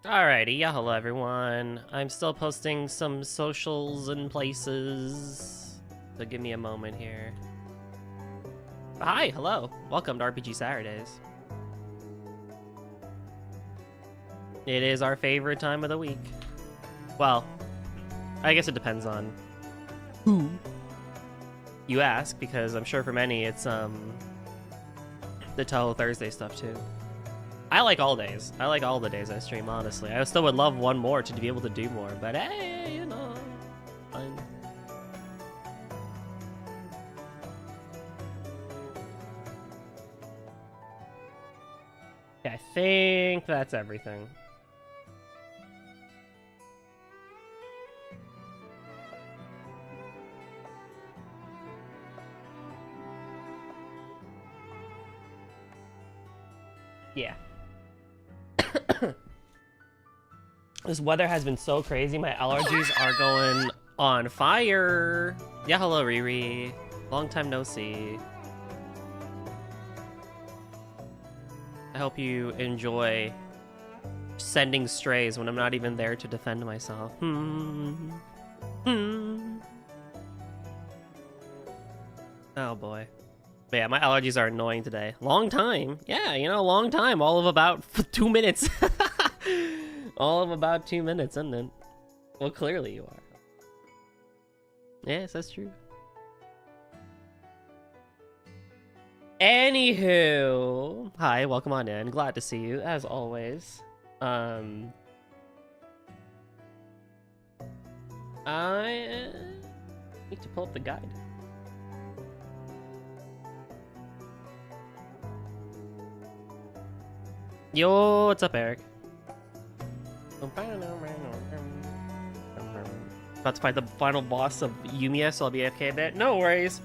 Alrighty, yeah, hello everyone. I'm still posting some socials and places, so give me a moment here. Hi, hello. Welcome to RPG Saturdays. It is our favorite time of the week. Well, I guess it depends on who you ask, because I'm sure for many it's the Tahoe Thursday stuff too. I like all days. I like all the days I stream, honestly. I still would love one more to be able to do more, but hey, you know, fine. Okay, I think that's everything. Yeah. This weather has been so crazy, my allergies are going on fire. Yeah, hello, Riri. Long time no see. I hope you enjoy sending strays when I'm not even there to defend myself. Oh boy. But yeah, my allergies are annoying today. Long time. Yeah, you know, long time. All of about 2 minutes. All of about 2 minutes, isn't it? Well, clearly you are. Yes, that's true. Anywho, hi, welcome on in. Glad to see you, as always. I need to pull up the guide. Yo, what's up, Eric? About to fight the final boss of Yumiya, so I'll be AFK a bit. No worries.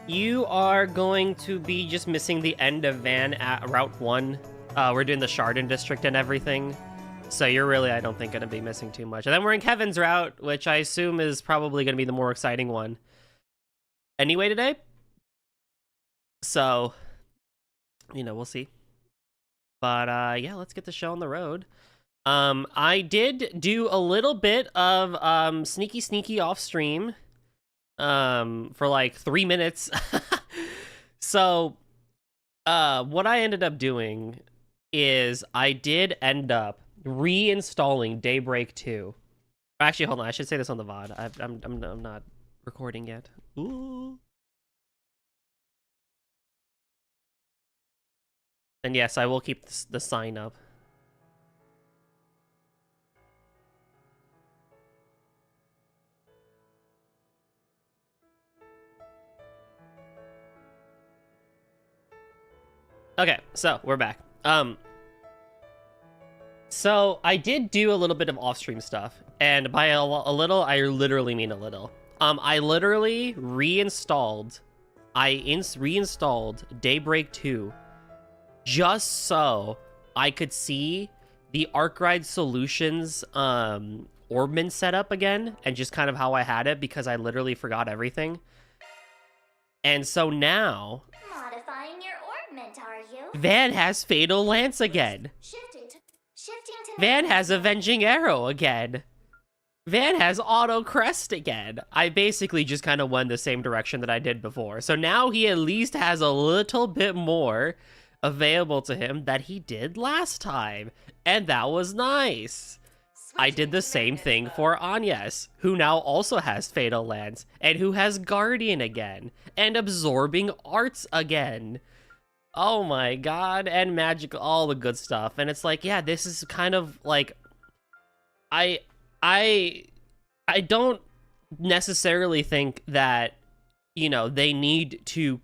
You are going to be just missing the end of Van at Route 1. We're doing the Chardon District and everything. So you're really, I don't think, going to be missing too much. And then we're in Kevin's route, which I assume is probably going to be the more exciting one anyway today. So, you know, we'll see. But yeah, let's get the show on the road. I did do a little bit of sneaky off stream for like 3 minutes. So what I ended up doing is I did end up reinstalling Daybreak 2. Actually, hold on, I should say this on the VOD. I'm not recording yet. Ooh. And yes, I will keep the sign up. Okay, so we're back. So I did do a little bit of off-stream stuff, and by a little, I literally mean a little. I literally reinstalled Daybreak 2 just so I could see the Arkride Solutions Orbman setup again, and just kind of how I had it, because I literally forgot everything. And so now modifying your orbment, are you? Van has Fatal Lance again. Shifting to Van has Avenging Arrow again. Van has Auto Crest again. I basically just kind of went the same direction that I did before. So now he at least has a little bit more available to him that he did last time. And that was nice. I did the same thing for Agnes, who now also has Fatal Lance, and who has Guardian again, and Absorbing Arts again. Oh my god, and Magic, all the good stuff. And it's like, yeah, this is kind of like, I don't necessarily think that, you know, they need to,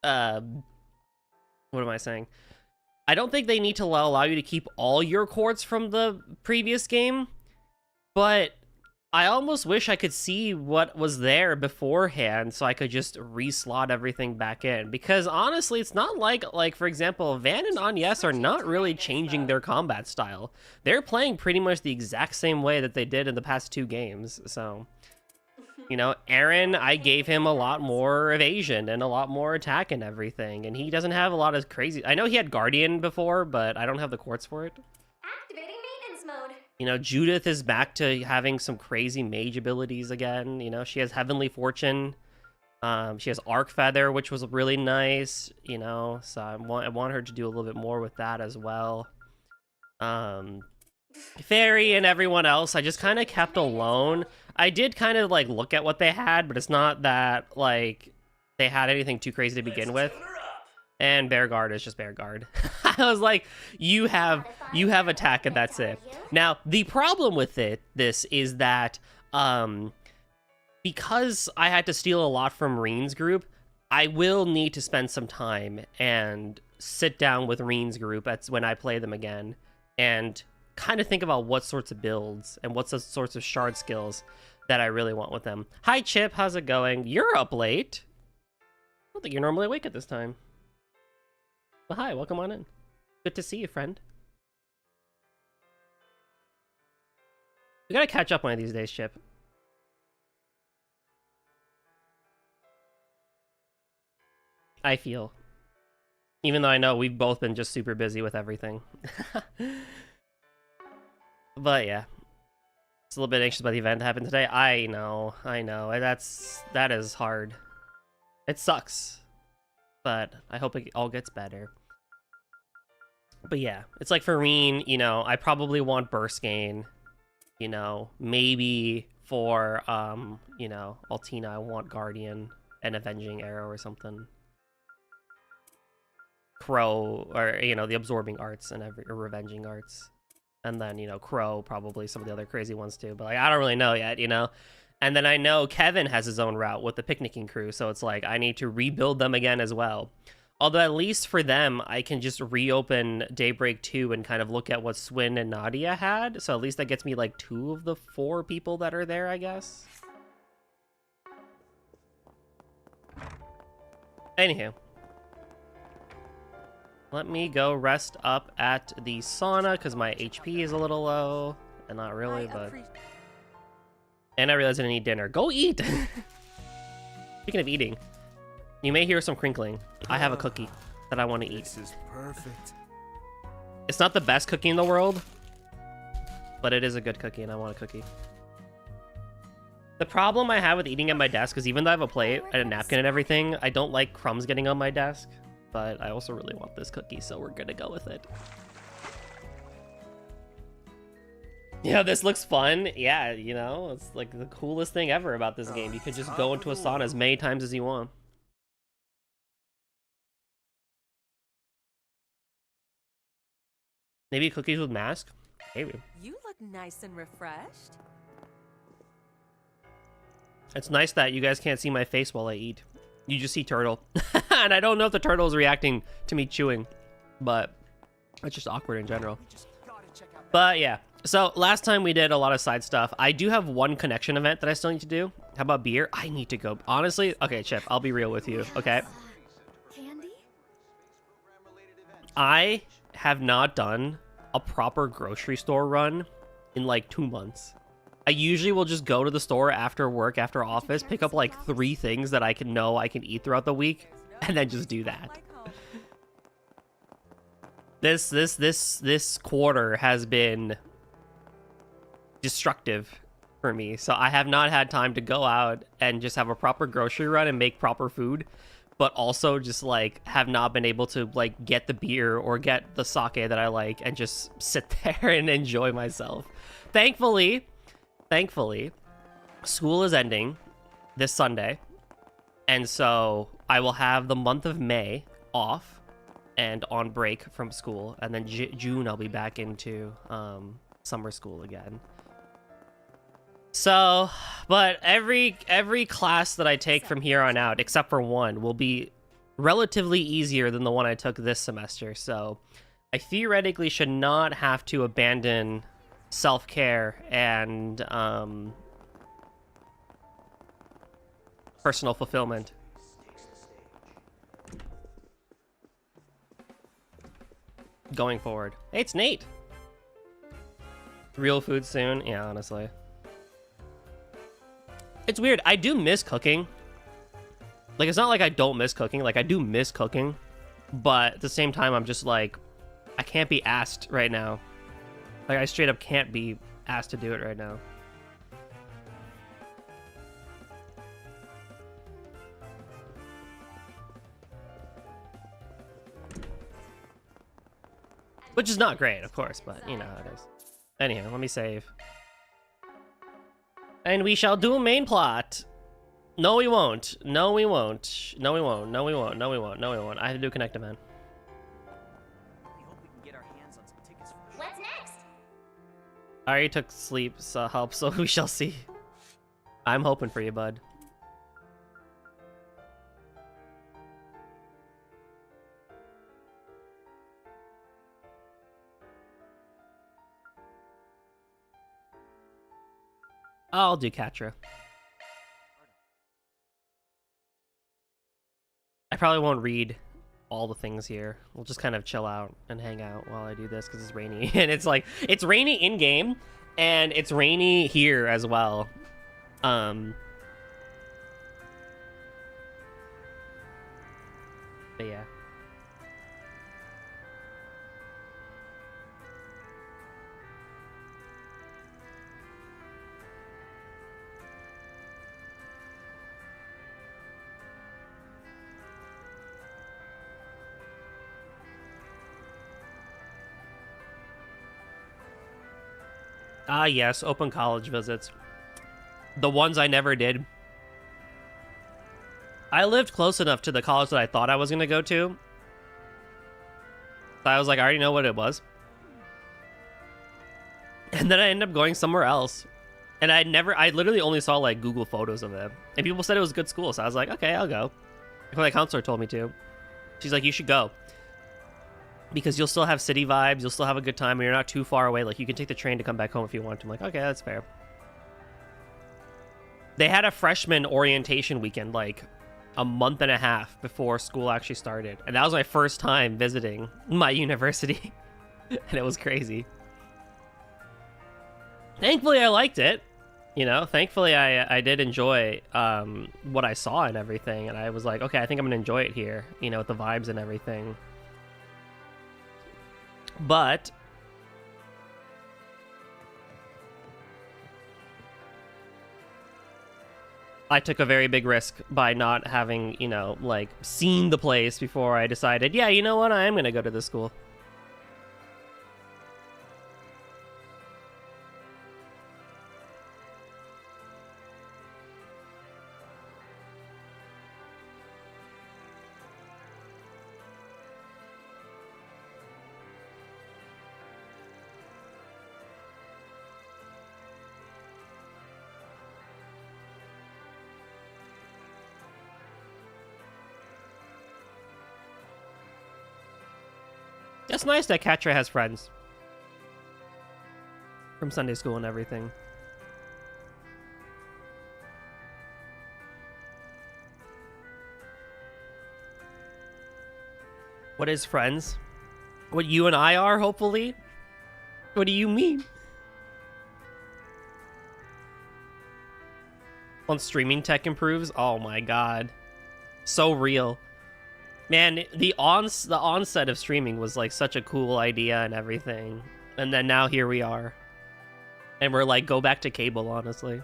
what am I saying? I don't think they need to allow you to keep all your quartz from the previous game, but I almost wish I could see what was there beforehand so I could just reslot everything back in. Because honestly, it's not like for example, Van and Agnes are not really changing their combat style. They're playing pretty much the exact same way that they did in the past 2 games. So, you know, Aaron, I gave him a lot more evasion and a lot more attack and everything. And he doesn't have a lot of crazy... I know he had Guardian before, but I don't have the quartz for it. activating maintenance mode. You know, Judith is back to having some crazy mage abilities again. You know, she has Heavenly Fortune. She has Arc Feather, which was really nice. You know, so I want her to do a little bit more with that as well. Fairy and everyone else, I just kind of kept alone. I did kind of like look at what they had, but it's not that like they had anything too crazy to begin with. And Bearguard is just Bearguard. I was like, you have attack and that's it. Now, the problem with this is that because I had to steal a lot from Reen's group, I will need to spend some time and sit down with Reen's group when I play them again and kind of think about what sorts of builds and what sorts of shard skills that I really want with them. Hi, Chip. How's it going? You're up late. I don't think you're normally awake at this time. Well, hi. Welcome on in. Good to see you, friend. We gotta catch up one of these days, Chip. I feel. Even though I know we've both been just super busy with everything. But yeah. Just a little bit anxious about the event that happened today. I know. That is hard. It sucks. But I hope it all gets better. But yeah, it's like for Reen, you know, I probably want burst gain. You know, maybe for, you know, Altina, I want Guardian and Avenging Arrow or something. Crow, or, you know, the Absorbing Arts and or Revenging Arts. And then, you know, Crow, probably some of the other crazy ones too. But, like, I don't really know yet, you know? And then I know Kevin has his own route with the Picnicking Crew, so it's like, I need to rebuild them again as well. Although, at least for them, I can just reopen Daybreak 2 and kind of look at what Swin and Nadia had. So at least that gets me, like, 2 of the 4 people that are there, I guess. Anywho. Let me go rest up at the sauna, because my HP is a little low. And not really, but... And I realized I didn't eat dinner. Go eat! Speaking of eating, you may hear some crinkling. I have a cookie that I want to eat. This is perfect. It's not the best cookie in the world, but it is a good cookie, and I want a cookie. The problem I have with eating at my desk is even though I have a plate and a napkin and everything, I don't like crumbs getting on my desk. But I also really want this cookie, so we're gonna go with it. Yeah, this looks fun. Yeah, you know, it's like the coolest thing ever about this game. You could just go into a sauna as many times as you want. Maybe cookies with mask? Maybe. You look nice and refreshed. It's nice that you guys can't see my face while I eat. You just see Turtle. And I don't know if the turtle is reacting to me chewing, but it's just awkward in general. But yeah, so last time we did a lot of side stuff. I do have one connection event that I still need to do. How about beer? I need to go. Honestly, okay, Chip, I'll be real with you, okay? Candy? I have not done a proper grocery store run in like 2 months. I usually will just go to the store after work, after office, pick up like 3 things that I can eat throughout the week, and then just do that. This quarter has been destructive for me, so I have not had time to go out and just have a proper grocery run and make proper food, but also just like have not been able to like get the beer or get the sake that I like and just sit there and enjoy myself. Thankfully, school is ending this Sunday, and so I will have the month of May off and on break from school, and then June I'll be back into summer school again. So, but every class that I take from here on out, except for one, will be relatively easier than the one I took this semester, so I theoretically should not have to abandon self-care and personal fulfillment. Going forward. Hey, it's Nate. Real food soon? Yeah, honestly. It's weird. I do miss cooking. Like, it's not like I don't miss cooking. Like, I do miss cooking. But at the same time, I'm just like, I can't be asked right now. Like, I straight up can't be asked to do it right now. Which is not great, of course, but you know how it is. Anyhow, let me save. And we shall do a main plot. No, we won't. No, we won't. No, we won't. No, we won't. No, we won't. No, we won't. I have to do Connect Man. What's next? I already took sleep help, so we shall see. I'm hoping for you, bud. I'll do Catra. I probably won't read all the things here. We'll just kind of chill out and hang out while I do this because it's rainy. And it's like, it's rainy in-game, and it's rainy here as well. But yeah. Ah, yes, open college visits. The ones I never did. I lived close enough to the college that I thought I was going to go to. So I was like, I already know what it was. And then I ended up going somewhere else. And I literally only saw like Google photos of it. And people said it was a good school. So I was like, okay, I'll go. My counselor told me to. She's like, you should go. Because you'll still have city vibes, you'll still have a good time, and you're not too far away. Like, you can take the train to come back home if you want to. I'm like, okay, that's fair. They had a freshman orientation weekend, like, a month and a half before school actually started. And that was my first time visiting my university. And it was crazy. Thankfully, I liked it. You know, thankfully, I did enjoy what I saw and everything. And I was like, okay, I think I'm going to enjoy it here, you know, with the vibes and everything. But I took a very big risk by not having, you know, like, seen the place before I decided, yeah, you know what, I am going to go to this school. It's nice that Catra has friends from Sunday school and everything. What is friends? What you and I are, hopefully? What do you mean? Once streaming tech improves, oh my god. So real. Man, the onset of streaming was like such a cool idea and everything. And then now here we are. And we're like, go back to cable, honestly.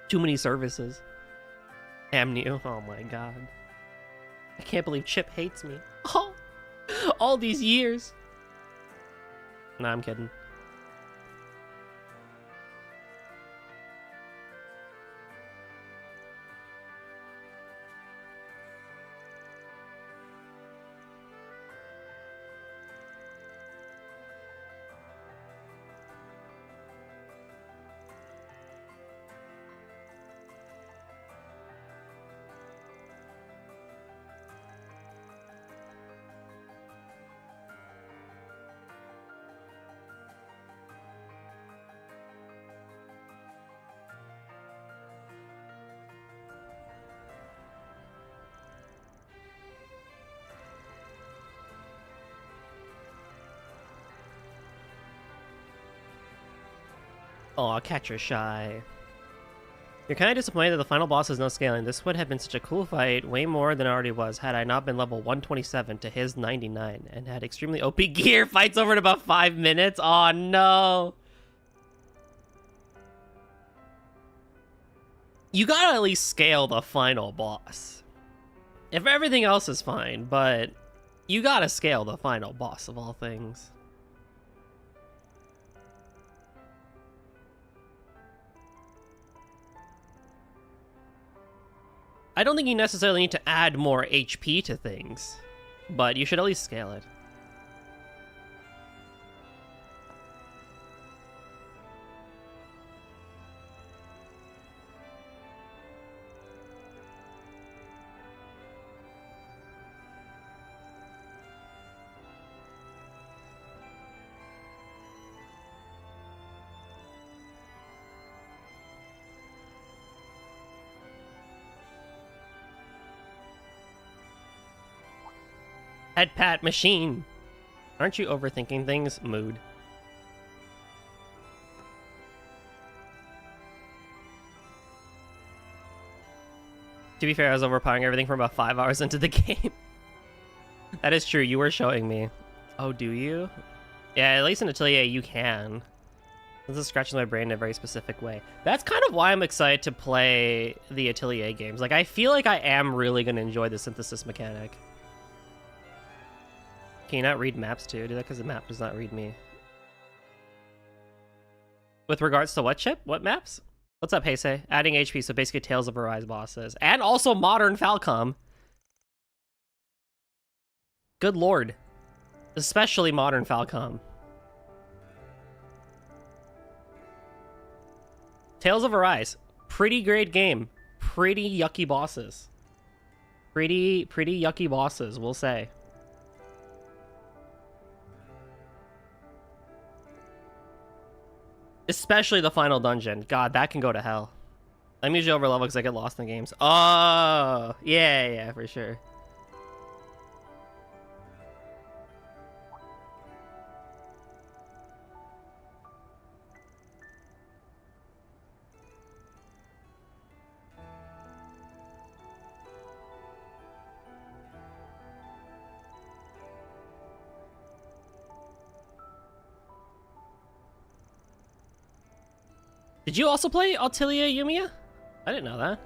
Too many services. Amnew, oh my god. I can't believe Chip hates me. Oh, all these years. Nah, I'm kidding. Aw, Catra shy. You're kind of disappointed that the final boss is no scaling. This would have been such a cool fight, way more than it already was, had I not been level 127 to his 99, and had extremely OP gear. Fights over in about 5 minutes. Aw, no. you gotta at least scale the final boss. If everything else is fine, but you gotta scale the final boss of all things. I don't think you necessarily need to add more HP to things, but you should at least scale it. Head pat machine. Aren't you overthinking things? Mood. To be fair, I was overpowering everything from about 5 hours into the game. That is true. You were showing me. Oh, do you? Yeah, at least in Atelier you can. This is scratching my brain in a very specific way. That's kind of why I'm excited to play the Atelier games. Like, I feel like I am really going to enjoy the synthesis mechanic. Can you not read maps too? Do that because the map does not read me. With regards to what chip? What maps? What's up, Heisei? Adding HP, so basically Tales of Arise bosses. And also Modern Falcom. Good lord. Especially Modern Falcom. Tales of Arise. Pretty great game. Pretty yucky bosses. Pretty yucky bosses, we'll say. Especially the final dungeon. God, that can go to hell. I'm usually over level because I get lost in the games. Oh, yeah, for sure. Did you also play Atelier Yumiya? I didn't know that.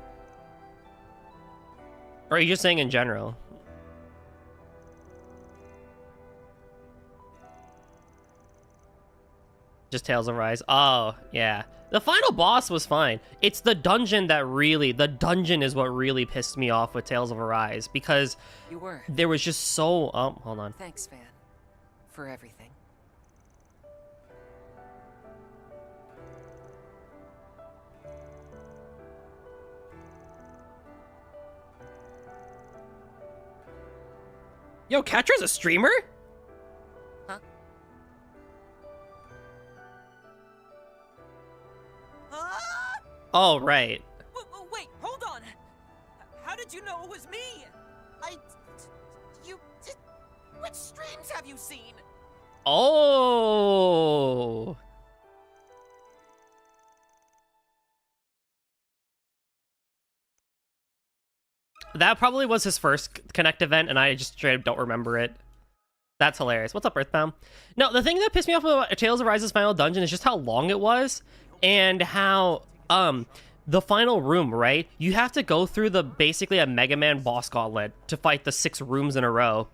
Or are you just saying in general? Just Tales of Rise. Oh, yeah. The final boss was fine. It's the dungeon that really... The dungeon is what really pissed me off with Tales of Arise. Because there was just so... Oh, hold on. Thanks, Van, for everything. Yo, Katra's a streamer? Huh? Oh, right. Wait, hold on. How did you know it was me? Which streams have you seen? Oh. That probably was his first Connect event, and I just straight up don't remember it. That's hilarious. What's up, Earthbound? No, the thing that pissed me off about Tales of Rise's final dungeon is just how long it was, and how, the final room, right? You have to go through basically a Mega Man boss gauntlet to fight the 6 rooms in a row.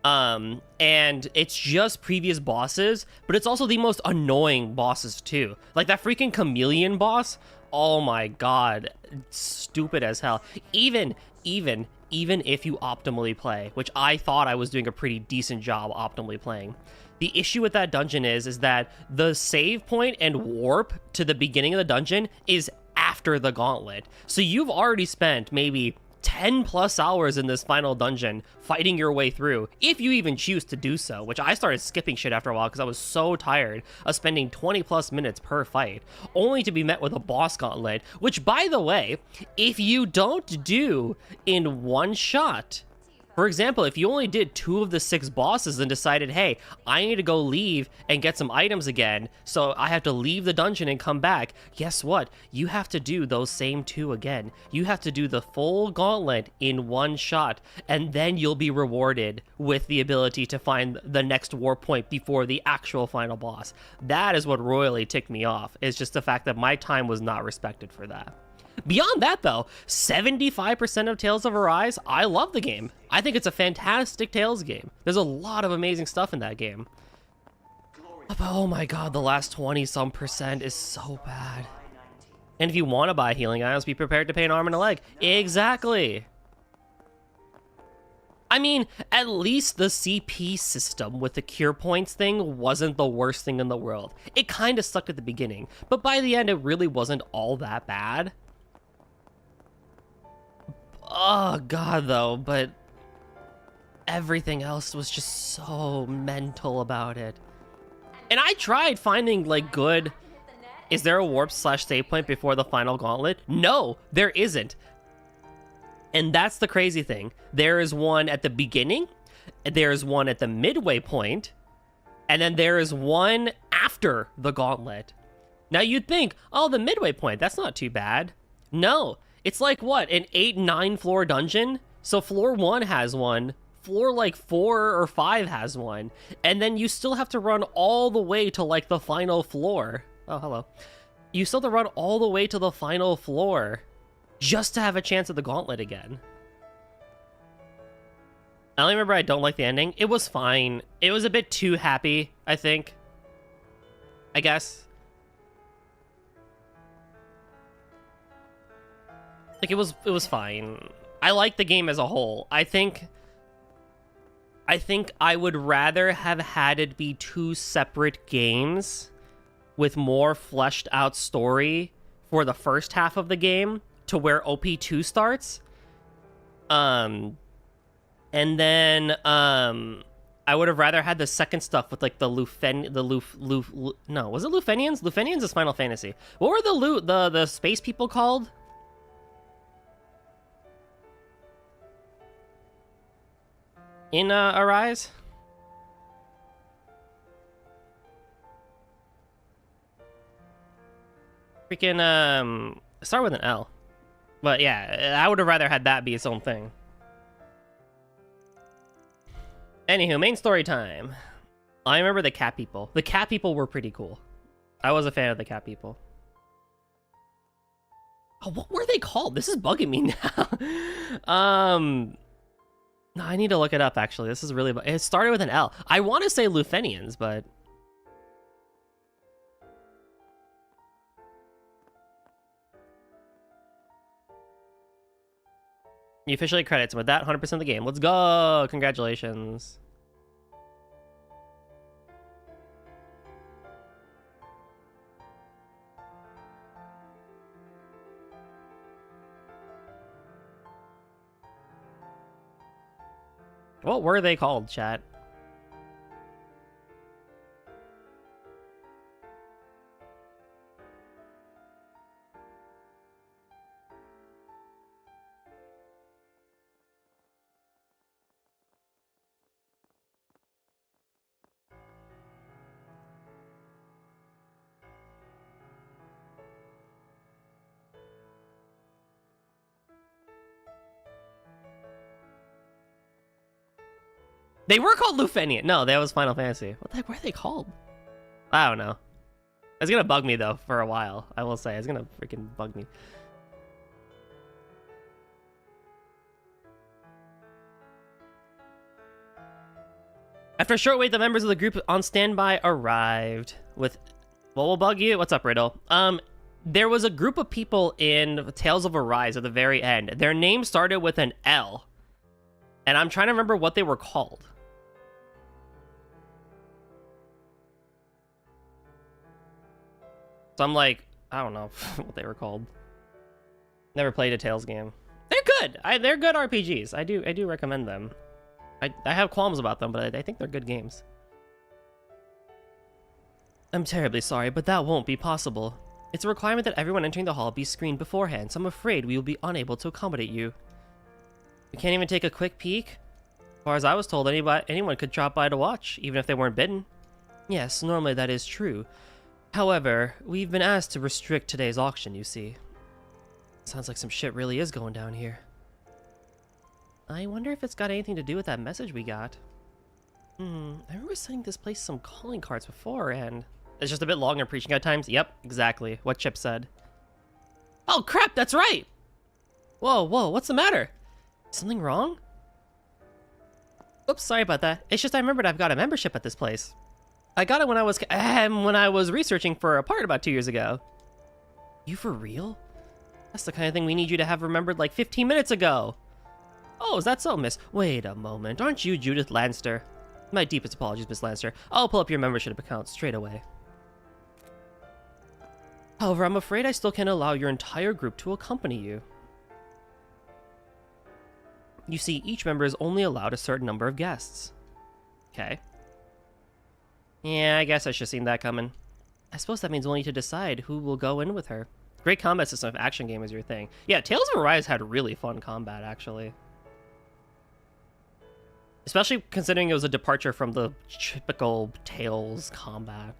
And it's just previous bosses, but it's also the most annoying bosses too. Like that freaking chameleon boss. Oh my god. Stupid as hell. Even if you optimally play, which I thought I was doing a pretty decent job optimally playing. The issue with that dungeon is that the save point and warp to the beginning of the dungeon is after the gauntlet. So you've already spent maybe 10 plus hours in this final dungeon fighting your way through, if you even choose to do so, which I started skipping shit after a while because I was so tired of spending 20 plus minutes per fight, only to be met with a boss gauntlet, which, by the way, if you don't do in one shot, for example, if you only did 2 of the 6 bosses and decided, hey, I need to go leave and get some items again, so I have to leave the dungeon and come back, guess what? You have to do those same 2 again. You have to do the full gauntlet in one shot, and then you'll be rewarded with the ability to find the next warp point before the actual final boss. That is what royally ticked me off, is just the fact that my time was not respected for that. Beyond that, though, 75% of Tales of Arise, I love the game. I think it's a fantastic Tales game. There's a lot of amazing stuff in that game. But oh my god, the last 20-some% is so bad. And if you want to buy healing items, be prepared to pay an arm and a leg. Exactly. I mean, at least the CP system with the cure points thing wasn't the worst thing in the world. It kind of sucked at the beginning, but by the end, it really wasn't all that bad. Oh god, though, but everything else was just so mental about it. And I tried finding, like, good... Is there a warp/save point before the final gauntlet? No, there isn't. And that's the crazy thing. There is one at the beginning, there is one at the midway point, and then there is one after the gauntlet. Now you'd think, oh, the midway point, that's not too bad. No, it's like, what, an 8-9 floor dungeon? So floor 1 has one, floor like 4 or 5 has one, and then you still have to run all the way to like the final floor. Oh, hello. You still have to run all the way to the final floor just to have a chance at the gauntlet again. I only remember I don't like the ending. It was fine. It was a bit too happy, I think. I guess. Like, it was fine. I like the game as a whole. I think I would rather have had it be 2 separate games with more fleshed out story for the first half of the game to where OP2 starts. And then I would have rather had the second stuff with like the no, was it Lufenians? Lufenians is Final Fantasy. What were the space people called? In Arise? Freaking start with an L. But yeah, I would have rather had that be its own thing. Anywho, main story time. I remember the cat people. The cat people were pretty cool. I was a fan of the cat people. Oh, what were they called? This is bugging me now. No, I need to look it up, actually. This is really... It started with an L. I want to say Lufenians, but... You officially credits with that 100% of the game. Let's go! Congratulations. What were they called, chat? They were called Lufenian. No, that was Final Fantasy. What the heck were they called? I don't know. It's gonna bug me, though, for a while. I will say. It's gonna freaking bug me. After a short wait, the members of the group on standby arrived with... What will bug you? What's up, Riddle? There was a group of people in Tales of Arise at the very end. Their name started with an L. And I'm trying to remember what they were called. So I'm like, I don't know what they were called. Never played a Tales game. They're good. They're good RPGs. I do recommend them. I have qualms about them, but I think they're good games. I'm terribly sorry, but that won't be possible. It's a requirement that everyone entering the hall be screened beforehand, so I'm afraid we will be unable to accommodate you. We can't even take a quick peek? As far as I was told, anyone could drop by to watch, even if they weren't bidden. Yes, normally that is true. However, we've been asked to restrict today's auction, you see. Sounds like some shit really is going down here. I wonder if it's got anything to do with that message we got. I remember sending this place some calling cards before, and... It's just a bit longer preaching at times? Yep, exactly. What Chip said. Oh crap, that's right! Whoa, whoa, what's the matter? Something wrong? Oops, sorry about that. It's just I remembered I've got a membership at this place. I got it when I was researching for a part about 2 years ago. You for real? That's the kind of thing we need you to have remembered like 15 minutes ago. Oh, is that so, miss? Wait a moment. Aren't you Judith Lanster? My deepest apologies, Miss Lanster. I'll pull up your membership account straight away. However, I'm afraid I still can't allow your entire group to accompany you. You see, each member is only allowed a certain number of guests. Okay. Yeah, I guess I should have seen that coming. I suppose that means we'll need to decide who will go in with her. Great combat system if action game is your thing. Yeah, Tales of Arise had really fun combat, actually. Especially considering it was a departure from the typical Tales combat.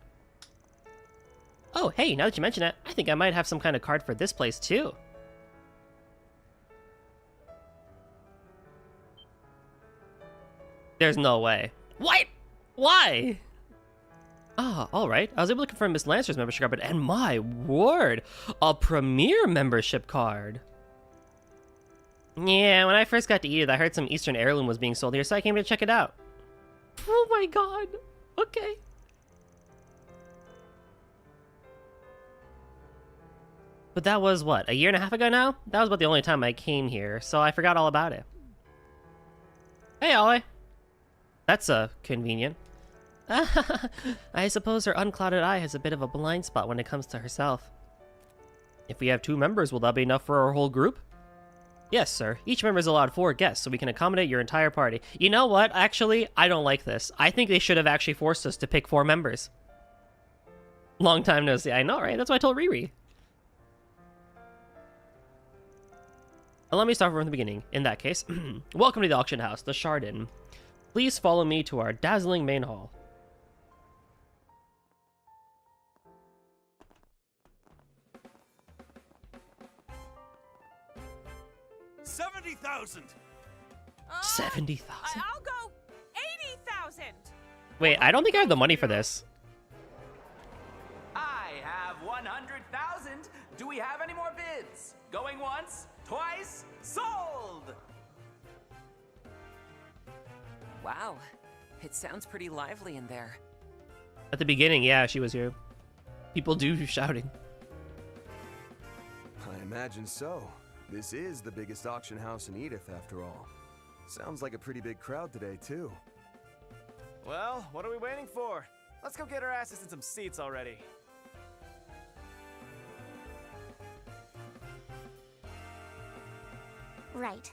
Oh, hey, now that you mention it, I think I might have some kind of card for this place, too. There's no way. What? Why? Ah, alright. I was able to confirm Miss Lancer's membership card, and my word, a premier membership card. Yeah, when I first got to Edith, I heard some Eastern heirloom was being sold here, so I came to check it out. Oh my god. Okay. But that was, what, a year and a half ago now? That was about the only time I came here, so I forgot all about it. Hey, Ollie. That's, convenient. I suppose her unclouded eye has a bit of a blind spot when it comes to herself. If we have 2 members, will that be enough for our whole group? Yes, sir. Each member is allowed 4 guests, so we can accommodate your entire party. You know what? Actually, I don't like this. I think they should have actually forced us to pick 4 members. Long time no see. I know, right? That's what I told Riri. Well, let me start from the beginning. In that case, welcome to the auction house, the Chardin. Please follow me to our dazzling main hall. $70,000. 70,000. I'll go 80,000. Wait, I don't think I have the money for this. I have 100,000. Do we have any more bids? Going once, twice, sold. Wow, it sounds pretty lively in there. At the beginning, yeah, she was here. People do shouting. I imagine so. This is the biggest auction house in Edith, after all. Sounds like a pretty big crowd today, too. Well, what are we waiting for? Let's go get our asses in some seats already. Right.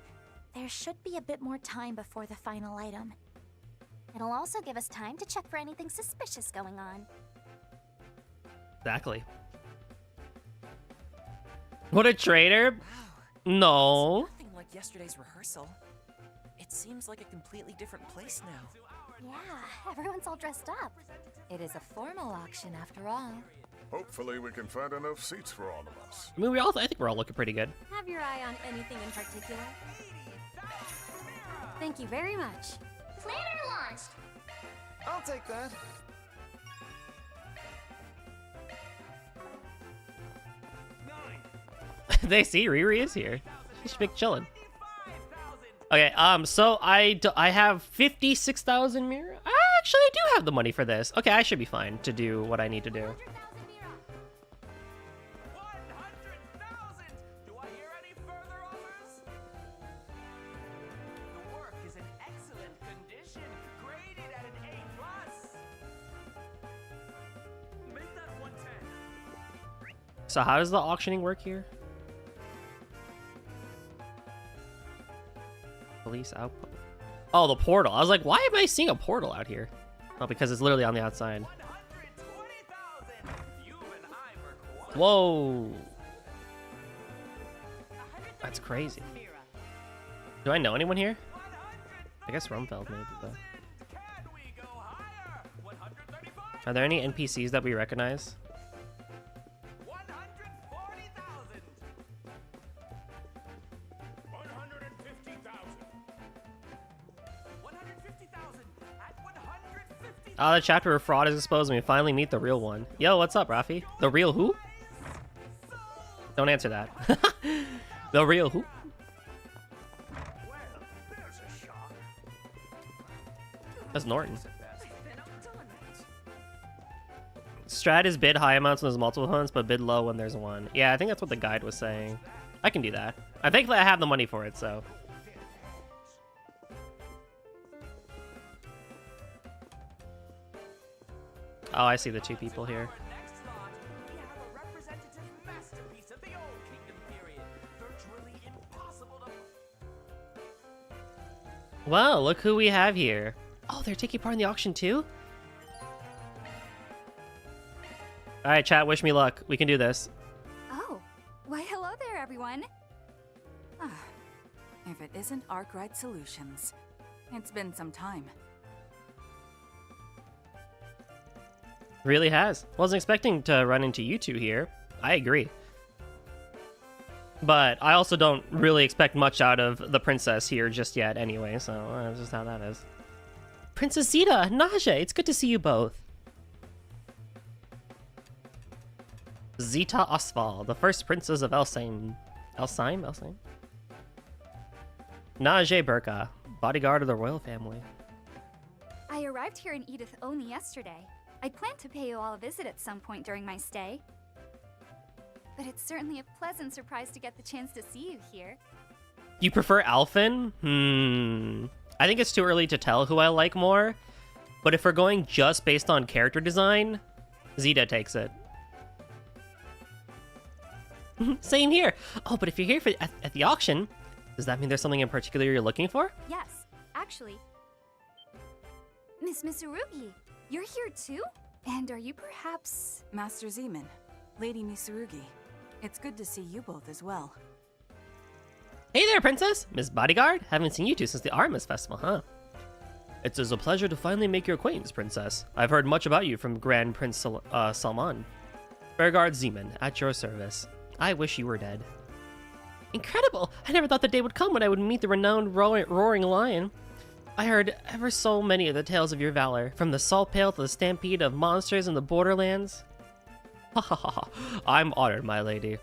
There should be a bit more time before the final item. It'll also give us time to check for anything suspicious going on. Exactly. What a traitor. No. It's nothing like yesterday's rehearsal. It seems like a completely different place now. Yeah, everyone's all dressed up. It is a formal auction after all. Hopefully we can find enough seats for all of us. I mean, I think we're all looking pretty good. Have your eye on anything in particular? Thank you very much. Planner launched! I'll take that. They see Riri is here. She's big chilling. Okay, so I have 56,000 mirror. I actually do have the money for this. Okay, I should be fine to do what I need to do. 100,000. Do I hear any further offers? The work is in excellent condition, graded at an A+. Make that 110. So how does the auctioning work here? Police output. Oh, the portal. I was like, why am I seeing a portal out here? Oh, because it's literally on the outside. 120,000. You and I were quite. Whoa. That's crazy. Do I know anyone here? I guess Rumfeld maybe, but... Can we go higher? 135. Are there any NPCs that we recognize? 140,000. 150,000. 150,000 at 150,000. Ah, the chapter where fraud is exposed and we finally meet the real one. Yo, what's up, Rafi? The real who? Sold. Don't answer that. The real who? That's Norton. Strat is bid high amounts when there's multiple hunts, but bid low when there's one. Yeah, I think that's what the guide was saying. I can do that. Thankfully I have the money for it, so. Oh, I see the two people here. Next slot, we have a representative masterpiece of the Old Kingdom period. Virtually impossible to... Well, look who we have here. Oh, they're taking part in the auction too? Alright, chat, wish me luck. We can do this. Oh, why hello there, everyone. If it isn't Arkwright Solutions. It's been some time. Really has. Wasn't expecting to run into you two here. I agree. But I also don't really expect much out of the princess here just yet anyway, so that's just how that is. Princess Zeta, Naja, it's good to see you both. Zeta Osval, the first princess of Elsaim. Elsaim? Najee Burka, bodyguard of the royal family. I arrived here in Edith only yesterday. I planned to pay you all a visit at some point during my stay. But it's certainly a pleasant surprise to get the chance to see you here. You prefer Alphen? I think it's too early to tell who I like more. But if we're going just based on character design, Zeta takes it. Same here. Oh, but if you're here at the auction, does that mean there's something in particular you're looking for? Yes, actually. Miss Mitsurugi, you're here too? And are you perhaps... Master Zeman, Lady Mitsurugi. It's good to see you both as well. Hey there, Princess! Miss Bodyguard? Haven't seen you two since the Artemis Festival, huh? It's a pleasure to finally make your acquaintance, Princess. I've heard much about you from Grand Prince Salman. Bergard Zeman, at your service. I wish you were dead. Incredible! I never thought the day would come when I would meet the renowned Roaring Lion. I heard ever so many of the tales of your valor, from the Salt Pail to the stampede of monsters in the Borderlands. Ha ha ha! I'm honored, my lady.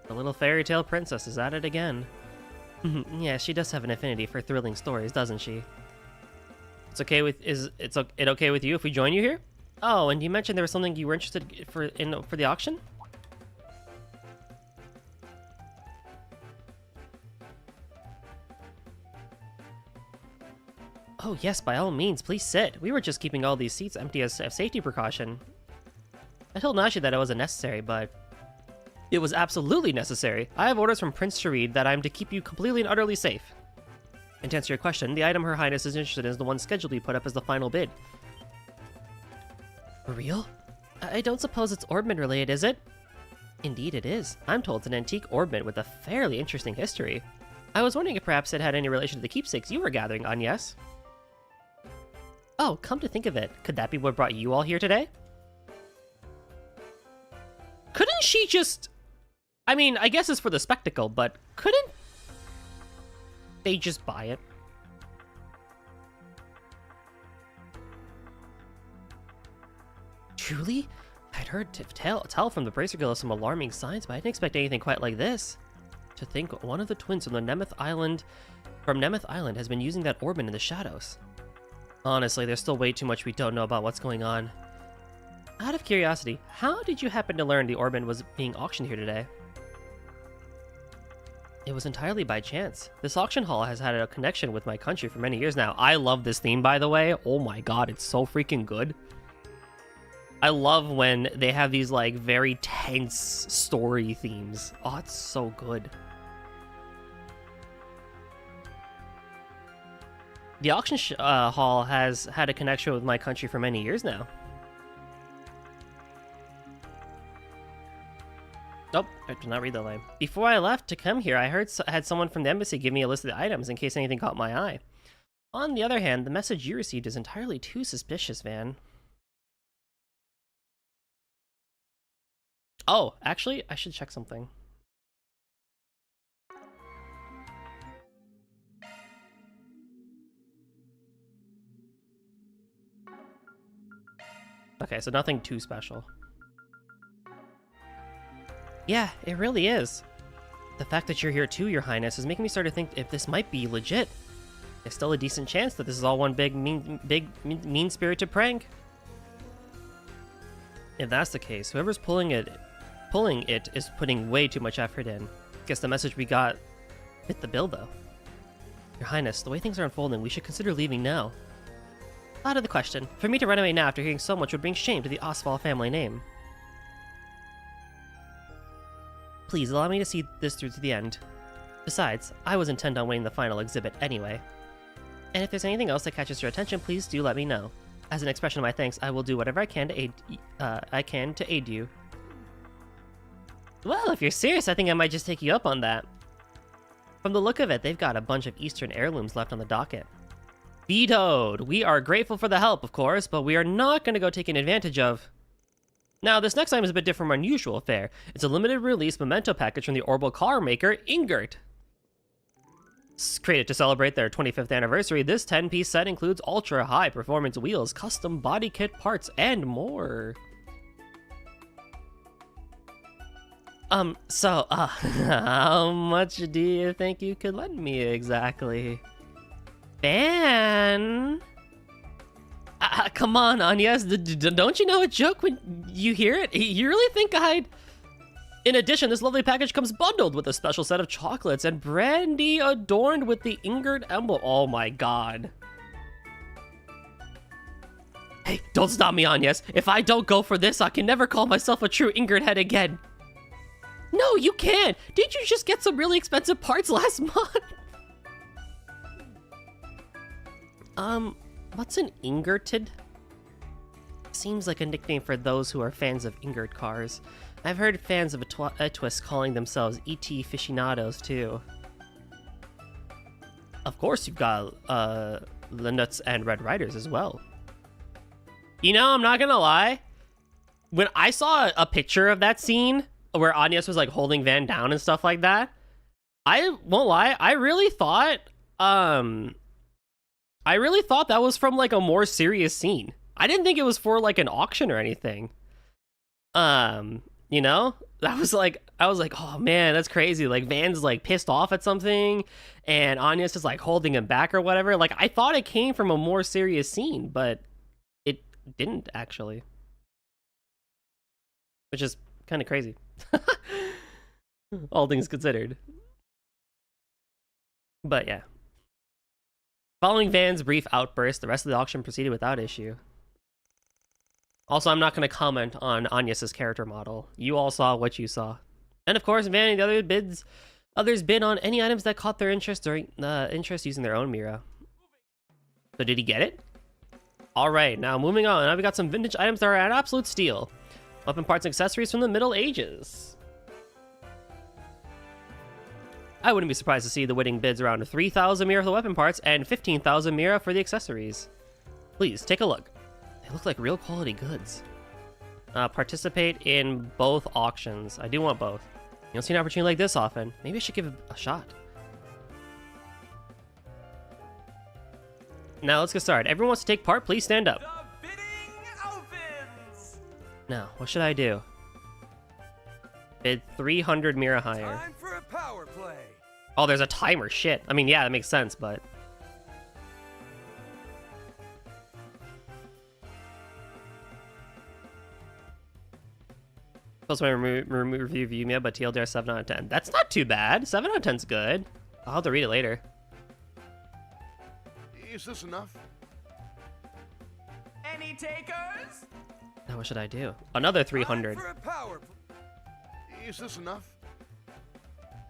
The little fairy tale princess is at it again. Yeah, she does have an affinity for thrilling stories, doesn't she? It's okay with it okay with you if we join you here? Oh, and you mentioned there was something you were interested for the auction? Oh yes, by all means, please sit. We were just keeping all these seats empty as a safety precaution. I told Nashi that it wasn't necessary, but it was absolutely necessary. I have orders from Prince Sharid that I'm to keep you completely and utterly safe. And to answer your question, the item Her Highness is interested in is the one scheduled to be put up as the final bid. For real? I don't suppose it's Orbman related, is it? Indeed it is. I'm told it's an antique Orbman with a fairly interesting history. I was wondering if perhaps it had any relation to the keepsakes you were gathering on, yes? Oh, come to think of it, could that be what brought you all here today? Couldn't she just... I mean, I guess it's for the spectacle, but couldn't they just buy it? Truly? I'd heard tell from the Bracer Guild of some alarming signs, but I didn't expect anything quite like this. To think one of the twins from Nemeth Island has been using that Orbman in the shadows. Honestly, there's still way too much we don't know about what's going on. Out of curiosity, how did you happen to learn the Orbman was being auctioned here today? It was entirely by chance. This auction hall has had a connection with my country for many years now. I love this theme, by the way. Oh my god, it's so freaking good. I love when they have these, like, very tense story themes. Oh, it's so good. The auction hall has had a connection with my country for many years now. Nope, I did not read that line. Before I left to come here, I had someone from the embassy give me a list of the items in case anything caught my eye. On the other hand, the message you received is entirely too suspicious, Van. Oh, actually, I should check something. Okay, so nothing too special. Yeah, it really is. The fact that you're here too, Your Highness, is making me start to think if this might be legit. There's still a decent chance that this is all one big mean-spirited prank. If that's the case, whoever's pulling it is putting way too much effort in. Guess the message we got fit the bill, though. Your Highness, the way things are unfolding, we should consider leaving now. Out of the question. For me to run away now after hearing so much would bring shame to the Oswald family name. Please allow me to see this through to the end. Besides, I was intent on winning the final exhibit anyway. And if there's anything else that catches your attention, please do let me know. As an expression of my thanks, I will do whatever I can to aid you. Well, if you're serious, I think I might just take you up on that. From the look of it, they've got a bunch of Eastern heirlooms left on the docket. Vetoed! We are grateful for the help, of course, but we are not going to go taken advantage of. Now, this next item is a bit different from our usual fare. It's a limited release memento package from the Orbital car maker, Ingert. Created to celebrate their 25th anniversary, this 10-piece set includes ultra-high performance wheels, custom body kit parts, and more. How much do you think you could lend me exactly? Van? Come on, Agnes, don't you know a joke when you hear it? You really think I'd... In addition, this lovely package comes bundled with a special set of chocolates and brandy adorned with the Ingert emblem. Oh my god. Hey, don't stop me, Agnes. If I don't go for this, I can never call myself a true Ingert head again. No, you can't! Didn't you just get some really expensive parts last month? What's an Ingerted? Seems like a nickname for those who are fans of Ingert cars. I've heard fans of Etwist calling themselves ET aficionados too. Of course you've got, Linuts and Red Riders as well. You know, I'm not gonna lie. When I saw a picture of that scene, where Agnes was like holding Van down and stuff like that, I won't lie, I really thought that was from like a more serious scene. I didn't think it was for like an auction or anything. You know? I was like, oh man, that's crazy. Like Van's like pissed off at something and Agnes is like holding him back or whatever. Like I thought it came from a more serious scene, but it didn't actually. Which is kind of crazy. All things considered. But yeah. Following Van's brief outburst, the rest of the auction proceeded without issue. Also, I'm not going to comment on Agnes's character model. You all saw what you saw. And of course, Van and the others bid on any items that caught their interest during using their own Mira. So did he get it? Alright, now moving on. Now we got some vintage items that are at absolute steal. Weapon parts and accessories from the Middle Ages. I wouldn't be surprised to see the winning bids around 3,000 Mira for the weapon parts and 15,000 Mira for the accessories. Please, take a look. They look like real quality goods. Participate in both auctions. I do want both. You don't see an opportunity like this often. Maybe I should give it a shot. Now let's get started. Everyone wants to take part, please stand up. The bidding opens! Now, what should I do? Bid 300 Mira higher. Time for a power play. Oh, there's a timer. Shit. I mean, yeah, that makes sense, but... Plus, my review Mia, but TLDR 7 out of 10. That's not too bad. 7 out of 10's good. I'll have to read it later. Is this enough? Any takers? Now, what should I do? Another 300. Time for a power Is this enough?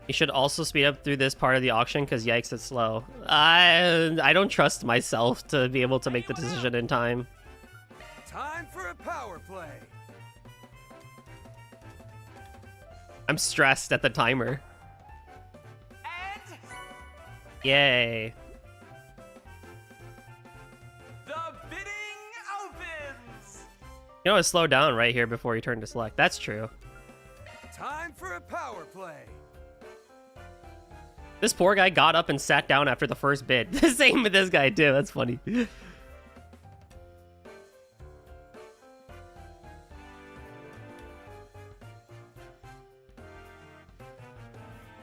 You should also speed up through this part of the auction, because yikes, it's slow. I don't trust myself to be able to make the decision in time. Time for a power play. I'm stressed at the timer. And Yay. the bidding opens! You know, slow down right here before you turn to select. That's true. Time for a power play. This poor guy got up and sat down after the first bid. The same with this guy too. That's funny.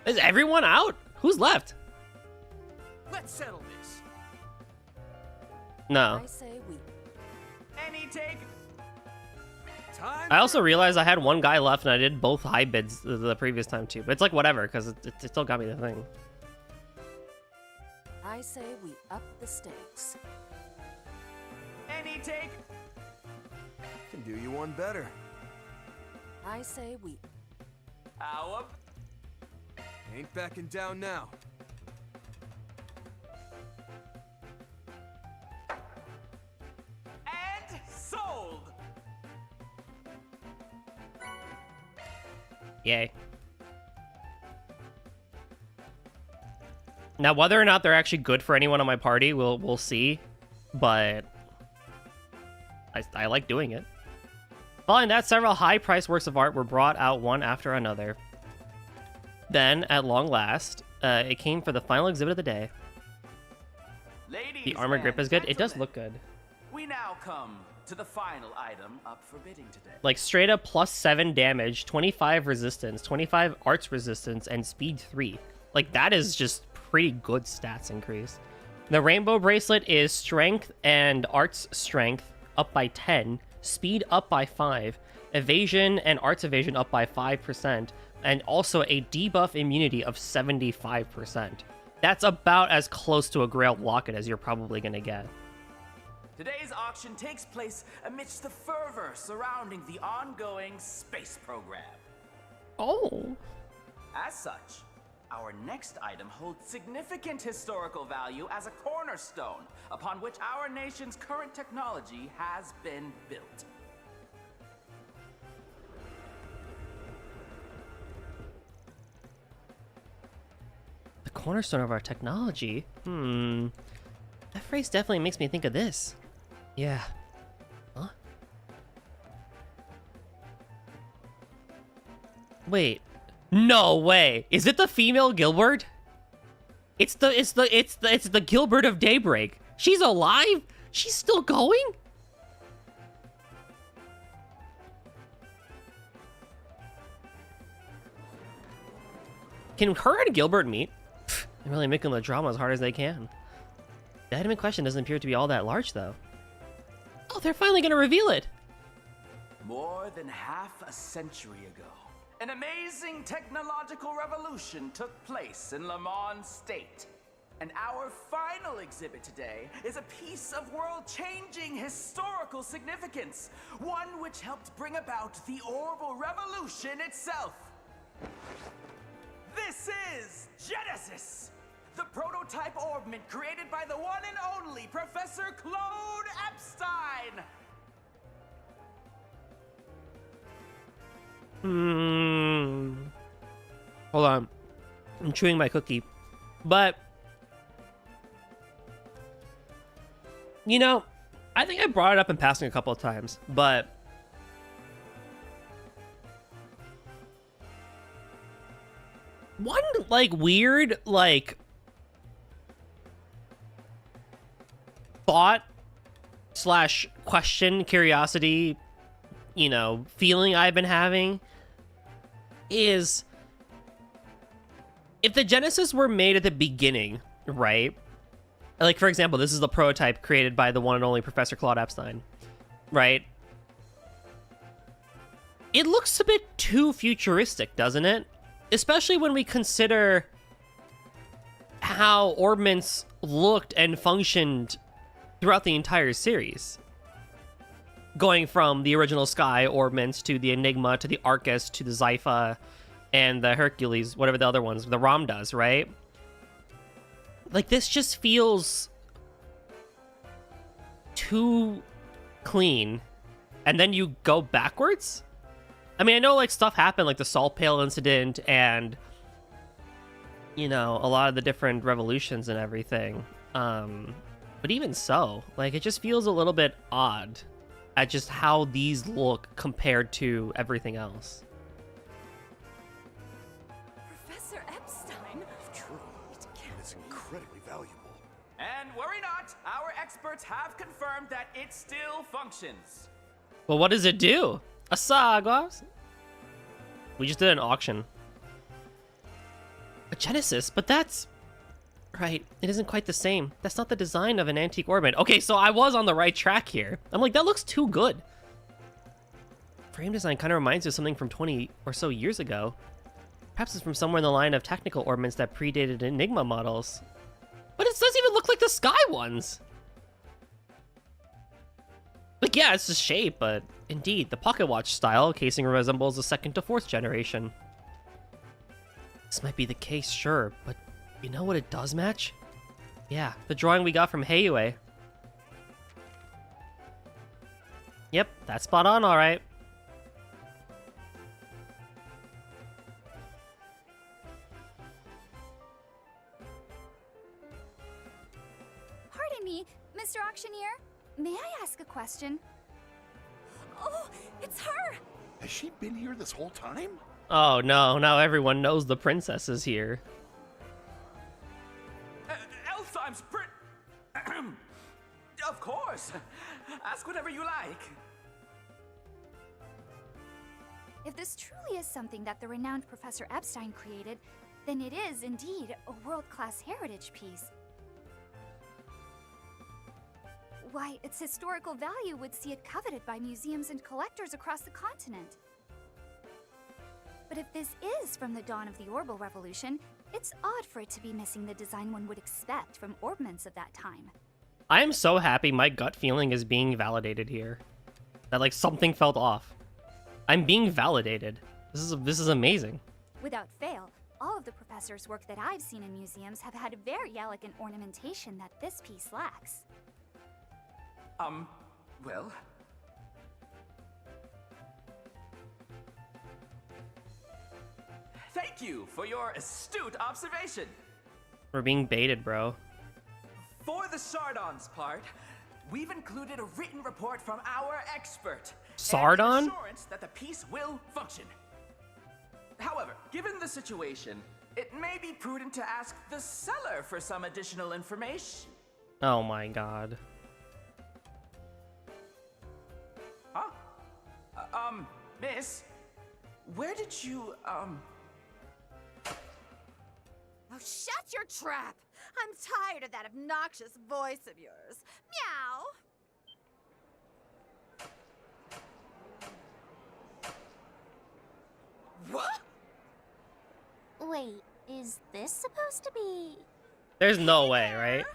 Is everyone out? Who's left? Let's settle this. No. I say we. Any take? Time. I also realized I had one guy left and I did both high bids the previous time too. But it's like whatever, because it still got me the thing. I say we up the stakes. Any take? Can do you one better. I say we. How up? Ain't backing down now. And sold! Yay. Now, whether or not they're actually good for anyone on my party, we'll see. But I like doing it. Following that, several high-priced works of art were brought out one after another. Then, at long last, it came for the final exhibit of the day. Ladies The armor grip and is good. It does gentlemen, look good. We now come to the final item up for bidding today. Like, straight up +7 damage, 25 resistance, 25 arts resistance, and speed 3. Like, that is just pretty good stats increase. The rainbow bracelet is strength and arts strength up by 10, speed up by 5, evasion and arts evasion up by 5%, and also a debuff immunity of 75%. That's about as close to a Grail Locket as you're probably going to get. Today's auction takes place amidst the fervor surrounding the ongoing space program. Oh. As such, our next item holds significant historical value as a cornerstone upon which our nation's current technology has been built. The cornerstone of our technology? That phrase definitely makes me think of this. Yeah. Huh? Wait. No way. Is it the female Gilbert? It's the Gilbert of Daybreak. She's alive? She's still going? Can her and Gilbert meet? They're really making the drama as hard as they can. The item in question doesn't appear to be all that large, though. Oh, they're finally gonna reveal it! More than half a century ago, an amazing technological revolution took place in Lamont State. And our final exhibit today is a piece of world-changing historical significance, one which helped bring about the Orbital Revolution itself. This is Genesis, the prototype orbment created by the one and only Professor Claude Epstein. Hold on. I'm chewing my cookie. But, you know, I think I brought it up in passing a couple of times, but one, like, weird, like, thought slash question, curiosity, you know, feeling I've been having is, if the Genesis were made at the beginning, right? Like, for example, this is the prototype created by the one and only Professor Claude Epstein, right? It looks a bit too futuristic, doesn't it? Especially when we consider how orbments looked and functioned throughout the entire series. Going from the original Sky orbments to the Enigma to the Arcus to the Zypha and the Hercules, whatever the other ones, the Ramdas, right? Like, this just feels too clean. And then you go backwards? I mean, I know, like, stuff happened, like the Salt Pail incident and, you know, a lot of the different revolutions and everything. But even so, like, it just feels a little bit odd at just how these look compared to everything else. Professor Epstein? True. It's incredibly valuable. And worry not, our experts have confirmed that it still functions. Well, what does it do? A saga. We just did an auction. A Genesis, but that's... Right, it isn't quite the same. That's not the design of an antique orbit. Okay, so I was on the right track here. I'm like, that looks too good. Frame design kind of reminds me of something from 20 or so years ago. Perhaps it's from somewhere in the line of technical orbits that predated Enigma models. But it doesn't even look like the Sky ones. Like, yeah, it's the shape, but indeed, the Pocket Watch style casing resembles the 2nd to 4th generation. This might be the case, sure, but you know what it does match? Yeah, the drawing we got from Heiyue. Yep, that's spot on, alright. Pardon me, Mr. Auctioneer. May I ask a question? Oh, it's her! Has she been here this whole time? Oh no, now everyone knows the princess is here. Elfheim's Of course. Ask whatever you like. If this truly is something that the renowned Professor Epstein created, then it is indeed a world-class heritage piece. Why, its historical value would see it coveted by museums and collectors across the continent. But if this is from the dawn of the Orbal Revolution, it's odd for it to be missing the design one would expect from orbments of that time. I am so happy my gut feeling is being validated here. That like something felt off. I'm being validated. This is amazing. Without fail, all of the professor's work that I've seen in museums have had very elegant ornamentation that this piece lacks. Well... Thank you for your astute observation. We're being baited, bro. For the Sardon's part, we've included a written report from our expert. Sardon? And an assurance that the piece will function. However, given the situation, it may be prudent to ask the seller for some additional information. Oh my god. Huh? Miss, where did you, Oh, shut your trap! I'm tired of that obnoxious voice of yours. Meow! What? Wait, is this supposed to be... There's no way, right?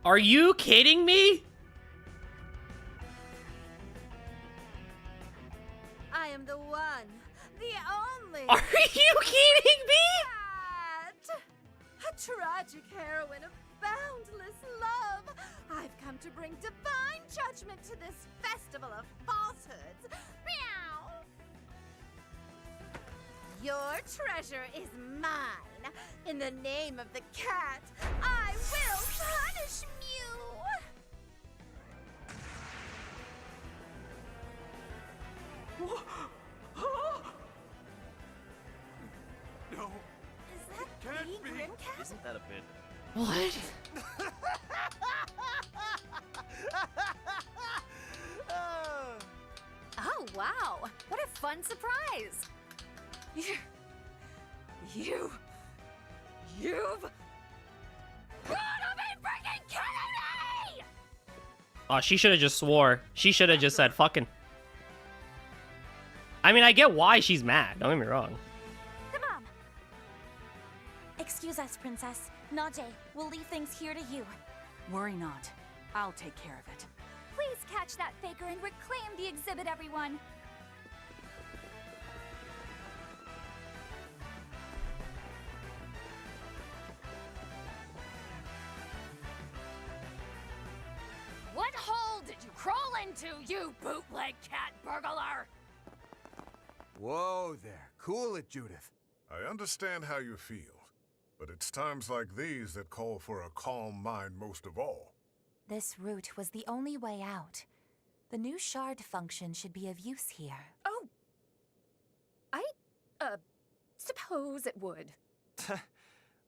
Are you kidding me? I am the one, the only. Are you kidding me? Cat! A tragic heroine of boundless love. I've come to bring divine judgment to this festival of falsehoods. Meow! Your treasure is mine. In the name of the cat, I will punish you. No. Is that the Grimcat? Isn't that a bit? What? Oh, wow. What a fun surprise. You've gotta be freaking kidding me! Oh, she should have just swore. She should have just said fucking. I mean, I get why she's mad. Don't get me wrong. Come on. Excuse us, Princess. Najee, we'll leave things here to you. Worry not. I'll take care of it. Please catch that faker and reclaim the exhibit, everyone. What hole did you crawl into, you bootleg cat burglar? Whoa there. Cool it, Judith. I understand how you feel, but it's times like these that call for a calm mind most of all. This route was the only way out. The new shard function should be of use here. Oh. I suppose it would.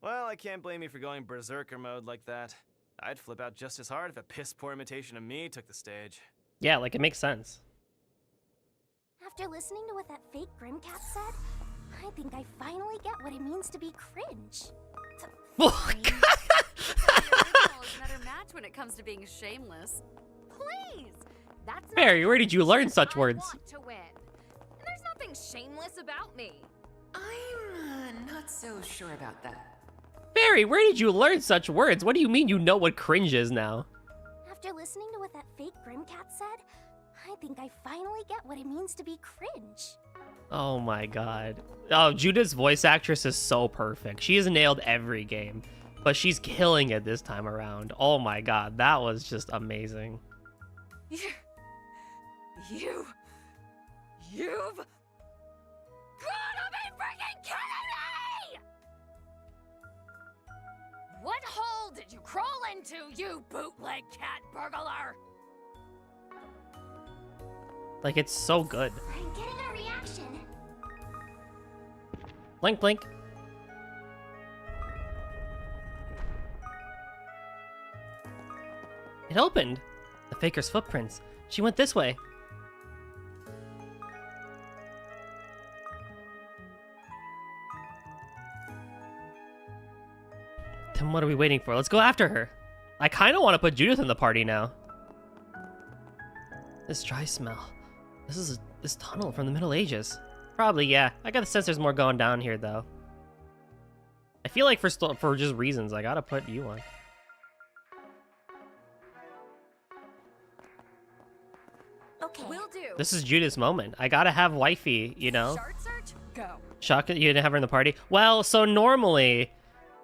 Well, I can't blame you for going berserker mode like that. I'd flip out just as hard if a piss-poor imitation of me took the stage. Yeah, like, it makes sense. After listening to what that fake Grimcat said, I think I finally get what it means to be cringe. Better match when it comes to being shameless. Please! That's not Barry, where did you learn such I words? want to win. And there's nothing shameless about me. I'm not so sure about that. Barry, where did you learn such words? What do you mean you know what cringe is now? After listening to what that fake Grimcat said, I think I finally get what it means to be cringe. Oh my god. Oh, Judith's voice actress is so perfect. She has nailed every game, but she's killing it this time around. Oh my god, that was just amazing. You've gotta be freaking kidding me! What hole did you crawl into, you bootleg cat burglar? Like, it's so good. I'm getting a reaction. Blink, blink. It opened. The faker's footprints. She went this way. Then what are we waiting for? Let's go after her. I kind of want to put Judith in the party now. This dry smell. This tunnel from the Middle Ages. Probably, yeah. I got the sense there's more going down here, though. I feel like for just reasons, I gotta put you on. Okay. Will do. This is Judith's moment. I gotta have wifey, you know? Shard search? Go. Shock, you didn't have her in the party? Well, so normally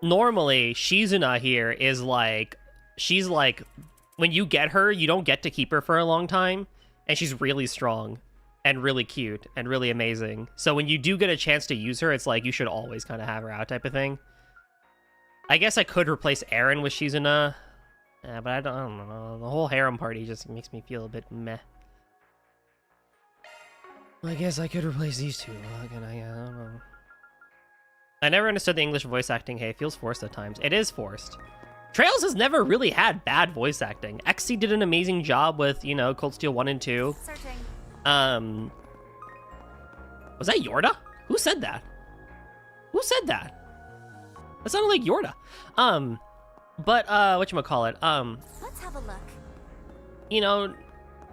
Shizuna here is like, she's like, when you get her, you don't get to keep her for a long time, and she's really strong and really cute and really amazing. So when you do get a chance to use her, it's like you should always kind of have her out type of thing. I guess I could replace Aaron with Shizuna, but I don't know. The whole harem party just makes me feel a bit meh. I guess I could replace these two. I don't know. I never understood the English voice acting. Hey, it feels forced at times. It is forced. Trails has never really had bad voice acting. XC did an amazing job with, you know, Cold Steel 1 and 2. Searching. Was that Yorda? Who said that? Who said that? That sounded like Yorda. But whatchamacallit? Let's have a look. You know,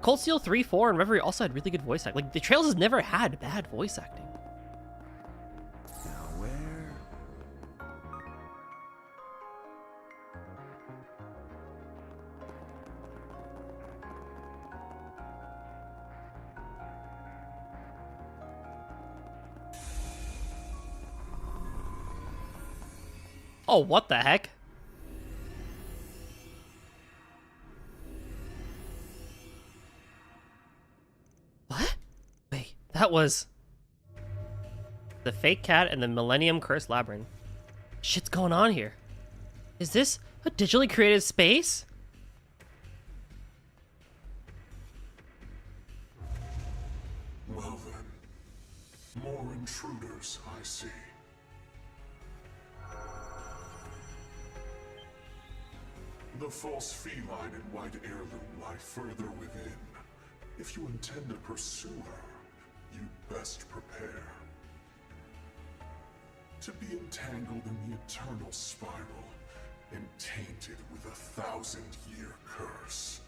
Cold Steel 3, 4, and Reverie also had really good voice acting. Like, the Trails has never had bad voice acting. Now where? Oh, what the heck? What? Wait, that was the fake cat and the Millennium Curse Labyrinth. Shit's going on here. Is this a digitally created space? Well then, more intruders, I see. The false feline and white heirloom lie further within. If you intend to pursue her, you'd best prepare. To be entangled in the eternal spiral and tainted with a 1,000-year curse.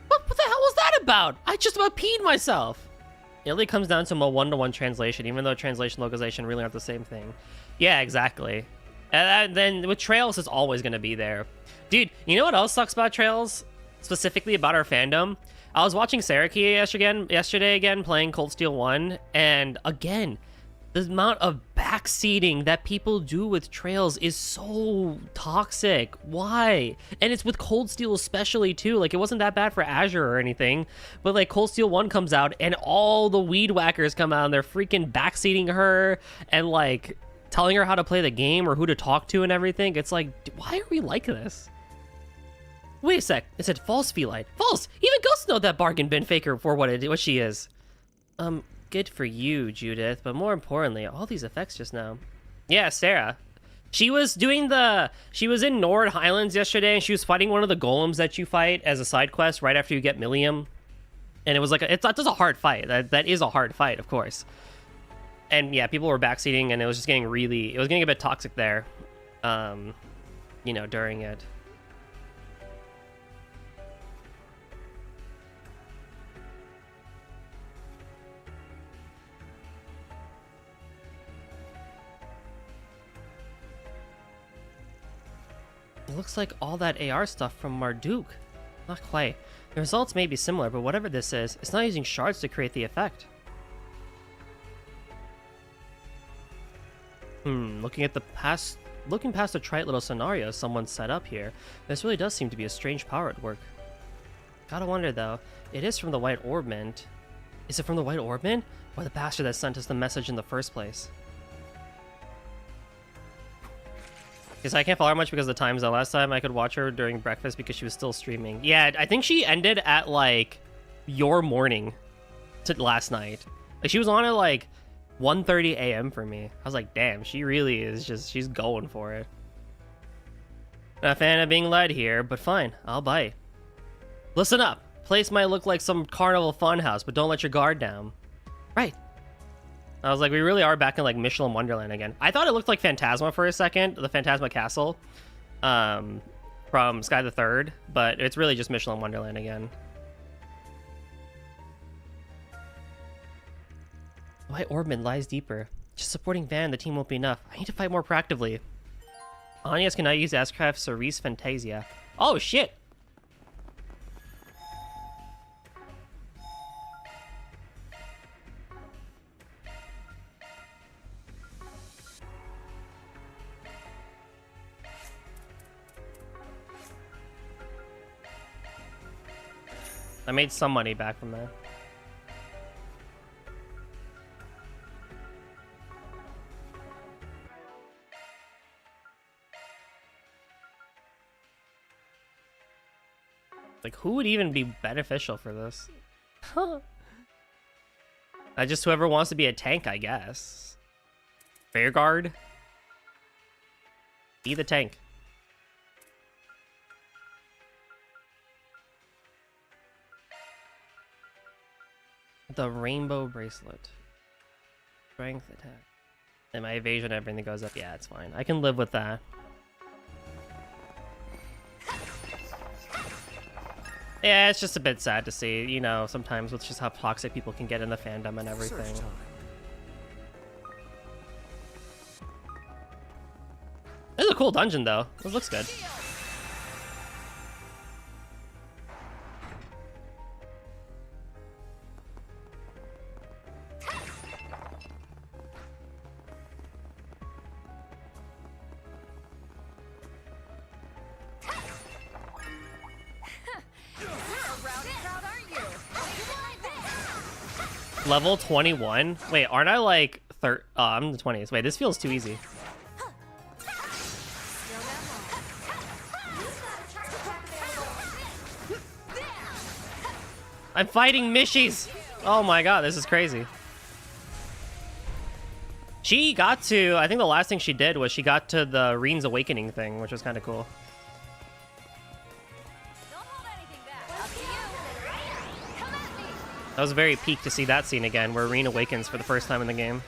What the hell was that about? I just about peed myself. It really comes down to a one-to-one translation, even though translation and localization really aren't the same thing. Yeah, exactly. And then with Trails, it's always going to be there. Dude, you know what else sucks about Trails? Specifically about our fandom? I was watching Saraki yesterday again, playing Cold Steel 1, and again, The amount of backseating that people do with trails is so toxic. Why? And it's with Cold Steel especially too. Like, it wasn't that bad for Azure or anything, but like Cold Steel 1 comes out and all the weed whackers come out and they're freaking backseating her and like telling her how to play the game or who to talk to and everything. It's like, why are we like this? Wait a sec. It said false feline. False! Even ghosts know that bargain bin faker for what she is. Good for you, Judith, but more importantly, all these effects just now. Yeah, Sarah. She was in Nord Highlands yesterday, and she was fighting one of the golems that you fight as a side quest right after you get Millium. And it was like, it's a hard fight. That is a hard fight, of course. And yeah, people were backseating, and it was just getting a bit toxic there, you know, during it. It looks like all that AR stuff from Marduk. Not quite. The results may be similar, but whatever this is, it's not using shards to create the effect. Looking past the trite little scenario someone set up here, this really does seem to be a strange power at work. Gotta wonder though, it is from the White Orbment. Is it from the White Orbment? Or the bastard that sent us the message in the first place? Because I can't follow her much because of the time zone. Last time I could watch her during breakfast because she was still streaming. Yeah, I think she ended at like your morning to last night. Like, she was on at like 1:30 a.m. for me. I was like, damn, she really is she's going for it. Not a fan of being led here, but fine, I'll bite. Listen up. Place might look like some carnival funhouse, but don't let your guard down. Right. I was like, we really are back in like Michelin Wonderland again. I thought it looked like Phantasma for a second, the Phantasma Castle, from Sky the Third, but it's really just Michelin Wonderland again. White Orbment lies deeper. Just supporting Van and the team won't be enough. I need to fight more proactively. Anias cannot use Ascraft Cerise Fantasia. Oh shit! I made some money back from that. Like, who would even be beneficial for this? Just whoever wants to be a tank, I guess. Fairguard? Be the tank. The Rainbow Bracelet. Strength attack. And my evasion, everything goes up. Yeah, it's fine. I can live with that. Yeah, it's just a bit sad to see, you know, sometimes with just how toxic people can get in the fandom and everything. This is a cool dungeon, though. This looks good. Level 21? Wait, aren't I like I'm the 20s. Wait, this feels too easy. I'm fighting Mishies! Oh my god, this is crazy. She got to, I think the last thing she did was she got to the Reen's Awakening thing, which was kind of cool. That was very peak to see that scene again, where Reen awakens for the first time in the game.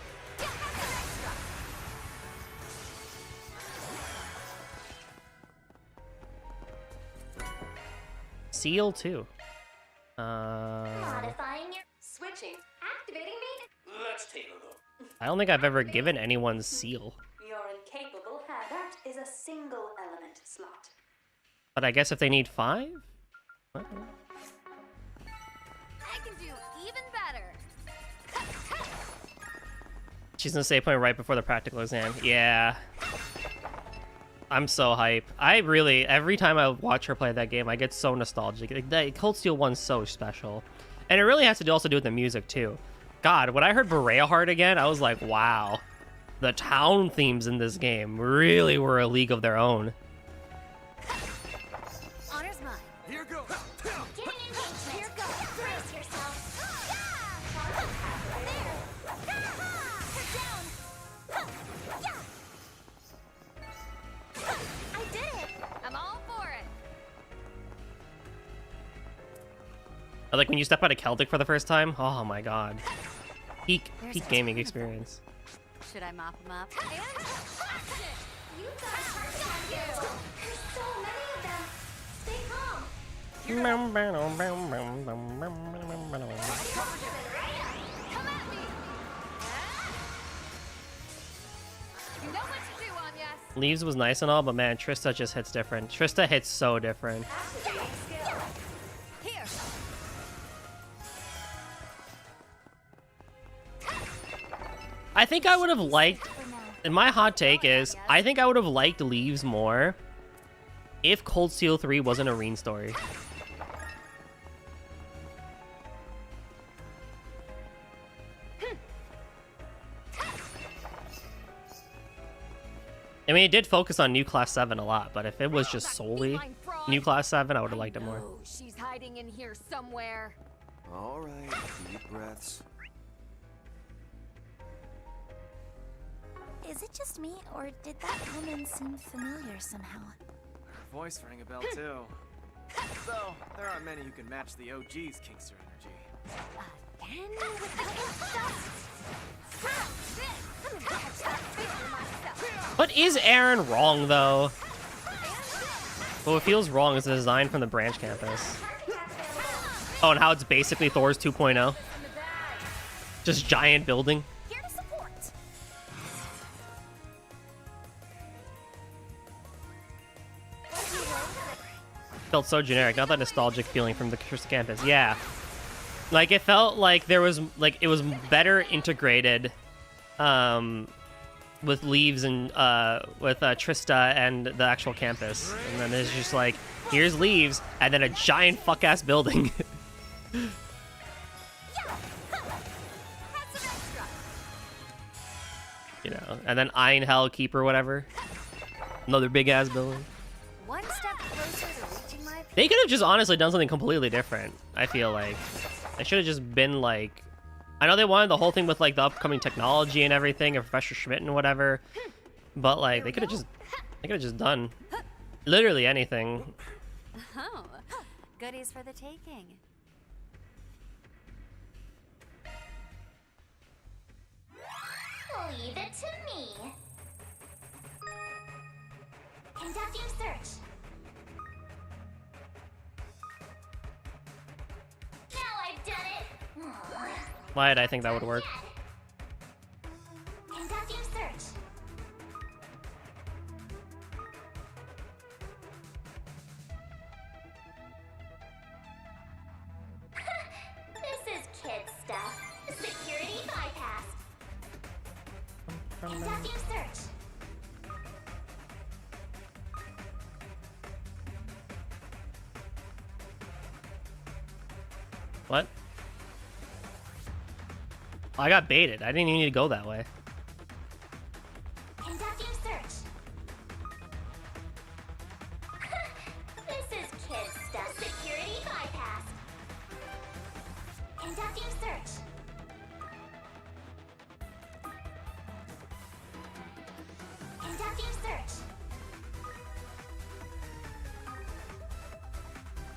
Seal 2. Modifying your switching. Activating me. Let's take a look. I don't think I've ever given anyone Seal. You're incapable. That is a single element slot. But I guess if they need 5? What? I can do even better. She's gonna save point right before the practical exam. Yeah. I'm so hype. I really, every time I watch her play that game, I get so nostalgic. Like, that Cold Steel 1's so special. And it really has to also do with the music, too. God, when I heard Berea Heart again, I was like, wow. The town themes in this game really were a league of their own. Honor's mine. Here goes. Getting engagement. Here goes. Brace yourself. There. Head down. I did it. I'm all for it. Like when you step out of Celtic for the first time, oh my god. Peak gaming experience. Should I mop them up? You guys are so cute. There's so many of them. Stay calm. Come at me. You know what to do, Anya. Leaves was nice and all, but man, Trista just hits different. Trista hits so different. Here. I think I would have liked, and my hot take is, I think I would have liked Leaves more if Cold Steel 3 wasn't a Reen story. I mean, it did focus on New Class 7 a lot, but if it was just solely New Class 7, I would have liked it more. Oh, she's hiding in here somewhere. All right, deep breaths. Is it just me, or did that woman seem familiar somehow? Her voice rang a bell too. Though there aren't many who can match the OG's Kingster energy. Again with the stuff. Stop this. I'm gonna catch that figure myself. But is Aaron wrong, though? Well, what feels wrong is the design from the branch campus. Oh, and how it's basically Thor's 2.0. Just giant building. Here to support. Felt so generic, not that nostalgic feeling from the Crystal campus. Yeah. Like, it felt like there was, like, it was better integrated, with Leaves and, with, Trista and the actual campus. And then it's just like, here's Leaves, and then a giant fuck-ass building. You know, and then Ein Hell Keep or whatever. Another big-ass building. One step closer to reaching my. They could have just honestly done something completely different, I feel like. They should have just been like... I know they wanted the whole thing with like the upcoming technology and everything, and Professor Schmidt and whatever. But like, they could have just done literally anything. Oh, goodies for the taking. Leave it to me. Conducting search. Now I've done it. Why did I think that would work? Conducting search. This is kid stuff. Security bypassed. Conducting search. What? I got baited. I didn't even need to go that way. Conducting search. This is kid stuff. Security bypassed. Conducting search. Conducting search.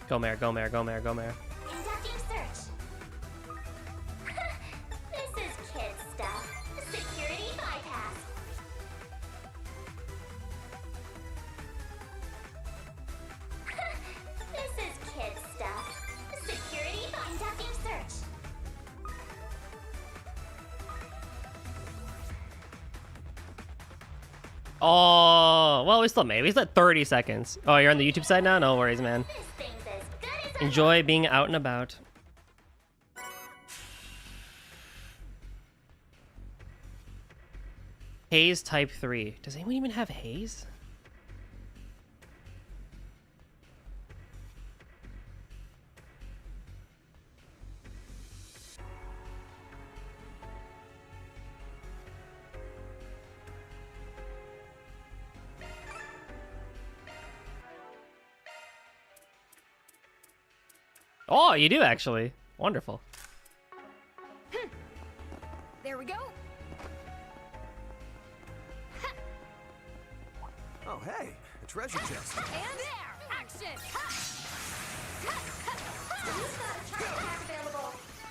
Go Mare, go Mare, go Mare, go Mare. Conducting search. This is kid stuff. Security bypassed. This is kid stuff. Security conducting search. Oh, well, we still made it. We still had 30 seconds. Oh, you're on the YouTube side now? No worries, man. This thing's as good as Enjoy being out and about. Haze Type 3. Does anyone even have Haze? Oh, you do actually. Wonderful. There we go. Oh, hey, a treasure chest. And there, action.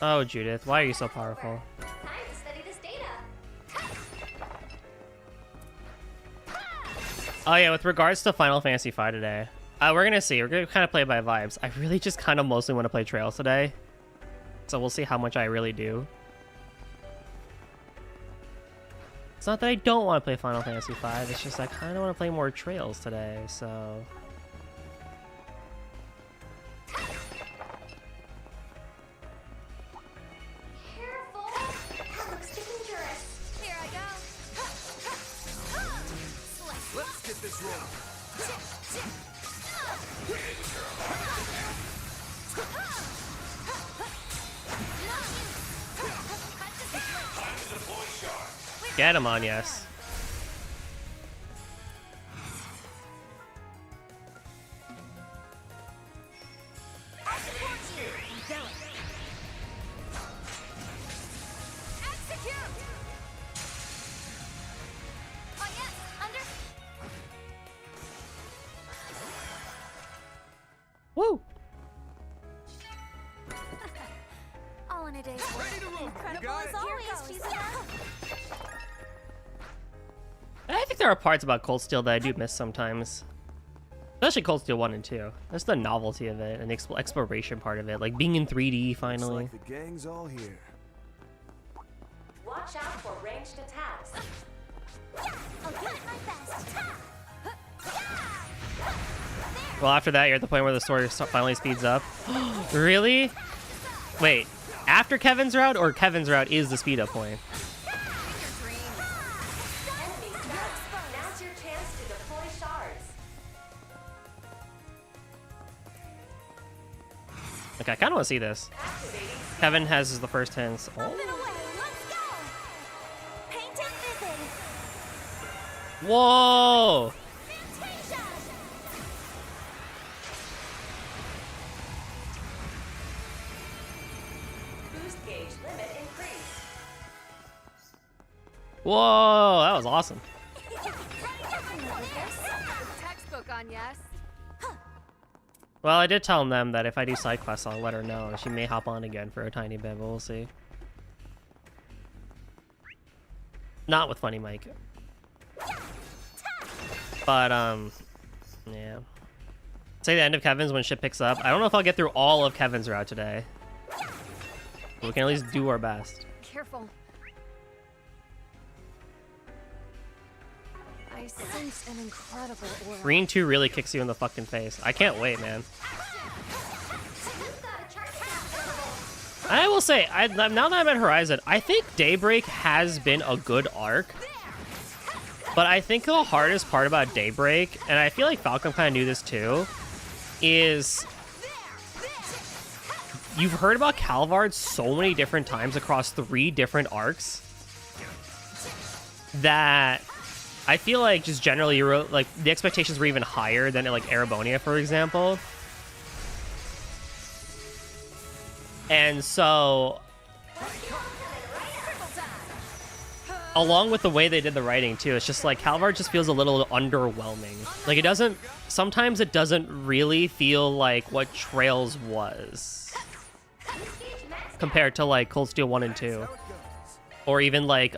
Oh, Judith, why are you so powerful? Time to study this data. Oh yeah, with regards to Final Fantasy V today, we're gonna see. We're gonna kind of play by vibes. I really just kind of mostly want to play Trails today, so we'll see how much I really do. It's not that I don't want to play Final Fantasy V. It's just I kind of want to play more Trails today. So. Careful. That looks dangerous. Here I go. Let's get this rolling. Get him on, yes. Woo! All in a day's work. Incredible as always, Chizuna. I think there are parts about Cold Steel that I do miss sometimes. Especially Cold Steel 1 and 2. That's the novelty of it and the exploration part of it. Like being in 3D finally. Looks like the gang's all here. Watch out for ranged attacks. I'll give it my best. Well, after that, you're at the point where the story finally speeds up. Really? Wait, after Kevin's route or Kevin's route is the speed up point? Now's your chance to deploy shards. Okay, I kind of want to see this. Kevin has the first hints. Oh. Whoa! Boost gauge limit increased. Whoa, that was awesome. Textbook on yes. Well, I did tell them that if I do side quests, I'll let her know. She may hop on again for a tiny bit, but we'll see. Not with Funny Mike. But, yeah. Say the end of Kevin's when shit picks up. I don't know if I'll get through all of Kevin's route today. But we can at least do our best. Careful. I sense an incredible aura. Green 2 really kicks you in the fucking face. I can't wait, man. I will say, now that I'm at Horizon, I think Daybreak has been a good arc. But I think the hardest part about Daybreak, and I feel like Falcom kind of knew this too, is you've heard about Calvard so many different times across 3 different arcs that I feel like just generally like the expectations were even higher than like Erebonia, for example. And so along with the way they did the writing too, it's just like Calvard just feels a little underwhelming. Like it doesn't, sometimes it doesn't really feel like what Trails was compared to like Cold Steel 1 and 2, or even like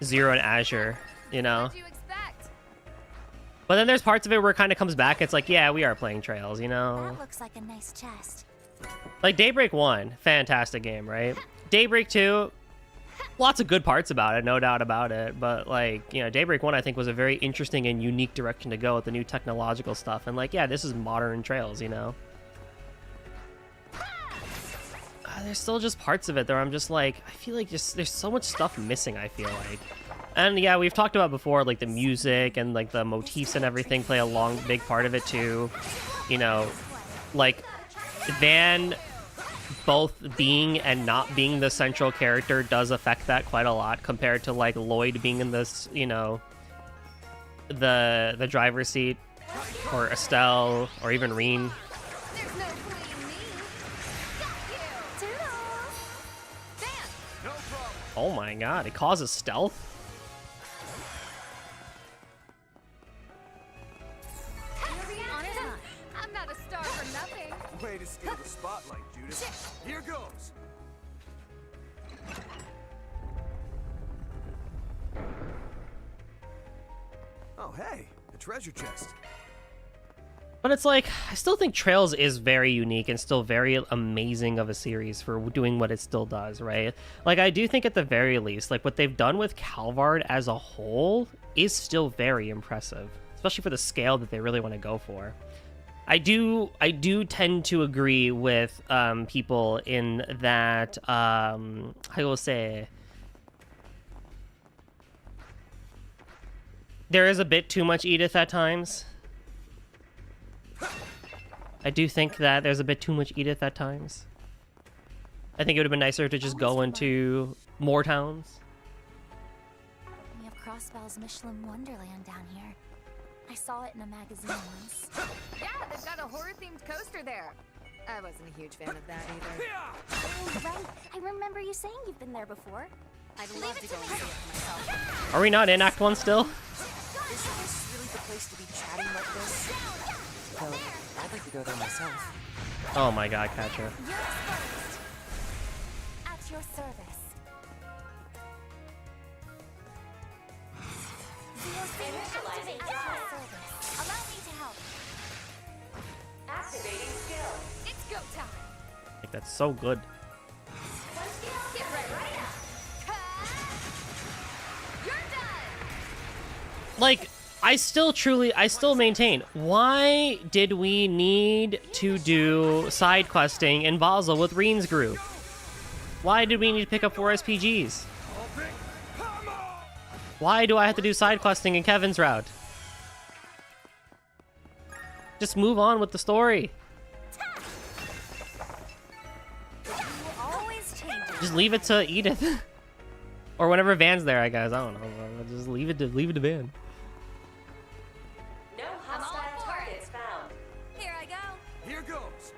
Zero and Azure, you know. But then there's parts of it where it kind of comes back. It's like, yeah, we are playing Trails, you know. That looks like a nice chest. Like Daybreak 1, fantastic game, right? Daybreak 2, lots of good parts about it, no doubt about it. But like, you know, Daybreak 1 I think was a very interesting and unique direction to go with the new technological stuff. And like, yeah, this is modern Trails, you know. There's still just parts of it there I'm just like, I feel like just there's so much stuff missing, I feel like. And yeah, we've talked about before, like the music and like the motifs and everything play a big part of it too. You know, like Van both being and not being the central character does affect that quite a lot compared to like Lloyd being in this, you know, the driver's seat, or Estelle, or even Reen. Oh my god, it causes stealth? I'm not a star for nothing. Way to steal the spotlight, Judith. Here goes. Oh, hey, a treasure chest. But it's like, I still think Trails is very unique and still very amazing of a series for doing what it still does, right? Like, I do think at the very least, like, what they've done with Calvard as a whole is still very impressive, especially for the scale that they really want to go for. I do tend to agree with people in that, I will say, there is a bit too much Edith at times. I do think that there's a bit too much Edith at times. I think it would have been nicer to just go into more towns. We have Crossbell's Michelin Wonderland down here. I saw it in a magazine once. Yeah, they've got a horror-themed coaster there. I wasn't a huge fan of that either. Oh, right. I remember you saying you've been there before. I'd love to go and see it for myself. Are we not in Act 1 still? Is this really the place to be chatting like this? Well, I'd like to go there myself. Oh my god, Catcher. Yours first. At your service. Initializing At your drive. service. Allow me to help. Activating skill. It's go time. Like, that's so good. One skill. Get right up. You're done. Like, I still maintain, why did we need to do side questing in Basel with Reen's group? Why did we need to pick up 4 SPGs? Why do I have to do side questing in Kevin's route? Just move on with the story. Just leave it to Edith. Or whenever Van's there, I guess. I don't know. Just leave it to Van. No hostile targets found. Here I go. Here goes.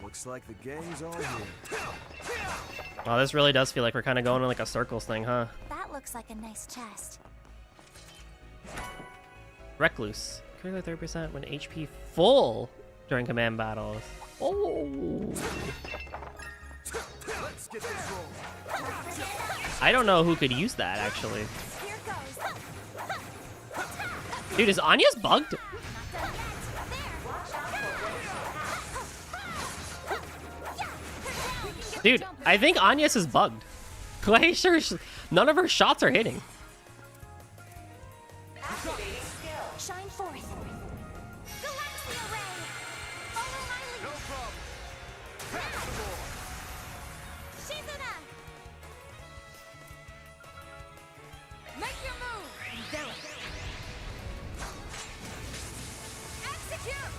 Looks like the gang's all here. Oh, this really does feel like we're kind of going in like a circles thing, huh? That looks like a nice chest. Recluse. Critical 30% when HP full during command battles. Oh. Let's get this rolling. I don't know who could use that, actually. Dude, is Anya's bugged? Dude, I think Anya's is bugged. Glacier, none of her shots are hitting. Shine forth. Galaxia Ray. Follow my lead. No problem. Pass the ball. Shizuna. Make your move. Do it. Execute.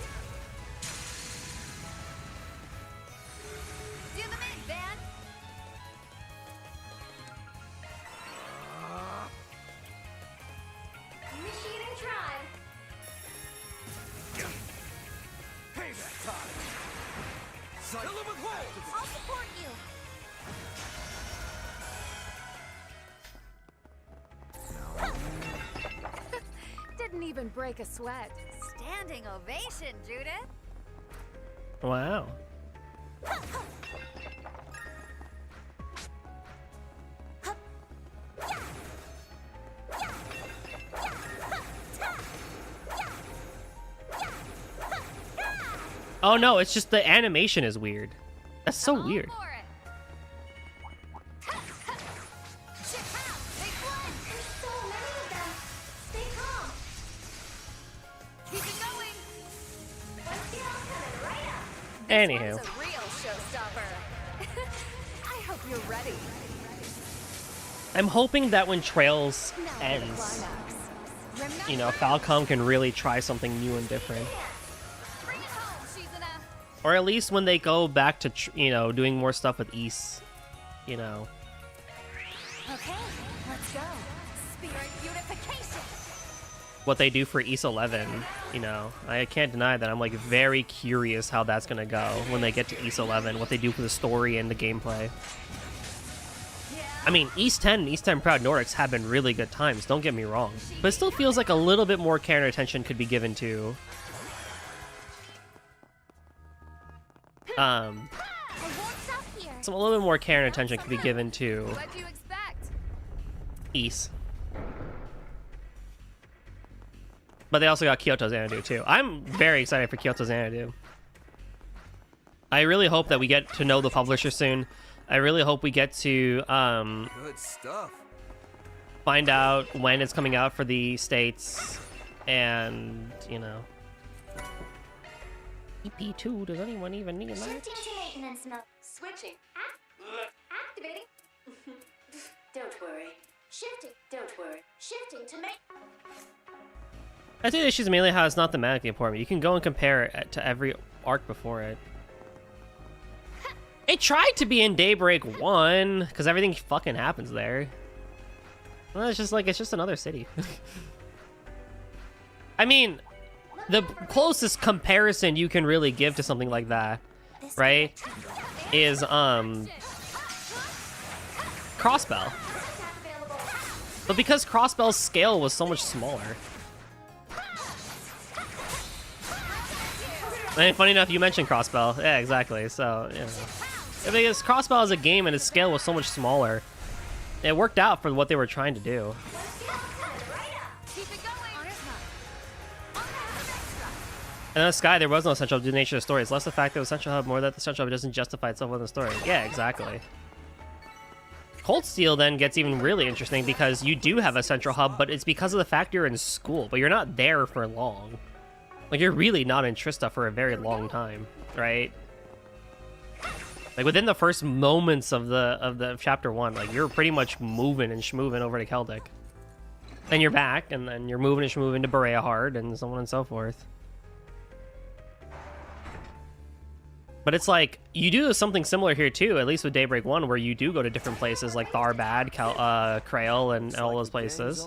Do the mid, Van. Initiating drive. Payback time. Fill him with holes. I'll support you. Didn't even break a sweat. Standing ovation, Judith. Wow. Oh no, it's just the animation is weird. That's so weird. For it. Ship out. Big one. There's so many of them. Stay calm. Keep it going. One skill. Anywho. This one's a real showstopper. I hope you're ready. I'm hoping that when Trails ends, you know, Falcom can really try something new and different. Or at least when they go back to, you know, doing more stuff with Ys, you know. Okay, let's go. Spirit beautification. What they do for Ys 11, you know. I can't deny that I'm, like, very curious how that's gonna go when they get to Ys 11, what they do for the story and the gameplay. I mean, Ys 10 and Ys 10 Proud Nordics have been really good times, don't get me wrong. But it still feels like a little bit more care and attention could be given to... some a little bit more care and attention could be given to Ys. But they also got Kyoto Xanadu too. I'm very excited for Kyoto Xanadu. I really hope that we get to know the publisher soon. I really hope we get to Good stuff. find out when it's coming out for the States, and you know. EP2, does anyone even need that? Shifting to maintenance mode. Switching. Activating. Don't worry. Shifting. Don't worry. Shifting to I think the issues mainly how it's not thematically important. You can go and compare it to every arc before it. It tried to be in Daybreak 1, because everything fucking happens there. Well, it's just like, it's just another city. I mean, the closest comparison you can really give to something like that, right, is, Crossbell. But because Crossbell's scale was so much smaller. And funny enough, you mentioned Crossbell. Yeah, exactly. So, you know. Because Crossbell as a game and its scale was so much smaller, it worked out for what they were trying to do. And in Sky, there was no Central Hub due to the nature of the story. It's less the fact that it was Central Hub, more that the Central Hub doesn't justify itself within the story. Yeah, exactly. Cold Steel then gets even really interesting because you do have a Central Hub, but it's because of the fact you're in school, but you're not there for long. Like, you're really not in Trista for a very long time, right? Like, within the first moments of the chapter 1, like, you're pretty much moving and schmoving over to Celtic. Then you're back, and then you're moving and schmoving to Berea Hard, and so on and so forth. But it's like, you do something similar here too, at least with Daybreak 1, where you do go to different places like Tharbad, Krail, and all those places.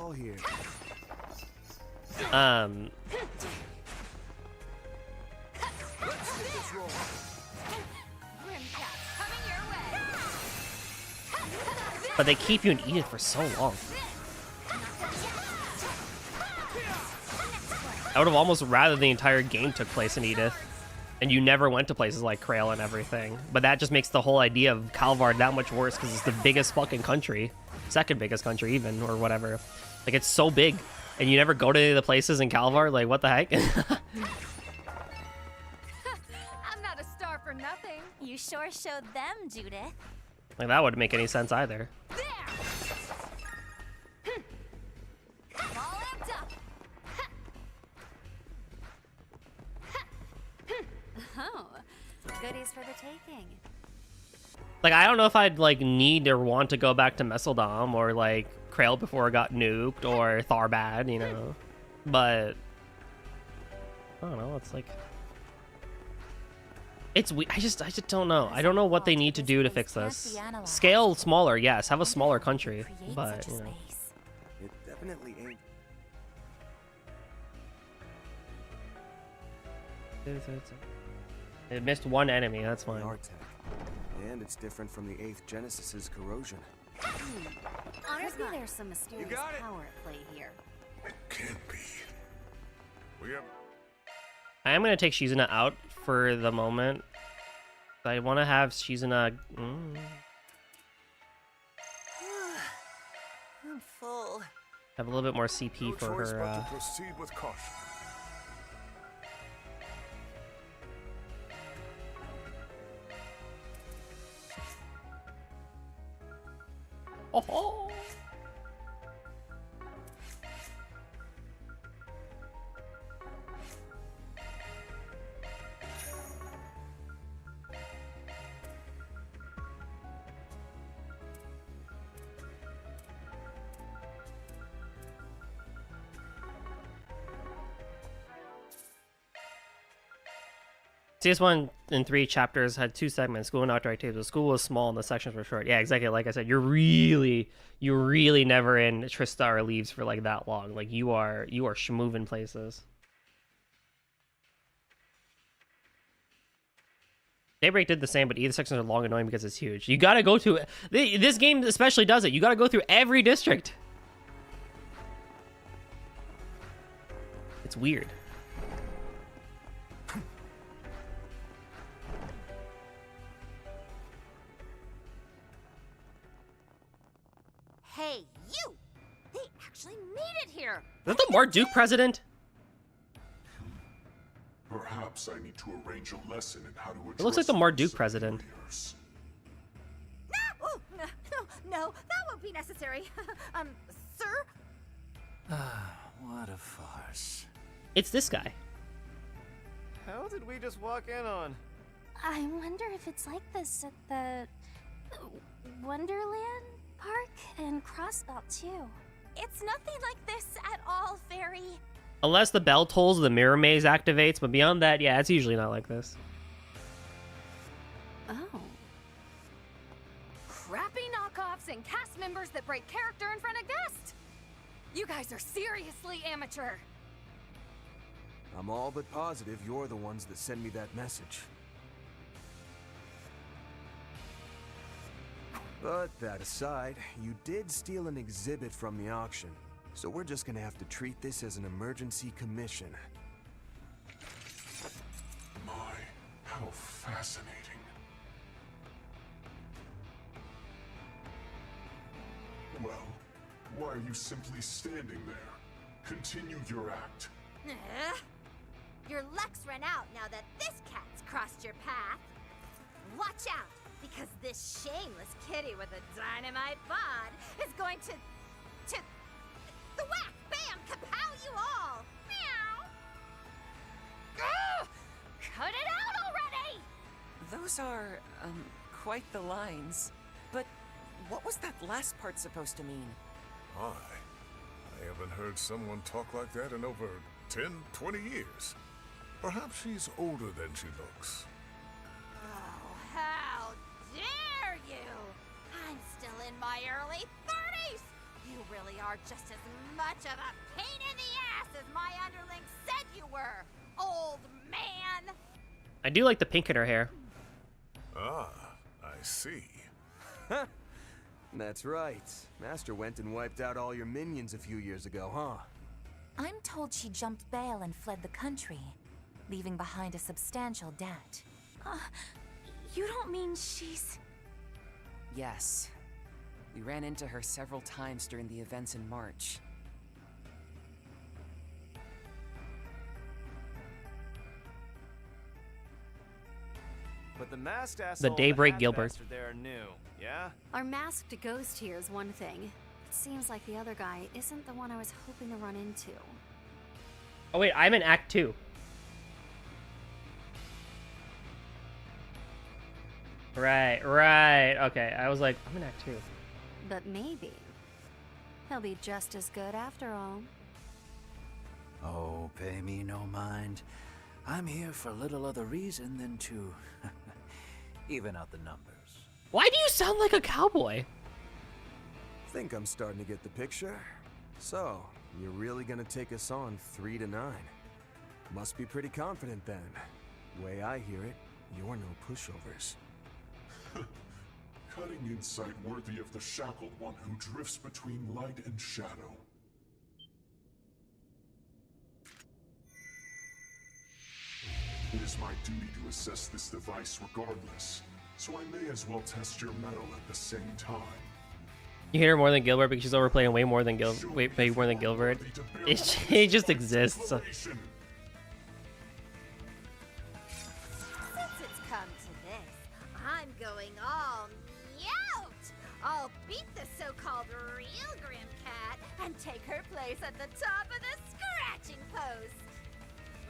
But they keep you in Edith for so long. I would have almost rather the entire game took place in Edith, and you never went to places like Krail and everything. But that just makes the whole idea of Calvard that much worse, because it's the biggest fucking country. Second biggest country even, or whatever. Like, it's so big, and you never go to any of the places in Calvard? Like, what the heck? I'm not a star for nothing. You sure showed them, Judith. Like, that wouldn't make any sense either. All amped up. Oh, goodies for the taking. Like, I don't know if I'd, like, need or want to go back to Messeldom or, like, Krail before it got nuked or Tharbad, you know. But, I don't know, it's like... It's I just don't know. I don't know what they need to do to fix this. Scale smaller, yes. Have a smaller country, but, you know. It definitely ain't. It missed one enemy, that's fine. And it's different from the 8th Genesis's corrosion. Honestly, there's some mysterious power at play here. It can't be. We have... I am going to take Shizuna out for the moment. I want to have Shizuna... I'm full. Have a little bit more CP No for choice her... but to proceed with caution. Oh. CS1 and 3 chapters had 2 segments, school and outdoor activities. The school was small and the sections were short. Yeah, exactly. Like I said, you're really never in Trista or Leaves for like that long. Like you are schmoving places. Daybreak did the same, but either sections are long and annoying because it's huge. You gotta go to this game especially does it. You gotta go through every district. It's weird. Hey, you! They actually made it here! Is that the Marduk president? Perhaps I need to arrange a lesson in how to address It looks like the Marduk president. No! Oh, no, that won't be necessary. Sir? What a farce. It's this guy. How did we just walk in on? I wonder if it's like this at the Wonderland Park and Crossbelt too. It's nothing like this at all, Fairy. Unless the bell tolls, the mirror maze activates, but beyond that, yeah, it's usually not like this. Oh. Crappy knockoffs and cast members that break character in front of guests. You guys are seriously amateur. I'm all but positive you're the ones that send me that message. But that aside, you did steal an exhibit from the auction. So we're just gonna have to treat this as an emergency commission. My, how fascinating. Well, why are you simply standing there? Continue your act. Your luck's run out now that this cat's crossed your path. Watch out, because this shameless kitty with a dynamite bod is going to the whack, bam, kapow you all! Meow! Cut it out already! Those are, quite the lines. But what was that last part supposed to mean? I haven't heard someone talk like that in over 10, 20 years. Perhaps she's older than she looks. Oh, how dare you! I'm still in my early 30s! You really are just as much of a pain in the ass as my underling said you were, old man! I do like the pink in her hair. Ah, I see. That's right. Master went and wiped out all your minions a few years ago, huh? I'm told she jumped bail and fled the country, leaving behind a substantial debt. You don't mean she's... Yes. We ran into her several times during the events in March. But the masked asshole The and Daybreak half Gilbert. bastard there are new, yeah? Our masked ghost here is one thing. It seems like the other guy isn't the one I was hoping to run into. Oh wait, I'm in Act 2. Right. Okay, I was like, I'm in Act 2. But maybe he'll be just as good after all. Oh, pay me no mind. I'm here for little other reason than to even out the numbers. Why do you sound like a cowboy? Think I'm starting to get the picture. So, you're really gonna take us on 3-9? Must be pretty confident then. Way I hear it, you're no pushovers. Cutting insight worthy of the shackled one who drifts between light and shadow. It is my duty to assess this device regardless, so I may as well test your mettle at the same time. You hate her more than Gilbert because she's overplaying way more than Gilbert. It just exists. Since it's come to this, I'm going all meowt! I'll beat the so-called real Grim Cat and take her place at the top of the scratching post!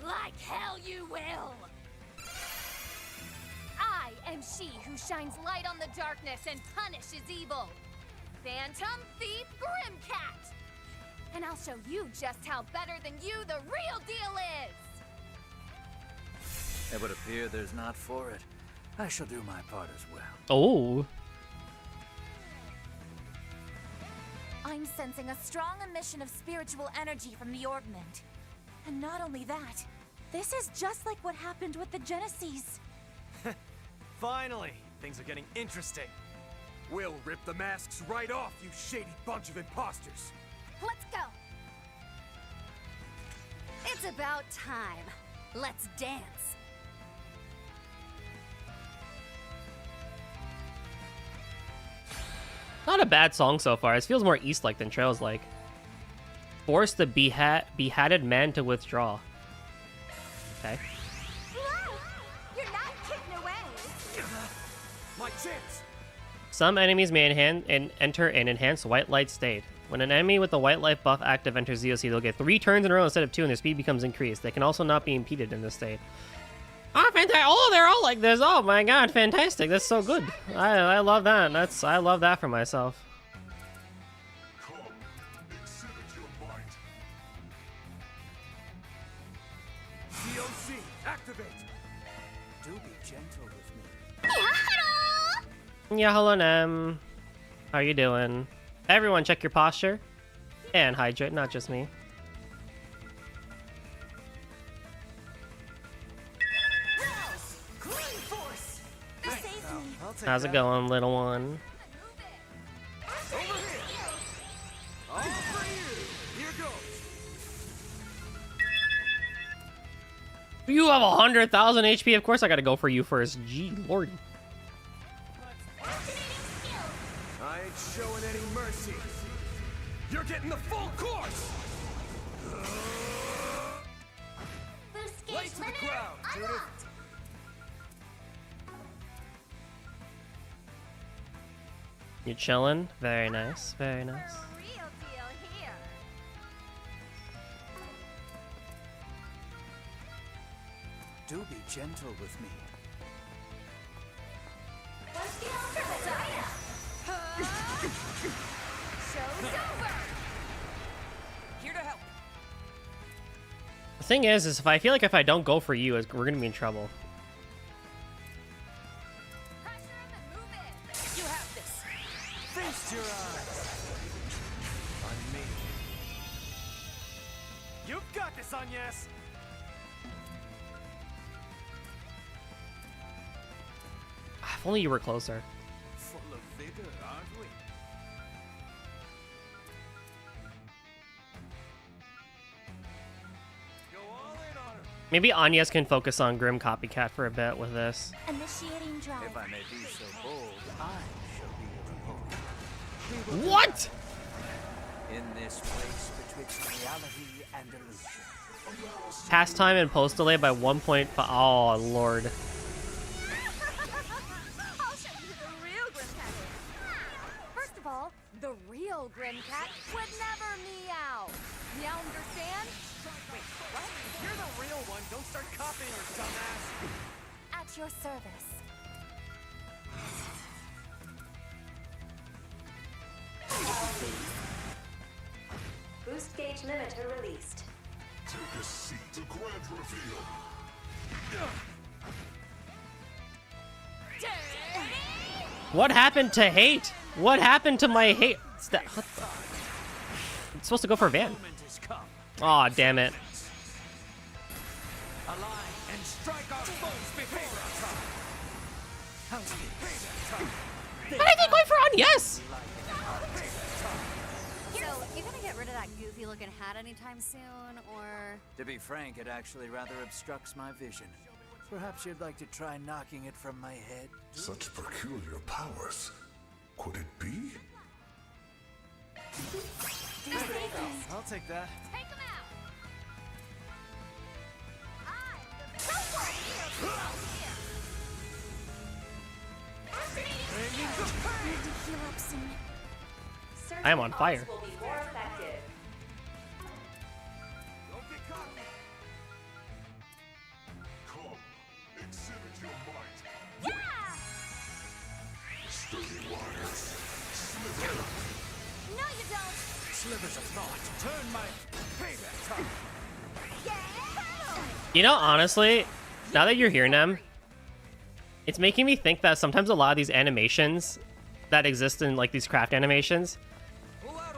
Like hell you will! I am she who shines light on the darkness and punishes evil. Phantom Thief Grimcat! And I'll show you just how better than you the real deal is! It would appear there's not for it. I shall do my part as well. Oh. I'm sensing a strong emission of spiritual energy from the Orbment. And not only that, this is just like what happened with the Genesis. Finally, things are getting interesting. We'll rip the masks right off, you shady bunch of imposters. Let's go. It's about time. Let's dance. Not a bad song so far. It feels more East-like than Trails-like. Force the beheaded man to withdraw. Okay. You're not kidding away. My chance. Some enemies may enter an enhanced white light state. When an enemy with the white light buff active enters ZOC, they'll get 3 turns in a row instead of 2, and their speed becomes increased. They can also not be impeded in this state. Oh, fantastic! Oh, they're all like this. Oh my god, fantastic! That's so good. I love that. I love that for myself. ZOC, activate. Do be gentle with me. Yeah, hello, Nem. How you doing? Everyone, check your posture and hydrate. Not just me. How's it going, little one? You have 100,000 HP. Of course, I gotta go for you first. Gee, lord. I ain't showing any mercy. You're getting the full course. Late to the crowd, Judith. You chilling? Very nice. Very nice. Do be gentle with me. Show's over. Here to help. The thing is if I feel like if I don't go for you, we're gonna be in trouble. You have this. Feast your eyes on me. You've got this, Agnes. If only you were closer. Full of vigor, aren't we? Go all in on her. Maybe Agnes can focus on Grim Copycat for a bit with this. Initiating drive. If I may be so bold, I shall be your opponent. What? In this place betwixt reality and illusion. Pastime and post delay by 1.5. Oh, lord. I'll show you who the real Grimcat is. First of all, the real Grimcat would never meow. You understand? Wait, what? You're the real one. Don't start copying her, dumbass. At your service. Boost gauge limiter released. Take a seat. The grand reveal. What happened to hate? What happened to my hate? What the? It's supposed to go for Van. Aw, oh, damn it. Align and strike our foes before our time. But I think going for Agnes. So, you gonna get rid of that goofy looking hat anytime soon, or? To be frank, it actually rather obstructs my vision. Perhaps you'd like to try knocking it from my head? Such peculiar powers. Could it be? I'll take that. Take him out! I am on fire. Will be more effective. Don't get cocky. Come, exhibit your might. Yeah! Sturdy wires. Slither. No, you don't! Slivers of thought. Turn my payback time. You know, honestly, Now that you're hearing them, it's making me think that sometimes a lot of these animations that exist in like these craft animations,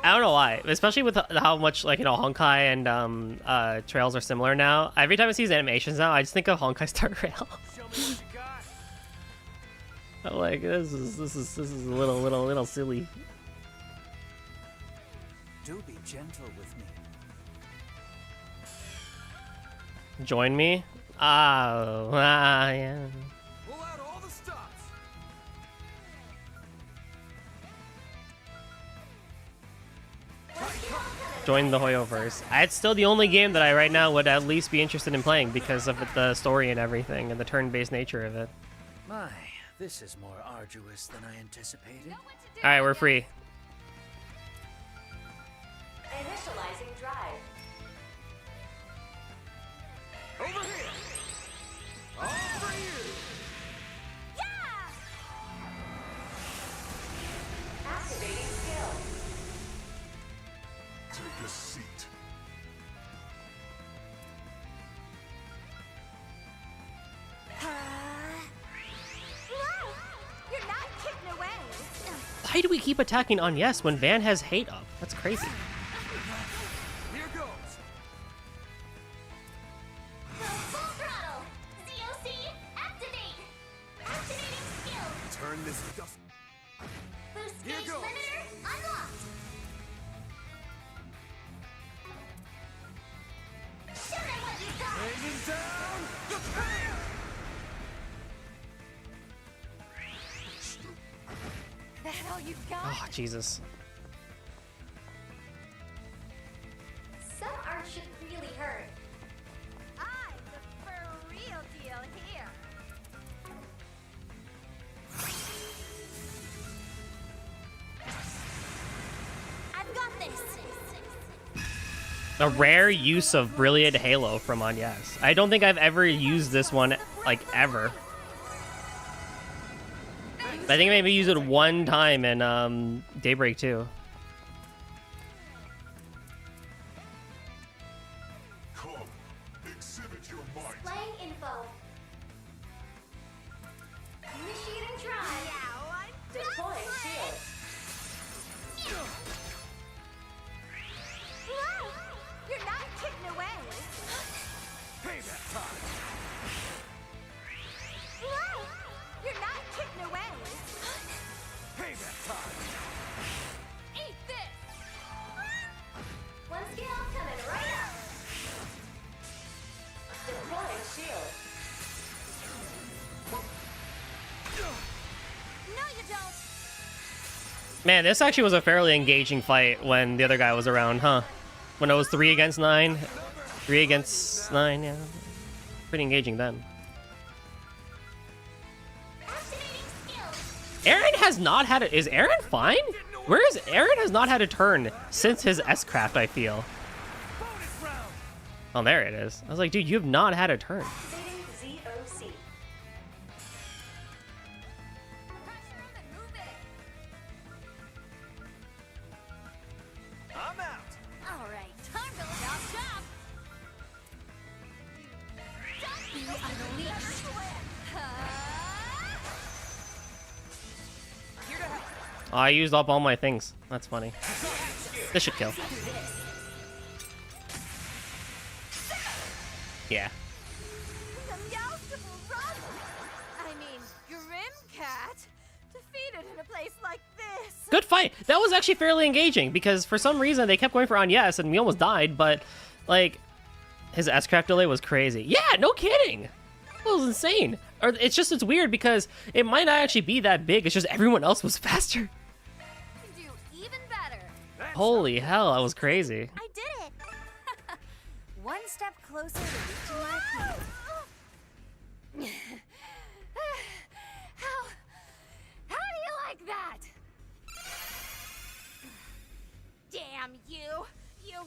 I don't know why, especially with how much like, you know, Honkai and Trails are similar now. Every time I see these animations now, I just think of Honkai Star Rail. I'm like, this is a little silly. Do be gentle with me. Join me? Yeah. Pull out all the stops. Join the Hoyoverse. It's still the only game that I right now would at least be interested in playing because of the story and everything and the turn-based nature of it. My, this is more arduous than I anticipated. Alright, we're free. Initializing drive. Over here. All for you. Activating skill. Take a seat. You're not kidding away. Why do we keep attacking on Yes when Van has hate up? That's crazy. Here goes. Full throttle. COC, activate. Activating skill. Turn this stuff. Boost Here gauge goes. limiter unlocked. Show them what you got. Bringing down the pan. That all you got? Oh, Jesus. Some art should really hurt. I'm the for real deal here. I've got this. A rare use of Brilliant Halo from On Yes. I don't think I've ever used this one, like, ever. I think I maybe used it one time in Daybreak 2. Come, exhibit your might. Displaying info. Initiating drive. Deploying shield. Whoa! You're not kidding away. Payback time. Whoa! You're not kidding away. Payback time. Eat this. One skill coming right up. Deploying shield. No, you don't. Man, this actually was a fairly engaging fight when the other guy was around, huh? When it was 3 against 9. 3 against 9, yeah. Pretty engaging then. Aaron has not had a... Is Aaron fine? Where is... Aaron has not had a turn since his S-Craft, I feel. Oh, there it is. I was like, dude, you have not had a turn. Activating ZOC. I'm out. All right, time to stop shop. Be unleashed. Oh, I used up all my things. That's funny. This should kill. Yeah. The Meowsable run. I mean, Grimcat defeated in a place like this. Good fight. That was actually fairly engaging because for some reason they kept going for On Yes and we almost died, but like his S-Craft delay was crazy. Yeah, no kidding. It was insane. Or it's weird because it might not actually be that big. It's just everyone else was faster. Can do even better. Holy hell, that was crazy. I did it. One step closer to reaching my peak. How do you like that? Damn you, you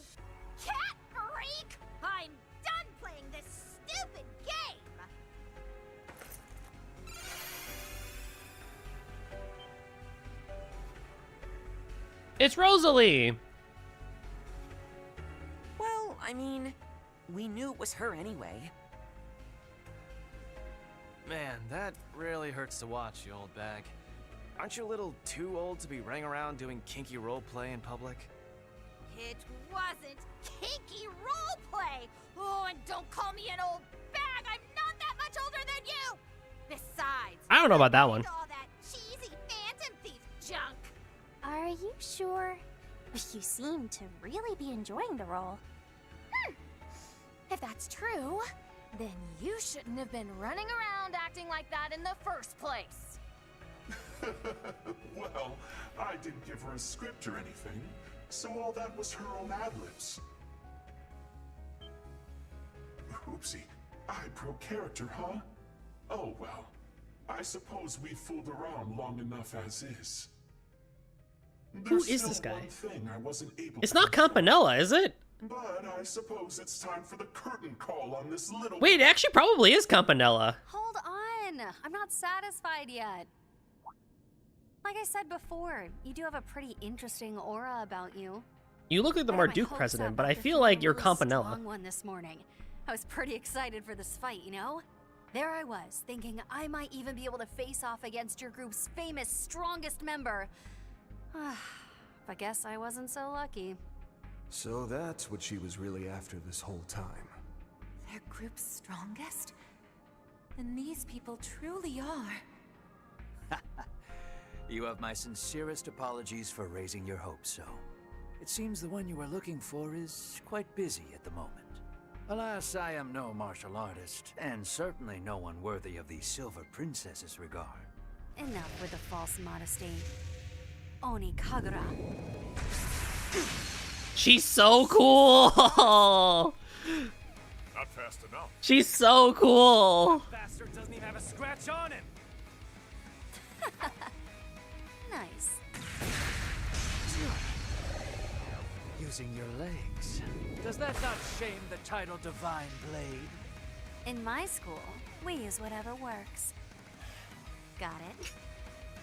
cat freak! I'm done playing this stupid game. It's Rosalie. Well, I mean, we knew it was her anyway. Man, that really hurts to watch, you old bag. Aren't you a little too old to be running around doing kinky roleplay in public? It wasn't kinky roleplay! Oh, and don't call me an old bag! I'm not that much older than you! Besides, I don't know about that one. all that cheesy Phantom Thief junk! Are you sure? You seem to really be enjoying the role. If that's true, then you shouldn't have been running around acting like that in the first place. Well, I didn't give her a script or anything, so all that was her own ad-libs. Oopsie, I broke character, huh? Oh well, I suppose we fooled around long enough as is. Who is this guy? One thing I wasn't able It's to not control, Campanella, is it? But I suppose it's time for the curtain call on this little... Wait, it actually probably is Campanella. Hold on. I'm not satisfied yet. Like I said before, you do have a pretty interesting aura about you. You look like the Marduk president, but I feel like you're Campanella. Strong one this morning. I was pretty excited for this fight, you know? There I was, thinking I might even be able to face off against your group's famous strongest member. I guess I wasn't so lucky. So that's what she was really after this whole time. Their group's strongest? Then these people truly are. You have my sincerest apologies for raising your hopes so. It seems the one you were looking for is quite busy at the moment. Alas, I am no martial artist, and certainly no one worthy of the Silver Princess's regard. Enough with the false modesty. Oni Kagura. She's so cool! Not fast enough. She's so cool! Bastard doesn't even have a scratch on him! Nice. Using your legs. Does that not shame the title Divine Blade? In my school, we use whatever works. Got it?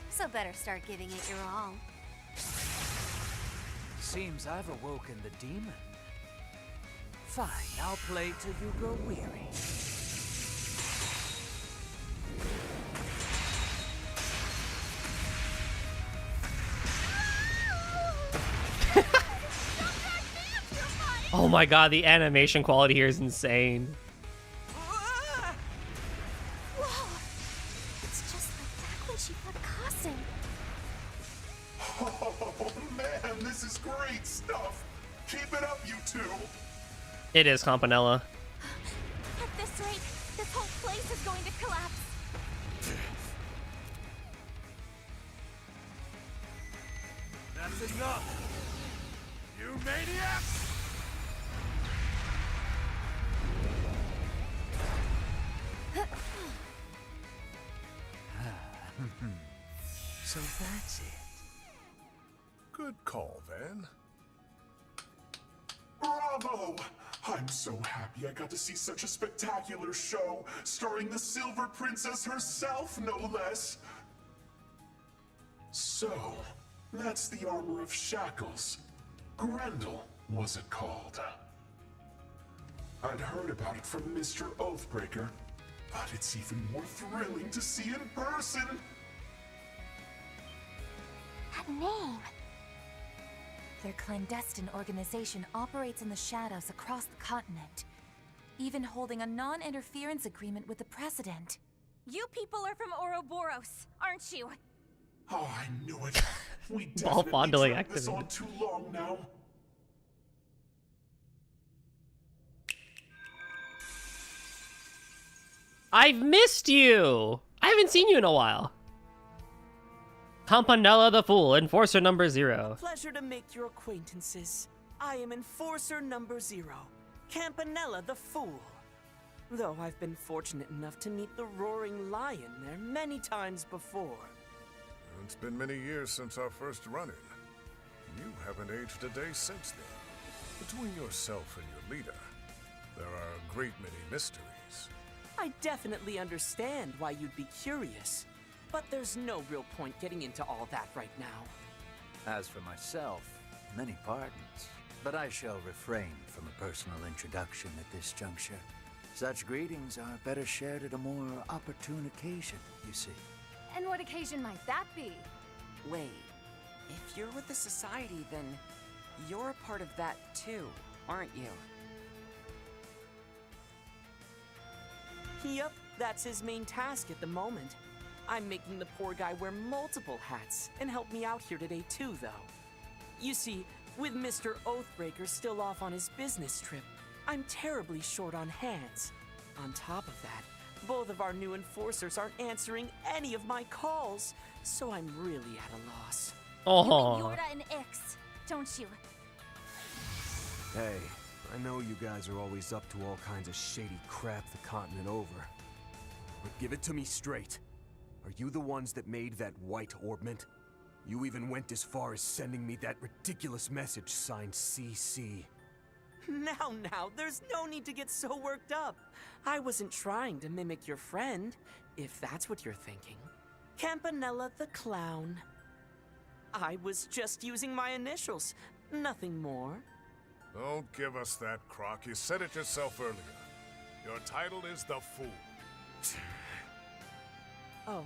So better start giving it your all. Seems I've awoken the demon. Fine, I'll play till you grow weary. Oh my god, the animation quality here is insane. Whoa! It's just like back when she fought Kassen. Oh man, this is great stuff! Keep it up, you two! It is Campanella. At this rate, this whole place is going to collapse. That's enough! You maniacs! So that's it. Good call, Van. Bravo! I'm so happy I got to see such a spectacular show, starring the Silver Princess herself, no less. So, that's the Armor of Shackles. Grendel, was it called? I'd heard about it from Mr. Oathbreaker, but it's even more thrilling to see in person. That name. Their clandestine organization operates in the shadows across the continent, even holding a non-interference agreement with the President. You people are from Ouroboros, aren't you? Oh, I knew it. We Ball definitely fondling dragged this on activated. too long now. I've missed you! I haven't seen you in a while. Campanella the Fool, Enforcer number 0. Pleasure to make your acquaintances. I am Enforcer number 0, Campanella the Fool. Though I've been fortunate enough to meet the Roaring Lion there many times before. It's been many years since our first run-in. You haven't aged a day since then. Between yourself and your leader, there are a great many mysteries. I definitely understand why you'd be curious, but there's no real point getting into all that right now. As for myself, many pardons, but I shall refrain from a personal introduction at this juncture. Such greetings are better shared at a more opportune occasion, you see. And what occasion might that be? Wait, if you're with the Society, then you're a part of that too, aren't you? Yep, that's his main task at the moment. I'm making the poor guy wear multiple hats, and help me out here today too, though. You see, with Mr. Oathbreaker still off on his business trip, I'm terribly short on hands. On top of that, both of our new enforcers aren't answering any of my calls, so I'm really at a loss. Oh. You mean Yorda and Ix, don't you? Hey, I know you guys are always up to all kinds of shady crap the continent over. But give it to me straight. Are you the ones that made that white orbment? You even went as far as sending me that ridiculous message signed CC. Now, there's no need to get so worked up. I wasn't trying to mimic your friend, if that's what you're thinking. Campanella the Clown. I was just using my initials, nothing more. Don't give us that, Croc. You said it yourself earlier. Your title is the Fool. Oh.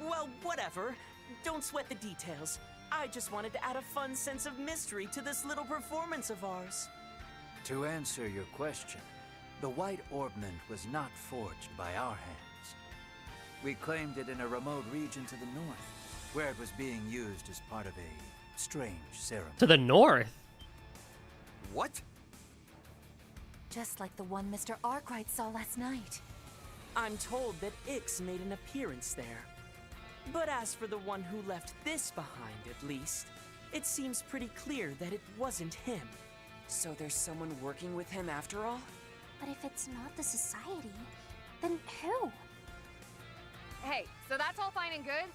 Well, whatever. Don't sweat the details. I just wanted to add a fun sense of mystery to this little performance of ours. To answer your question, the white orbment was not forged by our hands. We claimed it in a remote region to the north, where it was being used as part of a strange ceremony. To the north? What? Just like the one Mr. Arkwright saw last night. I'm told that Ix made an appearance there. But as for the one who left this behind, at least, it seems pretty clear that it wasn't him. So there's someone working with him after all? But if it's not the Society, then who? Hey, so that's all fine and good,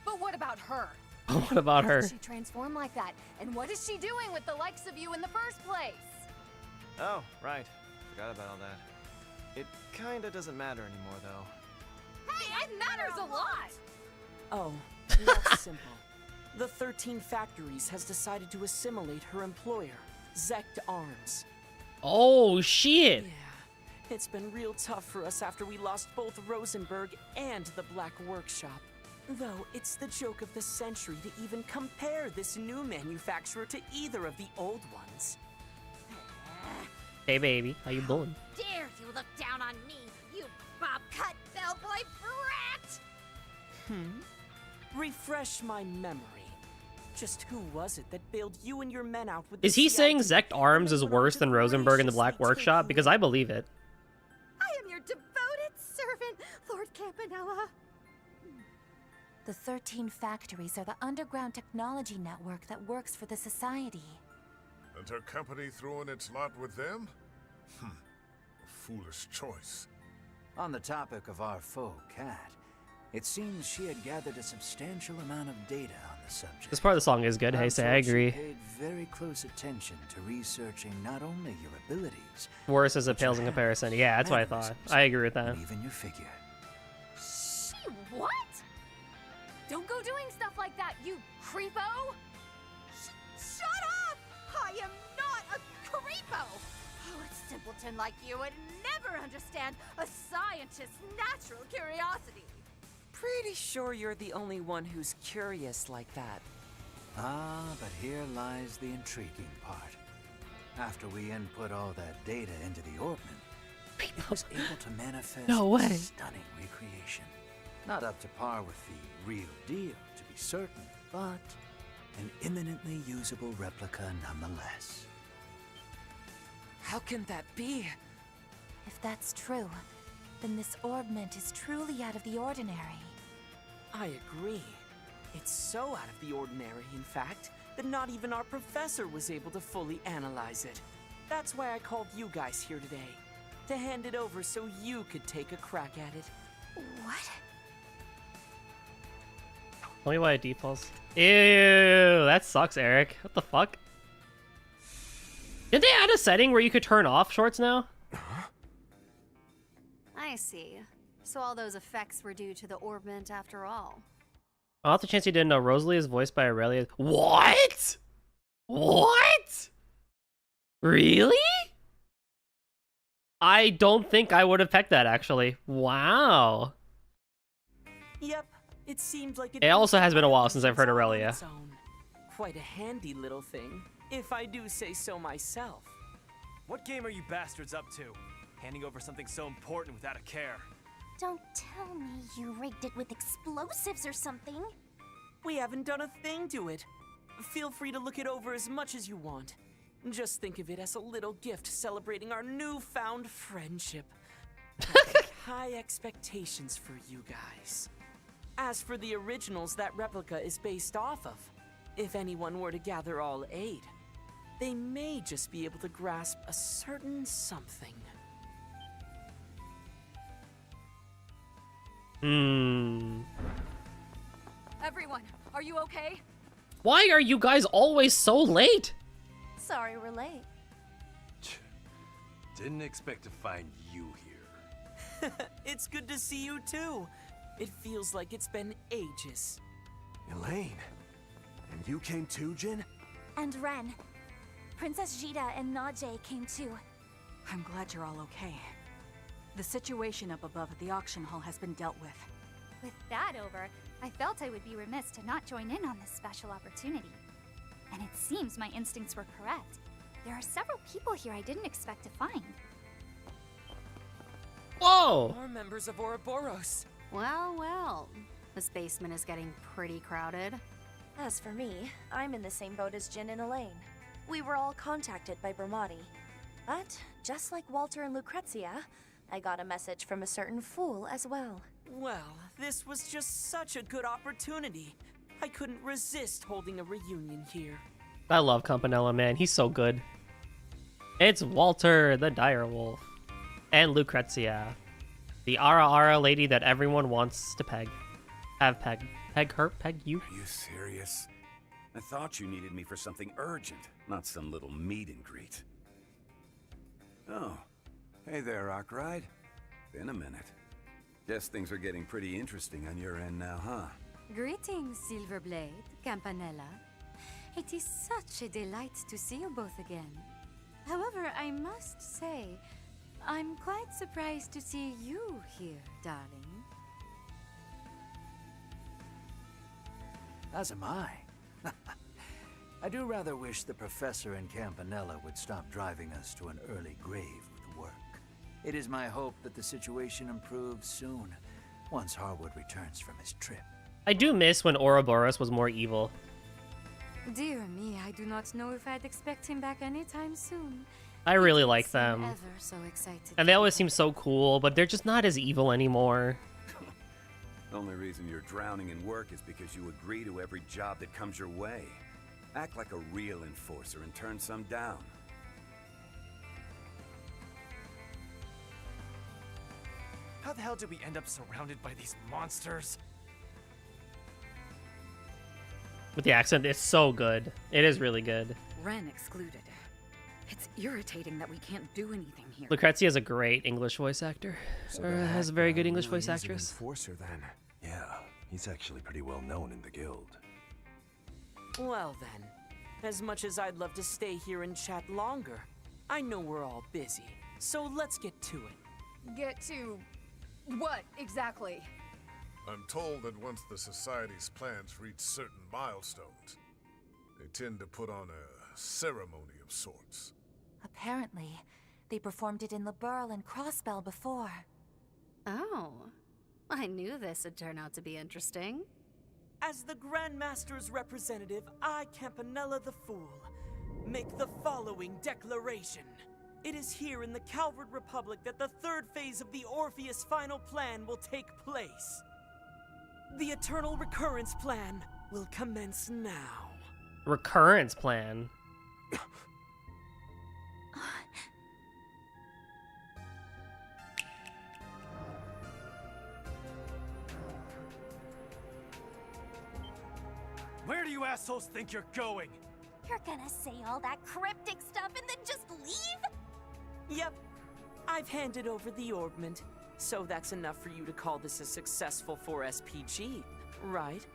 but what about her? What about How her? did she transform like that? And what is she doing with the likes of you in the first place? Oh, right. Forgot about all that. It kinda doesn't matter anymore, though. Hey, it matters a lot! Oh, that's simple. The 13 Factories has decided to assimilate her employer, Zect Arms. Oh, shit. Yeah, it's been real tough for us after we lost both Rosenberg and the Black Workshop. Though it's the joke of the century to even compare this new manufacturer to either of the old ones. Hey, baby. How you doing? Dare you look down on me, you bob-cut bellboy brat! Refresh my memory. Just who was it that bailed you and your men out with Is he saying Zect Arms is worse than Rosenberg and the Black Workshop? Because I believe it. I am your devoted servant, Lord Campanella. The 13 Factories are the underground technology network that works for the Society. And her company threw in its lot with them? A foolish choice. On the topic of our foe, Cat, it seems she had gathered a substantial amount of data on the subject. This part of the song is good. Hey, say I agree. She paid very close attention to researching not only your abilities, Worse as it pales in comparison. Yeah, that's what I thought. I agree with that. and even your figure. She what? Don't go doing stuff like that, you creepo! Shut up! I am not a creepo! Oh, a simpleton like you would never understand a scientist's natural curiosity. Pretty sure you're the only one who's curious like that. Ah, but here lies the intriguing part. After we input all that data into the orbment, it was able to manifest No way. a stunning recreation. Not up to par with the real deal, to be certain, but an eminently usable replica nonetheless. How can that be? If that's true, then this orbment is truly out of the ordinary. I agree. It's so out of the ordinary, in fact, that not even our professor was able to fully analyze it. That's why I called you guys here today, to hand it over so you could take a crack at it. What? Tell me why it defaults. Ew, that sucks, Eric. What the fuck? Did they add a setting where you could turn off shorts now? I see. So all those effects were due to the orbment after all. Oh, that's a chance you didn't know. Rosalie is voiced by Aurelia. What? What? Really? I don't think I would have picked that, actually. Wow. Yep, it seemed like It also has been a while since I've heard Aurelia. Quite a handy little thing, if I do say so myself. What game are you bastards up to? Handing over something so important without a care. Don't tell me you rigged it with explosives or something. We haven't done a thing to it. Feel free to look it over as much as you want. Just think of it as a little gift celebrating our newfound friendship. High expectations for you guys. As for the originals that replica is based off of, if anyone were to gather all 8, they may just be able to grasp a certain something. Everyone, are you okay? Why are you guys always so late? Sorry we're late. Didn't expect to find you here. It's good to see you too. It feels like it's been ages. Elaine, and you came too, Jin? And Ren. Princess Jita and Najee came too. I'm glad you're all okay. The situation up above at the auction hall has been dealt with. With that over, I felt I would be remiss to not join in on this special opportunity. And it seems my instincts were correct. There are several people here I didn't expect to find. Whoa! More members of Ouroboros. Well, well. This basement is getting pretty crowded. As for me, I'm in the same boat as Jin and Elaine. We were all contacted by Bramati. But, just like Walter and Lucrezia, I got a message from a certain fool as well. Well, this was just such a good opportunity. I couldn't resist holding a reunion here. I love Campanella, man. He's so good. It's Walter, the direwolf. And Lucrezia. The Ara Ara lady that everyone wants to peg. Have peg. Peg her, peg you. Are you serious? I thought you needed me for something urgent, not some little meet and greet. Oh, hey there, Arkwright. Been a minute. Guess things are getting pretty interesting on your end now, huh? Greetings, Silverblade, Campanella. It is such a delight to see you both again. However, I must say, I'm quite surprised to see you here, darling. As am I. I do rather wish the Professor and Campanella would stop driving us to an early grave with work. It is my hope that the situation improves soon, once Harwood returns from his trip. I do miss when Ouroboros was more evil. Dear me, I do not know if I'd expect him back anytime soon. I really like them. Ever so excited. And they always seem so cool, but they're just not as evil anymore. The only reason you're drowning in work is because you agree to every job that comes your way. Act like a real enforcer and turn some down. How the hell did we end up surrounded by these monsters? With the accent, it's so good. It is really good. Ren excluded. It's irritating that we can't do anything here. Lucrezia is a great English voice actor. Or has a very good English voice actress. Enforcer, then. Yeah, he's actually pretty well known in the guild. Well then, as much as I'd love to stay here and chat longer, I know we're all busy, so let's get to it. Get to what exactly? I'm told that once the Society's plans reach certain milestones, they tend to put on a ceremony of sorts. Apparently, they performed it in LeBurle and Crossbell before. Oh, I knew this would turn out to be interesting. As the Grandmaster's representative, I, Campanella the Fool, make the following declaration. It is here in the Calvard Republic that the third phase of the Orpheus final plan will take place. The Eternal Recurrence Plan will commence now. Recurrence plan? Where do you assholes think you're going? You're gonna say all that cryptic stuff and then just leave? Yep. I've handed over the orbment, so that's enough for you to call this a successful 4SPG, right?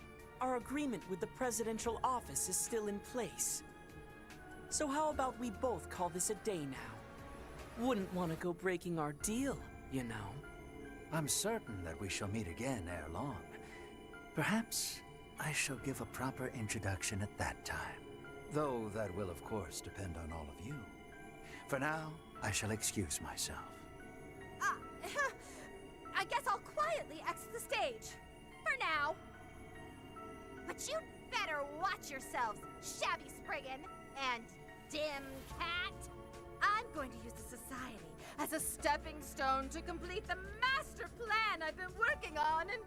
Our agreement with the presidential office is still in place. So how about we both call this a day now? Wouldn't want to go breaking our deal, you know. I'm certain that we shall meet again ere long. Perhaps I shall give a proper introduction at that time. Though that will, of course, depend on all of you. For now, I shall excuse myself. I guess I'll quietly exit the stage. For now. But you better watch yourselves, Shabby Spriggan and Dim Cat. I'm going to use the Society as a stepping stone to complete the master plan I've been working on and...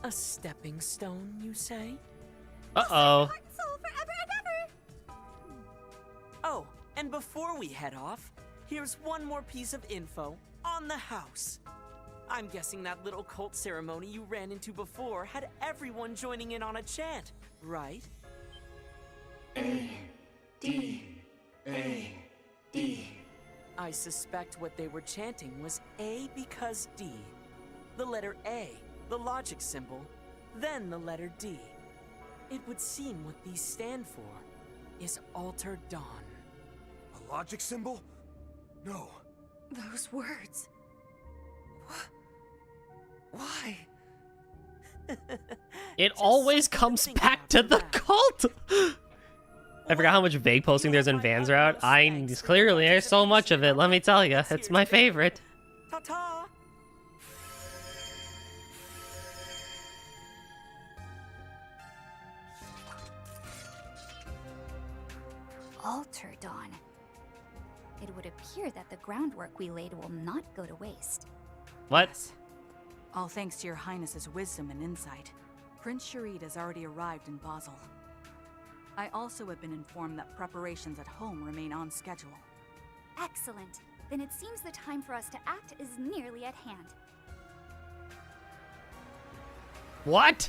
A stepping stone, you say? Uh-oh. Heart and soul forever and ever. Oh, and before we head off, here's one more piece of info on the house. I'm guessing that little cult ceremony you ran into before had everyone joining in on a chant, right? A-D-A-D. I suspect what they were chanting was A because D. The letter A, the logic symbol, then the letter D. It would seem what these stand for is Alter Dawn. A logic symbol? No. Those words. Why? It always comes back to the cult. I forgot how much vague posting there's in Van's route. Clearly there's so much of it, let me tell you. It's my favorite. Ta-ta! Alter Dawn. It would appear that the groundwork we laid will not go to waste. What? Yes. All thanks to your Highness's wisdom and insight. Prince Sharid has already arrived in Basel. I also have been informed that preparations at home remain on schedule. Excellent. Then it seems the time for us to act is nearly at hand. What?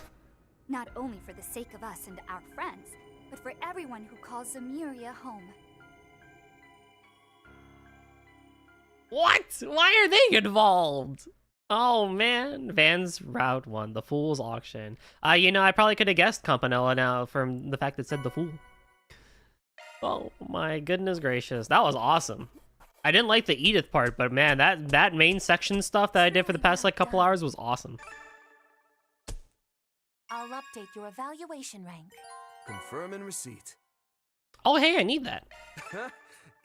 Not only for the sake of us and our friends, but for everyone who calls Zemuria home. What? Why are they involved? Oh man, Van's Route 1, the Fool's Auction. You know, I probably could have guessed Campanella now from the fact that it said the Fool. Oh my goodness gracious, that was awesome. I didn't like the Edith part, but man, that main section stuff that I did for the past like couple hours was awesome. I'll update your evaluation rank. Confirm and receipt. Oh hey, I need that.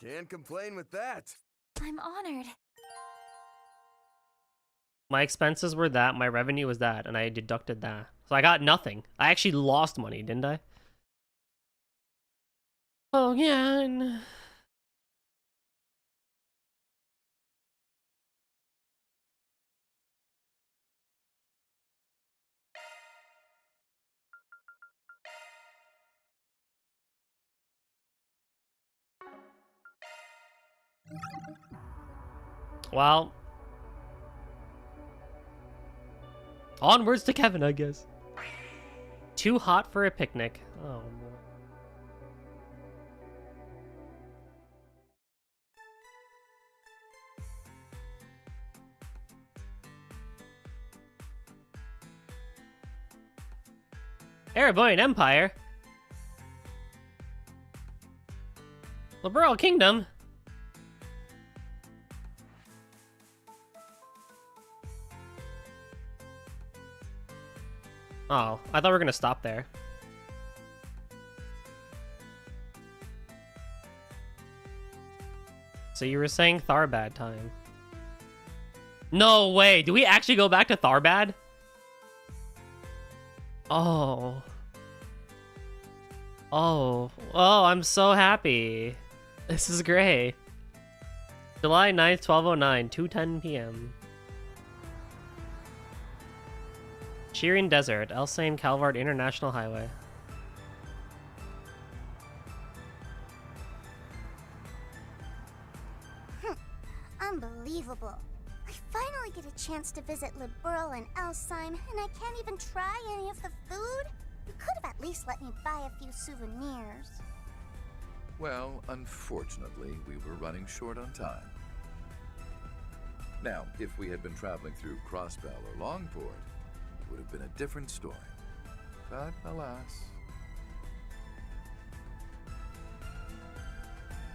Can't complain with that. I'm honored. My expenses were that, my revenue was that, and I deducted that. So I got nothing. I actually lost money, didn't I? Oh, yeah. Well, onwards to Kevin, I guess. Too hot for a picnic. Oh, boy. Ereborian Empire. Liberal Kingdom. Oh, I thought we were gonna stop there. So you were saying Tharbad time. No way! Do we actually go back to Tharbad? Oh. Oh. Oh, I'm so happy. This is great. July 9th, 1209, 2:10 p.m. Shearing Desert, Elsaim Calvard International Highway. Unbelievable. I finally get a chance to visit Liberl and Elsaim, and I can't even try any of the food? You could have at least let me buy a few souvenirs. Well, unfortunately, we were running short on time. Now, if we had been traveling through Crossbell or Longport, it would have been a different story. But alas.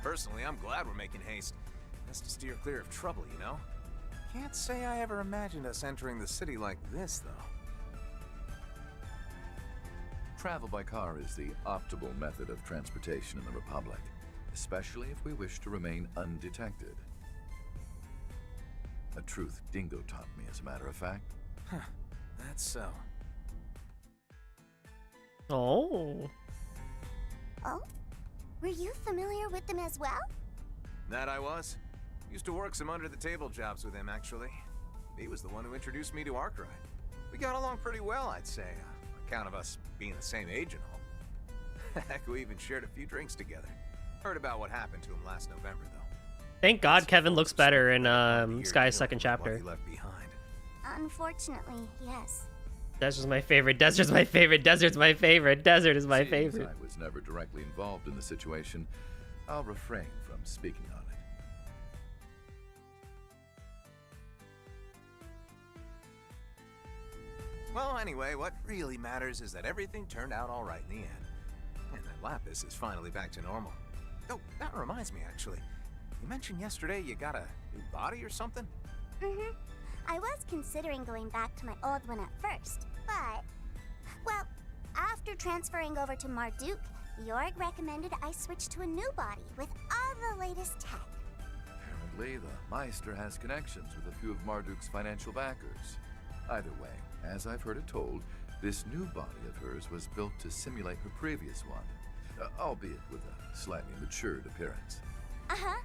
Personally, I'm glad we're making haste. Best to steer clear of trouble, you know? Can't say I ever imagined us entering the city like this, though. Travel by car is the optimal method of transportation in the Republic, especially if we wish to remain undetected. A truth Dingo taught me, as a matter of fact. Huh, that's so. Oh. Oh? Were you familiar with them as well? That I was. Used to work some under-the-table jobs with him, actually. He was the one who introduced me to Arkwright. We got along pretty well, I'd say, on account of us being the same age and all. Heck, we even shared a few drinks together. Heard about what happened to him last November, though. Thank God Kevin looks better in Sky's second chapter. Left behind. Unfortunately, yes. Desert's my favorite. Desert's my favorite. Desert's my favorite. Desert is my Seeing as favorite. I was never directly involved in the situation, I'll refrain from speaking on it. Well, anyway, what really matters is that everything turned out all right in the end. And that Lapis is finally back to normal. Oh, that reminds me, actually. You mentioned yesterday you got a new body or something? Mm-hmm. I was considering going back to my old one at first, but... Well, after transferring over to Marduk, Jorg recommended I switch to a new body with all the latest tech. Apparently, the Meister has connections with a few of Marduk's financial backers. Either way, as I've heard it told, this new body of hers was built to simulate her previous one, albeit with a slightly matured appearance. Uh-huh,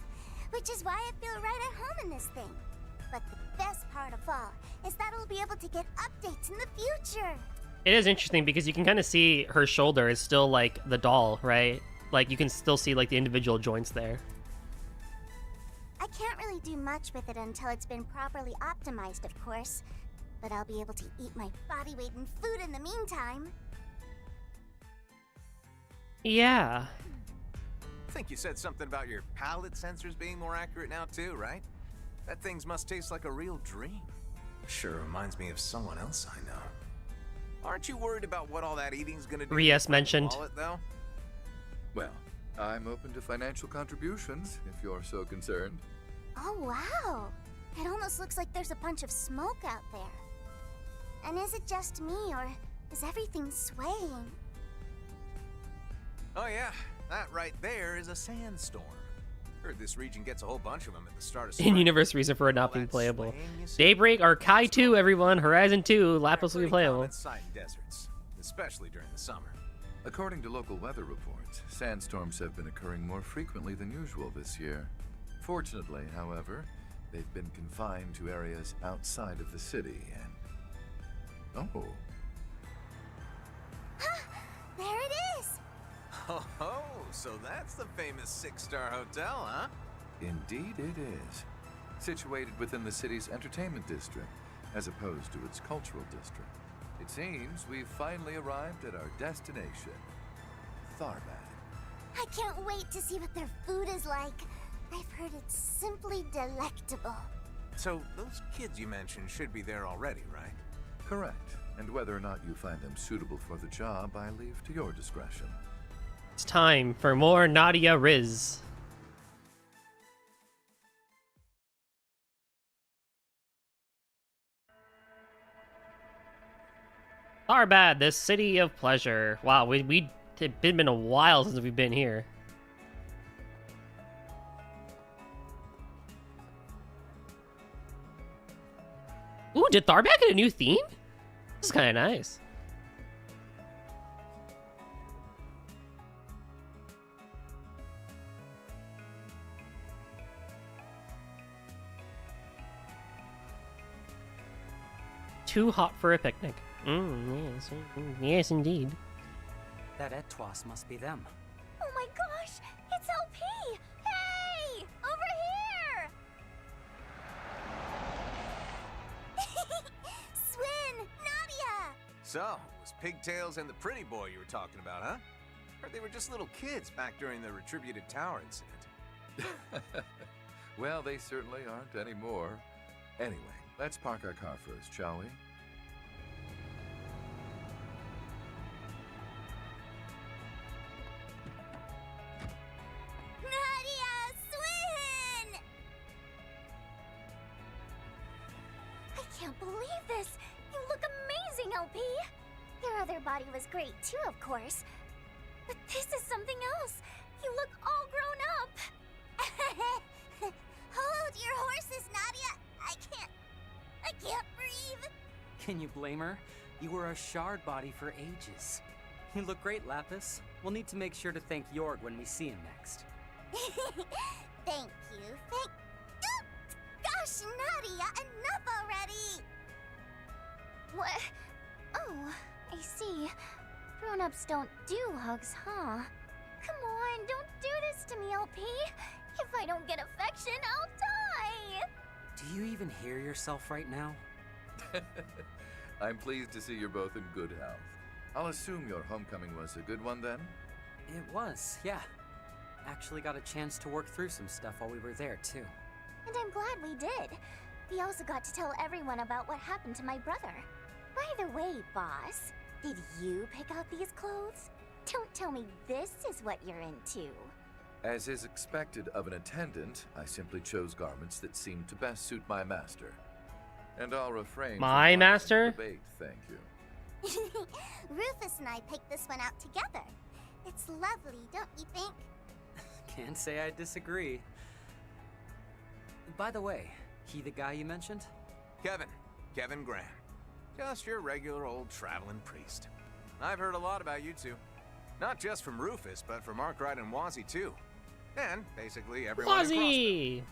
which is why I feel right at home in this thing. But the best part of all is that I'll be able to get updates in the future. It is interesting because you can kind of see her shoulder is still like the doll, right? Like you can still see like the individual joints there. I can't really do much with it until it's been properly optimized, of course. But I'll be able to eat my body weight in food in the meantime. Yeah. I think you said something about your palate sensors being more accurate now too, right? That thing must taste like a real dream. Sure reminds me of someone else I know. Aren't you worried about what all that eating's gonna do? Rias mentioned. Wallet, though? Well, I'm open to financial contributions, if you're so concerned. Oh, wow. It almost looks like there's a bunch of smoke out there. And is it just me, or is everything swaying? Oh yeah, that right there is a sandstorm. Heard this region gets a whole bunch of them at the start of spring. In-universe reason for it not being playable. Daybreak or Kai 2, everyone. Horizon 2, Lapis will be playable. Sight in deserts, especially during the summer. According to local weather reports, sandstorms have been occurring more frequently than usual this year. Fortunately, however, they've been confined to areas outside of the city and... Oh. There it is! Oh, so that's the famous 6-star hotel, huh? Indeed it is. Situated within the city's entertainment district, as opposed to its cultural district. It seems we've finally arrived at our destination, Tharbad. I can't wait to see what their food is like. I've heard it's simply delectable. So, those kids you mentioned should be there already, right? Correct. And whether or not you find them suitable for the job, I leave to your discretion. It's time for more Nadia Riz. Tharbad, the city of pleasure. Wow, it's been a while since we've been here. Ooh, did Tharbad get a new theme? This is kind of nice. Too hot for a picnic. Yes, yes, indeed. That Etwas must be them. Oh my gosh! It's LP! Hey! Over here! Swin! Nadia! So, it was Pigtails and the pretty boy you were talking about, huh? Heard they were just little kids back during the Retributive Tower incident. Well, they certainly aren't anymore. Anyway, let's park our car first, shall we? Nadia! Swin! can't believe this! You look amazing, LP! Your other body was great too, of course. But this is something else! You look all grown up! Hold your horses, Nadia! I can't breathe! Can you blame her? You were a shard body for ages. You look great, Lapis. We'll need to make sure to thank Jorg when we see him next. Thank you, Gosh, Nadia, enough already! What? Oh, I see. Grown-ups don't do hugs, huh? Come on, don't do this to me, LP. If I don't get affection, I'll die! Do you even hear yourself right now? I'm pleased to see you're both in good health. I'll assume your homecoming was a good one then? It was, yeah. Actually got a chance to work through some stuff while we were there, too. And I'm glad we did. We also got to tell everyone about what happened to my brother. By the way, boss, did you pick out these clothes? Don't tell me this is what you're into. As is expected of an attendant, I simply chose garments that seemed to best suit my master. And I'll refrain My from master? debate, thank you. Rufus and I picked this one out together. It's lovely, don't you think? Can't say I disagree. By the way, he the guy you mentioned? Kevin Graham. Just your regular old traveling priest. I've heard a lot about you two. Not just from Rufus, but from Arkwright and Wazzy too. And basically everyone Wazzy!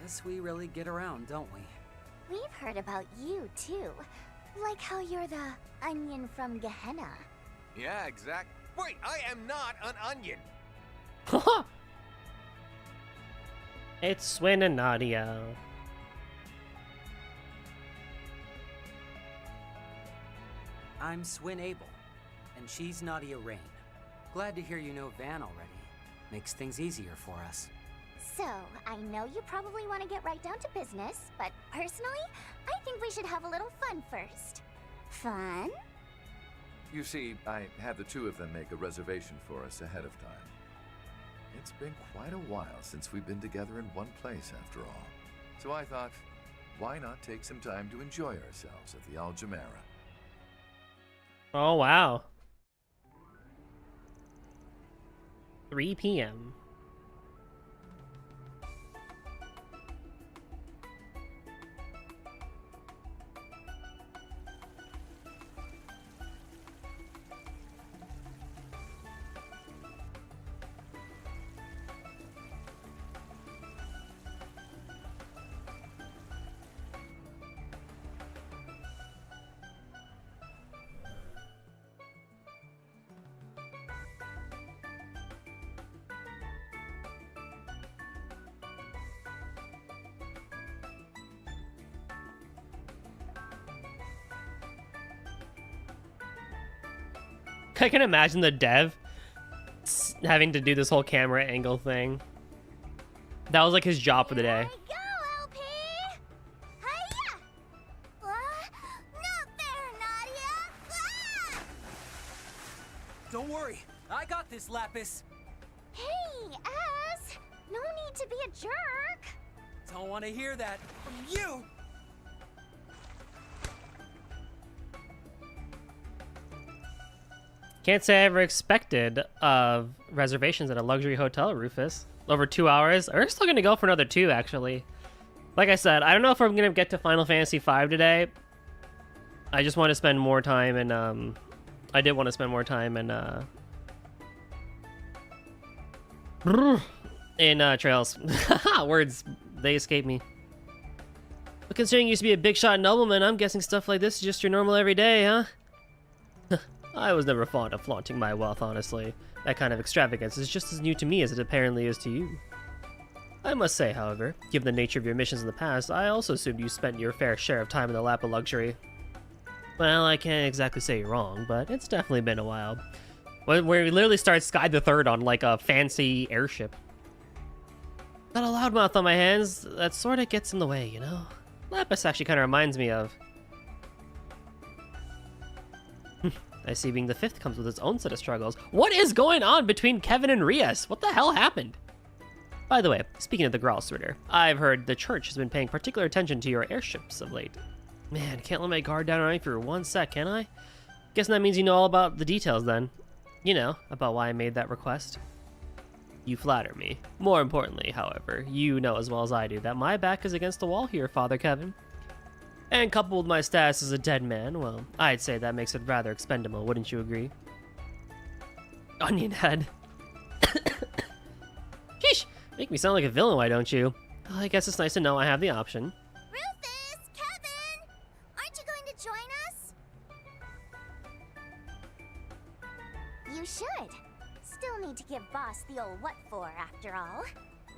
Guess we really get around, don't we? We've heard about you too. Like how you're the onion from Gehenna. Yeah, exact. Wait, I am not an onion! It's Swin and Nadia. I'm Swin Abel, and she's Nadia Rain. Glad to hear you know Van already. Makes things easier for us. So, I know you probably want to get right down to business, but personally, I think we should have a little fun first. Fun? You see, I had the two of them make a reservation for us ahead of time. It's been quite a while since we've been together in one place, after all. So I thought, why not take some time to enjoy ourselves at the Al Jumeirah? Oh, wow. 3 p.m. I can imagine the dev having to do this whole camera angle thing. That was like his job for the day. Don't worry, I got this, Lapis. Hey, ass! No need to be a jerk. Don't want to hear that from you. Can't say I ever expected reservations at a luxury hotel, Rufus. Over 2 hours. We're still gonna go for another 2, actually. Like I said, I don't know if I'm gonna get to Final Fantasy V today. I just want to spend more time, and I did want to spend more time in Trails. Words, they escape me. But considering you used to be a big shot nobleman, I'm guessing stuff like this is just your normal everyday, huh? I was never fond of flaunting my wealth, honestly. That kind of extravagance is just as new to me as it apparently is to you. I must say, however, given the nature of your missions in the past, I also assumed you spent your fair share of time in the lap of luxury. Well, I can't exactly say you're wrong, but it's definitely been a while. Where we literally start Sky the Third on, like, a fancy airship. Got a loudmouth on my hands, that sorta gets in the way, you know? Lapis actually kinda reminds me of... I see being the 5th comes with its own set of struggles. What is going on between Kevin and Rias? What the hell happened? By the way, speaking of the Gralsritter, I've heard the church has been paying particular attention to your airships of late. Man, can't let my guard down on you for 1 sec, can I? Guessing that means you know all about the details then. You know, about why I made that request. You flatter me. More importantly, however, you know as well as I do that my back is against the wall here, Father Kevin. And coupled with my status as a dead man, well, I'd say that makes it rather expendable, wouldn't you agree? Onion head. Sheesh! Make me sound like a villain, why don't you? Well, I guess it's nice to know I have the option. Rufus! Kevin! Aren't you going to join us? You should. Still need to give Boss the old what for, after all.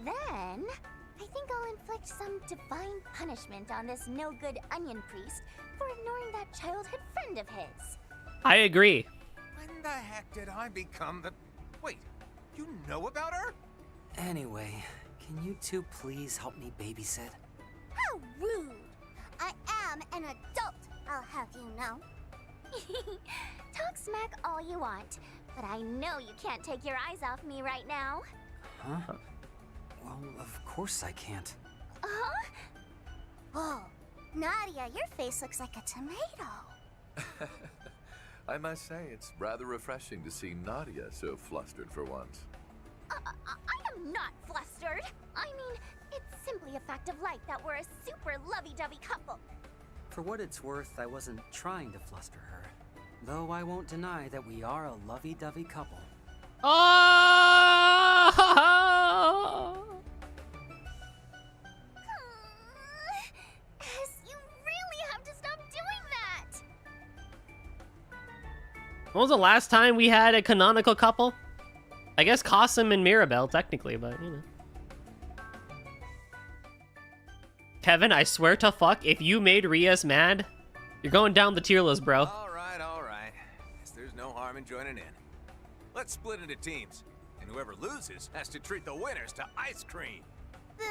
Then, I think I'll inflict some divine punishment on this no-good onion priest for ignoring that childhood friend of his. I agree. When the heck did I become the... Wait, you know about her? Anyway, can you two please help me babysit? How rude! I am an adult, I'll have you know. Talk smack all you want, but I know you can't take your eyes off me right now. Huh? Well, of course I can't. Huh? Whoa, Nadia, your face looks like a tomato. I must say, it's rather refreshing to see Nadia so flustered for once. I am not flustered. I mean, it's simply a fact of life that we're a super lovey-dovey couple. For what it's worth, I wasn't trying to fluster her. Though I won't deny that we are a lovey-dovey couple. Oh! You really have to stop doing that! When was the last time we had a canonical couple? I guess Qasim and Mirabelle, technically, but, you know. Kevin, I swear to fuck, if you made Rias mad, you're going down the tier list, bro. All right, all right. Guess there's no harm in joining in. Let's split into teams, and whoever loses has to treat the winners to ice cream. Boo!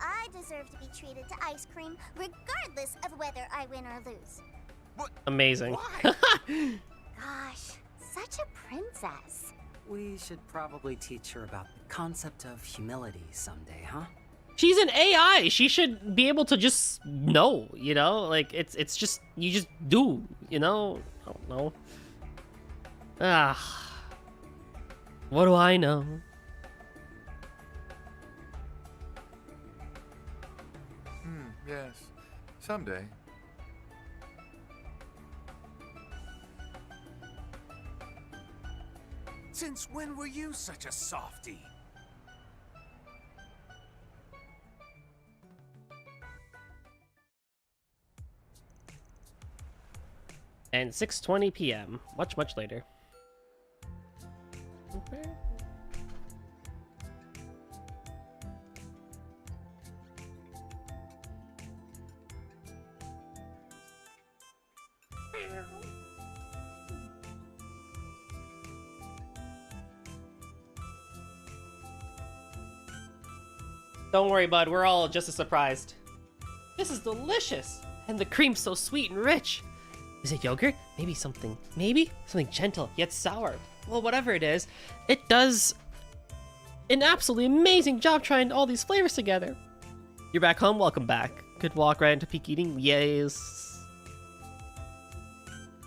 I deserve to be treated to ice cream, regardless of whether I win or lose. What? Amazing. Gosh, such a princess. We should probably teach her about the concept of humility someday, huh? She's an AI. She should be able to just know, you know? Like, it's just, you just do, you know? I don't know. Ah. What do I know? Yes. Someday. Since when were you such a softie? And 6:20 p.m. Much later. Okay. Don't worry, bud. We're all just as surprised. This is delicious, and the cream's so sweet and rich. Is it yogurt? Maybe something gentle yet sour. Well, whatever it is, it does an absolutely amazing job trying all these flavors together. You're back home? Welcome back. Could walk right into peak eating? Yes.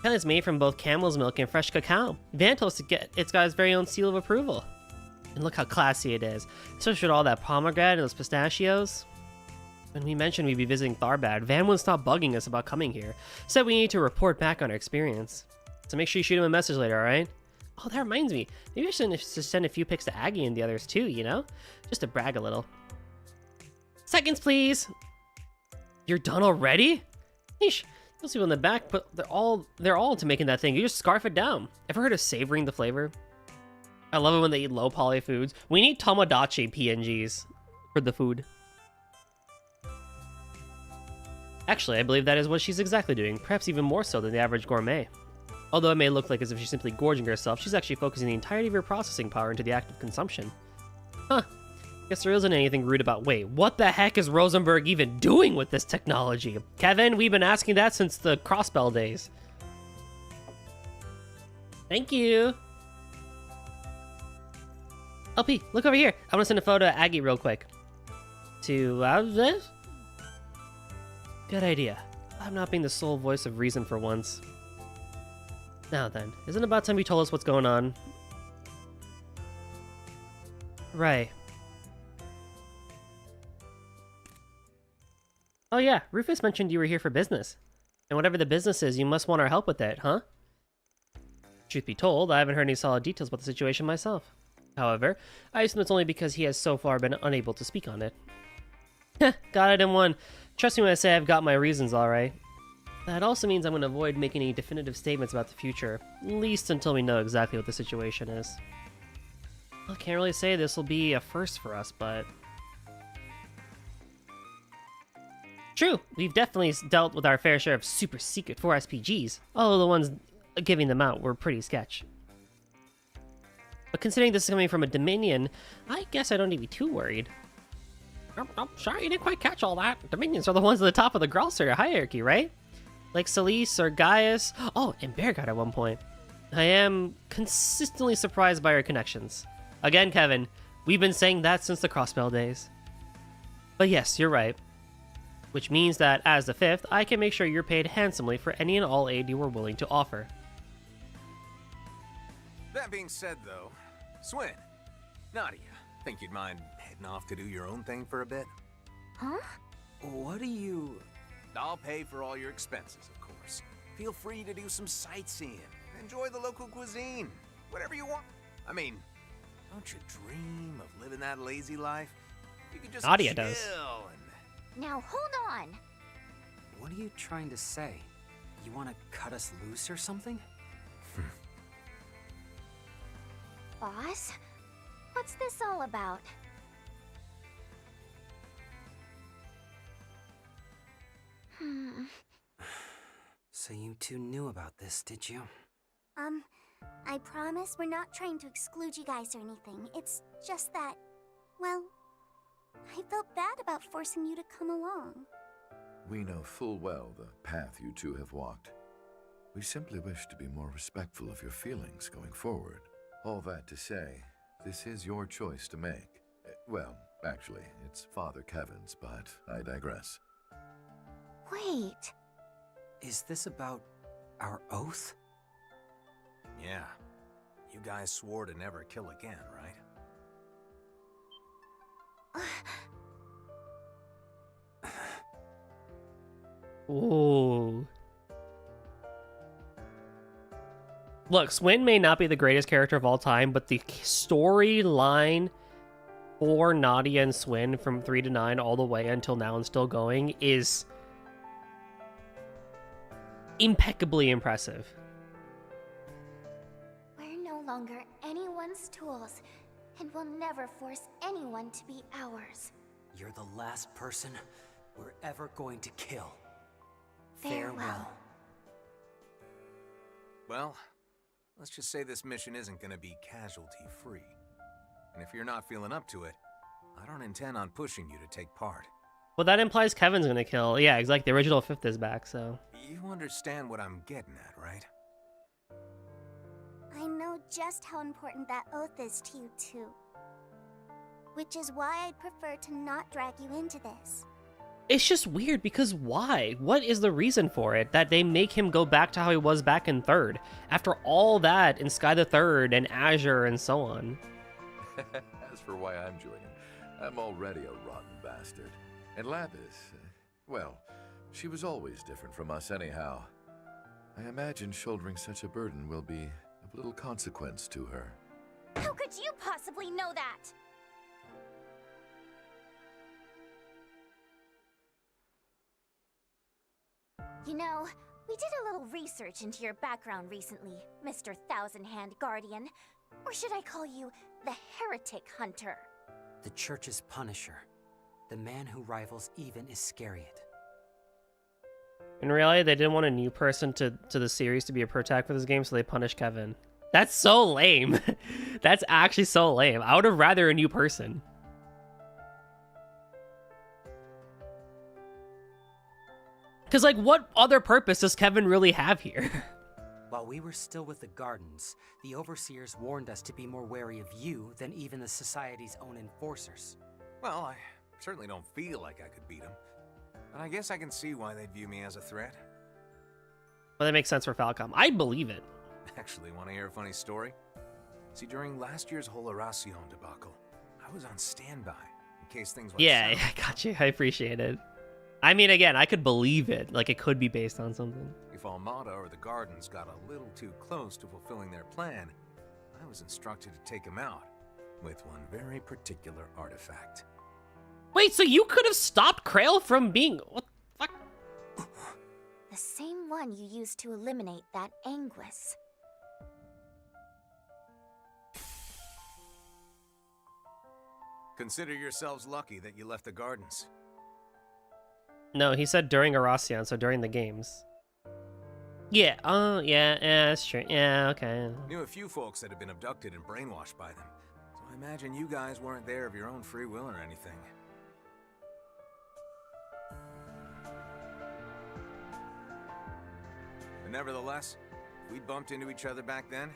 It's made from both camel's milk and fresh cacao. Van told us to get it's got its very own seal of approval. And look how classy it is, especially with all that pomegranate and those pistachios. When we mentioned we'd be visiting Tharbad, Van wouldn't stop bugging us about coming here. Said we need to report back on our experience. So make sure you shoot him a message later, alright? Oh, that reminds me. Maybe I should send a few pics to Aggie and the others too, you know? Just to brag a little. Seconds, please! You're done already? Yeesh. Those people in the back, but they're all into making that thing. You just scarf it down. Ever heard of savoring the flavor? I love it when they eat low poly foods. We need Tomodachi PNGs for the food. Actually, I believe that is what she's exactly doing, perhaps even more so than the average gourmet. Although it may look like as if she's simply gorging herself, she's actually focusing the entirety of her processing power into the act of consumption. Huh. Guess there isn't anything rude about, wait, what the heck is Rosenberg even doing with this technology? Kevin, we've been asking that since the Crossbell days. Thank you. LP, look over here. I want to send a photo to Aggie real quick. To this? Good idea. I'm not being the sole voice of reason for once. Now then, isn't it about time you told us what's going on? Right. Oh yeah, Rufus mentioned you were here for business. And whatever the business is, you must want our help with it, huh? Truth be told, I haven't heard any solid details about the situation myself. However, I assume it's only because he has so far been unable to speak on it. Heh, got it in one. Trust me when I say I've got my reasons, alright. That also means I'm going to avoid making any definitive statements about the future, at least until we know exactly what the situation is. I can't really say this will be a first for us, but... True, we've definitely dealt with our fair share of super secret 4SPGs, although the ones giving them out were pretty sketch. But considering this is coming from a Dominion, I guess I don't need to be too worried. Oh, sorry, you didn't quite catch all that. Dominions are the ones at the top of the Gralster hierarchy, right? Like Solis or Gaius. Oh, and Beargut at one point. I am consistently surprised by our connections. Again, Kevin, we've been saying that since the Crossbell days. But yes, you're right. Which means that, as the 5th, I can make sure you're paid handsomely for any and all aid you were willing to offer. That being said, though, Swin, Nadia, think you'd mind heading off to do your own thing for a bit? Huh? What do you... I'll pay for all your expenses, of course. Feel free to do some sightseeing. Enjoy the local cuisine. Whatever you want. I mean, don't you dream of living that lazy life? You could just Nadia chill does. and... Now hold on. What are you trying to say? You want to cut us loose or something? Boss, what's this all about? So you two knew about this, did you? I promise we're not trying to exclude you guys or anything. It's just that, well, I felt bad about forcing you to come along. We know full well the path you two have walked. We simply wish to be more respectful of your feelings going forward. All that to say, this is your choice to make. Well, actually, it's Father Kevin's, but I digress. Wait. Is this about our oath? Yeah. You guys swore to never kill again, right? Ooh. Look, Swin may not be the greatest character of all time, but the storyline for Nadia and Swin from 3 to 9 all the way until now and still going is impeccably impressive. We're no longer anyone's tools, and we'll never force anyone to be ours. You're the last person we're ever going to kill. Farewell. Well, let's just say this mission isn't gonna be casualty-free. And if you're not feeling up to it, I don't intend on pushing you to take part. Well, that implies Kevin's gonna kill. Yeah, it's like the original 5th is back, so... You understand what I'm getting at, right? I know just how important that oath is to you, too. Which is why I'd prefer to not drag you into this. It's just weird, because why? What is the reason for it? That they make him go back to how he was back in 3rd? After all that in Sky the Third and Azure and so on. As for why I'm joining, I'm already a rotten bastard. And Lapis, well, she was always different from us anyhow. I imagine shouldering such a burden will be of little consequence to her. How could you possibly know that? You know, we did a little research into your background recently, Mr. Thousand-Hand Guardian. Or should I call you the Heretic Hunter? The Church's Punisher. The man who rivals even Iscariot. In reality, they didn't want a new person to the series to be a protag for this game, so they punished Kevin. That's so lame. That's actually so lame. I would have rather a new person. Because, like, what other purpose does Kevin really have here? While we were still with the Gardens, the Overseers warned us to be more wary of you than even the Society's own enforcers. Well, I certainly don't feel like I could beat him. But I guess I can see why they'd view me as a threat. Well, that makes sense for Falcom. I'd believe it. Actually, want to hear a funny story? See, during last year's whole Horacion debacle, I was on standby in case things went Yeah, south. I got you. I appreciate it. I mean, again, I could believe it. Like, it could be based on something. If Almada or the Gardens got a little too close to fulfilling their plan, I was instructed to take them out with one very particular artifact. Wait, so you could have stopped Krail from being... What the fuck? The same one you used to eliminate that Anguis. Consider yourselves lucky that you left the Gardens. No, he said during Horacion, so during the games. Yeah, yeah, that's true. Yeah, okay. Knew a few folks that had been abducted and brainwashed by them, so I imagine you guys weren't there of your own free will or anything. But nevertheless, if we'd bumped into each other back then,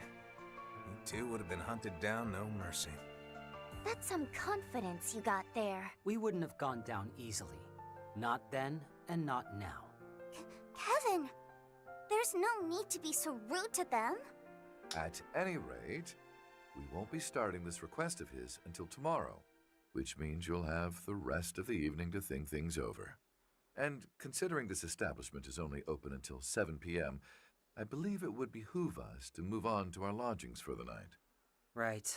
you two would have been hunted down no mercy. That's some confidence you got there. We wouldn't have gone down easily. Not then, and not now. Kevin, there's no need to be so rude to them. At any rate, we won't be starting this request of his until tomorrow, which means you'll have the rest of the evening to think things over. And considering this establishment is only open until 7 p.m., I believe it would behoove us to move on to our lodgings for the night. Right.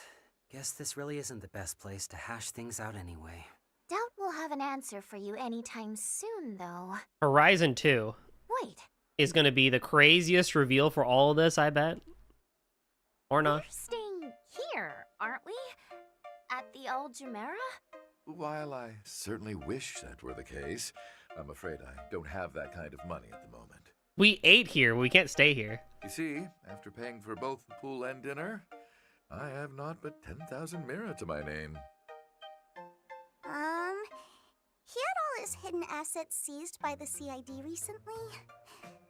Guess this really isn't the best place to hash things out anyway. Doubt we'll have an answer for you anytime soon, though. Horizon 2 Wait, is going to be the craziest reveal for all of this, I bet. Or not. we're staying here, aren't we? At the Old Jumeirah? While I certainly wish that were the case, I'm afraid I don't have that kind of money at the moment. We ate here. We can't stay here. You see, after paying for both the pool and dinner, I have not but 10,000 mira to my name. He had all his hidden assets seized by the CID recently.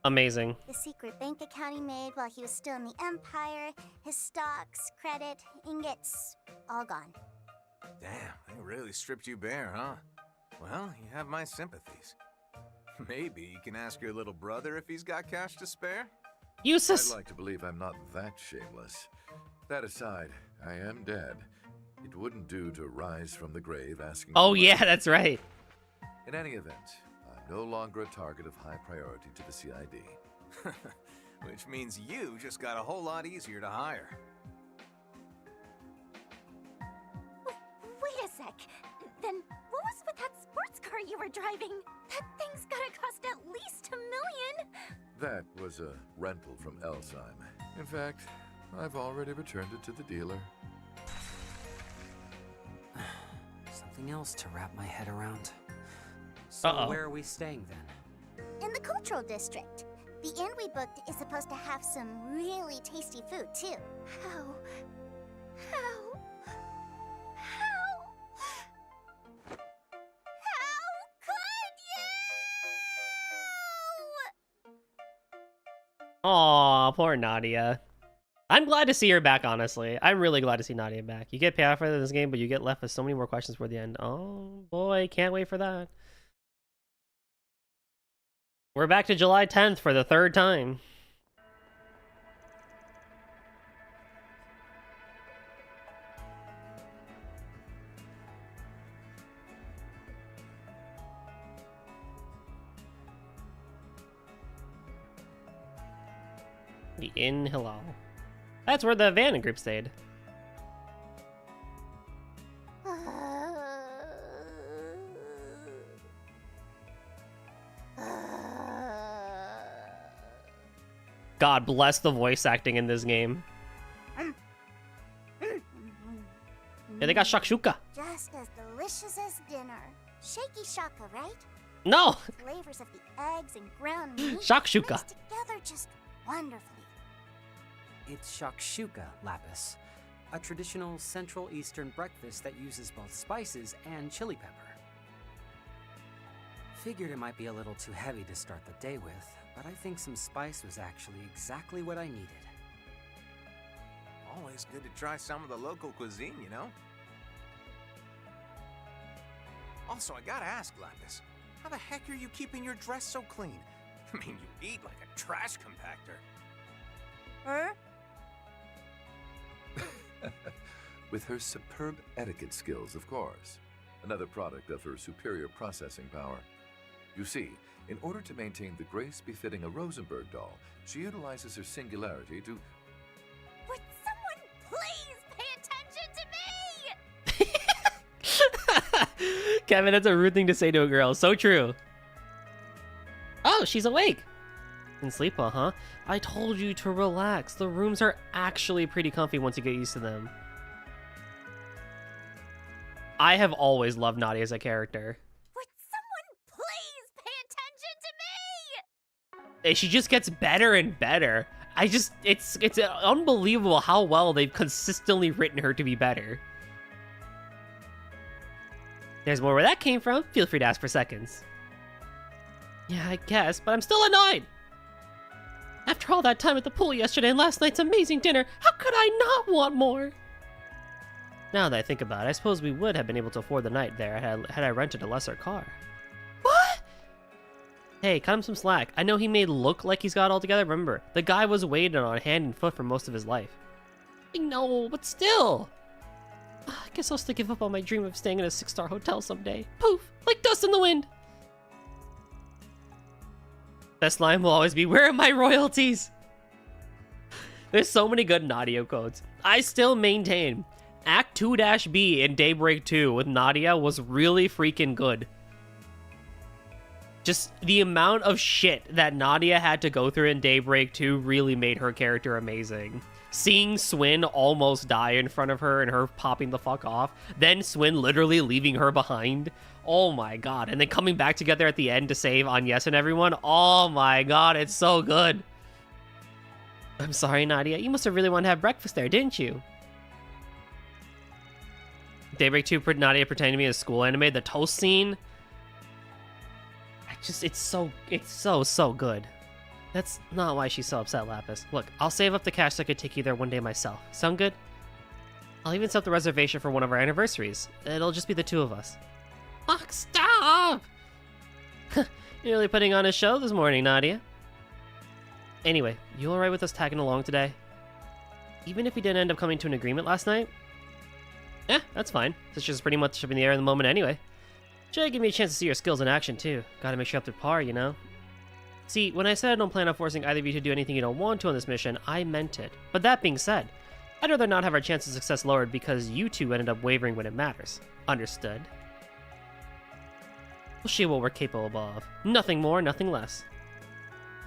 Amazing. The secret bank account he made while he was still in the Empire, his stocks, credit, ingots, all gone. Damn, they really stripped you bare, huh? Well, you have my sympathies. Maybe you can ask your little brother if he's got cash to spare? Useless. I'd like to believe I'm not that shameless. That aside, I am dead. It wouldn't do to rise from the grave asking... Oh, yeah, that's right. In any event, I'm no longer a target of high priority to the CID. Which means you just got a whole lot easier to hire. Wait a sec. Then what was with that sports car you were driving? That thing's gotta cost at least $1 million. That was a rental from Elsheim. In fact, I've already returned it to the dealer. Something else to wrap my head around. So where are we staying then? In the cultural district. The inn we booked is supposed to have some really tasty food, too. How could you? Aw, poor Nadia. I'm glad to see her back, honestly. I'm really glad to see Nadia back. You get paid off for this game, but you get left with so many more questions for the end. Oh, boy, can't wait for that. We're back to July 10th for the third time. The Inn Hilal. That's where the Van group stayed. God bless the voice acting in this game. Yeah, they got shakshuka. Just as delicious as dinner. Shaky shaka, right? No! Flavors of the eggs and ground meat Shakshuka. mixed together just wonderfully. It's shakshuka, Lapis. A traditional Central Eastern breakfast that uses both spices and chili pepper. figured it might be a little too heavy to start the day with, but I think some spice was actually exactly what I needed. Always good to try some of the local cuisine, you know? Also, I gotta ask, Lapis, how the heck are you keeping your dress so clean? I mean, you eat like a trash compactor. Huh? With her superb etiquette skills, of course. Another product of her superior processing power. You see, in order to maintain the grace befitting a Rosenberg doll, she utilizes her singularity to... Would someone please pay attention to me? Kevin, that's a rude thing to say to a girl. So true. Oh, she's awake. Can sleep well, huh? I told you to relax. The rooms are actually pretty comfy once you get used to them. I have always loved Nadia as a character. Would someone please pay attention to me? She just gets better and better. It's unbelievable how well they've consistently written her to be better. There's more where that came from. Feel free to ask for seconds. Yeah, I guess, but I'm still annoyed. After all that time at the pool yesterday and last night's amazing dinner, how could I not want more? Now that I think about it, I suppose we would have been able to afford the night there had I rented a lesser car. What? Hey, cut him some slack. I know he may look like he's got it all together. Remember, the guy was waiting on hand and foot for most of his life. I know, but still. I guess I'll still give up on my dream of staying in a 6-star hotel someday. Poof, like dust in the wind. Best line will always be, where are my royalties? There's so many good Nadia quotes. I still maintain Act 2-B in Daybreak 2 with Nadia was really freaking good. Just the amount of shit that Nadia had to go through in Daybreak 2 really made her character amazing. Seeing Swin almost die in front of her and her popping the fuck off, then Swin literally leaving her behind. Oh my god. And then coming back together at the end to save Agnes and everyone. Oh my god, it's so good. I'm sorry, Nadia. You must have really wanted to have breakfast there, didn't you? Daybreak 2, Nadia pretending to be a school anime. The toast scene. It's so good. That's not why she's so upset, Lapis. Look, I'll save up the cash so I could take you there one day myself. Sound good? I'll even set up the reservation for one of our anniversaries. It'll just be the two of us. Fuck, stop! You're really putting on a show this morning, Nadia. Anyway, you alright with us tagging along today? Even if we didn't end up coming to an agreement last night? Yeah, that's fine. It's just pretty much up in the air in the moment anyway. Should give me a chance to see your skills in action too. Gotta make sure you're up to par, you know? See, when I said I don't plan on forcing either of you to do anything you don't want to on this mission, I meant it. But that being said, I'd rather not have our chance of success lowered because you two ended up wavering when it matters. Understood? We'll see what we're capable of. Nothing more, nothing less.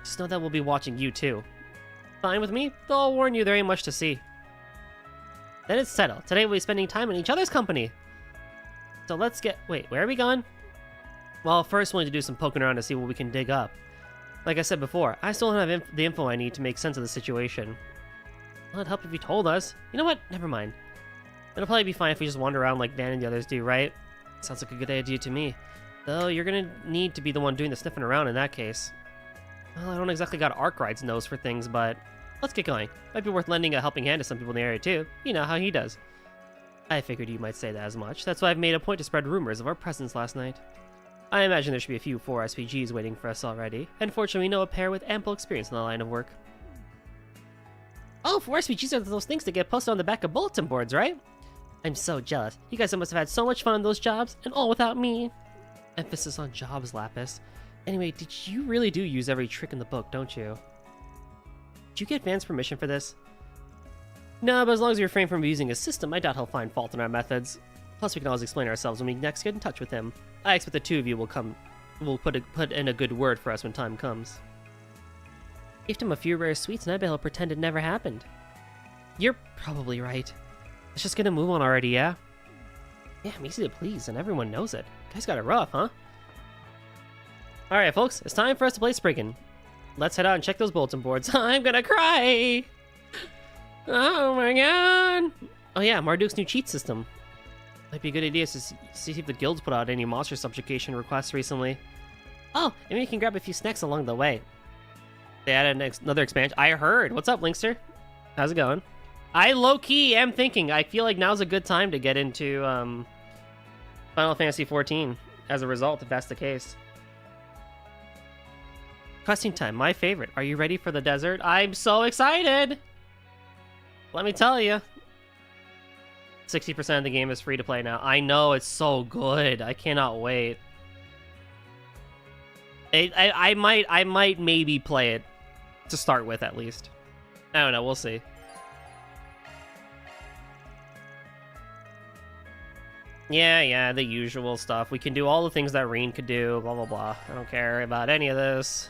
Just know that we'll be watching you too. Fine with me, though I'll warn you there ain't much to see. Then it's settled. Today we'll be spending time in each other's company. So let's get... Wait, where are we going? Well, first we'll need to do some poking around to see what we can dig up. Like I said before, I still don't have the info I need to make sense of the situation. Well, it'd help if you told us. You know what? Never mind. It'll probably be fine if we just wander around like Van and the others do, right? Sounds like a good idea to me. Though you're gonna need to be the one doing the sniffing around in that case. Well, I don't exactly got Arkwright's nose for things, but let's get going. Might be worth lending a helping hand to some people in the area too. You know how he does. I figured you might say that as much. That's why I've made a point to spread rumors of our presence last night. I imagine there should be a few 4 SPGs waiting for us already, and fortunately we know a pair with ample experience in the line of work. Oh, 4 SPGs are those things that get posted on the back of bulletin boards, right? I'm so jealous. You guys must have had so much fun on those jobs, and all without me. Emphasis on jobs, Lapis. Anyway, did you really do use every trick in the book, don't you? Did you get Van's permission for this? No, but as long as we refrain from using his system, I doubt he'll find fault in our methods. Plus, we can always explain ourselves when we next get in touch with him. I expect the two of you will put in a good word for us when time comes. Gift him a few rare sweets and I bet he'll pretend it never happened. You're probably right. Let's just get a move on already, yeah? Yeah, I'm easy to please and everyone knows it. Guys got it rough, huh? Alright, folks, it's time for us to play Spriggan. Let's head out and check those bulletin boards. I'm gonna cry! Oh my god! Oh yeah, Marduk's new cheat system. Might be a good idea to see if the guild's put out any monster subjugation requests recently. Oh, maybe you can grab a few snacks along the way. They added another expansion. I heard. What's up, Linkster? How's it going? I low-key am thinking. I feel like now's a good time to get into Final Fantasy XIV as a result, if that's the case. Questing time, my favorite. Are you ready for the desert? I'm so excited! Let me tell you. 60% of the game is free to play now. I know, it's so good. I cannot wait. I might maybe play it to start with, at least. I don't know, we'll see. Yeah, the usual stuff. We can do all the things that Rean could do, blah, blah, blah. I don't care about any of this.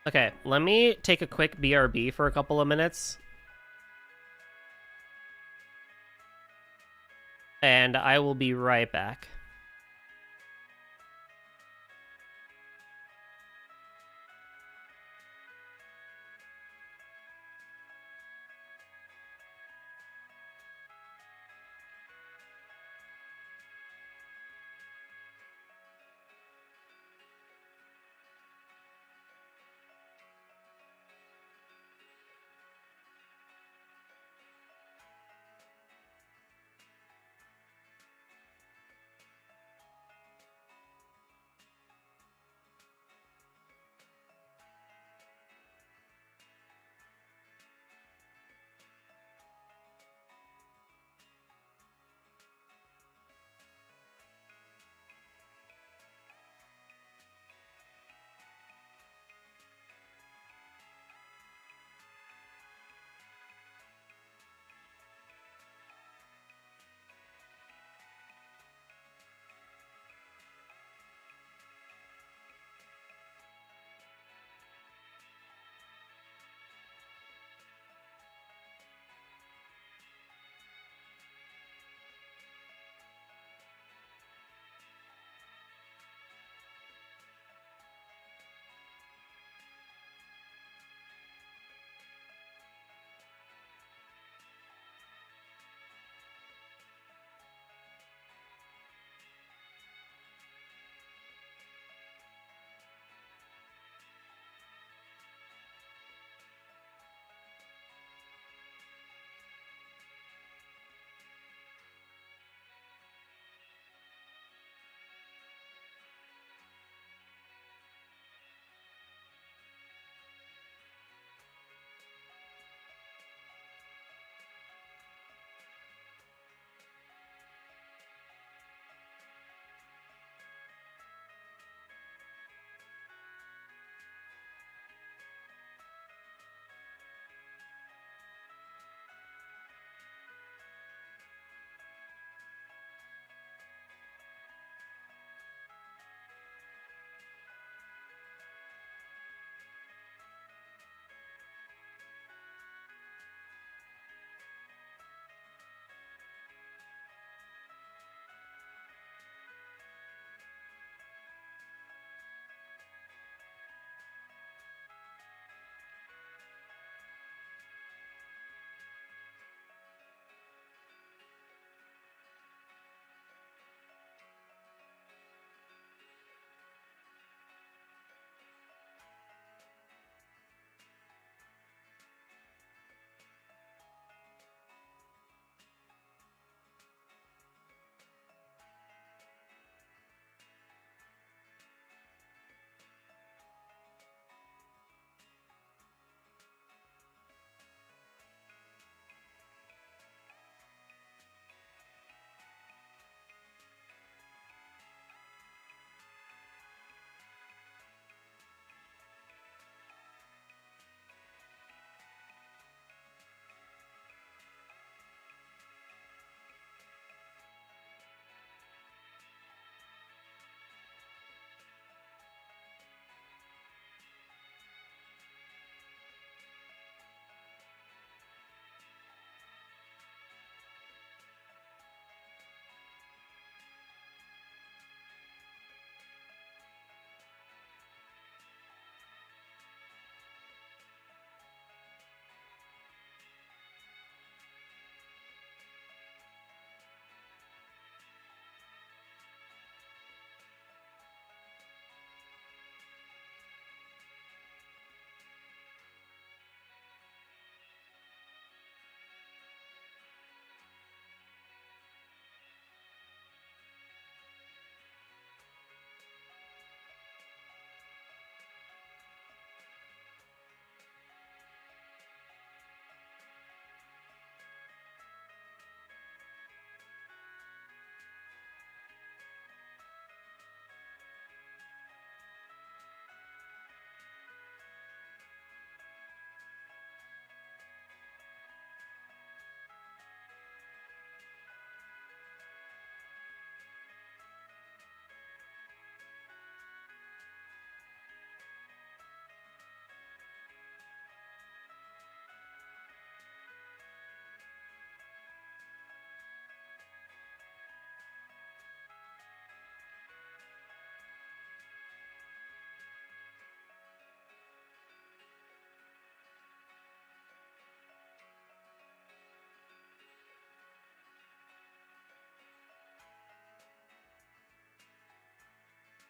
Okay, let me take a quick BRB for a couple of minutes. And I will be right back.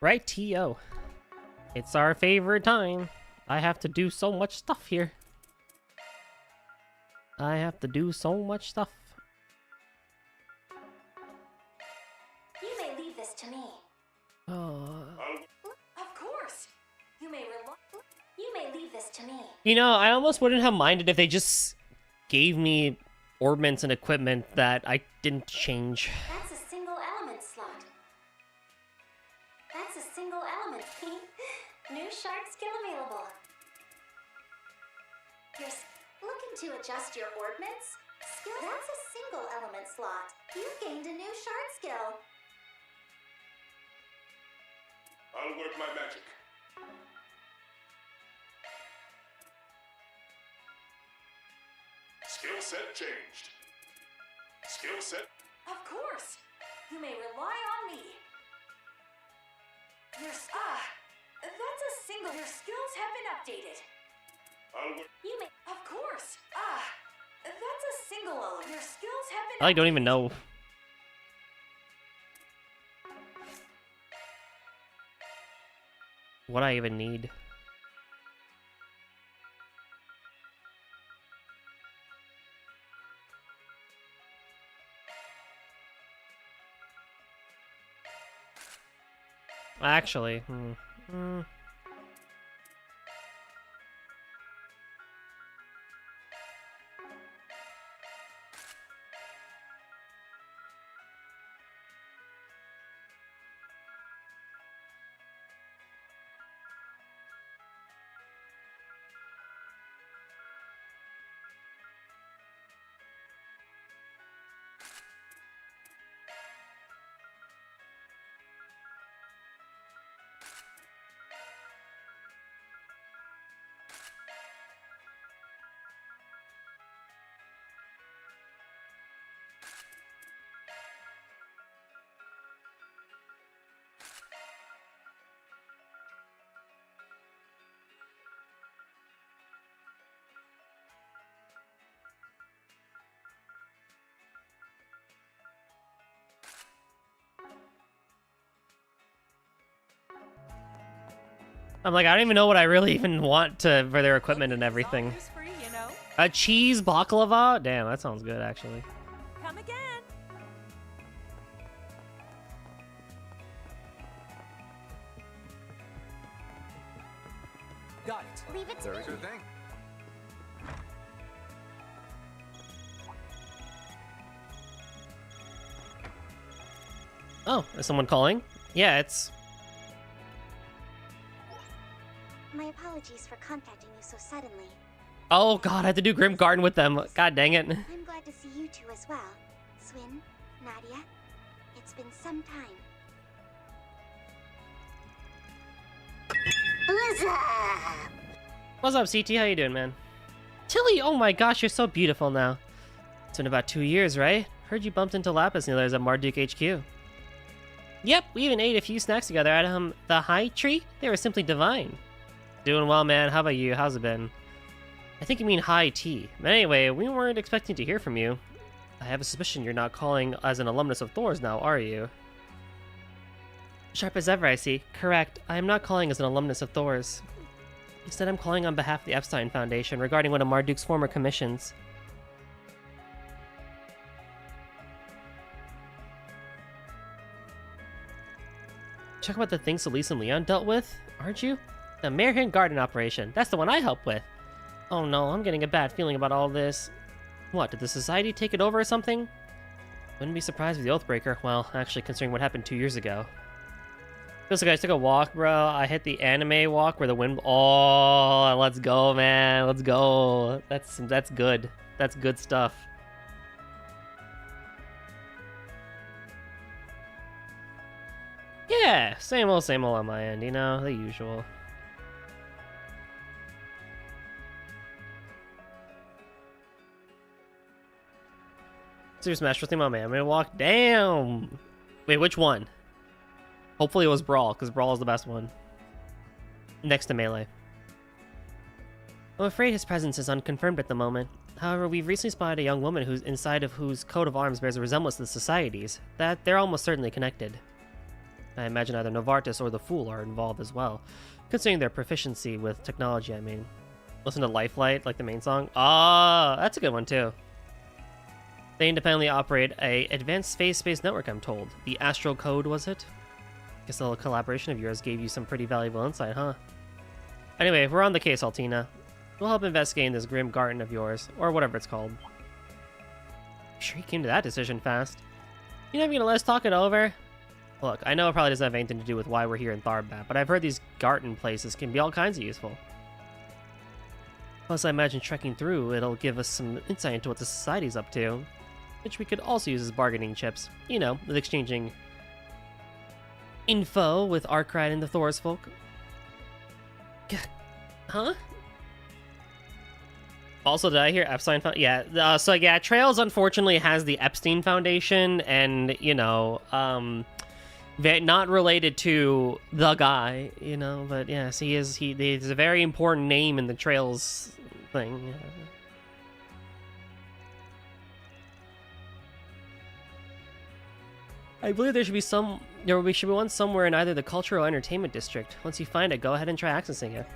Right, T.O. It's our favorite time. I have to do so much stuff here. I have to do so much stuff. You may leave this to me. Oh. Of course. You may leave this to me. You know, I almost wouldn't have minded if they just gave me orbments and equipment that I didn't change. That's a single element slot. That's a single element. New shark skill available. You're looking to adjust your orbments? Skill? That's a single element slot. You've gained a new shard skill. I'll work my magic. Skill set changed. Skill set. Of course. You may rely on me. That's a single. Your skills have been updated. I'll work. You may. Of course. That's a single element. Your skills have been. I don't even know. What I even need. Actually, I'm like, I don't even know what I really even want to for their equipment and everything. Free, you know? A cheese baklava? Damn, that sounds good, actually. Come again. Got it. Leave it to Very me. good thing. Oh, is someone calling? Yeah, it's... My apologies for contacting you so suddenly. Oh god, I had to do Grim Garden with them. God dang it. I'm glad to see you two as well. Swin, Nadia, it's been some time. What's up, CT? How you doing, man? Tilly, oh my gosh, you're so beautiful now. It's been about 2 years, right? Heard you bumped into Lapis and the others at Marduk HQ. Yep, we even ate a few snacks together at the High Tree. They were simply divine. Doing well, man. How about you? How's it been? I think you mean high tea. But anyway, we weren't expecting to hear from you. I have a suspicion you're not calling as an alumnus of Thor's now, are you? Sharp as ever, I see. Correct. I am not calling as an alumnus of Thor's. Instead, I'm calling on behalf of the Epstein Foundation regarding one of Marduk's former commissions. Talk about the things Elise and Leon dealt with, aren't you? The American Garden operation. That's the one I helped with. Oh no, I'm getting a bad feeling about all this. What, did the Society take it over or something? Wouldn't be surprised with the Oathbreaker. Well, actually, considering what happened 2 years ago. Feels like I took a walk, bro. I hit the anime walk where the wind... Oh, let's go, man. Let's go. That's good. That's good stuff. Yeah, same old on my end, you know, the usual. Super Smash with my man. I'm gonna walk down. Wait, which one? Hopefully it was Brawl, because Brawl is the best one. Next to Melee. I'm afraid his presence is unconfirmed at the moment. However, we've recently spotted a young woman who's inside of whose coat of arms bears a resemblance to the Society's. That they're almost certainly connected. I imagine either Novartis or the Fool are involved as well, considering their proficiency with technology, I mean. Listen to Lifelight, like the main song. Ah, that's a good one too. They independently operate a advanced space-based network, I'm told. The Astral Code, was it? Guess the little collaboration of yours gave you some pretty valuable insight, huh? Anyway, if we're on the case, Altina, we'll help investigate in this grim garden of yours, or whatever it's called. Sure you came to that decision fast. You not even gonna let us talk it over? Look, I know it probably doesn't have anything to do with why we're here in Tharbat, but I've heard these garden places can be all kinds of useful. Plus, I imagine trekking through, it'll give us some insight into what the society's up to, which we could also use as bargaining chips. You know, with exchanging info with Arkwright and the Thor's folk. Huh? Also, did I hear Epstein? Yeah. So yeah, Trails unfortunately has the Epstein Foundation, and you know, not related to the guy, you know. But yes, he's a very important name in the Trails thing. I believe there should be one somewhere in either the Cultural or Entertainment District. Once you find it, go ahead and try accessing it.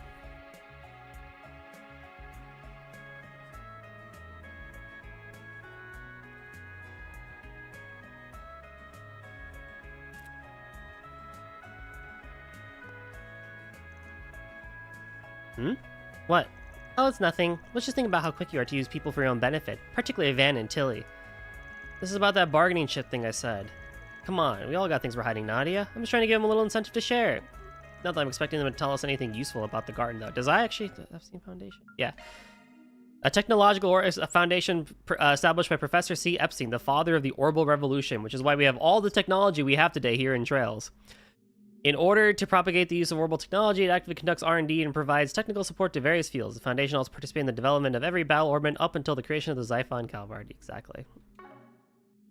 What? Oh, it's nothing. Let's just think about how quick you are to use people for your own benefit, particularly Van and Tilly. This is about that bargaining chip thing I said. Come on, we all got things we're hiding, Nadia. I'm just trying to give them a little incentive to share. Not that I'm expecting them to tell us anything useful about the garden, though. Does I actually... Epstein Foundation? Yeah. A technological foundation established by Professor C. Epstein, the father of the Orbital Revolution, which is why we have all the technology we have today here in Trails. In order to propagate the use of orbital technology, it actively conducts R&D and provides technical support to various fields. The Foundation also participates in the development of every battle orbit up until the creation of the Xiphon Calvard. Exactly.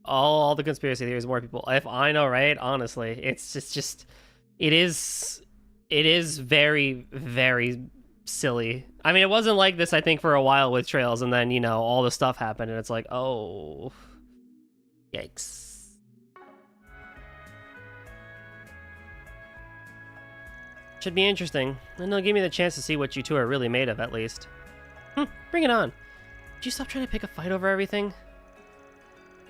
All the conspiracy theories, more people. If I know, right? Honestly, it's just it is very, very silly. I mean, it wasn't like this, I think, for a while with Trails, and then, you know, all the stuff happened, and it's like, oh, yikes. Should be interesting, and it'll give me the chance to see what you two are really made of, at least. Bring it on. Did you stop trying to pick a fight over everything?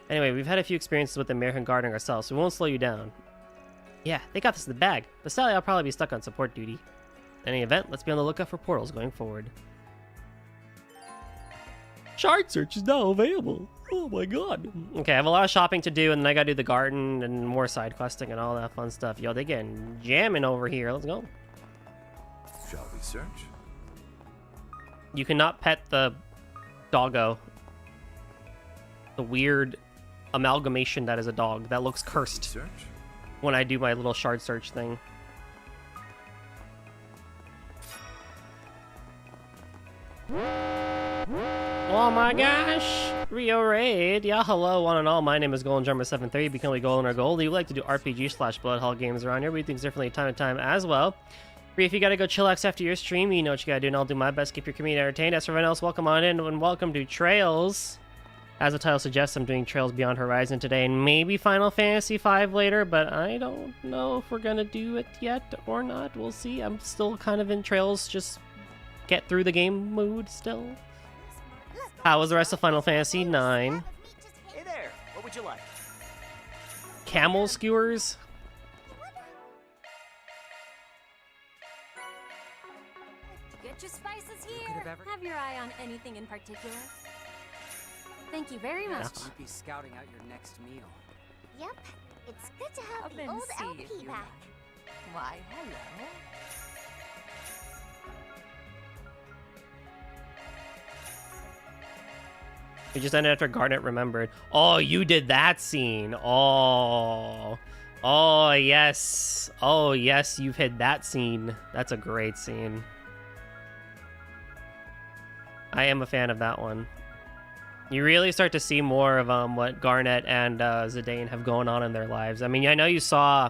Anyway, we've had a few experiences with the American Gardening ourselves, so we won't slow you down. Yeah, they got this in the bag, but sadly I'll probably be stuck on support duty. In any event, let's be on the lookout for portals going forward. Shard search is now available. Oh my god. Okay, I have a lot of shopping to do, and then I gotta do the garden and more side questing and all that fun stuff. Yo, they getting jamming over here. Let's go. Shall we search? You cannot pet the doggo. The weird amalgamation that is a dog. That looks cursed. Search? When I do my little shard search thing. Oh my gosh! Rio Raid! Yeah, hello one and all, my name is GoldenDrummer73, become a Golden or Goldie. We like to do RPG/Bloodhall games around here. We do things differently time to time as well. Rio, if you gotta go chillax after your stream, you know what you gotta do, and I'll do my best to keep your community entertained. As for everyone else, welcome on in, and welcome to Trails. As the title suggests, I'm doing Trails Beyond Horizon today, and maybe Final Fantasy V later, but I don't know if we're gonna do it yet or not. We'll see. I'm still kind of in Trails, just get through the game mood still. How was the rest of Final Fantasy IX? Hey there, what would you like? Camel skewers? Get your spices here. Have your eye on anything in particular? Thank you very much. You'd be scouting out your next meal. Yep, it's good to have Come the and old see LP if you back. Why, hello. We just ended after Garnet remembered. Oh, you did that scene. Oh. Oh, yes. Oh, yes, you've hit that scene. That's a great scene. I am a fan of that one. You really start to see more of what Garnet and Zidane have going on in their lives. I mean, I know you saw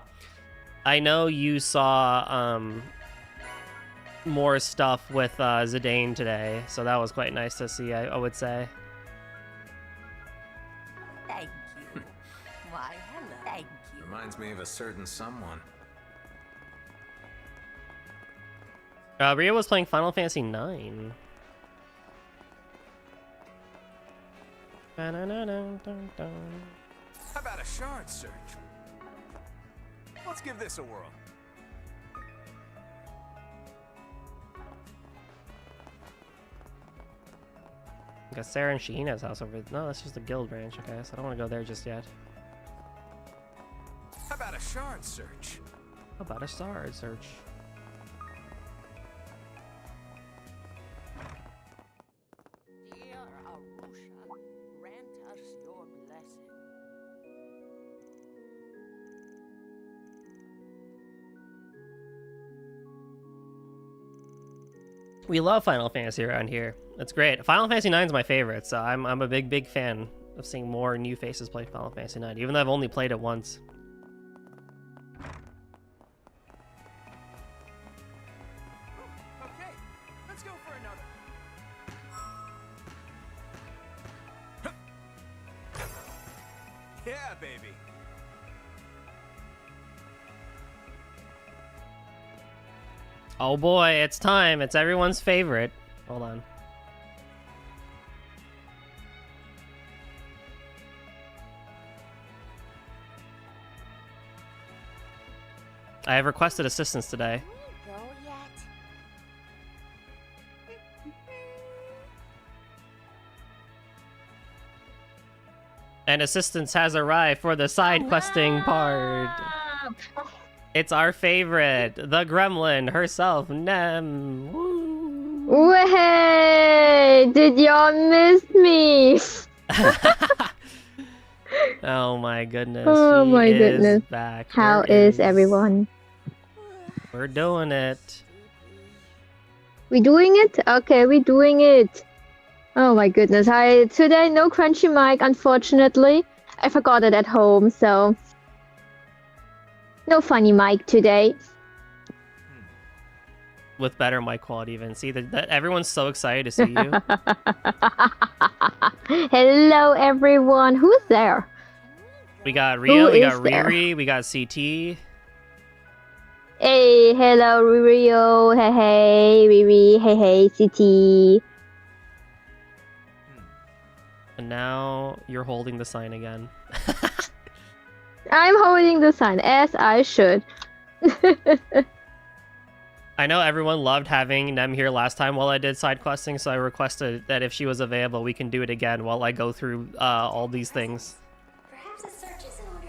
more stuff with Zidane today, so that was quite nice to see, I would say. Thank you. Why, hello. Thank you. For my Reminds me of a certain someone. Rio was playing Final Fantasy 9. How about a shard search? Let's give this a whirl. Got Sarah and Sheena's house over there. No, that's just the guild branch, okay, so I don't want to go there just yet. How about a shard search? How about a shard search? Dear Arusha, grant us your blessing. We love Final Fantasy around here. It's great. Final Fantasy 9 is my favorite, so I'm a big fan of seeing more new faces play Final Fantasy 9, even though I've only played it once. Okay, let's go for another. Yeah, baby. Oh boy, it's time. It's everyone's favorite. Hold on. I have requested assistance today. Go yet? And assistance has arrived for the side questing part. It's our favorite, the gremlin herself, Nem. Woo. Way! Did y'all miss me? Oh my goodness. Oh he my is goodness. Back. How There is everyone? We're doing it. We doing it? Okay, we doing it. Oh my goodness. Today no crunchy mic, unfortunately. I forgot it at home, so no funny mic today. With better mic quality even. See, that everyone's so excited to see you. Hello everyone. Who's there? We got Rio, we got is there? Riri, we got CT. Hey, hello Rio. Hey, hey, Riri. Hey, hey, CT. And now you're holding the sign again. I'm holding the sign, as I should. I know everyone loved having Nem here last time while I did side questing, so I requested that if she was available, we can do it again while I go through all these things. Perhaps a search is in order.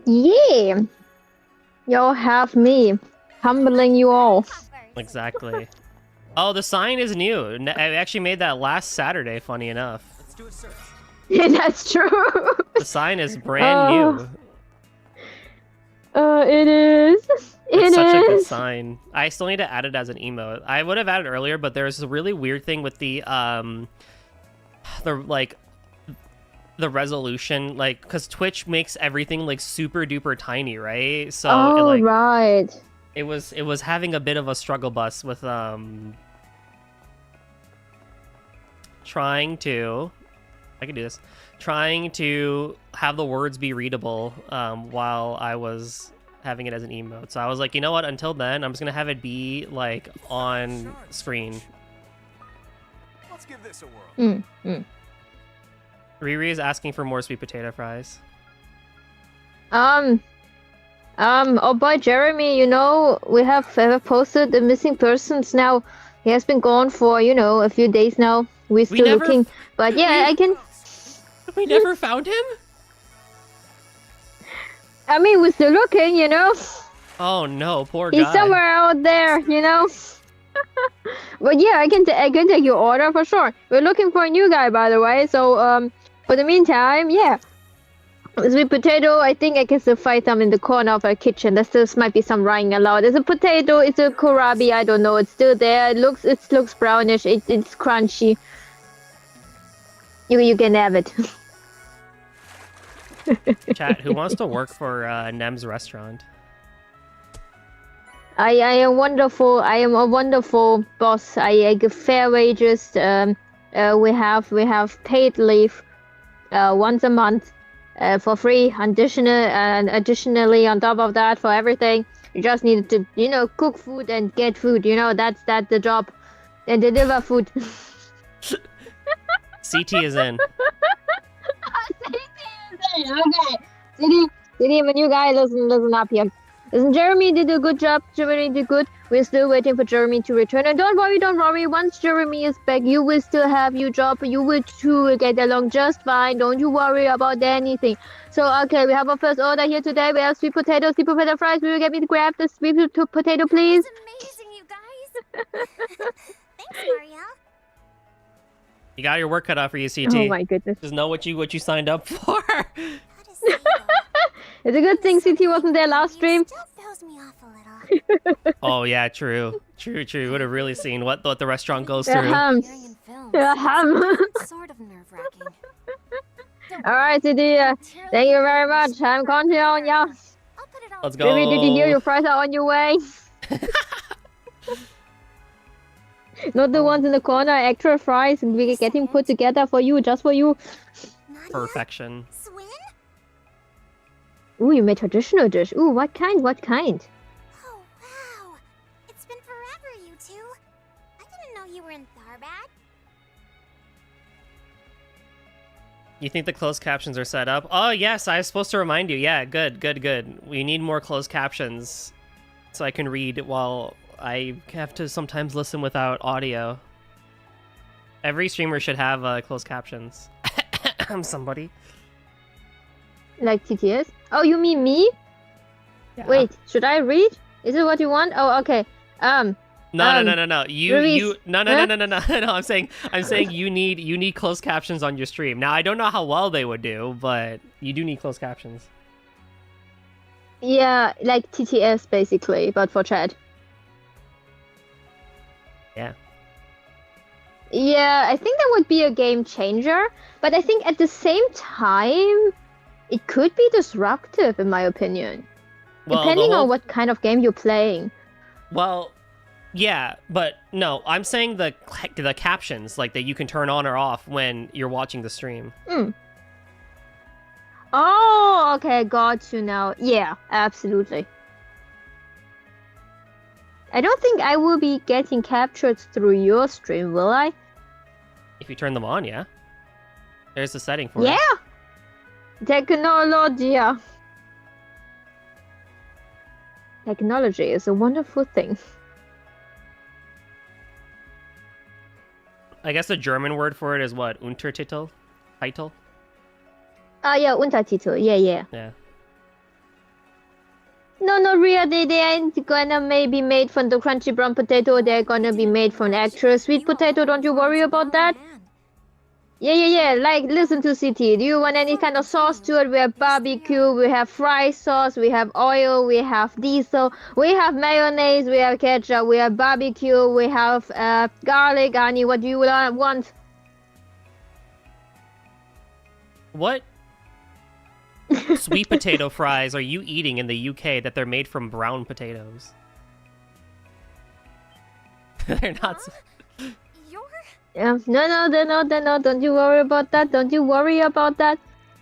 Yeah. Y'all have me. Humbling you all. Exactly. Oh, the sign is new. I actually made that last Saturday, funny enough. Let's do a search. Yeah, that's true. The sign is brand new. It is. It's such a good sign. I still need to add it as an emote. I would have added it earlier, but there's a really weird thing with the resolution, like, because Twitch makes everything like super duper tiny, right? So right. It was having a bit of a struggle bus with trying to have the words be readable while I was having it as an emote. So I was like, you know what, until then I'm just gonna have it be like on screen. Let's give this a whirl. Riri is asking for more sweet potato fries. Oh boy, Jeremy, you know, we have posted the missing persons now. He has been gone for, you know, a few days now. We're still looking, but yeah, I can... We never found him? I mean, we're still looking, you know? Oh no, poor guy. He's somewhere out there, you know? But yeah, I can take your order for sure. We're looking for a new guy, by the way, so, for the meantime, yeah. Sweet potato, I think I can still find some in the corner of our kitchen. There still might be some lying aloud. It's a potato, it's a kohlrabi, I don't know. It's still there. It looks brownish. It's crunchy. You can have it. Chat, who wants to work for Nem's restaurant? I am wonderful. I am a wonderful boss. I give fair wages. We have paid leave once a month. for free. Additionally, on top of that, for everything, you just need to, you know, cook food and get food. You know, that's the job, and deliver food. CT is in. Okay. CD, my new guy, listen up here. Listen, Jeremy did a good job. Jeremy did good. We're still waiting for Jeremy to return. And don't worry. Once Jeremy is back, you will still have your job. You will two get along just fine. Don't you worry about anything. So, okay, we have our first order here today. We have sweet potato fries. Will you get me to grab the sweet potato, please? That's amazing, you guys. Thanks, Marielle. You got your work cut out for you, CT. Oh my goodness. Just know what you signed up for. It's a good thing CT wasn't there last stream. Throws me off a little. Oh yeah, true. Would have really seen what the restaurant goes through. Sort of nerve-wracking. Alright, CD, thank you very much. I'm counting on ya. Let's go. Baby, did you hear your fries are on your way? Not the ones in the corner, extra fries, and we're getting put together for you, just for you. Perfection. Ooh, you made traditional dish. Ooh, what kind? Oh, wow. It's been forever, you two. I didn't know you were in Tharbad. You think the closed captions are set up? Oh, yes, I was supposed to remind you. Yeah, good. We need more closed captions so I can read while I have to sometimes listen without audio. Every streamer should have closed captions. I'm somebody. Like TTS? Oh, you mean me? Yeah. Wait, should I read? Is it what you want? Oh, okay. No. No. Ruiz, No. I'm saying you need closed captions on your stream. Now I don't know how well they would do, but you do need closed captions. Yeah, like TTS basically, but for chat. Yeah. Yeah, I think that would be a game changer, but I think at the same time, it could be disruptive, in my opinion. Well, depending on what kind of game you're playing. Well, yeah, but no, I'm saying the captions, like that you can turn on or off when you're watching the stream. Oh, okay, got you now. Yeah, absolutely. I don't think I will be getting captured through your stream, will I? If you turn them on, yeah. There's a setting for it. Yeah! Technology. Technology is a wonderful thing. I guess the German word for it is what? Untertitel? Title? Yeah, Untertitel. Yeah. Yeah. No, not really. They ain't gonna maybe made from the crunchy brown potato. They're gonna be made from actual sweet potato. Don't you worry about that. Yeah. Like, listen to CT. Do you want any kind of sauce to it? We have barbecue, we have fry sauce, we have oil, we have diesel, we have mayonnaise, we have ketchup, we have barbecue, we have garlic, honey. What do you want? What sweet potato fries are you eating in the UK that they're made from brown potatoes? They're not. Yeah, no. Don't you worry about that.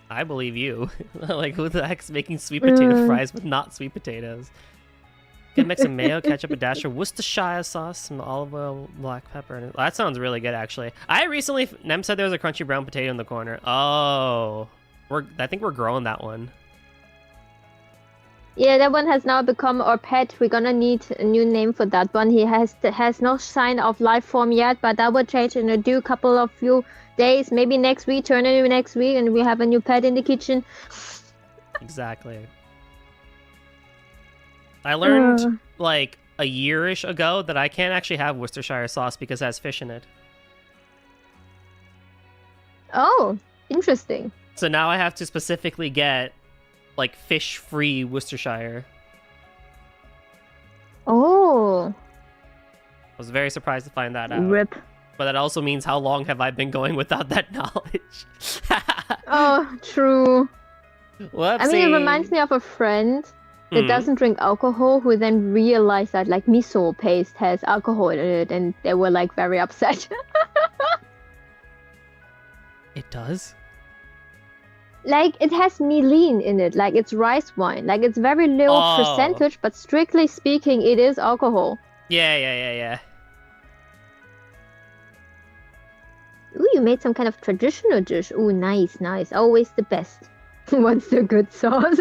I believe you. Like, who the heck's making sweet potato fries with not sweet potatoes? Good mix of mayo, ketchup, a dash of Worcestershire sauce, some olive oil, black pepper. That sounds really good, actually. I recently, Nem said there was a crunchy brown potato in the corner. Oh, I think we're growing that one. Yeah, that one has now become our pet. We're gonna need a new name for that one. He has no sign of life form yet, but that will change in a few days. Maybe next week, turn into next week, and we have a new pet in the kitchen. Exactly. I learned like a year-ish ago that I can't actually have Worcestershire sauce because it has fish in it. Oh, interesting. So now I have to specifically get like fish-free Worcestershire. Oh. I was very surprised to find that out. Rip. But that also means how long have I been going without that knowledge? Oh, true. Whoopsie. I mean, it reminds me of a friend that doesn't drink alcohol who then realized that like miso paste has alcohol in it, and they were like very upset. It does? Like it has Milene in it, like it's rice wine. Like it's very little Oh. percentage, but strictly speaking, it is alcohol. Yeah. Ooh, you made some kind of traditional dish. Ooh, nice. Always the best. What's the good sauce?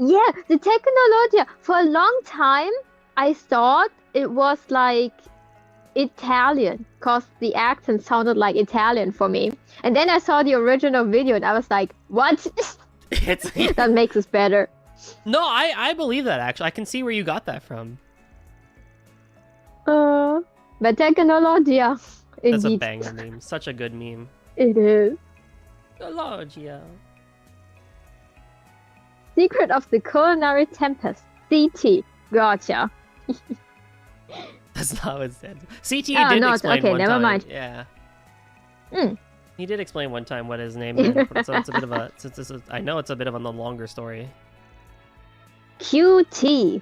Yeah, the Tecnologia. For a long time, I thought it was like Italian, cause the accent sounded like Italian for me. And then I saw the original video, and I was like, "What?" That makes it better. No, I believe that actually. I can see where you got that from. But Tecnologia. That's a Indeed. banger meme. Such a good meme. It is. Tecnologia. Secret of the Culinary Tempest. CT. Gotcha. That's not what it said. CT Oh, did no, explain okay, one never time. mind. Yeah. Hmm. He did explain one time what his name meant, so it's a bit of a. I know it's a bit of a longer story. QT.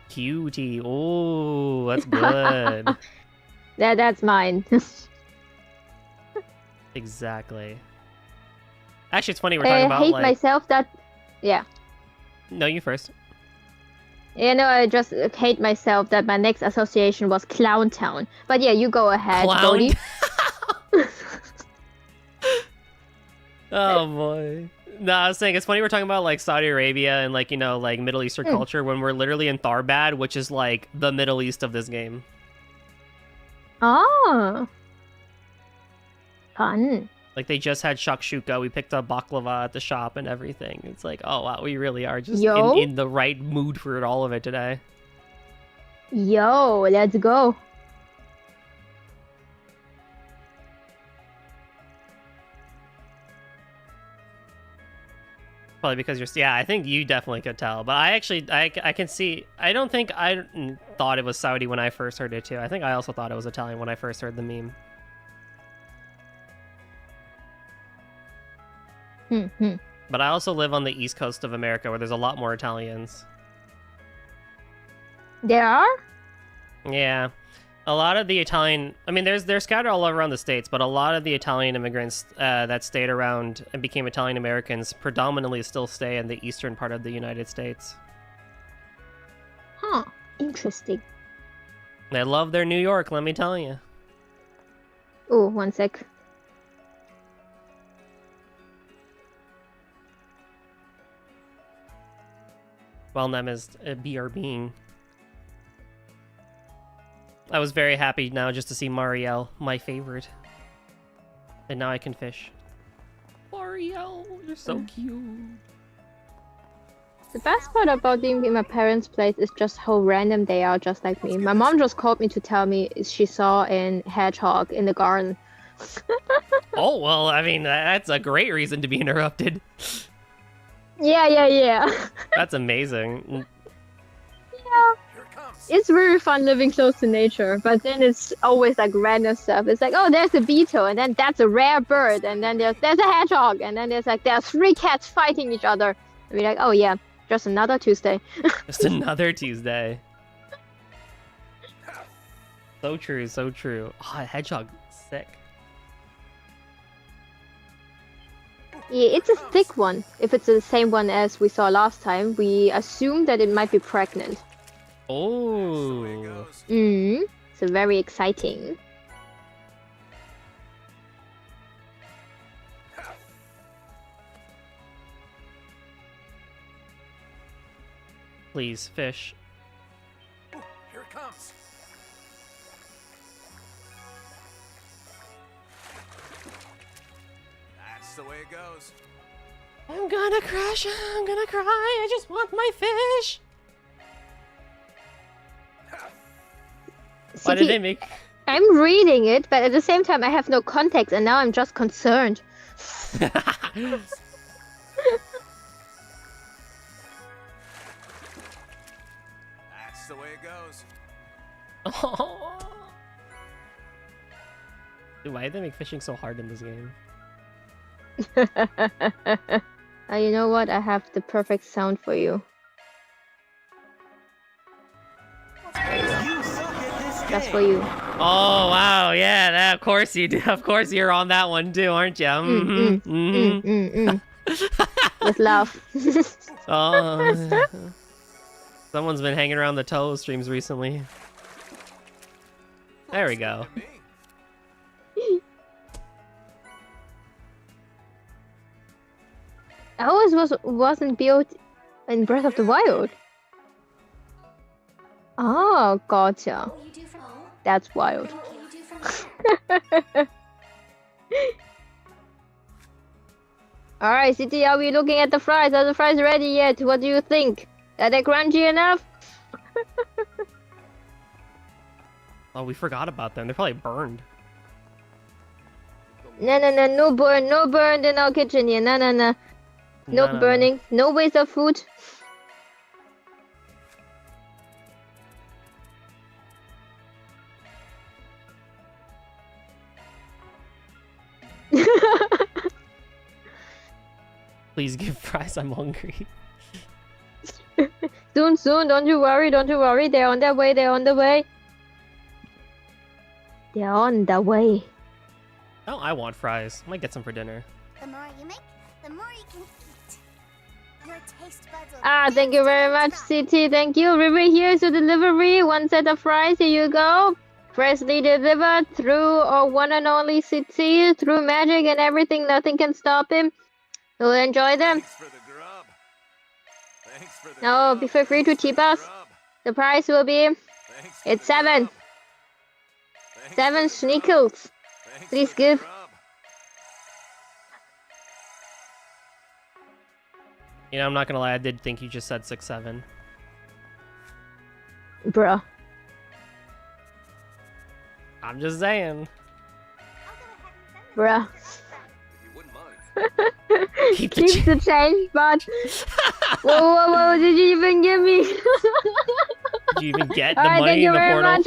QT. Oh, that's good. That's mine. Exactly. Actually, it's funny we're talking I about hate like. myself that. Yeah. No, you first. You know, I just hate myself that my next association was Clown Town. But yeah, you go ahead, Clown? Bodhi. Oh boy. No, I was saying it's funny we're talking about like Saudi Arabia and like, you know, like Middle Eastern culture when we're literally in Tharbad, which is like the Middle East of this game. Oh. Fun. Like they just had shakshuka, we picked up baklava at the shop and everything. It's like, oh wow, we really are just Yo. in the right mood for all of it today. Yo, let's go. Probably because you're, yeah, I think you definitely could tell. But I actually, I can see, I don't think I thought it was Saudi when I first heard it too. I think I also thought it was Italian when I first heard the meme. But I also live on the east coast of America where there's a lot more Italians. There are? Yeah. A lot of the Italian, I mean, they're scattered all around the States, but a lot of the Italian immigrants that stayed around and became Italian Americans predominantly still stay in the eastern part of the United States. Huh. Interesting. They love their New York, let me tell you. Oh, one sec. Well, them is BRBing. I was very happy now just to see Marielle, my favorite. And now I can fish. Marielle, you're so cute. The best part about being in my parents' place is just how random they are, just like me. My mom just called me to tell me she saw a hedgehog in the garden. Oh, well, I mean, that's a great reason to be interrupted. Yeah. That's amazing. Yeah. It's really fun living close to nature, but then it's always like random stuff. It's like, oh, there's a beetle, and then that's a rare bird, and then there's a hedgehog, and then there's 3 cats fighting each other. And we're like, oh yeah, just another Tuesday. Just another Tuesday. So true, so true. Oh, a hedgehog, sick. Yeah, it's a thick one. If it's the same one as we saw last time, we assume that it might be pregnant. Oh. So very exciting. Please, fish. Here it comes. That's the way it goes. I'm gonna crash, I'm gonna cry, I just want my fish. Why did they make... I'm reading it, but at the same time I have no context, and now I'm just concerned. That's the way it goes. Oh. Dude, why did they make fishing so hard in this game? You know what? I have the perfect sound for you. There you go. That's for you. Oh wow, yeah, that, of course you do. Of course you're on that one too, aren't you? With love. Oh, someone's been hanging around the Toho streams recently. There we go. Ours wasn't built in Breath of the Wild. Oh, gotcha. That's wild. Alright, City, are we looking at the fries? Are the fries ready yet? What do you think? Are they crunchy enough? Oh, we forgot about them. They're probably burned. No burn in our kitchen here. No burning, no waste of food. Please give fries, I'm hungry. Soon, don't you worry. They're on their way. They're on the way. Oh, I want fries. I might get some for dinner. The more you make, the more you can eat. Your taste buds will Thank you very much, CT. Thank you. River, here's your delivery. 1 set of fries. Here you go. Freshly delivered through our one and only CT, through magic and everything. Nothing can stop him. We'll enjoy them. No, be feel free to tip us. The price will be... It's 7. 7 schnickels. Please give. You know, I'm not gonna lie, I did think you just said 6-7. Bruh. I'm just saying. Bruh. Keep the change, bud. Whoa, did you even give me? Did you even get the money in the portal?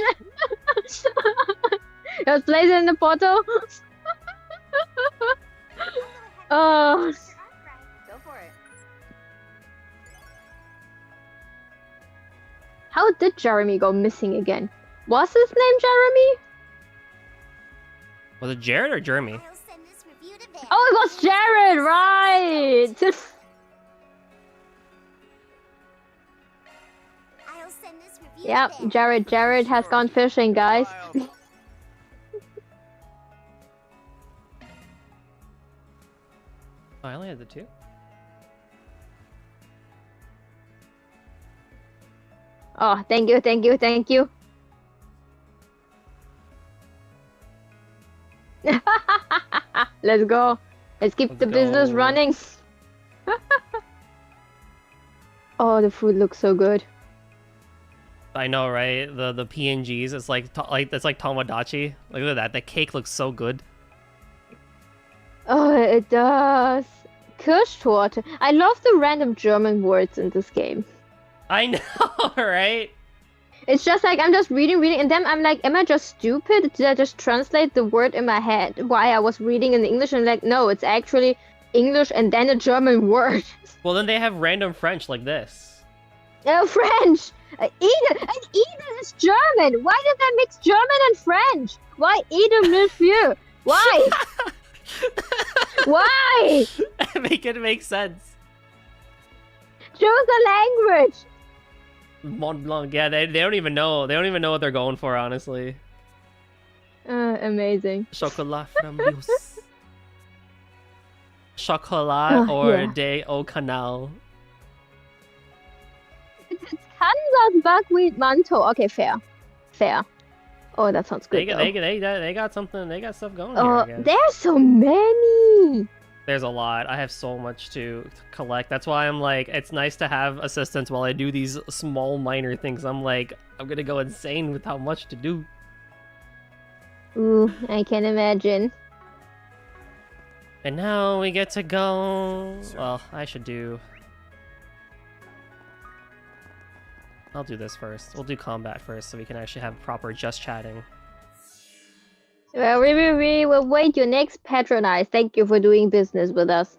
Let's place it in the portal. Oh. Go for it. How did Jeremy go missing again? Was his name Jeremy? Was it Jared or Jeremy? Oh, it was Jared, right? Yep, Jared has gone fishing, guys. Oh, I only had the 2? Oh, thank you. Let's go. Let's keep the business running. Oh, the food looks so good. I know, right? The PNGs, it's like Tomodachi. Like, look at that. The cake looks so good. Oh, it does. Kirschtorte. I love the random German words in this game. I know, right? It's just like I'm just reading, and then I'm like, am I just stupid? Did I just translate the word in my head while I was reading in English? And like, no, it's actually English and then a German word. Well, then they have random French like this. French! Eden is German! Why did they mix German and French? Why Eden Monsieur? Why? Why? Make it make sense. Choose a language! Mont Blanc, yeah, they don't even know. They don't even know what they're going for, honestly. Amazing. Chocolat framboise. Chocolat or yeah. de au canal. It's Kansas buckwheat manto. Okay, fair. Oh, that sounds good. They got something. They got stuff going here, I guess. There's so many. There's a lot. I have so much to collect. That's why I'm like, it's nice to have assistants while I do these small, minor things. I'm like, I'm gonna go insane with how much to do. Ooh, I can imagine. And now we get to go... Well, I should do... I'll do this first. We'll do combat first so we can actually have proper just chatting. Well, we will wait your next patronize. Thank you for doing business with us.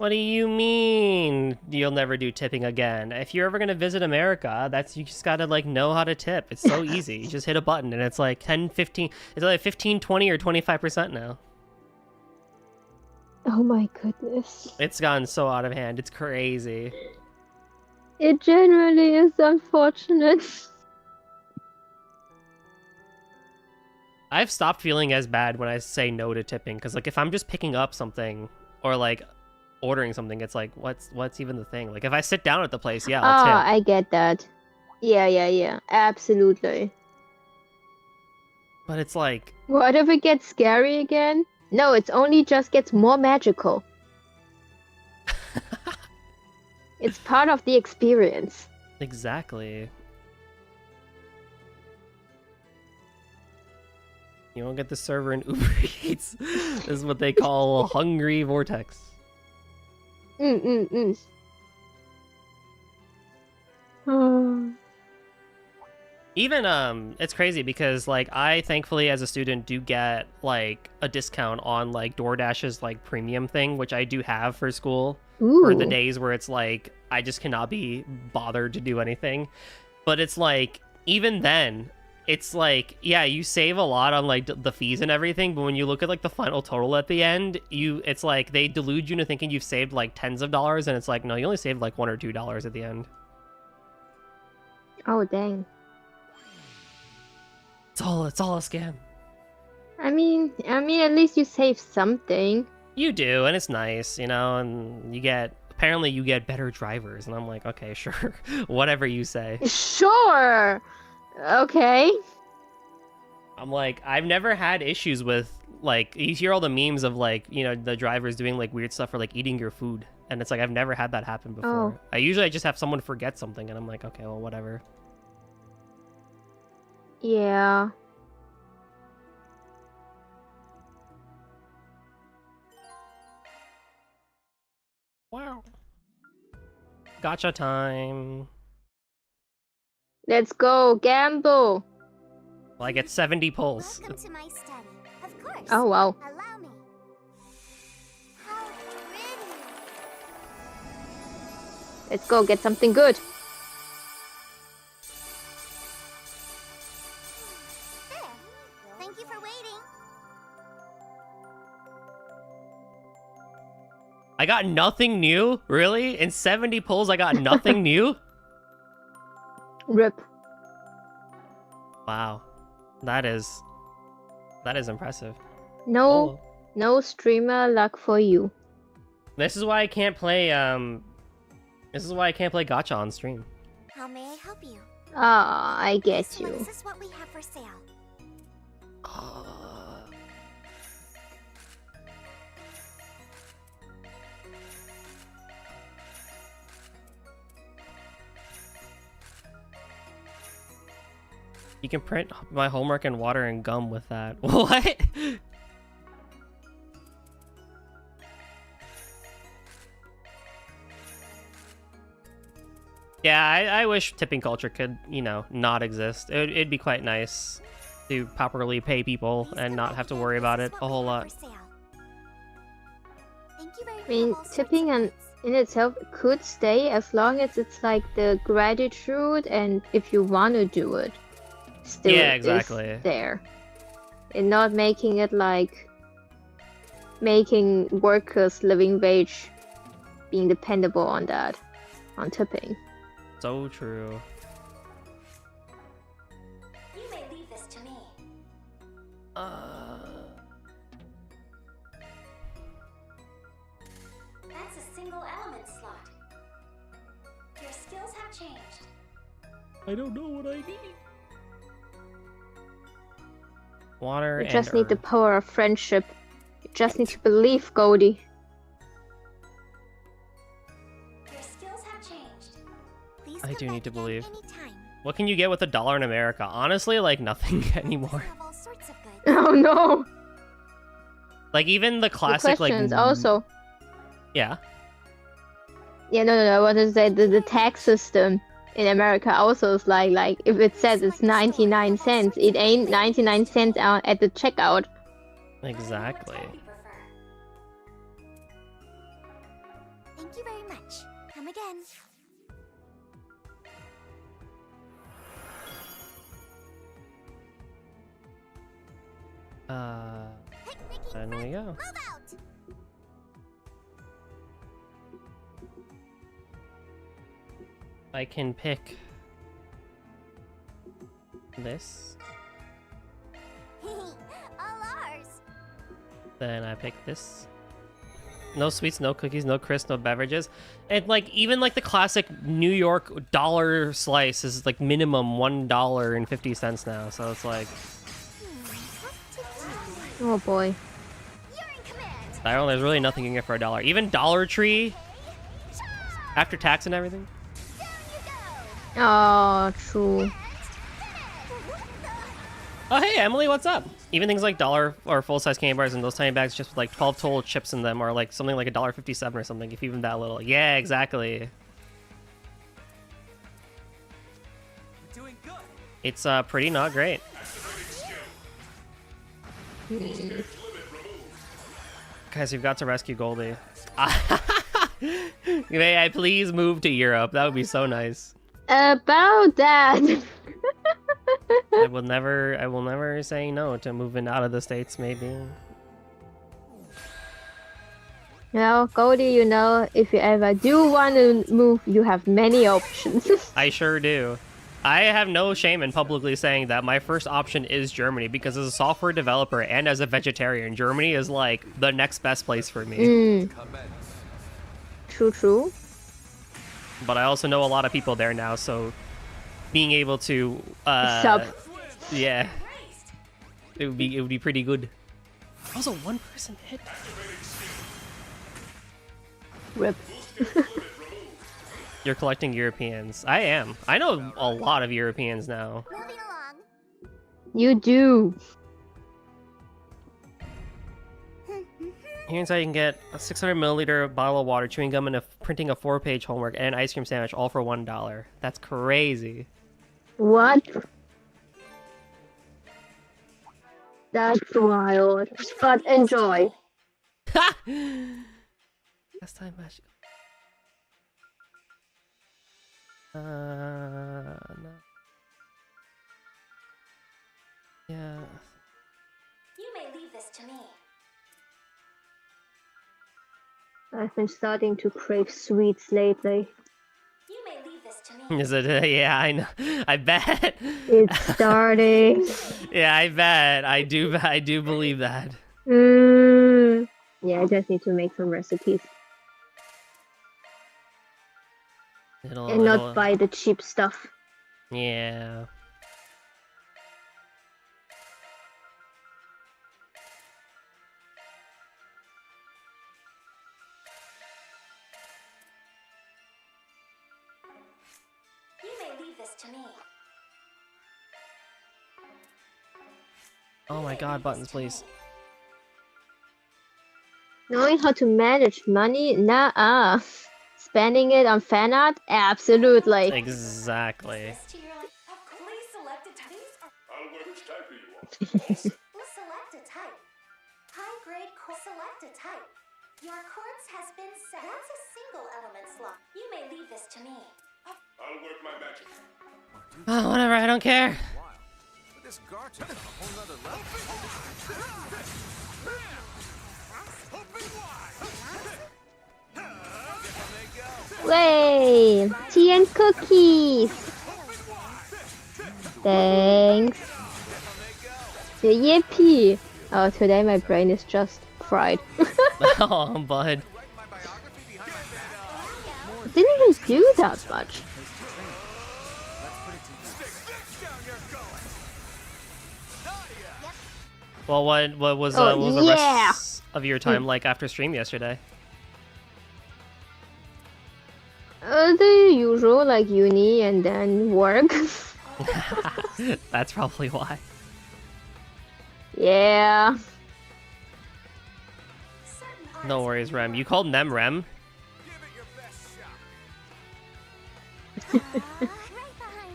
What do you mean you'll never do tipping again? If you're ever gonna visit America, you just gotta like know how to tip. It's so easy. You just hit a button and it's like 10, 15, it's like 15, 20 or 25% now. Oh my goodness. It's gotten so out of hand. It's crazy. It generally is unfortunate. I've stopped feeling as bad when I say no to tipping, because like if I'm just picking up something or like ordering something, it's like what's even the thing? Like if I sit down at the place, yeah, I'll tip. I get that. Yeah. Absolutely. But it's like, what if it gets scary again? No, it's only just gets more magical. It's part of the experience. Exactly. You won't get the server in Uber Eats. This is what they call hungry vortex. Even it's crazy because like I thankfully as a student do get like a discount on like DoorDash's like premium thing, which I do have for school. For the days where it's like I just cannot be bothered to do anything. But it's like even then it's like, yeah, you save a lot on like the fees and everything, but when you look at like the final total at the end, it's like they delude you into thinking you've saved like tens of dollars, and it's like, no, you only saved like $1 or $2 at the end. Oh dang. It's all a scam. I mean at least you save something. You do, and it's nice, you know, and apparently you get better drivers, and I'm like, okay, sure. Whatever you say. Sure. Okay. I'm like, I've never had issues with, like, you hear all the memes of, like, you know, the drivers doing, like, weird stuff for, like, eating your food. And it's like, I've never had that happen before. Oh. I usually just have someone forget something, and I'm like, okay, well, whatever. Yeah. Wow. Gotcha time. Let's go, gamble. Well, I get 70 pulls. Welcome to my study. Of course. Oh, wow. Allow me. How pretty. Let's go get something good. There. Thank you for waiting. I got nothing new? Really? In 70 pulls, I got nothing new? Rip. Wow. That is impressive. No streamer luck for you. This is why I can't play gacha on stream. How may I help you? Ah, I get you. This is what we have for sale. You can print my homework in water and gum with that. What? Yeah, I wish tipping culture could, you know, not exist. It'd be quite nice to properly pay people and not have to worry about it a whole lot. I mean, tipping in itself could stay as long as it's like the gratitude and if you want to do it. Still yeah, exactly. Is there. And not making it like making workers' living wage being dependable on that, on tipping. So true. You may leave this to me. That's a single element slot. Your skills have changed. I don't know what I need. Water You and just need the herb. power of friendship. You just need to believe, Goldie. Your skills have changed. Please I do need to believe. anytime. What can you get with $1 in America? Honestly, like nothing anymore. Have all sorts of goods. Oh no! Like even the The classic like questions also. yeah. Yeah, no. I want to say the tax system in America also is like if it says it's 99 cents, it ain't 99 cents out at the checkout. Exactly. again. There we go. Move out! I can pick this. All ours. Then I pick this. No sweets, no cookies, no crisps, no beverages. And like even like the classic New York dollar slice is like minimum $1.50 now. So it's like Oh boy. there's really nothing you can get for $1. Even Dollar Tree after tax and everything. Oh, true. Oh hey Emily, what's up? Even things like dollar or full-size candy bars and those tiny bags just with like 12 total chips in them, or like something like $1.57 or something, if even that little. Yeah, exactly. We're doing good. It's pretty not great. Guys, we've got to rescue Goldie. May I please move to Europe? That would be so nice. About that. I will never say no to moving out of the States, maybe. Well, Goldie, you know, if you ever do want to move, you have many options. I sure do. I have no shame in publicly saying that my first option is Germany, because as a software developer and as a vegetarian, Germany is like the next best place for me. True, true. But I also know a lot of people there now, so being able to Sub. Yeah. It would be pretty good. Also, one person hit. Rip. You're collecting Europeans. I am. I know a lot of Europeans now. You do. Here's how you can get a 600ml bottle of water, chewing gum, and printing a 4-page homework, and an ice cream sandwich, all for $1. That's crazy. What? That's wild. But enjoy. Last time I should... no. Yeah. You may leave this to me. I've been starting to crave sweets lately. You may leave this to me. Is it? Yeah, I know. I bet. It's starting. Yeah, I bet. I do believe that. Yeah, I just need to make some recipes. And not buy the cheap stuff. Yeah. You may leave this to me. Oh my god, buttons, please. Knowing how to manage money? Nah. Spending it on fan art? Absolutely. Exactly. Please select a type. Which type do you want? Select a type. High grade select a type. Your quartz has been set. That's a single element slot. You may leave this to me. I'll work my magic. Oh, whatever, I don't care. But this Garch's on a whole nother level. Way! Tea and cookies! Thanks. The yippee! Oh, today my brain is just fried. Oh, bud. Didn't even do that much. Well, what was the rest of your time like after stream yesterday? The usual, like uni and then work. That's probably why. Yeah. No worries, Rem. You called them Rem?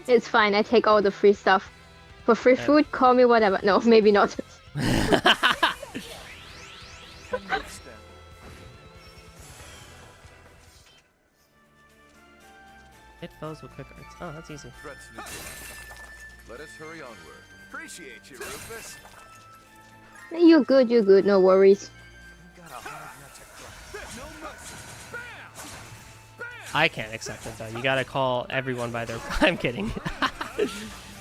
It's fine, I take all the free stuff. For free food, call me whatever. No, maybe not. foes with quick arts. Oh, that's easy. Threats neutralized. Let us hurry onward. Appreciate you, Rufus. You're good, no worries. I can't accept it though. You gotta call everyone by their. I'm kidding.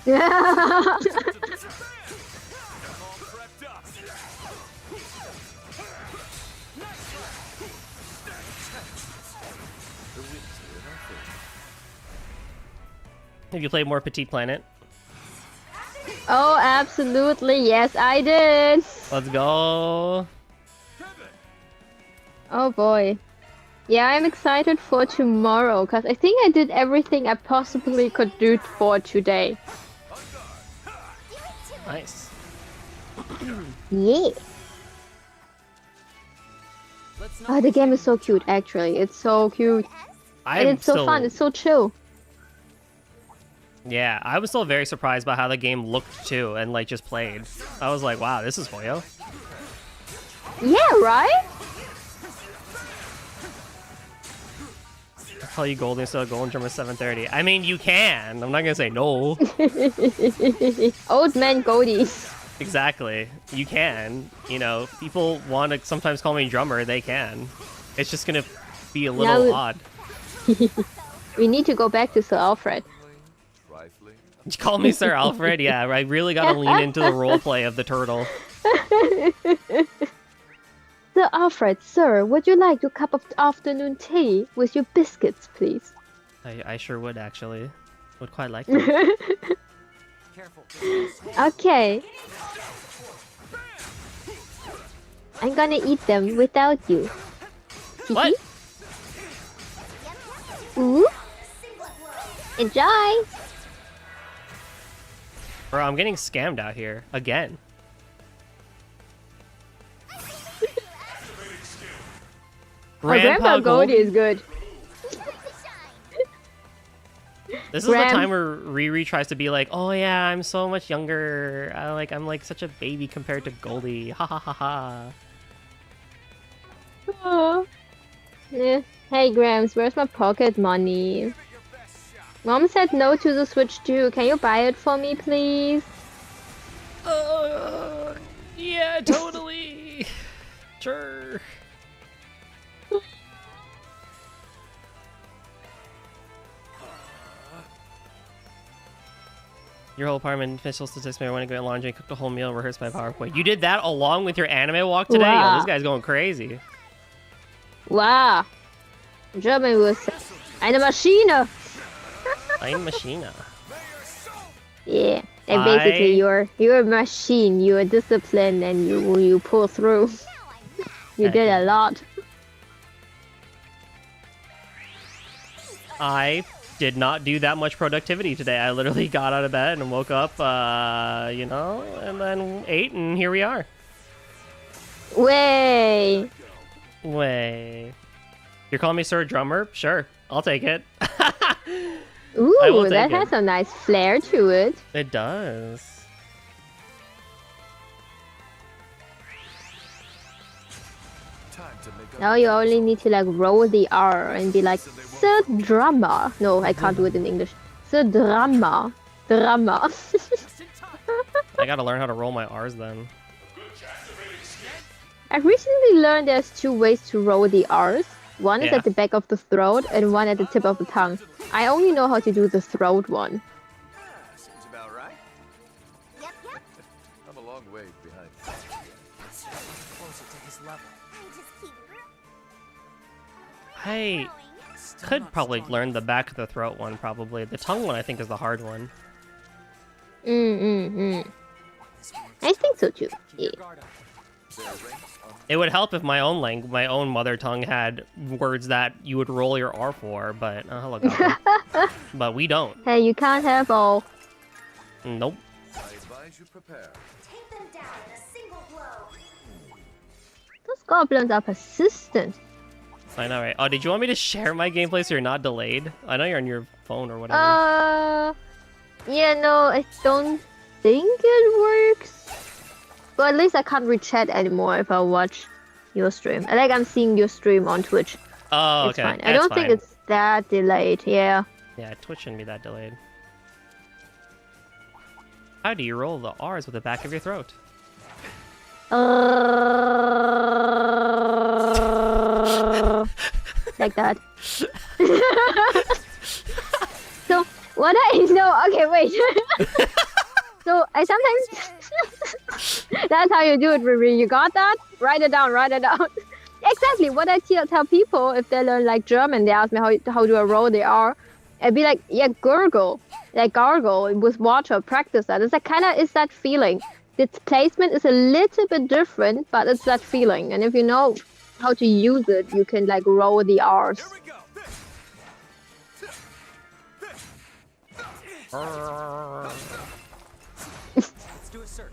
Yeah. Have you played more Petit Planet? Oh, absolutely. Yes, I did. Let's go. Oh boy. Yeah, I'm excited for tomorrow because I think I did everything I possibly could do for today. Nice. Yeah. Oh, the game is so cute, actually. It's so cute. And it's so fun. It's so chill. Yeah, I was still very surprised by how the game looked too, and like just played. I was like, wow, this is Hoyo. Yeah, right? I'll call you Goldie instead of Golden Drum at 7:30. I mean, you can. I'm not gonna say no. Old man Goldie. Exactly. You can. You know, people want to sometimes call me drummer. They can. It's just gonna be a little odd. We need to go back to Sir Alfred. You call me Sir Alfred? Yeah, I really gotta lean into the roleplay of the turtle. Sir Alfred, sir, would you like a cup of afternoon tea with your biscuits, please? I sure would, actually. Would quite like that. Okay. I'm gonna eat them without you. What? Ooh. Enjoy! Bro, I'm getting scammed out here. Again. Grandpa Goldie is good. This is the time where Riri tries to be like, oh yeah, I'm so much younger. I'm like such a baby compared to Goldie. Ha ha ha ha. Oh. Yeah. Hey Grams, where's my pocket money? Mom said no to the Switch too. Can you buy it for me, please? Yeah, totally. Sure. Your whole apartment official statistics made I want to go get laundry and cook the whole meal rehearsed by PowerPoint. You did that along with your anime walk today? Wow. Yo, this guy's going crazy. Wow. German was eine Maschine. Eine Maschine. Yeah. And basically you're a machine, you're disciplined and you pull through. You did a lot. I did not do that much productivity today. I literally got out of bed and woke up, you know, and then ate, and here we are. Way. You're calling me Sir Drummer? Sure, I'll take it. Ooh, that has a nice flair to it. It does. Now you only need to like roll the R and be like, Sir Drummer. No, I can't do it in English. Sir Drummer. Drummer. I gotta learn how to roll my R's then. I recently learned there's 2 ways to roll the R's. One is Yeah. at the back of the throat and one at the tip of the tongue. I only know how to do the throat one. Seems about right. I'm a long way behind. Closer to his level. I could probably learn the back of the throat one, probably. The tongue one, I think, is the hard one. I think so too. Yeah. It would help if my own mother tongue had words that you would roll your R for, but hello, God. But we don't. Hey, you can't have all. Nope. I advise you prepare. Those goblins are persistent. I know, right? Oh, did you want me to share my gameplay so you're not delayed? I know you're on your phone or whatever. Yeah, no, I don't think it works. But at least I can't read chat anymore if I watch your stream. I'm seeing your stream on Twitch. Oh, It's okay. fine. I don't think it's that delayed, yeah. Yeah, Twitch shouldn't be that delayed. How do you roll the R's with the back of your throat? Like that. So what I know, okay, wait. So I sometimes that's how you do it, Riri. You got that? Write it down. Write it down. Exactly what I tell people if they learn like German. They ask me how do I roll the R. I'd be like, yeah, gargle with water. Practice that. It's like it's that feeling. Its placement is a little bit different, but it's that feeling. And if you know how to use it, you can like roll the R's. Let's do a search.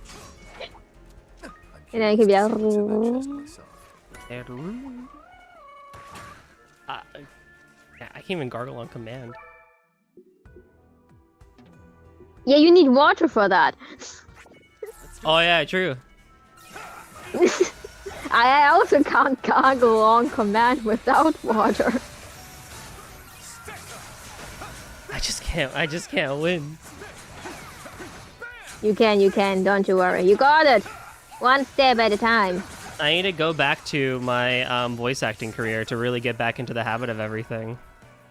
And then it can be I can't even gargle on command. Yeah, you need water for that. Oh yeah, true. I also can't gargle on command without water. I just can't win. You can, don't you worry. You got it. One step at a time. I need to go back to my voice acting career to really get back into the habit of everything.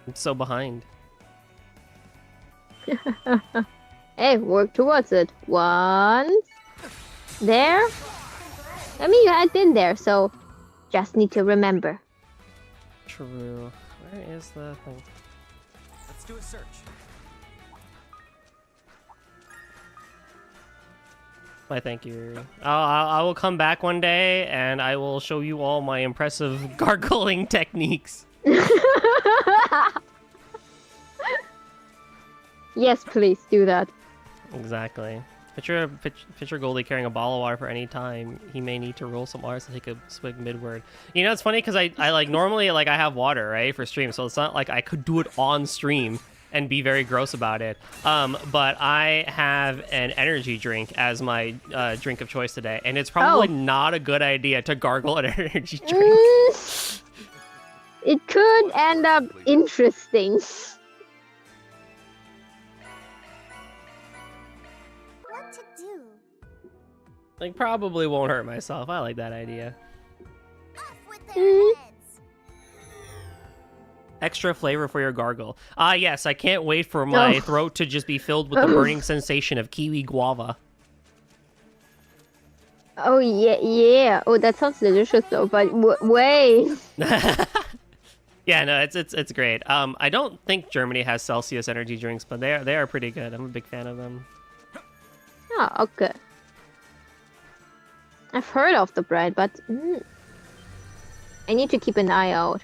I'm so behind. Hey, work towards it. Once. There. I mean, you had been there, so just need to remember. True. Where is the thing? Let's do a search. Why, thank you. I will come back one day and I will show you all my impressive gargling techniques. Yes, please do that. Exactly. Picture Goldie carrying a bottle of water for any time he may need to roll some R's to take a swig midward. You know, it's funny because I like normally like I have water, right, for stream, so it's not like I could do it on stream and be very gross about it. But I have an energy drink as my drink of choice today, and it's probably not a good idea to gargle an energy drink. It could end up interesting. What to do? Like, probably won't hurt myself. I like that idea. Off with their heads. Extra flavor for your gargle. Ah, yes, I can't wait for my throat to just be filled with the burning sensation of kiwi guava. Oh, yeah. Oh, that sounds delicious, though, but wait. Yeah, no, it's great. I don't think Germany has Celsius energy drinks, but they are pretty good. I'm a big fan of them. Oh, okay. I've heard of the brand, but I need to keep an eye out.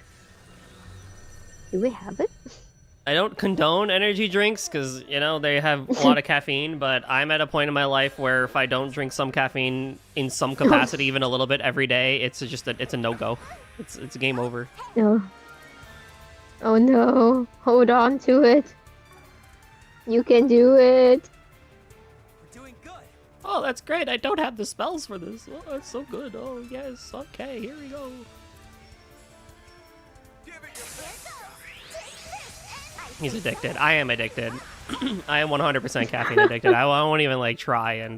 Do we have it? I don't condone energy drinks because, you know, they have a lot of caffeine, but I'm at a point in my life where if I don't drink some caffeine in some capacity, even a little bit every day, it's a no-go. It's a game over. No. Oh no, hold on to it. You can do it. We're doing good. Oh, that's great. I don't have the spells for this. Oh, that's so good. Oh, yes. Okay, here we go. He's addicted. I am addicted. I am 100% caffeine addicted. I won't even like try and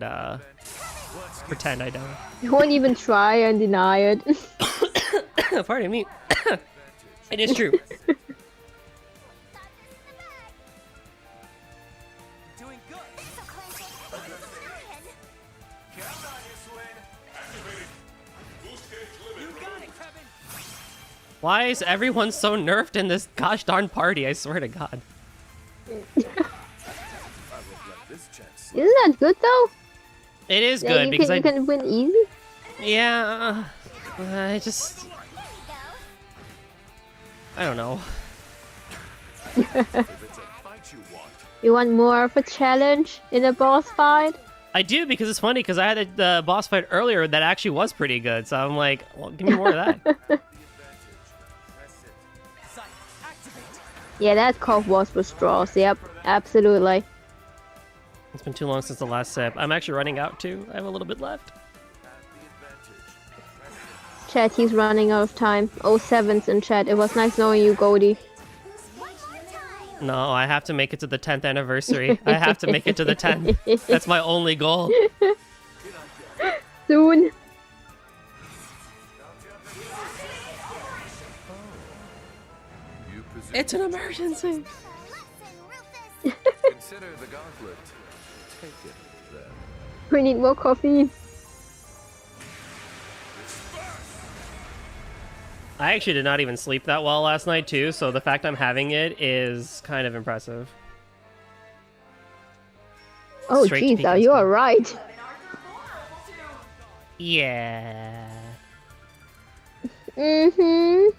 pretend I don't. You won't even try and deny it. Pardon me. It is true. Doing good. You got it, Kevin. Why is everyone so nerfed in this gosh darn party? I swear to God. Isn't that good though? It is good because you can win easy. Yeah, I don't know. You want more of a challenge in a boss fight? I do, because it's funny because I had the boss fight earlier that actually was pretty good. So I'm like, well, give me more of that. Yeah, that called was for straws. Yep, absolutely. It's been too long since the last sip. I'm actually running out too. I have a little bit left. Chat, he's running out of time. 07's in chat. It was nice knowing you, Goldie. No, I have to make it to the 10th anniversary. I have to make it to the 10th. That's my only goal. Soon. It's an emergency. Consider the gauntlet. Take it then. We need more coffee. I actually did not even sleep that well last night too, so the fact I'm having it is kind of impressive. Oh Straight to jeez, peak you are right. Yeah. Mm-hmm.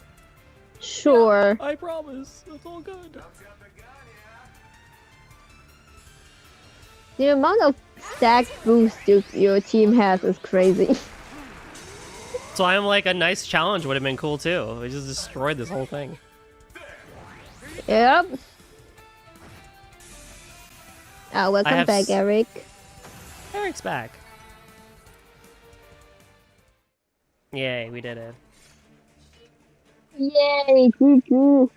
Sure. I promise. It's all good. The amount of stack boost your team has is crazy. So I'm like, a nice challenge would have been cool too. We just destroyed this whole thing. Yep. Welcome back, Eric. Eric's back. Yay, we did it. Yay, GG.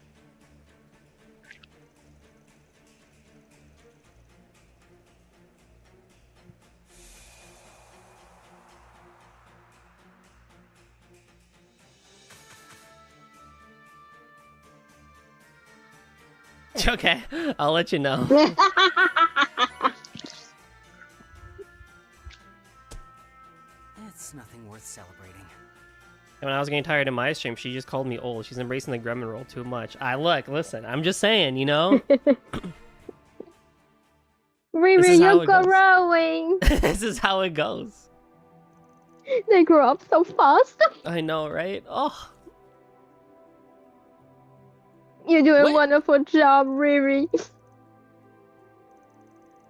Okay, I'll let you know. It's nothing worth celebrating. When I was getting tired in my stream, she just called me old. She's embracing the Gremlin role too much. Listen, I'm just saying, you know? Riri, you're growing. This is how it goes. They grow up so fast. I know, right? Oh. You're doing a wonderful job, Riri.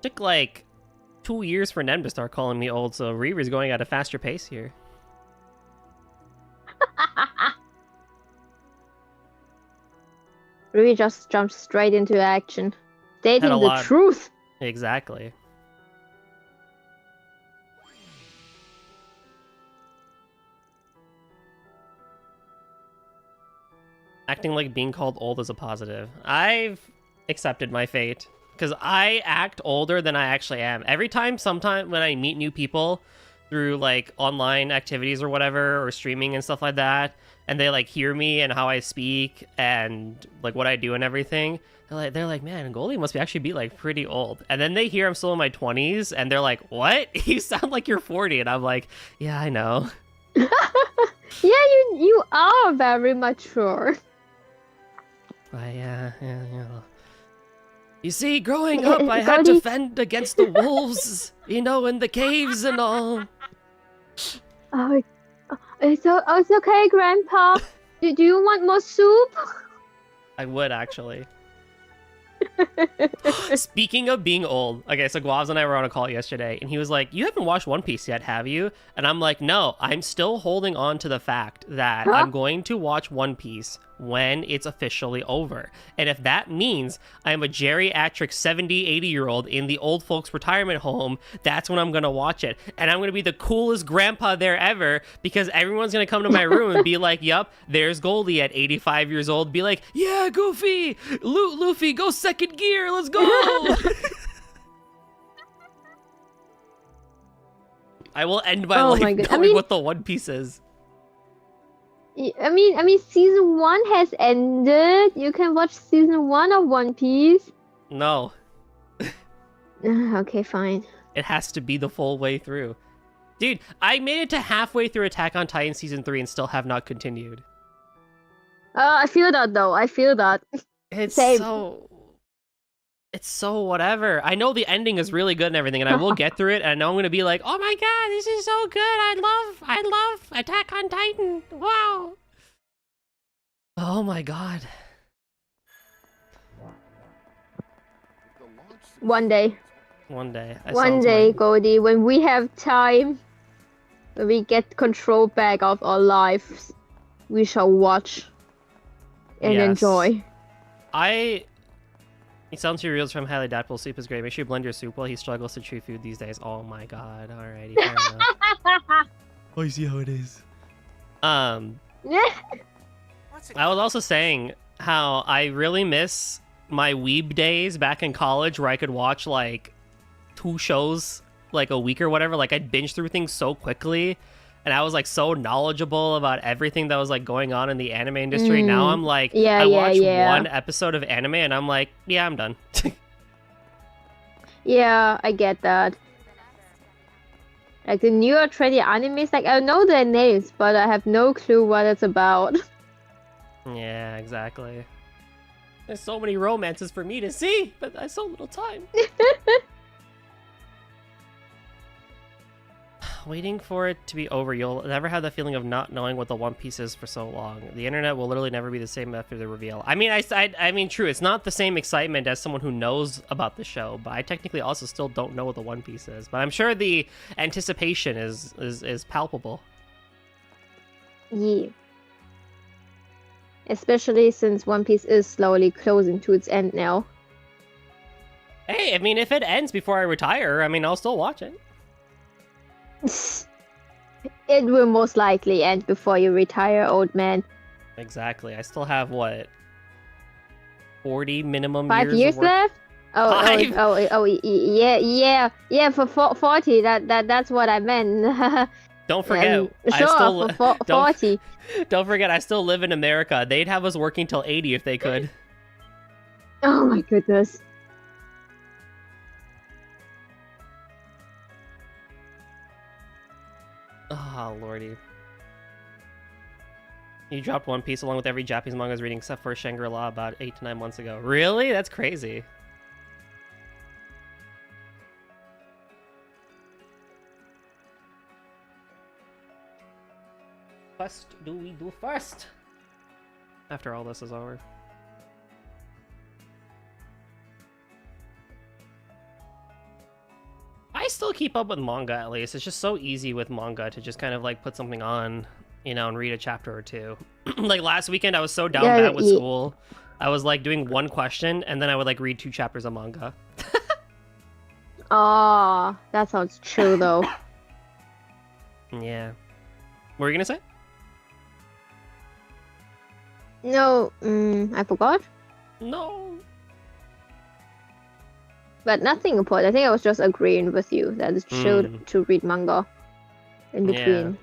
Took like 2 years for Nem to start calling me old, so Riri's going at a faster pace here. Riri just jumped straight into action, stating Had a the lot. truth. Exactly. Acting like being called old is a positive. I've accepted my fate. Because I act older than I actually am. Every time, sometime when I meet new people through like online activities or whatever, or streaming and stuff like that, and they like hear me and how I speak and like what I do and everything, they're like, man, Goldie must actually be like pretty old. And then they hear I'm still in my 20s and they're like, what? You sound like you're 40. And I'm like, yeah, I know. Yeah, you are very mature. Yeah. You see, growing up, I had to fend against the wolves, you know, in the caves and all. Oh, it's okay, Grandpa. Do you want more soup? I would, actually. Speaking of being old, okay, so Guavs and I were on a call yesterday, and he was like, you haven't watched One Piece yet, have you? And I'm like, no, I'm still holding on to the fact that I'm going to watch One Piece when it's officially over. And if that means I'm a geriatric 70, 80-year-old in the old folks retirement home, that's when I'm going to watch it. And I'm going to be the coolest grandpa there ever, because everyone's going to come to my room and be like, yup, there's Goldie at 85 years old. Be like, yeah, Goofy, Luffy, go second gear, let's go. I will end my life knowing what the One Piece is. I mean, season 1 has ended. You can watch season 1 of One Piece. No. Okay, fine. It has to be the full way through. Dude, I made it to halfway through Attack on Titan season 3 and still have not continued. I feel that though. I feel that. It's Same. It's so whatever. I know the ending is really good and everything, and I will get through it, and I know I'm gonna be like, oh my god, this is so good. I love Attack on Titan. Wow. Oh my god. One day. One day. One day, Goldie, when we have time, when we get control back of our lives, we shall watch and enjoy. He sounds your reels from highly adaptable. Soup is great. Make sure you blend your soup while he struggles to chew food these days. Oh my god. Alrighty, fair enough. I see how it is. I was also saying how I really miss my weeb days back in college where I could watch like 2 shows like a week or whatever. Like I'd binge through things so quickly, and I was like so knowledgeable about everything that was like going on in the anime industry. Now I'm like, I watch 1 episode of anime and I'm like, yeah, I'm done. Yeah, I get that. Like the newer trendy animes, like I know their names, but I have no clue what it's about. Yeah, exactly. There's so many romances for me to see, but I have so little time. Waiting for it to be over, you'll never have the feeling of not knowing what the One Piece is for so long. The internet will literally never be the same after the reveal. I mean, I mean, true. It's not the same excitement as someone who knows about the show, but I technically also still don't know what the One Piece is. But I'm sure the anticipation is palpable. Yeah. Especially since One Piece is slowly closing to its end now. Hey, I mean, if it ends before I retire, I mean, I'll still watch it. It will most likely end before you retire, old man. Exactly. I still have, what, 40 minimum 5 years years left? Yeah, for 40, that's what I meant. Don't forget, sure, for 40. Don't forget, I still live in America. They'd have us working till 80 if they could. Oh my goodness. Oh, lordy. You dropped One Piece along with every Japanese manga I was reading except for Shangri-La about 8 to 9 months ago. Really? That's crazy. What do we do first? After all this is over. I still keep up with manga, at least. It's just so easy with manga to just kind of like put something on, you know, and read a chapter or 2. Like last weekend I was so down bad with school. I was like doing 1 question and then I would like read 2 chapters of manga. Oh, that sounds true though. Yeah. What were you gonna say? No, I forgot. No. But nothing important. I think I was just agreeing with you that it's chill to read manga in between. Yeah.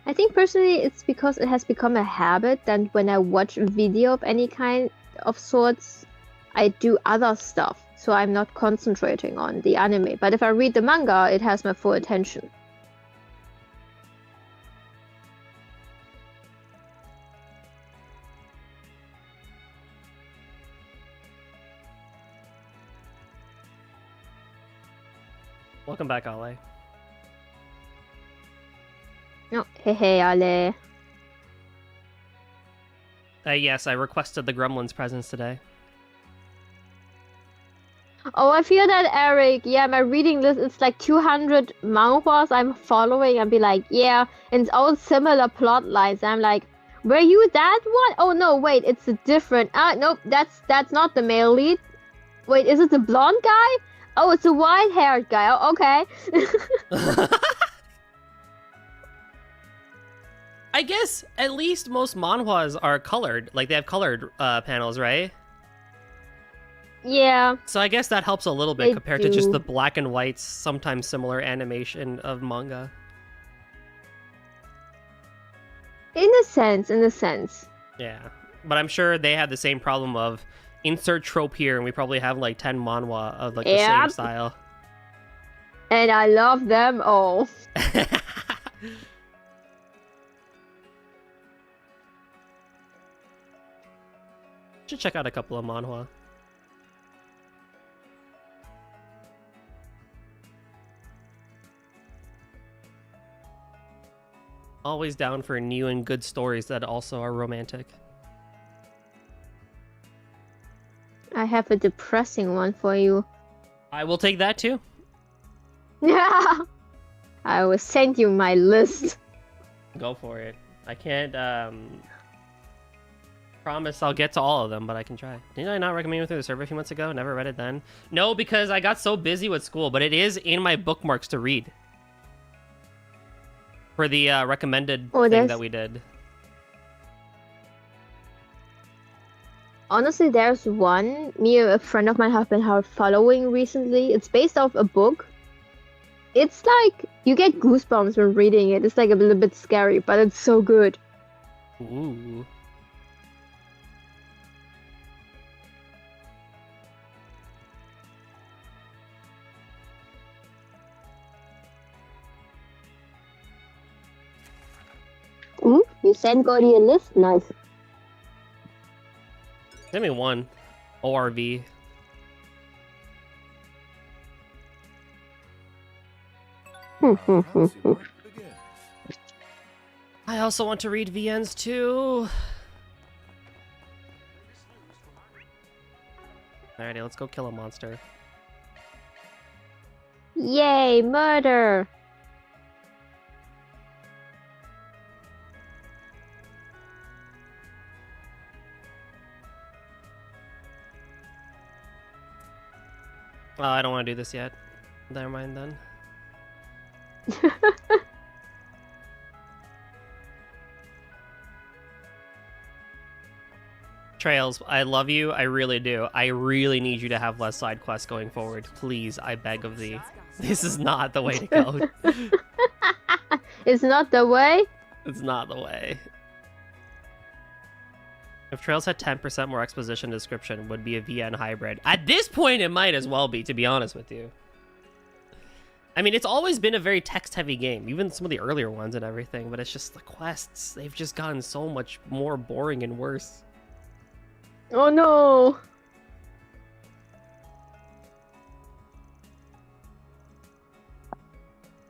I think personally it's because it has become a habit that when I watch a video of any kind of sorts, I do other stuff. So I'm not concentrating on the anime. But if I read the manga, it has my full attention. Welcome back, Ale. Oh, hey, Ale. Yes, I requested the Gremlins presents today. Oh, I feel that, Eric. Yeah, my reading list is like 200 manhwas I'm following and be like, yeah, and it's all similar plot lines. I'm like, were you that one? Oh no, wait, it's a different. Nope, that's not the male lead. Wait, is it the blonde guy? Oh, it's a white-haired guy. Oh, okay. I guess at least most manhwas are colored. Like, they have colored panels, right? Yeah. So I guess that helps a little bit compared to just the black and white, sometimes similar animation of manga. In a sense. Yeah. But I'm sure they have the same problem of insert trope here, and we probably have like 10 manhwa of like the same style. And I love them all. Should check out a couple of manhwa. Always down for new and good stories that also are romantic. I have a depressing one for you. I will take that too. Yeah. I will send you my list. Go for it. I can't promise I'll get to all of them, but I can try. Didn't I not recommend it through the survey a few months ago? Never read it then. No, because I got so busy with school, but it is in my bookmarks to read. For the recommended thing that we did. Honestly, there's one me and a friend of mine have been following recently. It's based off a book. It's like you get goosebumps when reading it. It's like a little bit scary, but it's so good. Ooh. Ooh, you sent Gordy a list? Nice. Give me one. ORV. I also want to read VNs too. Alrighty, let's go kill a monster. Yay, murder! Oh, I don't want to do this yet. Never mind then. Trails, I love you. I really do. I really need you to have less side quests going forward. Please, I beg of thee. This is not the way to go. It's not the way? It's not the way. If Trails had 10% more exposition description, would be a VN hybrid. At this point, it might as well be, to be honest with you. I mean, it's always been a very text-heavy game, even some of the earlier ones and everything, but it's just the quests. They've just gotten so much more boring and worse. Oh no!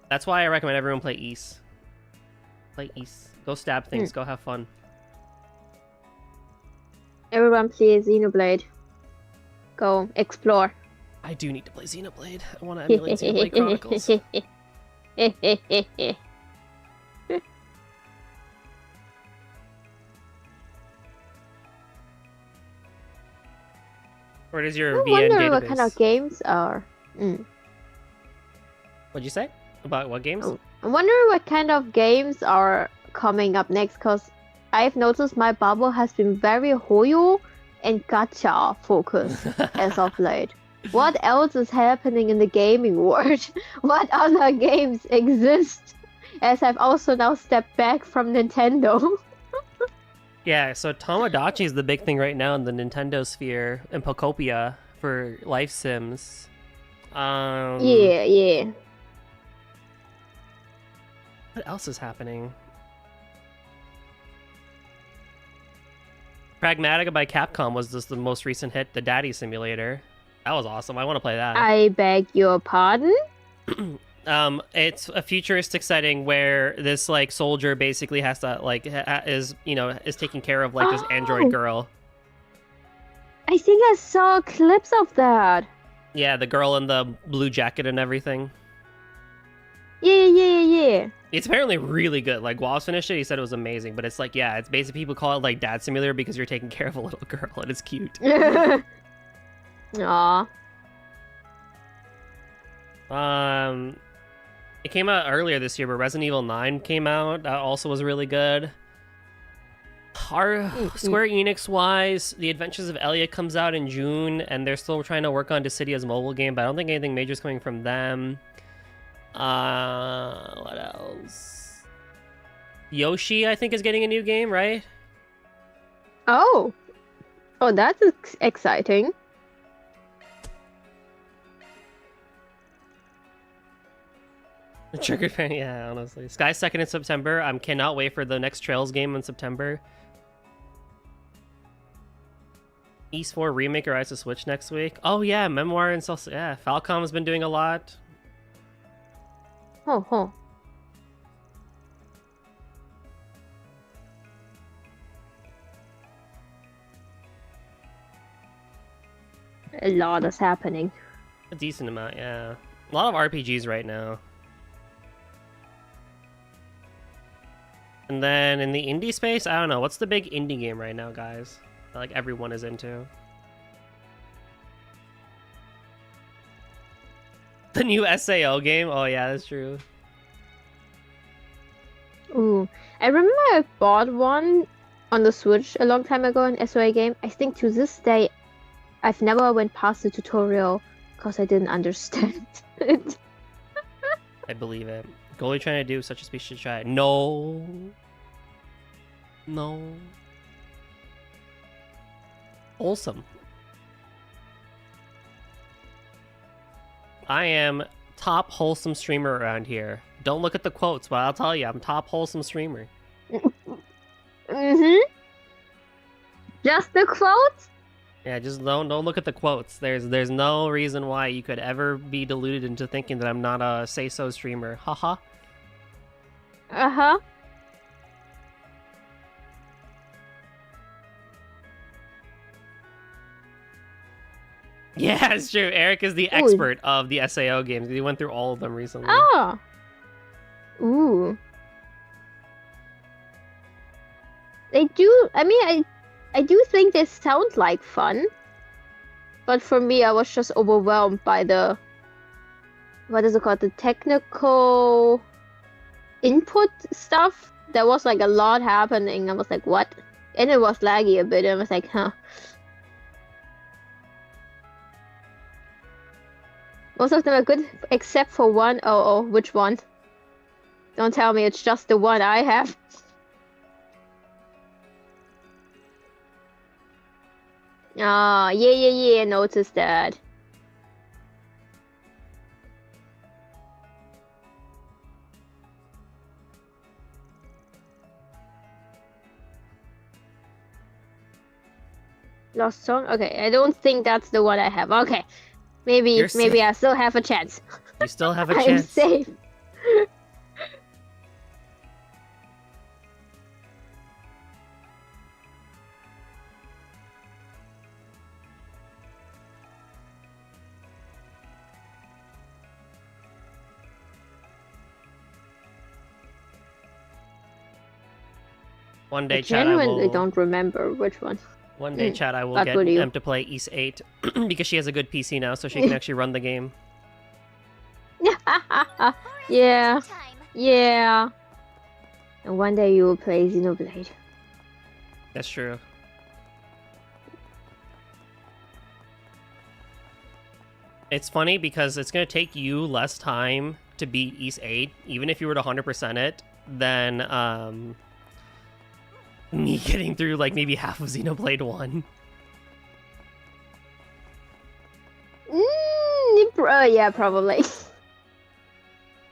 That's why I recommend everyone play Ys. Play Ys. Go stab things, go have fun. Everyone play Xenoblade. Go explore. I do need to play Xenoblade. I want to emulate Xenoblade Chronicles. Where does your I VN wonder database? what kind of games are. What'd you say? About what games? I'm wondering what kind of games are coming up next, because I've noticed my bubble has been very Hoyo and gacha focused as of late. What else is happening in the gaming world? What other games exist? As I've also now stepped back from Nintendo. Yeah, so Tomodachi is the big thing right now in the Nintendo sphere, and Pokopia for life sims. Yeah. What else is happening? Pragmatica by Capcom was just the most recent hit, the Daddy Simulator. That was awesome. I want to play that. I beg your pardon? It's a futuristic setting where this like soldier basically has to like is taking care of like this android girl. I think I saw clips of that. Yeah, the girl in the blue jacket and everything. Yeah. It's apparently really good. Like, Wallace finished it, he said it was amazing. But it's like, yeah, it's basically people call it like Dad Simulator because you're taking care of a little girl and it's cute. Aww. It came out earlier this year, but Resident Evil 9 came out. That also was really good. Square Enix wise, The Adventures of Elliot comes out in June, and they're still trying to work on Dissidia's mobile game, but I don't think anything major is coming from them. What else? Yoshi, I think, is getting a new game, right? Oh, that's exciting. Trigger fan, yeah, honestly. Sky's second in September. I cannot wait for the next Trails game in September. Ys 4 Remake arrives to Switch next week. Oh yeah, Memoir and yeah, Falcom has been doing a lot. Oh. A lot is happening. A decent amount, yeah. A lot of RPGs right now. And then in the indie space, I don't know. What's the big indie game right now, guys? That, like, everyone is into. The new SAO game? Oh, yeah, that's true. Ooh, I remember I bought one on the Switch a long time ago, an SOA game. I think to this day, I've never went past the tutorial because I didn't understand it. I believe it. Goalie trying to do such a species try. No. No. Wholesome. I am top wholesome streamer around here. Don't look at the quotes, but I'll tell you, I'm top wholesome streamer. Mm-hmm. Just the quotes? Yeah, just don't look at the quotes. There's no reason why you could ever be deluded into thinking that I'm not a say-so streamer. Haha. Uh-huh. Yeah, it's true. Eric is the expert of the SAO games. He went through all of them recently. Oh. Ooh. They do. I mean, I do think they sound like fun, but for me, I was just overwhelmed by the, what is it called, the technical input stuff. There was like a lot happening. I was like, what? And it was laggy a bit. And I was like, huh. Most of them are good, except for one. Oh, which one? Don't tell me it's just the one I have. Ah, yeah, noticed that. Lost song? Okay, I don't think that's the one I have. Okay. Maybe I still have a chance. You still have a I'm chance. safe. One day, I chat, I genuinely will... don't remember which one. One day, chat, I will But get would you? them to play East 8 because she has a good PC now, so she can actually run the game. Yeah. Yeah. And one day you will play Xenoblade. That's true. It's funny because it's going to take you less time to beat East 8, even if you were to 100% it, than me getting through like maybe half of Xenoblade 1. Yeah, probably.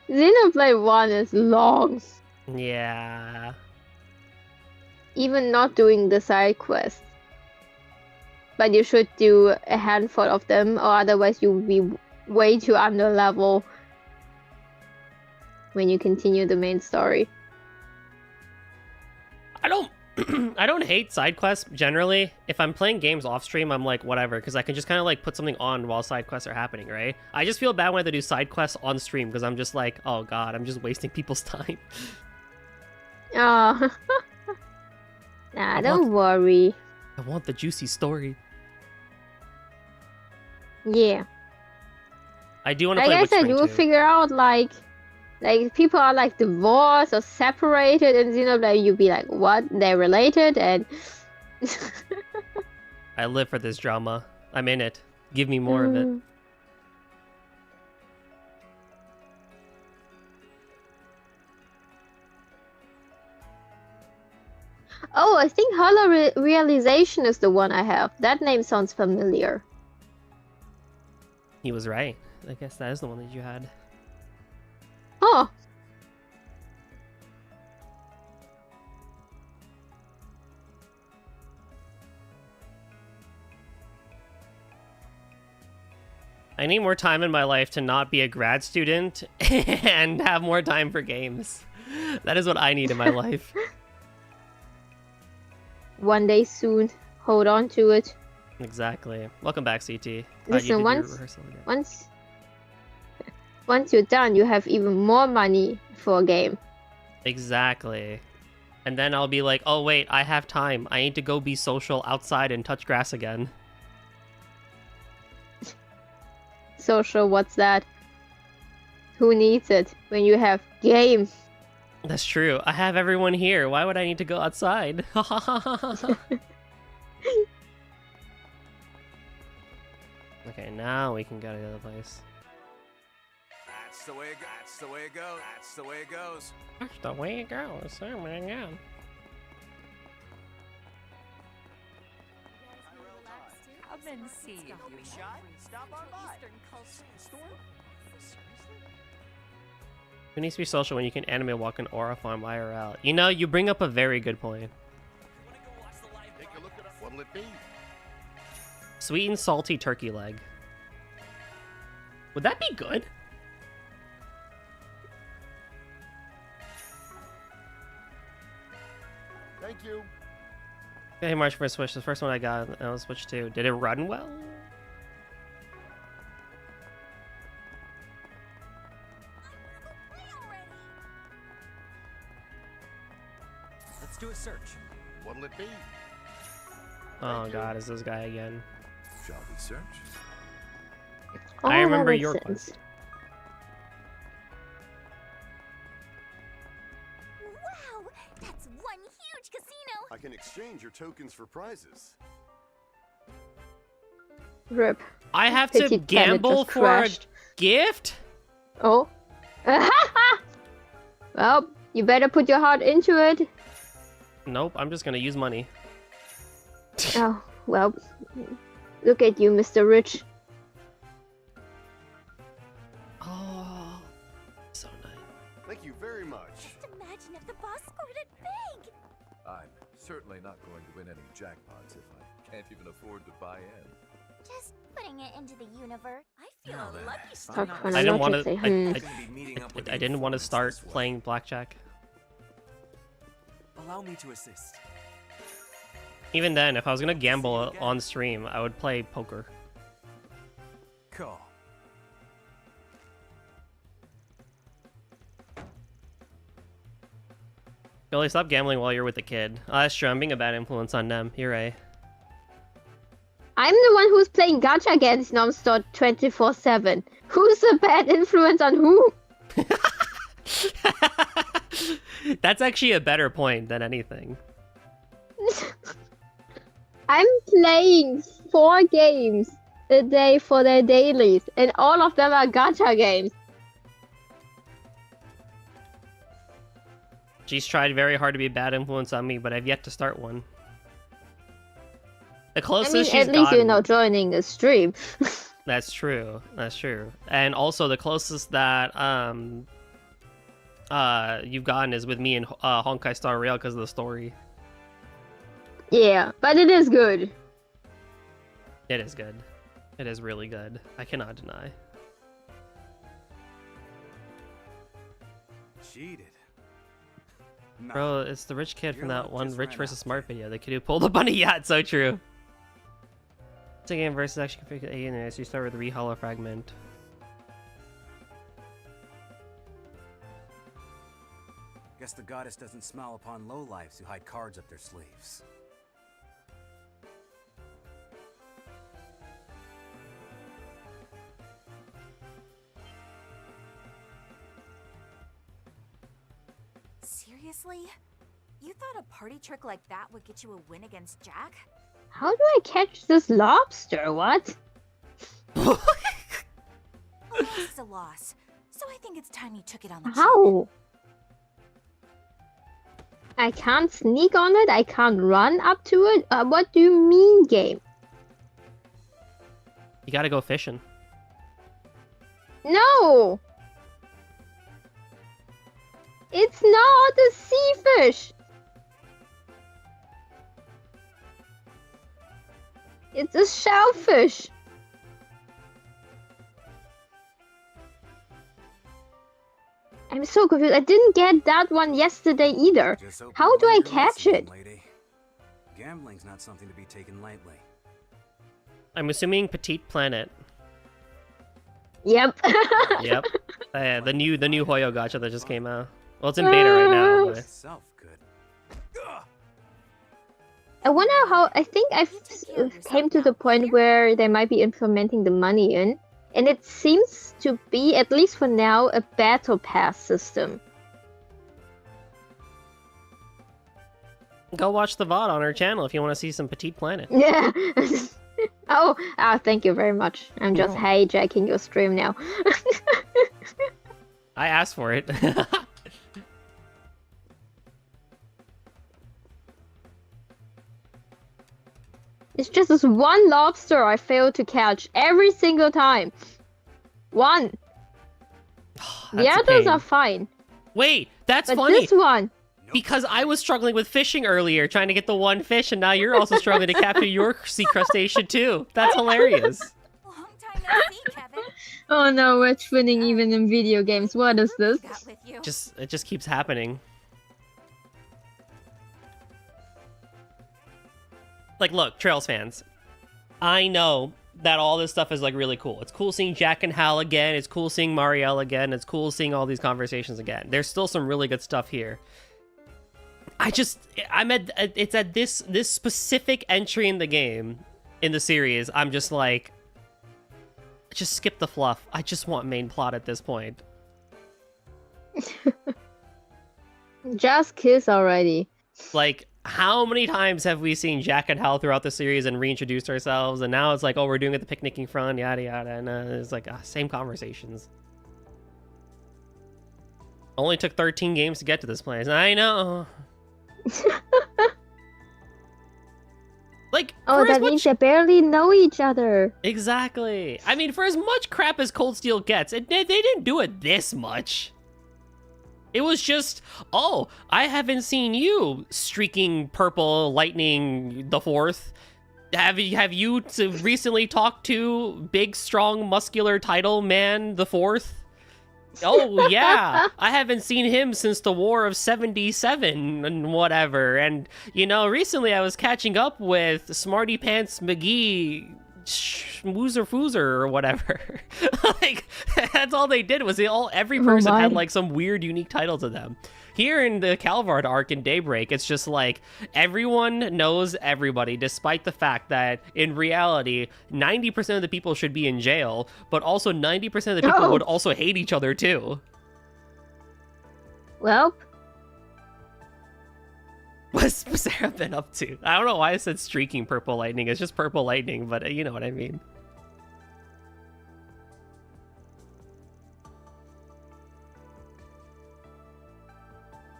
Xenoblade 1 is long. Yeah. Even not doing the side quests. But you should do a handful of them, or otherwise you'll be way too under level when you continue the main story. I don't hate side quests generally. If I'm playing games off stream, I'm like whatever, because I can just kind of like put something on while side quests are happening, right? I just feel bad when I have to do side quests on stream because I'm just like, oh god, I'm just wasting people's time. Oh. Nah, don't worry. I want the juicy story. Yeah. I do want to Like play I said, Witch you will too. figure out like people are like divorced or separated, and Xenoblade you'll be like, what? They're related, and I live for this drama. I'm in it. Give me more of it. Oh, I think Hollow Realization is the one I have. That name sounds familiar. He was right. I guess that is the one that you had. Oh. I need more time in my life to not be a grad student and have more time for games. That is what I need in my life. One day soon. Hold on to it. Exactly. Welcome back, CT. Glad you Listen, did your once rehearsal again. once you're done, you have even more money for a game. Exactly. And then I'll be like, oh wait, I have time. I need to go be social outside and touch grass again. Social, what's that? Who needs it when you have game? That's true. I have everyone here. Why would I need to go outside? Okay, now we can go to the other place. That's the way it goes. That's the way it goes. That's the way it goes. That's the way it goes. Oh my god. Come and see. Don't be shy. Stop on by. Who needs to be social when you can anime walk an aura farm IRL? You know, you bring up a very good point. Take a look at it. What'll it be? Sweet and salty turkey leg. Would that be good? Thank you. Hey, March for a Switch. The first one I got, I was Switch 2. Did it run well? Let's do a search. What'll it be? Oh god, is this guy again? Shall we search? Oh, I remember that makes your sense. quest. Wow, that's one huge casino. I can exchange your tokens for prizes. Rip. I have Pity to Planet gamble just for crashed. a gift? Oh. Well, you better put your heart into it. Nope, I'm just gonna use money. Oh, well. Look at you, Mr. Rich. Oh, so nice. Thank you very much. Just imagine if the boss scored it big. I'm certainly not going to win any jackpots if I can't even afford to buy in. Just putting it into the universe. I feel Now then, lucky. Start I chronologically. didn't want to. Gonna be meeting up with I didn't want to start playing blackjack. Allow me to assist. Even then, if I was gonna gamble on stream, I would play poker. Cool. Billy, stop gambling while you're with a kid. Oh, that's true. I'm being a bad influence on them. You're right. I'm the one who's playing gacha against non-stop 24/7. Who's a bad influence on who? That's actually a better point than anything. I'm playing 4 games a day for their dailies, and all of them are gacha games. She's tried very hard to be a bad influence on me, but I've yet to start one. The I closest mean, she's at least gotten... you're not joining the stream. That's true. That's true. And also, the closest that you've gotten is with me and Honkai Star Rail because of the story. Yeah, but it is good. It is good. It is really good. I cannot deny. Cheated. Bro, it's the rich kid from Your that luck one just Rich ran versus out, Smart video. The kid who pulled a bunny. Yeah, it's so true. It's a game versus action configured alien, so you start with the re-hollow fragment. Guess the goddess doesn't smile upon lowlifes who hide cards up their sleeves. Seriously? You thought a party trick like that would get you a win against Jack? How do I catch this lobster? What? A loss is a loss, so I think it's time you took it on the chin. How? I can't sneak on it? I can't run up to it? What do you mean, game? You gotta go fishing. No! It's not a sea fish! It's a shellfish! I'm so confused. I didn't get that one yesterday either. Just hope How you do I learned your catch lesson, it? lady. Gambling's not something to be taken lightly. I'm assuming Petite Planet. Yep. Yep. The new Hoyo gacha that just came out. Well, it's in beta right now. But... Itself good. I wonder how. I think I came to the point where they might be implementing the money in, and it seems to be, at least for now, a battle pass system. Go watch the VOD on our channel if you want to see some Petite Planet. Yeah. Oh, thank you very much. I'm just hijacking your stream now. I asked for it. It's just this one lobster I failed to catch every single time. One. The That's a others pain. are fine. Wait, that's But funny. this one. Because I was struggling with fishing earlier, trying to get the one fish, and now you're also struggling to capture your sea crustacean too. That's hilarious. Oh no, we're twinning even in video games. What is this? It just keeps happening. Like, look, Trails fans, I know that all this stuff is like really cool. It's cool seeing Jack and Hal again. It's cool seeing Marielle again. It's cool seeing all these conversations again. There's still some really good stuff here. It's at this specific entry in the game, in the series, I'm just like, just skip the fluff. I just want main plot at this point. Just kiss already. Like, how many times have we seen Jack and Hal throughout the series and reintroduced ourselves, and now it's like, oh, we're doing it at the picnicking front, yada yada, and it's like, same conversations. Only took 13 games to get to this place. I know. Like, oh, that means they barely know each other. Exactly. I mean, for as much crap as Cold Steel gets, they didn't do it this much. It was just, oh, I haven't seen you, Streaking Purple Lightning the Fourth. Have you recently talked to big, strong, muscular title man the Fourth? Oh, yeah. I haven't seen him since the War of 77 and whatever. And, you know, recently I was catching up with Smarty Pants McGee Schmoozer Foozer or whatever. Like, that's all they did was every person had like some weird unique title to them. Here in the Calvard arc in Daybreak, it's just like everyone knows everybody, despite the fact that in reality 90% of the people should be in jail, but also 90% of the people would also hate each other too. Well, what's Sarah been up to? I don't know why I said Streaking Purple Lightning. It's just Purple Lightning, but you know what I mean.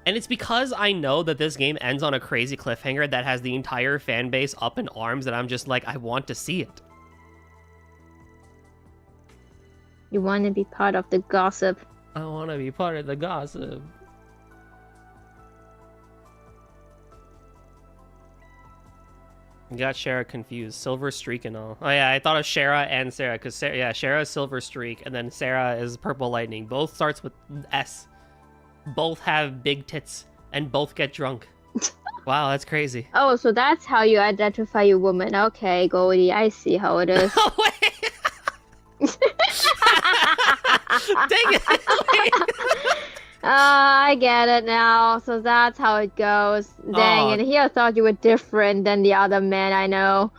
And it's because I know that this game ends on a crazy cliffhanger that has the entire fan base up in arms that I'm just like, I want to see it. you want to be part of the gossip. I want to be part of the gossip. Got Shara confused. Silver Streak and all. Oh yeah, I thought of Shara and Sarah, because Shara is Silver Streak, and then Sarah is Purple Lightning. Both starts with S. Both have big tits, and both get drunk. Wow, that's crazy. Oh, so that's how you identify your woman. Okay, Goldie, I see how it is. Oh, wait. Dang it. I get it now. So that's how it goes. Dang, and here I thought you were different than the other men I know.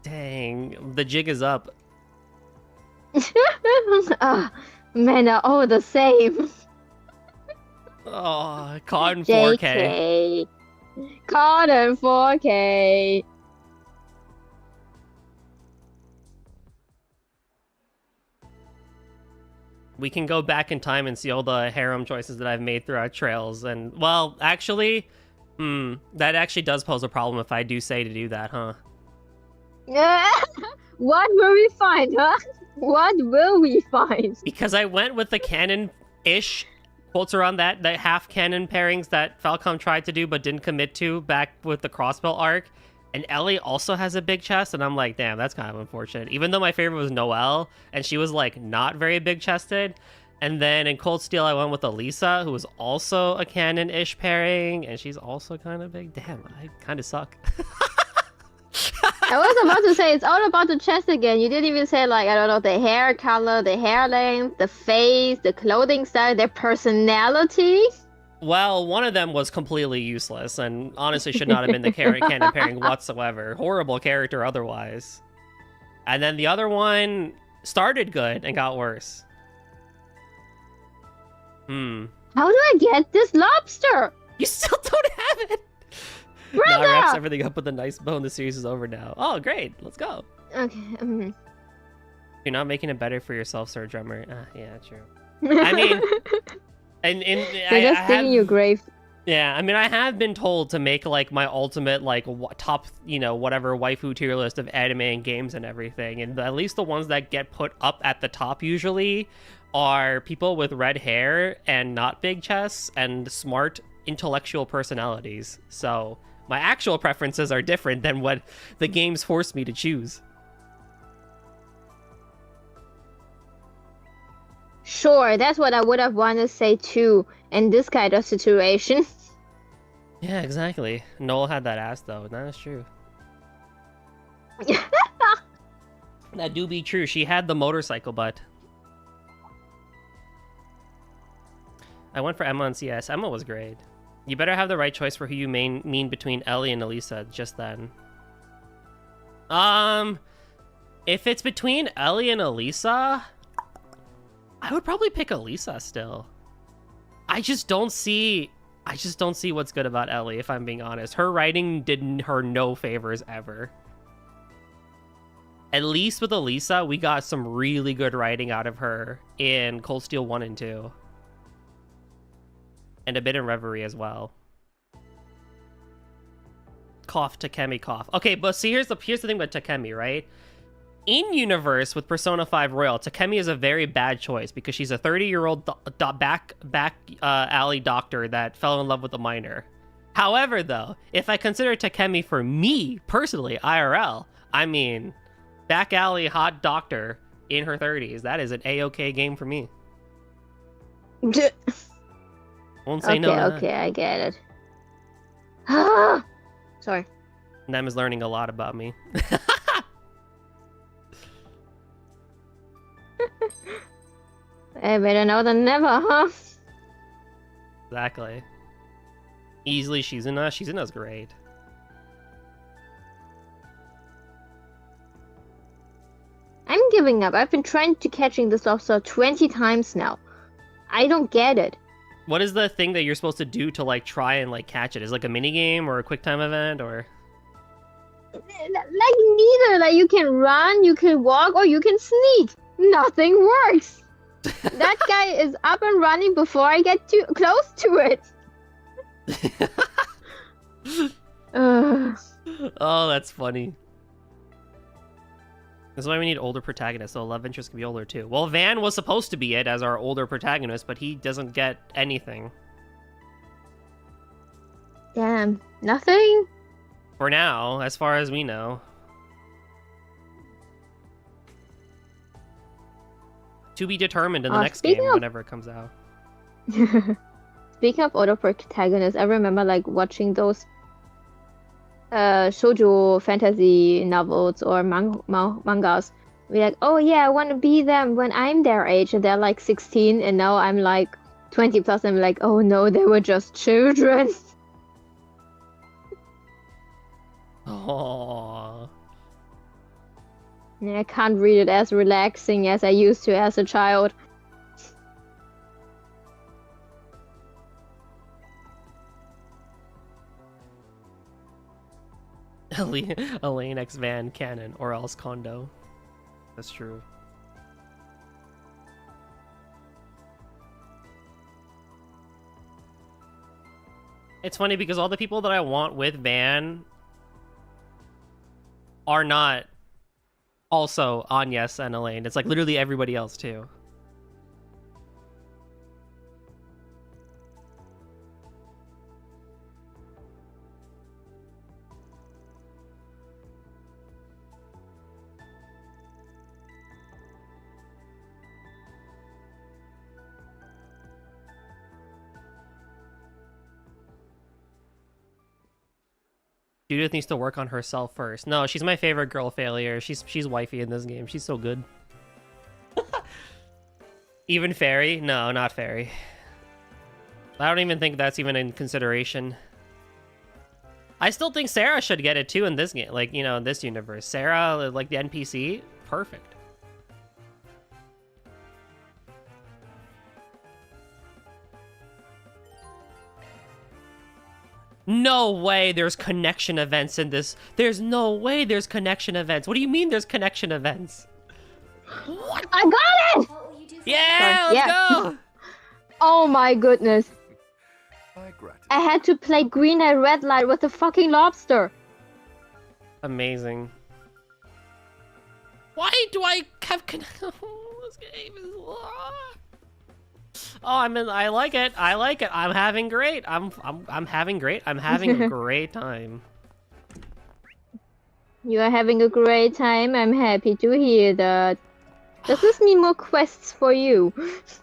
Dang, the jig is up. Men are all the same. Oh, caught in 4K. JK. Caught in 4K. We can go back in time and see all the harem choices that I've made throughout Trails. And, well, actually, that actually does pose a problem if I do say to do that, huh? Yeah. What will we find, huh? What will we find? Because I went with the canon-ish quotes around that half canon pairings that Falcom tried to do but didn't commit to back with the Crossbell arc. And Ellie also has a big chest, and I'm like, damn, that's kind of unfortunate. Even though my favorite was Noelle, and she was like not very big chested. And then in Cold Steel, I went with Elisa, who was also a canon-ish pairing, and she's also kind of big. Damn, I kind of suck. I was about to say, it's all about the chest again. You didn't even say, like, I don't know, the hair color, the hair length, the face, the clothing style, their personality. Well, one of them was completely useless, and honestly should not have been the canon pairing whatsoever. Horrible character otherwise. And then the other one started good and got worse. How do I get this lobster? You still don't have it! Now wraps everything up with a nice bow and the series is over now. Oh, great. Let's go. Okay. You're not making it better for yourself, Sir Drummer. Yeah, true. I mean, They're just digging your grave. Yeah, I mean, I have been told to make like my ultimate like top, whatever waifu tier list of anime and games and everything, and at least the ones that get put up at the top usually are people with red hair and not big chests and smart intellectual personalities. So my actual preferences are different than what the games force me to choose. Sure, that's what I would have wanted to say too in this kind of situation. Yeah, exactly. Noel had that ass though. That is true. That do be true. She had the motorcycle butt. I went for Emma on CS. Emma was great. You better have the right choice for who you mean between Ellie and Elisa just then. If it's between Ellie and Elisa, I would probably pick Elisa still. I just don't see what's good about Ellie, if I'm being honest. Her writing did her no favors ever. At least with Elisa, we got some really good writing out of her in Cold Steel 1 and 2. And a bit in Reverie as well. Cough, Takemi, cough. Okay, but see, here's the thing with Takemi, right? In universe with Persona 5 Royal, Takemi is a very bad choice because she's a 30-year-old back alley doctor that fell in love with a minor. However, though, if I consider Takemi for me personally, IRL, I mean, back alley hot doctor in her 30s, that is an A-OK game for me. Won't say no. Okay, I get it. Sorry. Nem is learning a lot about me. Better now than never, huh? Exactly. Easily Shizuna. Shizuna's great. I'm giving up. I've been trying to catching this lobster 20 times now. I don't get it. What is the thing that you're supposed to do to like try and like catch it? Is it like a mini game or a quick time event or? Like neither. Like you can run, you can walk, or you can sneak. Nothing works. That guy is up and running before I get too close to it. Oh, that's funny. That's why we need older protagonists, so love interest can be older too. Well, Van was supposed to be it as our older protagonist, but he doesn't get anything. Damn, nothing? For now, as far as we know. To be determined in the next game, whenever it comes out. Speaking of older protagonists, I remember like watching those shoujo fantasy novels or mangas. We're like, oh yeah, I want to be them when I'm their age, and they're like 16, and now I'm like 20 plus. I'm like, oh no, they were just children. Aww. I can't read it as relaxing as I used to as a child. Elaine X Van Canon or else Kondo. That's true. It's funny because all the people that I want with Van are not also Agnes and Elaine. It's like literally everybody else too. Judith needs to work on herself first. No, she's my favorite girl failure. She's wifey in this game. She's so good. Even Fairy? No, not Fairy. I don't even think that's even in consideration. I still think Sarah should get it too in this game. Like, in this universe. Sarah, like the NPC, perfect. No way there's connection events in this. There's no way there's connection events. What do you mean there's connection events? What? I got it! Yeah, let's go! Oh my goodness. I had to play green and red light with a fucking lobster. Amazing. Why do I have this game is... Oh, I like it. I like it. I'm having great. I'm having great. I'm having a great time. You are having a great time. I'm happy to hear that. Does this mean more quests for you?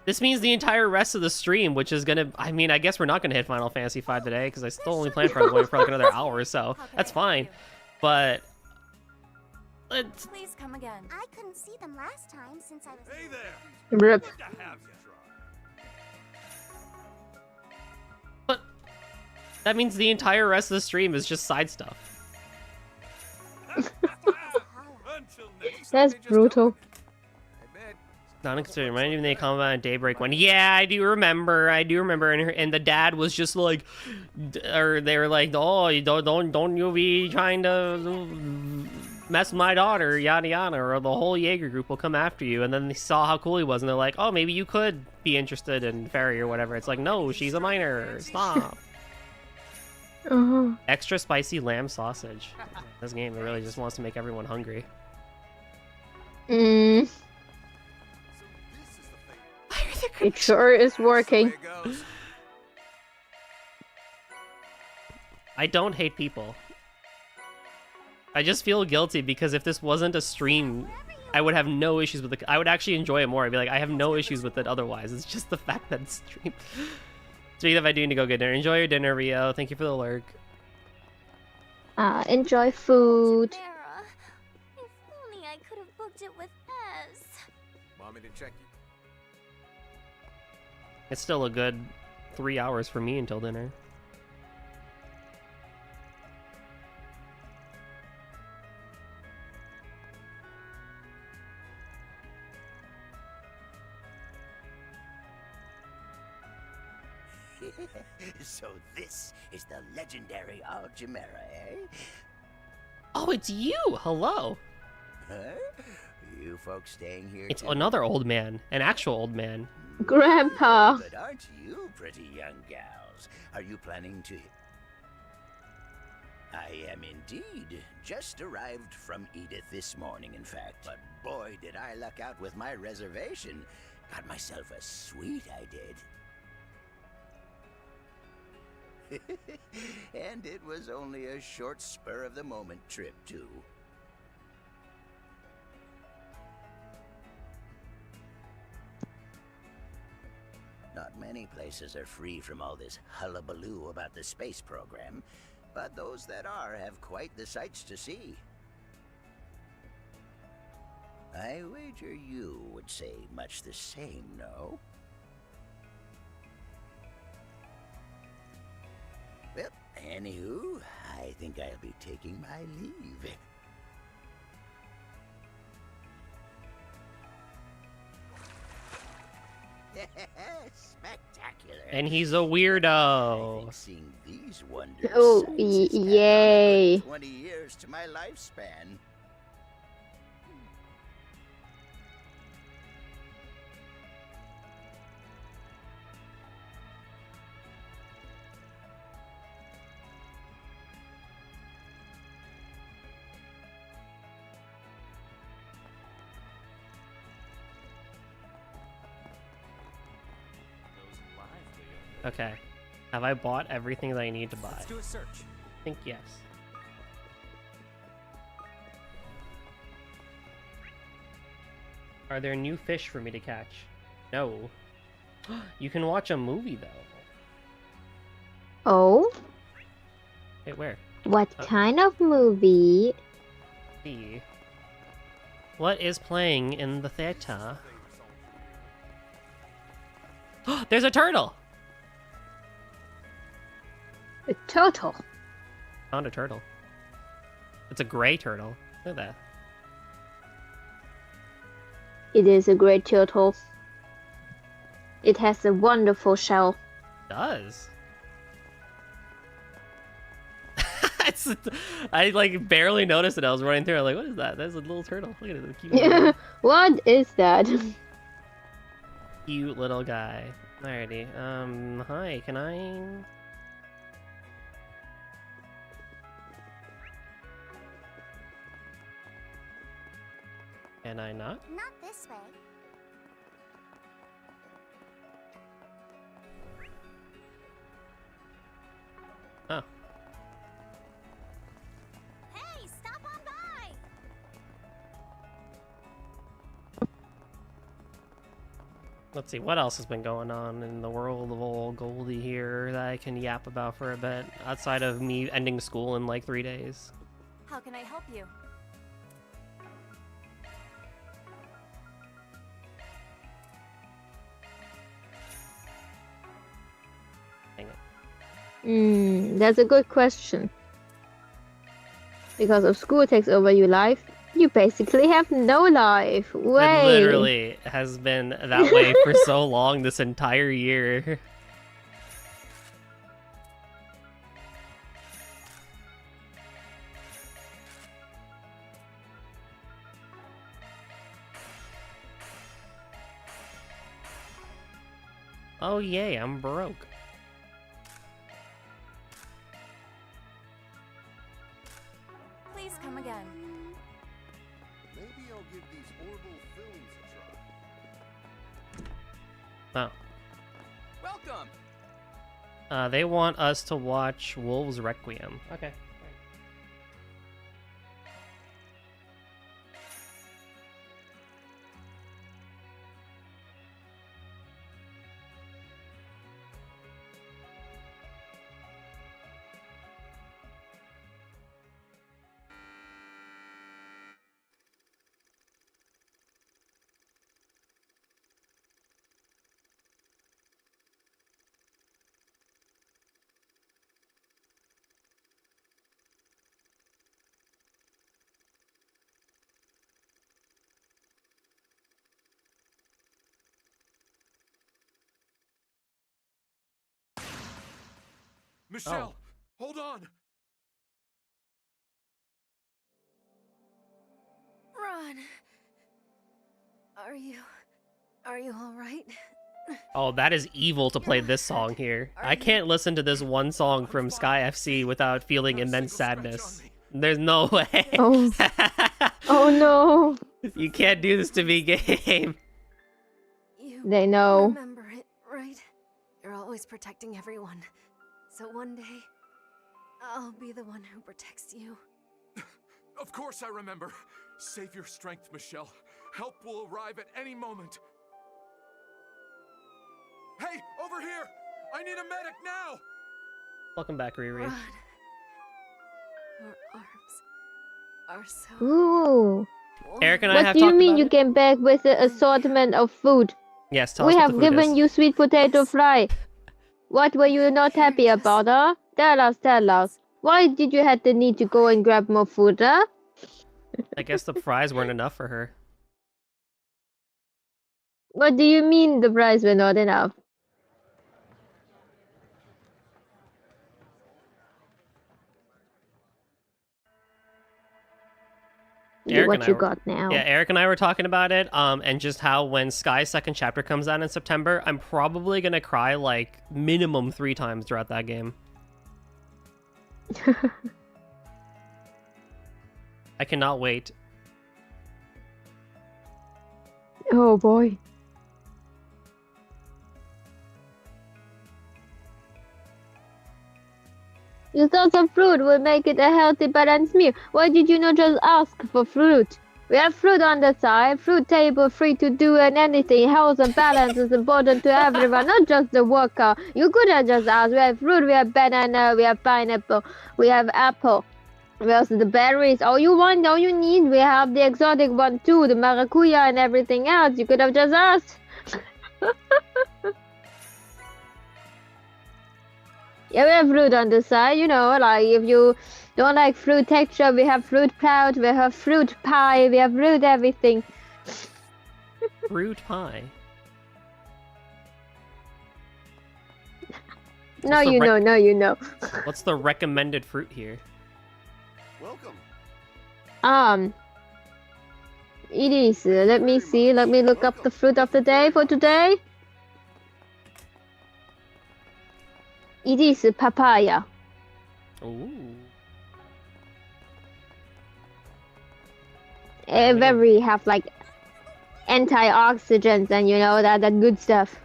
This means the entire rest of the stream, which is gonna... I mean, I guess we're not gonna hit Final Fantasy V today, because I still only plan for like another hour or so. That's fine. But... Please come again. I couldn't see them last time since I was... Hey there! Rip. But... That means the entire rest of the stream is just side stuff. That's brutal. Not considering. Reminded me they comment on Daybreak one. Yeah, I do remember. And the dad was just like, or they were like, oh, don't you be trying to mess with my daughter, yada yada, or the whole Jaeger group will come after you. And then they saw how cool he was, and they're like, oh, maybe you could be interested in Fairy or whatever. It's like, no, she's a minor. Stop. Extra spicy lamb sausage. This game really just wants to make everyone hungry. It sure is working. I don't hate people. I just feel guilty because if this wasn't a stream, I would have no issues with it. I would actually enjoy it more. I'd be like, I have no issues with it otherwise. It's just the fact that it's stream. Speaking of, I do need to go get dinner. Enjoy your dinner, Rio. Thank you for the lurk. Enjoy food. Sarah, if only I could have booked it with Ez. Want me to check you? It's still a good 3 hours for me until dinner. So this is the legendary Algemera, eh? Oh, it's you! Hello! Huh? You folks staying here It's too? another old man. An actual old man. Grandpa! But aren't you pretty young gals? Are you planning to... I am indeed. Just arrived from Edith this morning, in fact. But boy, did I luck out with my reservation. Got myself a suite, I did. And it was only a short spur-of-the-moment trip, too. Not many places are free from all this hullabaloo about the space program, but those that are have quite the sights to see. I wager you would say much the same, no? Well, anywho, I think I'll be taking my leave. Spectacular. And he's a weirdo. Seeing these wonders. Oh, yay. 20 years to my lifespan. Okay. Have I bought everything that I need to buy? Let's do a search. I think yes. Are there new fish for me to catch? No. You can watch a movie though. Oh? Wait, where? What kind of movie? See. What is playing in the theater? There's a turtle! A turtle. Found a turtle. It's a gray turtle. Look at that. It is a great turtle. It has a wonderful shell. It does. I like barely noticed it. I was running through. I'm like, what is that? That's a little turtle. Look at it. Cute Yeah. What is that? Cute little guy. Alrighty. Hi. Can I? Can I not? Not this way. Oh. Hey, stop on by! Let's see, what else has been going on in the world of old Goldie here that I can yap about for a bit, outside of me ending school in like 3 days. How can I help you? Dang it. That's a good question. Because if school takes over your life, you basically have no life. Way. It literally has been that way for so long this entire year. Oh yay, I'm broke. Please come again. Maybe I'll give these horrible films a try. Oh. Welcome. They want us to watch Wolves Requiem. Okay. Michelle, hold on. Ron. Are you all right? Oh, that is evil to play this song here. I can't listen to this one song from Sky FC without feeling immense sadness. There's no way. Oh. Oh no. You can't do this to me, game. They know. Remember it, right? You're always protecting everyone. So one day, I'll be the one who protects you. Of course I remember. Save your strength, Michelle. Help will arrive at any moment. Hey, over here! I need a medic now! Welcome back, Riri. Ron, your arms are so... Ooh. Eric and I What have do you talked mean about you it. came back with an assortment of food? Yes, tell We us what have the food given is. you sweet potato fry. What were you not happy about, huh? Tell us. Why did you have the need to go and grab more food, huh? I guess the fries weren't enough for her. What do you mean the fries were not enough? Eric What and I you were- got now? Yeah, Eric and I were talking about it, and just how when Sky's second chapter comes out in September, I'm probably gonna cry like minimum 3 times throughout that game. I cannot wait. Oh boy. You thought some fruit would make it a healthy, balanced meal. Why did you not just ask for fruit? We have fruit on the side, fruit table free to do and anything. Health and balance is important to everyone, not just the worker. You could have just asked. We have fruit, we have banana, we have pineapple, we have apple. We also the berries. All you want, all you need. We have the exotic one too, the maracuya and everything else. You could have just asked. Yeah, we have fruit on the side, you know, like if you don't like fruit texture, we have fruit pouch, we have fruit pie, we have fruit everything. Fruit pie. No, you know. What's the recommended fruit here? Welcome. It is. Let me see. Let me look up the fruit of the day for today. It is papaya. Ooh. Very have like antioxidants and you know that good stuff.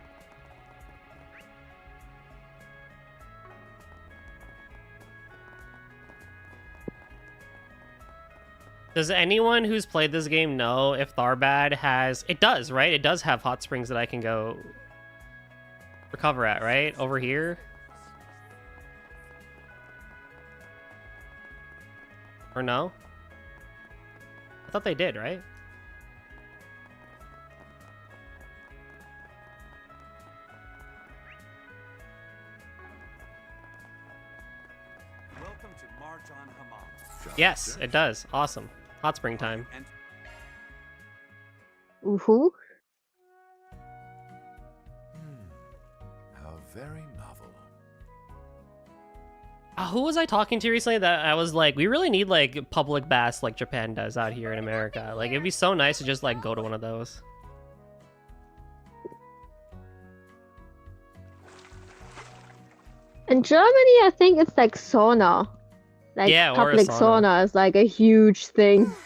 Does anyone who's played this game know if Tharbad has... It does, right? It does have hot springs that I can go recover at, right? Over here? Or no? I thought they did, right? Welcome to Marjan Hammam. Yes, it does. Awesome. Hot spring time. Woohoo. How very novel. Who was I talking to recently that I was like, we really need like public baths like Japan does out here in America. Like it'd be so nice to just like go to one of those. In Germany, I think it's like sauna. Like Yeah, or a public sauna. sauna is like a huge thing. Glad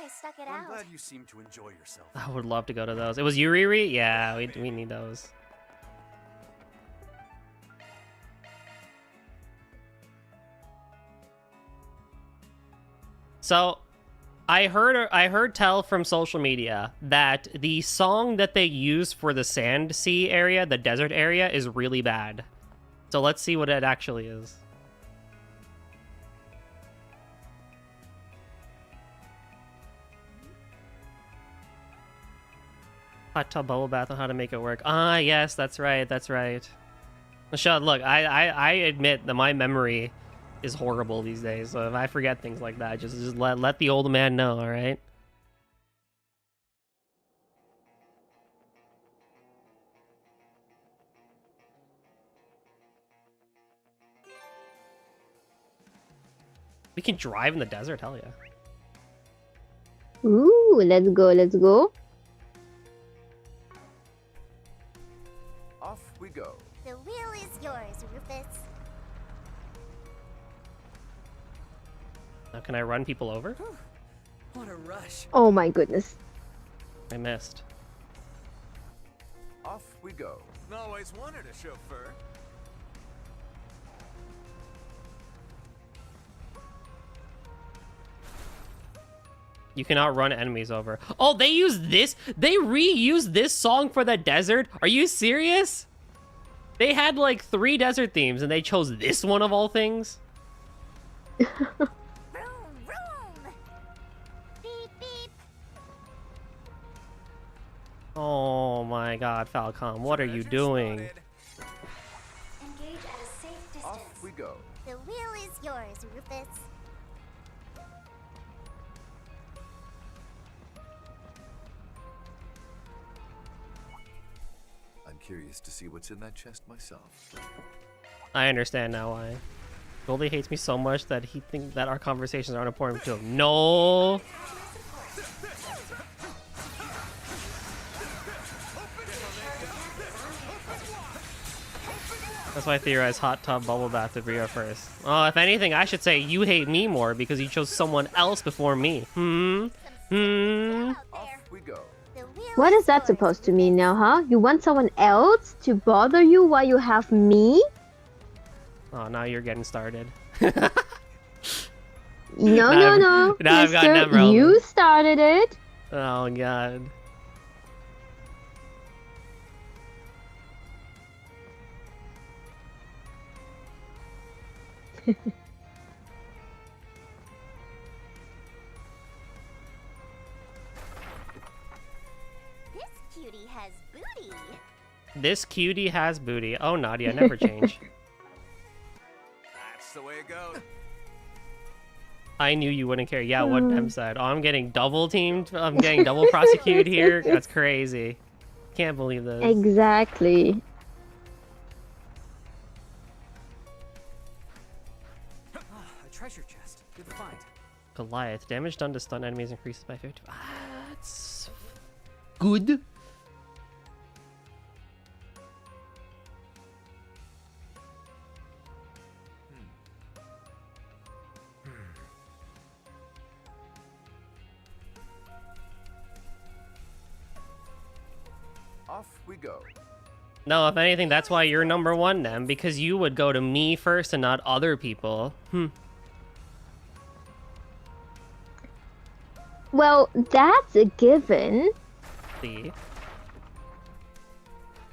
I stuck it I'm out. glad you seem to enjoy yourself. I would love to go to those. It was Yuriri? Yeah, we need those. So, I heard tell from social media that the song that they use for the sand sea area, the desert area, is really bad. So let's see what it actually is. Hot tub bubble bath on how to make it work. Ah, yes, that's right, that's right. Michelle, look, I admit that my memory is horrible these days, so if I forget things like that, just let the old man know, alright? We can drive in the desert, hell yeah. Ooh, let's go, let's go. Off we go. The wheel is yours, Rufus. Now can I run people over? What a rush. Oh my goodness. I missed. Off we go. Always wanted a chauffeur. You cannot run enemies over. Oh, they use this? They reused this song for the desert? Are you serious? They had like 3 desert themes and they chose this one of all things? Oh my god, Falcom, what are you doing? Engage at a safe distance. Off we go. The wheel is yours, Rufus. I'm curious to see what's in that chest myself. I understand now why. Goldie hates me so much that he thinks that our conversations aren't important to him. No! That's why I theorized hot tub bubble bath would be our first. Oh, if anything, I should say you hate me more because you chose someone else before me. Off we go. What is that supposed to mean now, huh? You want someone else to bother you while you have me? Oh, now you're getting started. No, Now no, I've- no. now I've got Mister, Nemrel. you started it. Oh, God. This cutie has booty. This cutie has booty. Oh, Nadia, never change. That's the way it goes. I knew you wouldn't care. Yeah, what M said. Oh, I'm getting double teamed. I'm getting double prosecuted here. That's crazy. Can't believe this. Exactly. A treasure chest. Good find. Goliath. Damage done to stun enemies increases by 50. That's good. Off we go. No, if anything, that's why you're number one then, because you would go to me first and not other people. Well, that's a given. See?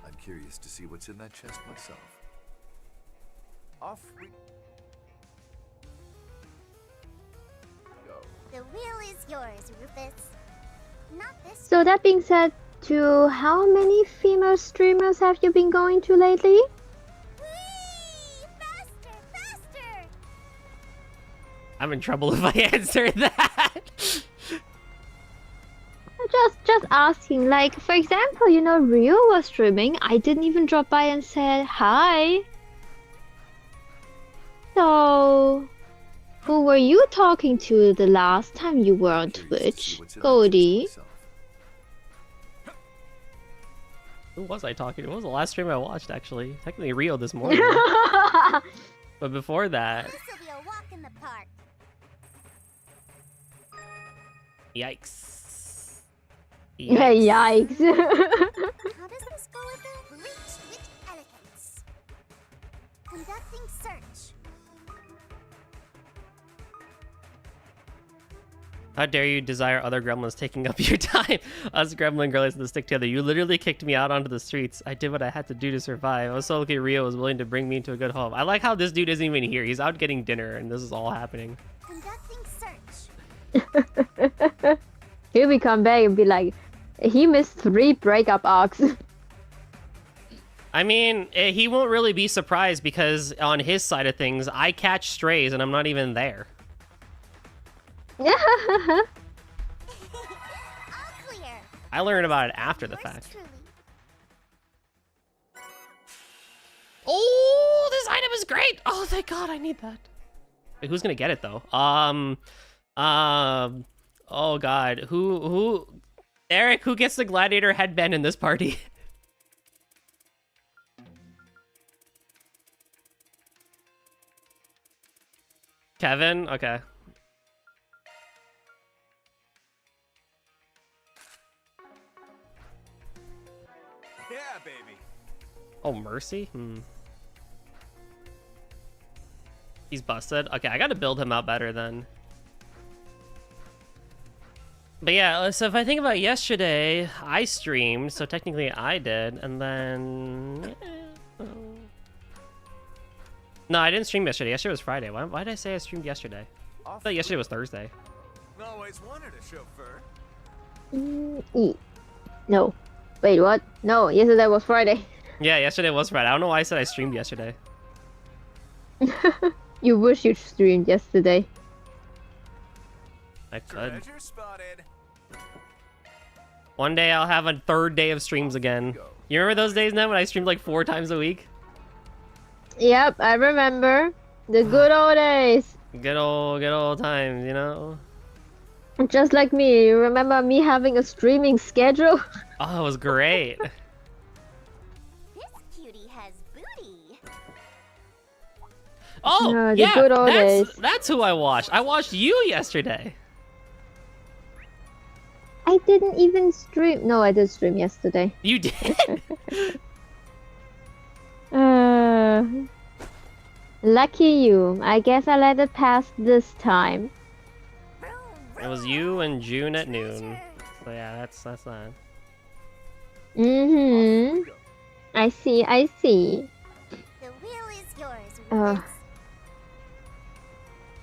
I'm curious to see what's in that chest myself. Off we go. The wheel is yours, Rufus. Not this. So that being said, to how many female streamers have you been going to lately? Whee! Faster, faster! I'm in trouble if I answer that. Just asking. Like, for example, you know, Rio was streaming. I didn't even drop by and said hi. So, who were you talking to the last time you were on Twitch, Cody? Who was I talking to? What was the last stream I watched, actually? Technically Rio this morning. But before that... This will be a walk in the park. Yikes. Yeah, yikes. How does this go with it? Reach with elegance. Conducting search. How dare you desire other gremlins taking up your time? Us gremlin girlies to stick together. You literally kicked me out onto the streets. I did what I had to do to survive. I was so lucky Rio was willing to bring me into a good home. I like how this dude isn't even here. He's out getting dinner and this is all happening. Conducting search. He'll be come back and be like, he missed 3 breakup arcs. I mean, he won't really be surprised because on his side of things, I catch strays and I'm not even there. I learned about it after the fact. Oh, this item is great! Oh, thank God, I need that. Wait, who's gonna get it though? Oh God, who? Eric, who gets the gladiator headband in this party? Kevin? Okay. Yeah, baby. Oh, Mercy? He's busted? Okay, I gotta build him out better then. But yeah, so if I think about yesterday, I streamed, so technically I did, and then... No, I didn't stream yesterday. Yesterday was Friday. Why did I say I streamed yesterday? I thought yesterday was Thursday. Always wanted a chauffeur. No. Wait, what? No, yesterday was Friday. Yeah, yesterday was Friday. I don't know why I said I streamed yesterday. You wish you streamed yesterday. I could. One day I'll have a 3rd day of streams again. You remember those days now when I streamed like 4 times a week? Yep, I remember. The good old days. Good old times, you know? Just like me. You remember me having a streaming schedule? Oh, it was great. This cutie has booty. Oh, the yeah, good old days. That's who I watched. I watched you yesterday. I didn't even stream. No, I did stream yesterday. You did? Lucky you. I guess I let it pass this time. It was you and June at noon. So yeah, that's that. I see. The wheel is yours,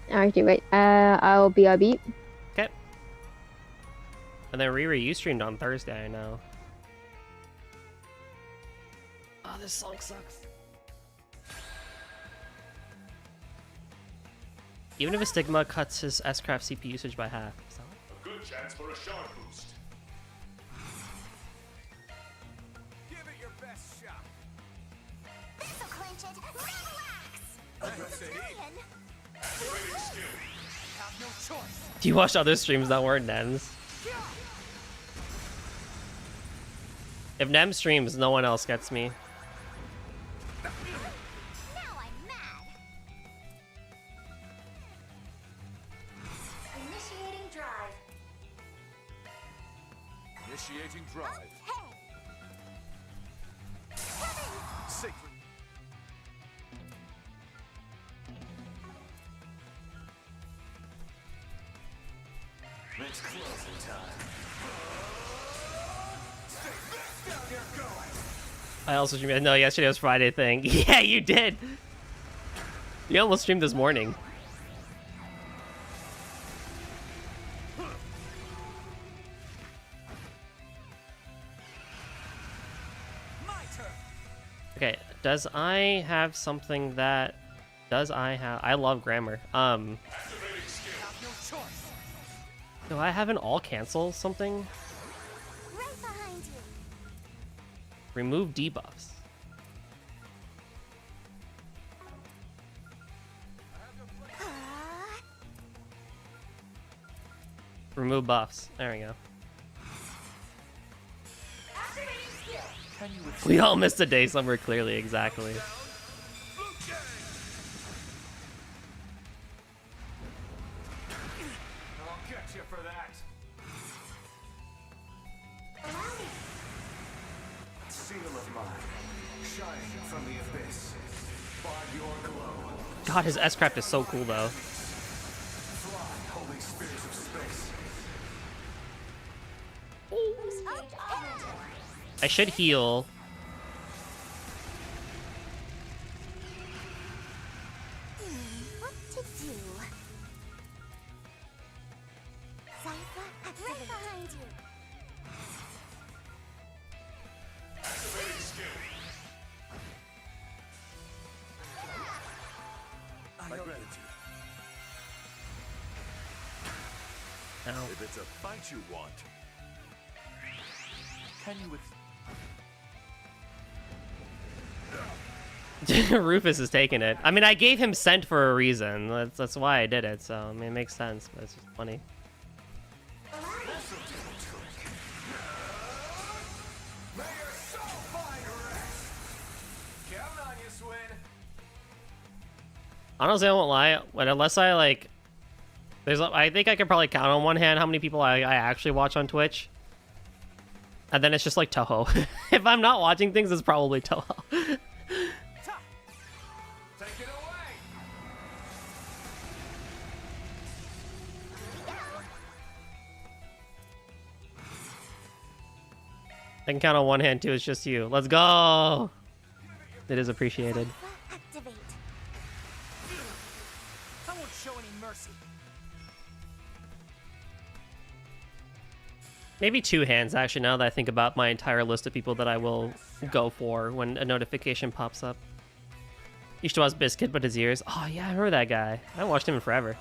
Alrighty, wait. I'll BRB. Okay. And then Riri, you streamed on Thursday, I know. Oh, this song sucks. Even if a Stigma cuts his S-Craft CP usage by half. So. A good chance for a sharp boost. Give it your best shot. This'll clinch it. Relax. That's it. Trading skill. Do you watch other streams that weren't Nems? If Nem streams, no one else gets me. Initiating drive. Initiating drive. Sacred. It's closing time. I also streamed. No, yesterday was Friday thing. Yeah, you did. You almost streamed this morning. Okay, does I have something that... Does I have... I love grammar. Do I have an all cancel something? Right behind you. Remove debuffs. Remove buffs. There we go. We all missed a day somewhere clearly, exactly. I'll get you for that. Seal of mine, shining from the abyss. By your glow. God, his S-Craft is so cool though. Fly, holy spirits of space. I should heal. What to do? Sypha, right behind you. Activating skill. My gratitude. Ow. If it's a fight you want, can you with Rufus is taking it. I mean, I gave him scent for a reason. That's why I did it. So I mean, it makes sense, but it's just funny. Honestly, I won't lie. But unless I like, I think I could probably count on one hand how many people I actually watch on Twitch. And then it's just like Toho. If I'm not watching things, it's probably Toho. I can count on one hand too. It's just you. Let's go. It is appreciated. Activate. I won't show any mercy. Maybe two hands, actually, now that I think about my entire list of people that I will go for when a notification pops up. Used to watch Biscuit, but his ears. Oh, yeah, I remember that guy. I haven't watched him in forever.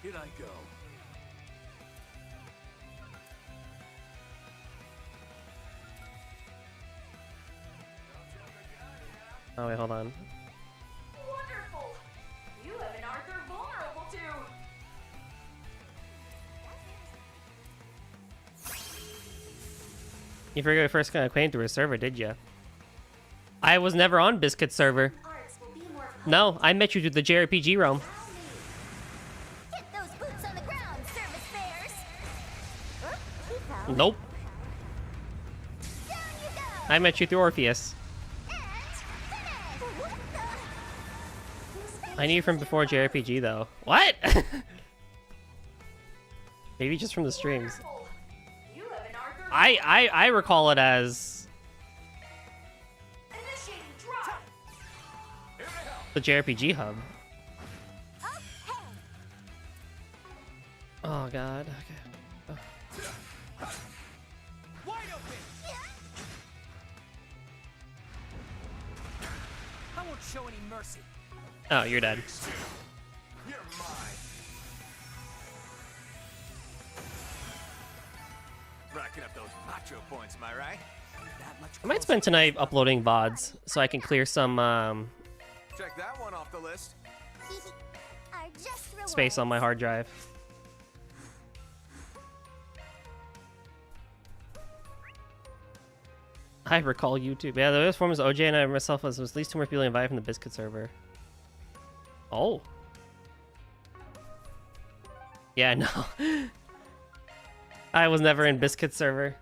Here I go. Oh, wait, hold on. Wonderful! You have an Arthur vulnerable to. You forgot your first acquainted to a server, did you? I was never on Biscuit's server. No, I met you through the JRPG realm. Get those boots on the ground, service bears. He fell. Nope. Down you go. I met you through Orpheus. I knew you from before JRPG, though. What? Maybe just from the streams. I recall it as the JRPG hub. Oh god. Okay. Oh. Wide open. I won't show any mercy. Oh, you're dead. You're mine. Racking up those macho points, am I right? I might spend tonight uploading VODs so I can clear some Check that one off the list. are just rewards. Space on my hard drive. I recall YouTube. Yeah, the other form was OJ and I myself was at least 2 more people invited from the Biscuit server. Oh. Yeah, no. I was never in Biscuit server.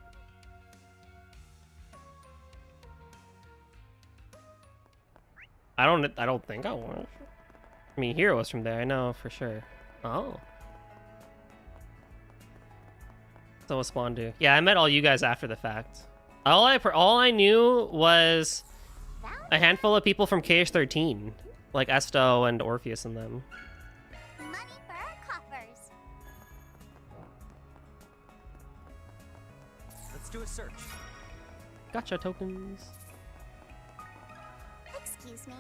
I don't think I was. I mean, Hero was from there, I know for sure. Oh. So was Spondu. Yeah, I met all you guys after the fact. All I knew was a handful of people from KH13, like Esto and Orpheus and them. Money for our coffers. Let's do a search. Gotcha tokens. Excuse me.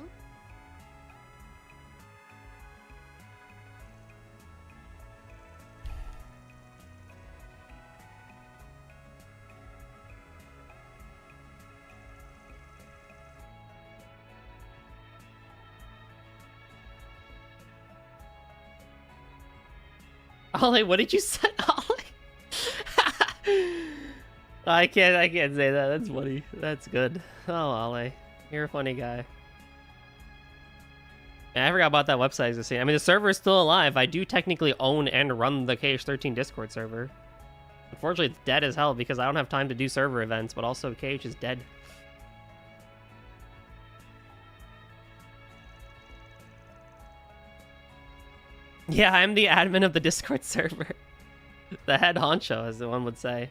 Ollie, what did you say, Ollie? I can't say that. That's funny. That's good. Oh, Ollie, you're a funny guy. Yeah, I forgot about that website. I mean, the server is still alive. I do technically own and run the KH13 Discord server. Unfortunately, it's dead as hell because I don't have time to do server events, but also KH is dead. Yeah, I'm the admin of the Discord server. The head honcho, as the one would say.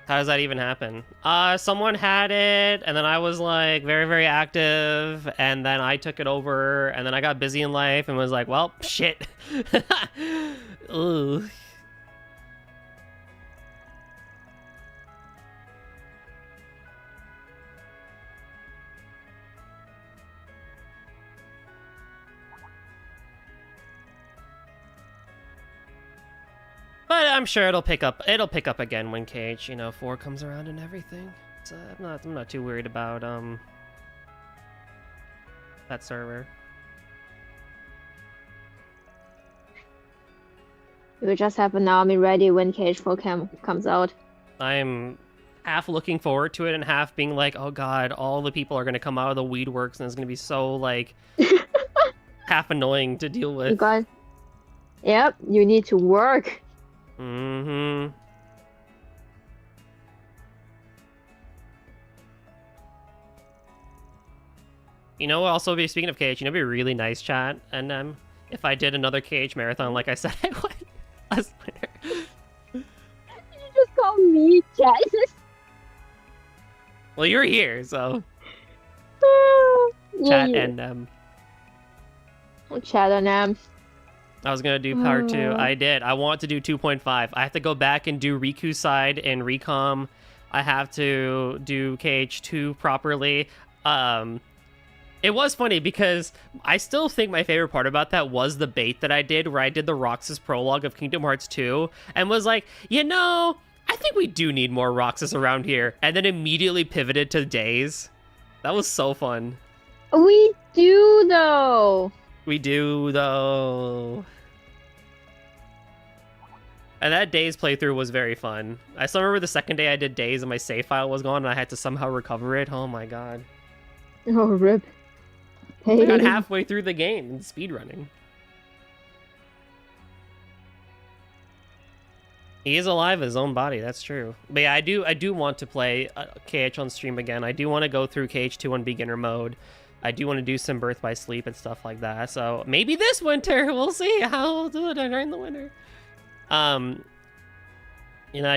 How does that even happen? Someone had it, and then I was like very, very active, and then I took it over, and then I got busy in life and was like, well, shit. Ugh. But I'm sure it'll pick up. It'll pick up again when KH, 4 comes around and everything. So I'm not too worried about that server. We just have an army ready when KH4 comes out. I'm half looking forward to it and half being like, oh god, all the people are gonna come out of the weed works and it's gonna be so like half annoying to deal with. Yep, you need to work. Mm-hmm. Also be speaking of KH, it'd be a really nice chat, and if I did another KH marathon, like I said I would last winter. You just call me chat. Well, you're here, so Yeah, chat and chat and I was gonna do part 2. I did. I want to do 2.5. I have to go back and do Riku side and Recom. I have to do KH2 properly. It was funny because I still think my favorite part about that was the bait that I did, where I did the Roxas prologue of Kingdom Hearts 2 and was like, I think we do need more Roxas around here, and then immediately pivoted to Days. That was so fun. We do though. We do though. And that Days playthrough was very fun. I still remember the second day I did Days and my save file was gone and I had to somehow recover it. Oh my god. Oh, rip. I got halfway through the game in speedrunning. He is alive in his own body, that's true. But yeah, I do want to play KH on stream again. I do want to go through KH2 on beginner mode. I do want to do some Birth by Sleep and stuff like that. So maybe this winter, we'll see how we'll do it during the winter. I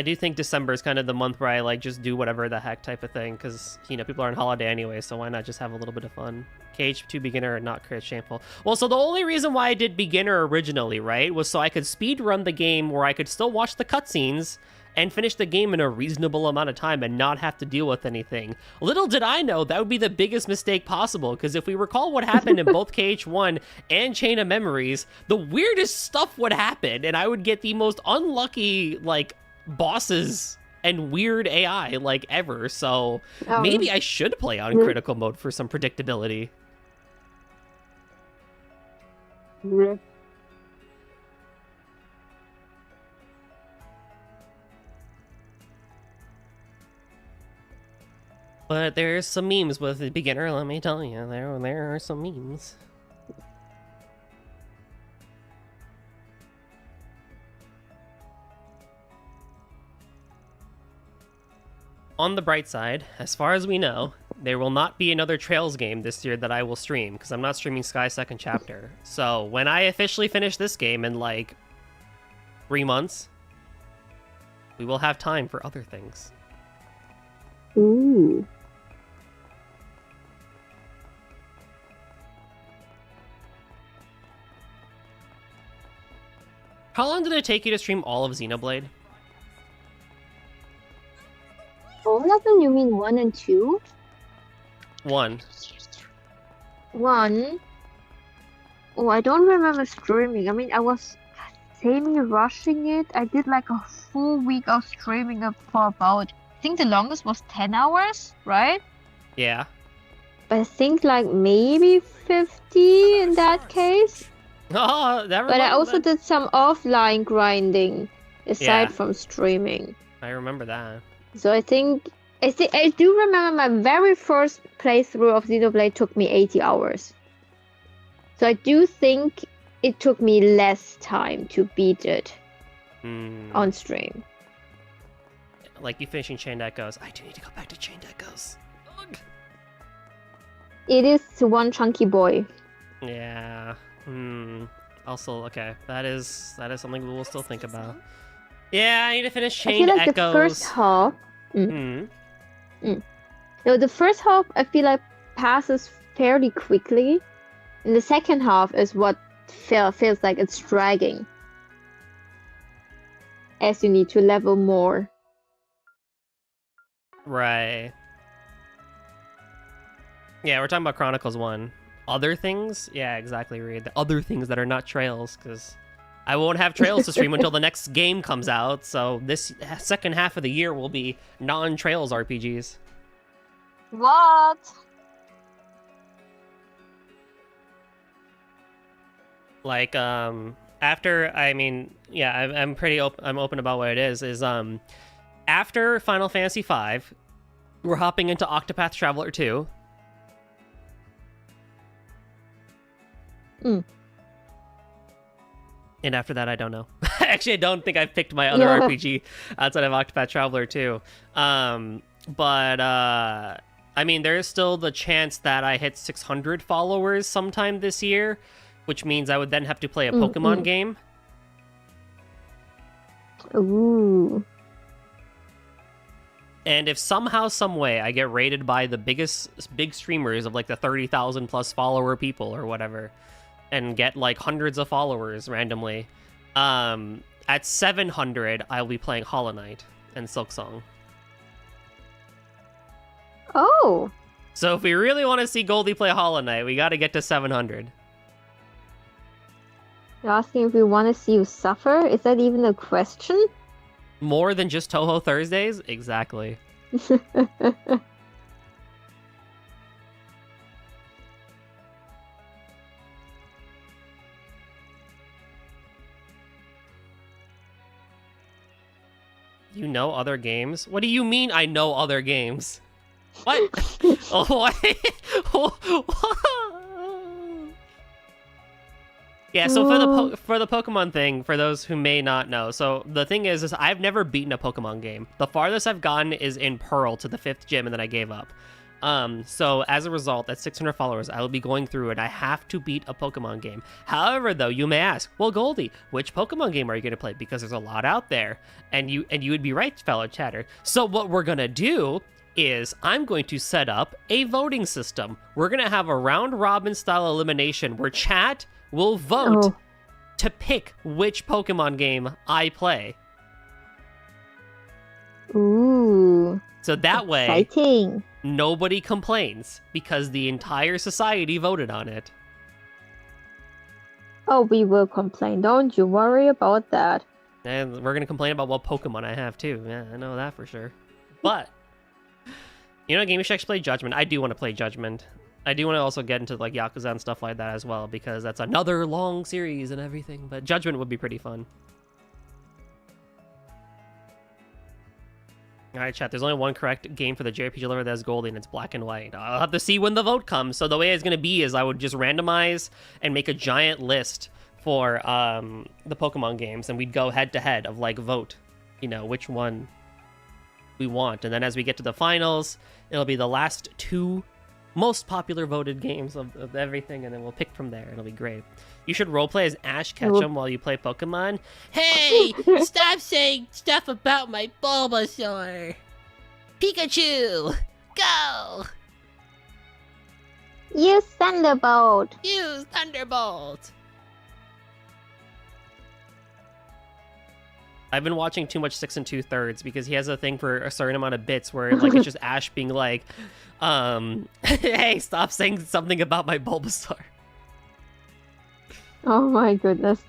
do think December is kind of the month where I like just do whatever the heck type of thing, because people are on holiday anyway, so why not just have a little bit of fun? KH2 beginner, not crit shameful. Well, so the only reason why I did beginner originally, right, was so I could speed run the game where I could still watch the cutscenes and finish the game in a reasonable amount of time and not have to deal with anything. Little did I know that would be the biggest mistake possible, because if we recall what happened in both KH1 and Chain of Memories, the weirdest stuff would happen, and I would get the most unlucky, like, bosses and weird AI, like, ever. So maybe I should play on critical mode for some predictability. But there's some memes with the beginner, let me tell you. There are some memes. On the bright side, as far as we know, there will not be another Trails game this year that I will stream, because I'm not streaming Sky Second Chapter. So when I officially finish this game in like 3 months, we will have time for other things. Ooh. How long did it take you to stream all of Xenoblade? All of them? You mean 1 and 2? 1. 1? Oh, I don't remember streaming. I mean, I was semi-rushing it. I did like a full week of streaming up for about, I think the longest was 10 hours, right? Yeah. But I think like maybe 50 in that case. Oh, that But I also did some offline grinding aside from streaming. I remember that. So I do remember my very first playthrough of Xenoblade took me 80 hours. So I do think it took me less time to beat it on stream. Like you finishing Chained Echoes. I do need to go back to Chained Echoes. Ugh. It is one chunky boy. Yeah. Also, okay, that is something we will still think about. Yeah, I need to finish Chained I feel like Echoes. the first half. No, the first half I feel like passes fairly quickly, and the second half is what feels like it's dragging, as you need to level more. Right. Yeah, we're talking about Chronicles 1. Other things? Yeah, exactly, Reed. The other things that are not Trails, because I won't have Trails to stream until the next game comes out, so this second half of the year will be non-Trails RPGs. What? Like, after, I mean, yeah, I'm pretty I'm open about what it is after Final Fantasy V, we're hopping into Octopath Traveler 2. And after that, I don't know. Actually, I don't think I've picked my other RPG outside of Octopath Traveler 2. But I mean, there is still the chance that I hit 600 followers sometime this year, which means I would then have to play a Pokemon game. Ooh. And if somehow, some way, I get rated by the big streamers of like the 30,000 plus follower people or whatever, and get like hundreds of followers randomly, at 700, I'll be playing Hollow Knight and Silksong. Oh. So if we really want to see Goldie play Hollow Knight, we got to get to 700. You're asking if we want to see you suffer? Is that even a question? More than just Toho Thursdays? Exactly. You know other games? What do you mean I know other games? What? Oh, what? Yeah, so for the Pokemon thing, for those who may not know, so the thing is I've never beaten a Pokemon game. The farthest I've gotten is in Pearl to the 5th gym, and then I gave up. So as a result, at 600 followers, I will be going through and I have to beat a Pokemon game. However, though, you may ask, well, Goldie, which Pokemon game are you going to play? Because there's a lot out there, and you would be right, fellow chatter. So what we're going to do is I'm going to set up a voting system. We're going to have a round-robin style elimination where chat will vote to pick which Pokemon game I play. Ooh. So that way, Exciting. nobody complains because the entire society voted on it. Oh, we will complain. Don't you worry about that. And we're going to complain about what Pokemon I have too. Yeah, I know that for sure. But, you know, Game should play Judgment. I do want to play Judgment. I do want to also get into like Yakuza and stuff like that as well, because that's another long series and everything. But Judgment would be pretty fun. Alright, chat, there's only one correct game for the JRPG lover that's gold, and it's black and white. I'll have to see when the vote comes. So the way it's going to be is I would just randomize and make a giant list for the Pokemon games, and we'd go head-to-head of, like, vote, you know, which one we want. And then as we get to the finals, it'll be the last 2 most popular voted games of everything, and then we'll pick from there. It'll be great. You should roleplay as Ash Ketchum while you play Pokemon. Hey, stop saying stuff about my Bulbasaur. Pikachu, go! Use Thunderbolt. Use Thunderbolt. I've been watching too much 6 2/3 because he has a thing for a certain amount of bits where like it's just Ash being like, hey, stop saying something about my Bulbasaur. Oh my goodness.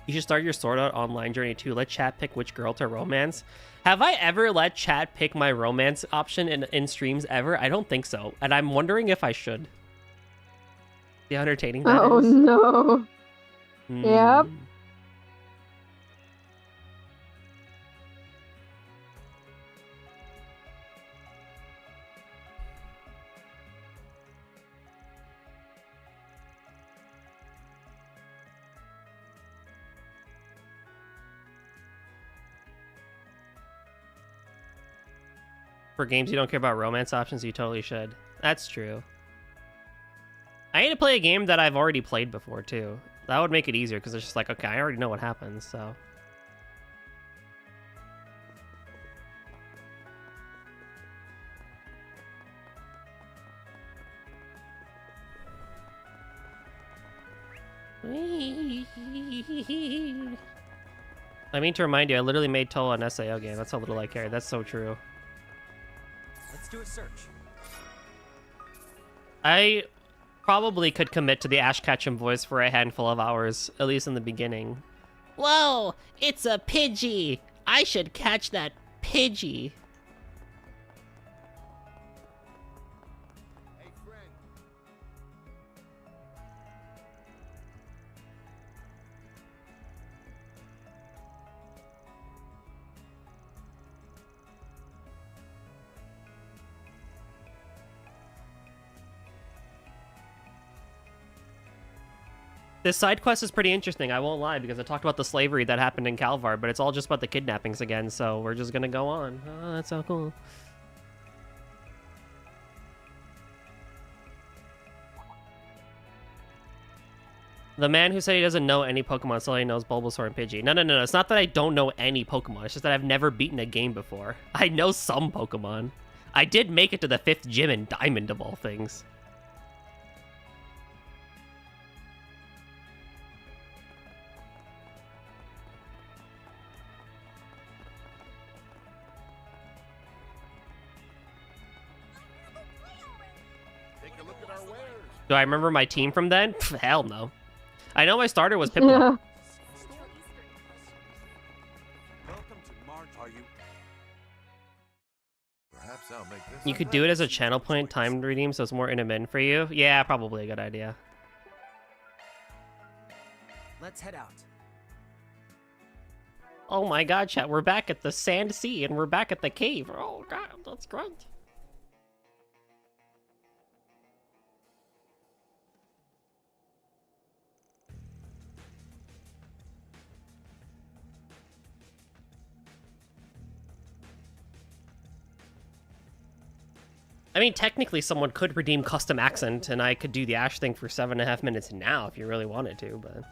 You should start your Sword Art Online journey too. Let chat pick which girl to romance. Have I ever let chat pick my romance option in streams ever? I don't think so. And I'm wondering if I should. See how entertaining that is? Oh no. Yep. For games you don't care about romance options, you totally should. That's true. I need to play a game that I've already played before, too. That would make it easier, because it's just like, okay, I already know what happens, so... I mean to remind you, I literally made Toa an SAO game. That's how little I care. That's so true. Let's do a search. I probably could commit to the Ash Ketchum voice for a handful of hours, at least in the beginning. Whoa, it's a Pidgey! I should catch that Pidgey. This side quest is pretty interesting, I won't lie, because I talked about the slavery that happened in Calvar, but it's all just about the kidnappings again, so we're just gonna go on. Oh, that's so cool. The man who said he doesn't know any Pokemon still only knows Bulbasaur and Pidgey. No. It's not that I don't know any Pokemon. It's just that I've never beaten a game before. I know some Pokemon. I did make it to the 5th gym in Diamond, of all things. Do I remember my team from then? Pff, hell no. I know my starter was Piplup. Yeah. Perhaps I'll make this You could do it as a channel point timed redeem, so it's more intermittent for you. Yeah, probably a good idea. Let's head out. Oh my god, chat, we're back at the Sand Sea, and we're back at the cave. Oh god, that's great. I mean, technically someone could redeem custom accent, and I could do the Ash thing for 7.5 minutes now if you really wanted to, but...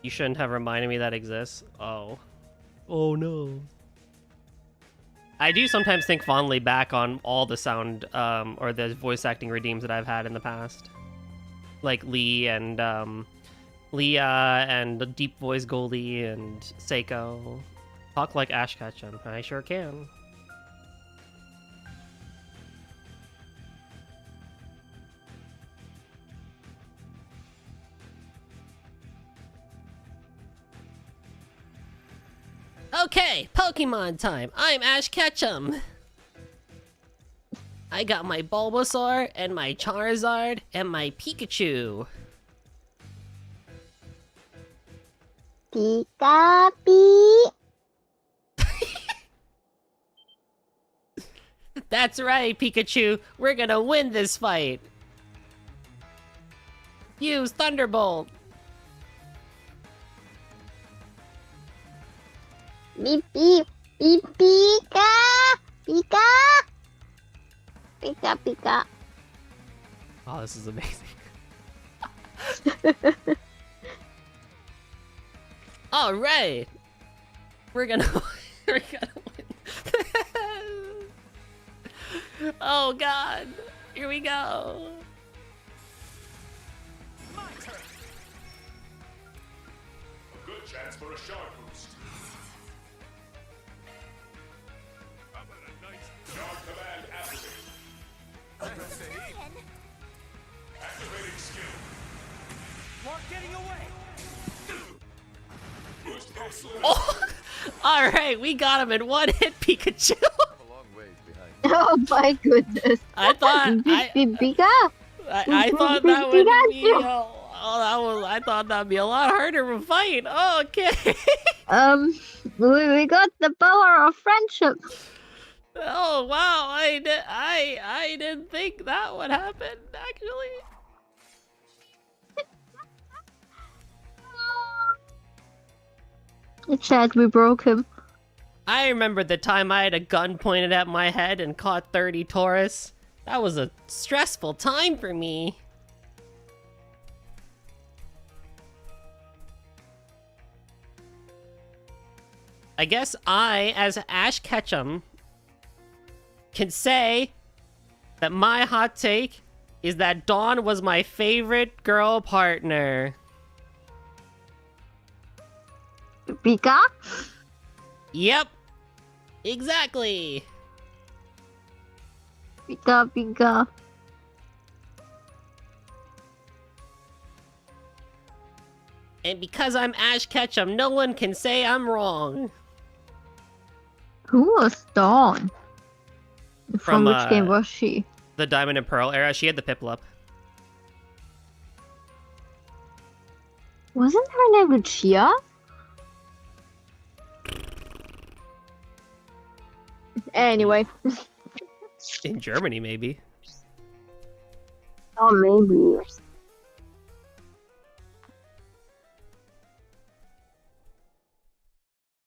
You shouldn't have reminded me that exists. Oh. Oh no. I do sometimes think fondly back on all the sound or the voice acting redeems that I've had in the past. Like Lee and Leah and Deep Voice Goldie and Seiko. Talk like Ash Ketchum. I sure can. Okay, Pokemon time. I'm Ash Ketchum. I got my Bulbasaur and my Charizard and my Pikachu. Pika-pee. That's right, Pikachu. We're gonna win this fight. Use Thunderbolt. Beep beep beep pika pika pika pika. Oh, this is amazing. All right, we're gonna win. Oh God, here we go. My turn. A good chance for a sharp boost. How about a nice sharp command activate? Activating skill. Not getting away. Oh, all right, we got him in one hit, Pikachu. Oh my goodness! I thought Pika. I thought that would be I thought that'd be a lot harder of a fight. Oh, okay. We got the power of friendship. Oh wow, I didn't think that would happen actually. It's sad we broke him. I remember the time I had a gun pointed at my head and caught 30 Taurus. That was a stressful time for me. I guess I, as Ash Ketchum, can say that my hot take is that Dawn was my favorite girl partner. Pika? Yep. Exactly. Pika Pika. And because I'm Ash Ketchum, no one can say I'm wrong. Who was Dawn? From which From, game was she? The Diamond and Pearl era, she had the Piplup. Wasn't her name Lucia? Anyway. In Germany, maybe. Oh, maybe.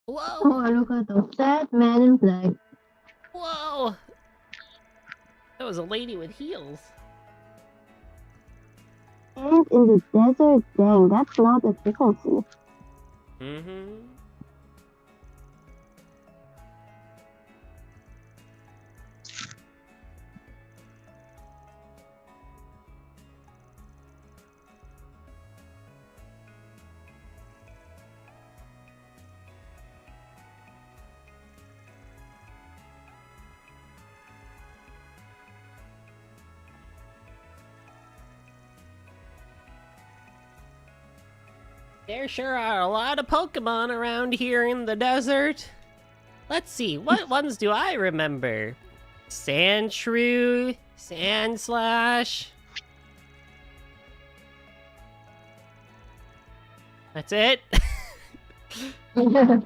Whoa! Oh, look at the sad man in black. Whoa! That was a lady with heels. And in the desert, dang, that's not a difficulty. Mm-hmm. There sure are a lot of Pokemon around here in the desert. Let's see, what ones do I remember? Sandshrew, Sandslash. That's it? I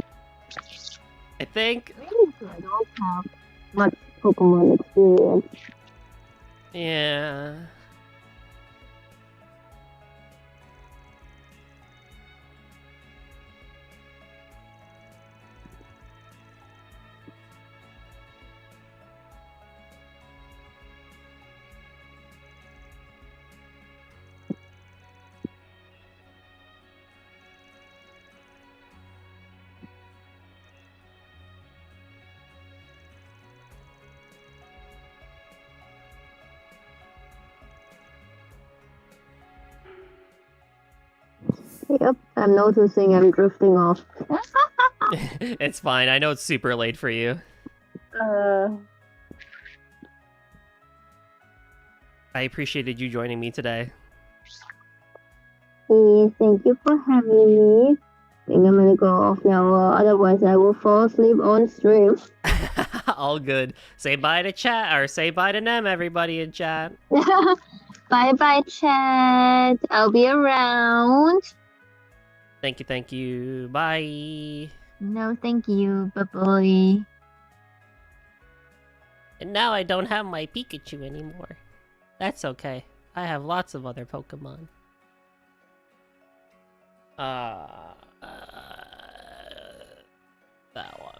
think. I don't have much Pokemon experience. Yeah. Yep, I'm noticing I'm drifting off. It's fine. I know it's super late for you. I appreciated you joining me today. Thank you for having me. I think I'm gonna go off now, otherwise I will fall asleep on stream. All good. Say bye to chat, or say bye to Nem, everybody in chat. Bye bye, chat. I'll be around. Thank you. Bye. No, thank you. Bye-bye. And now I don't have my Pikachu anymore. That's okay. I have lots of other Pokemon. That one.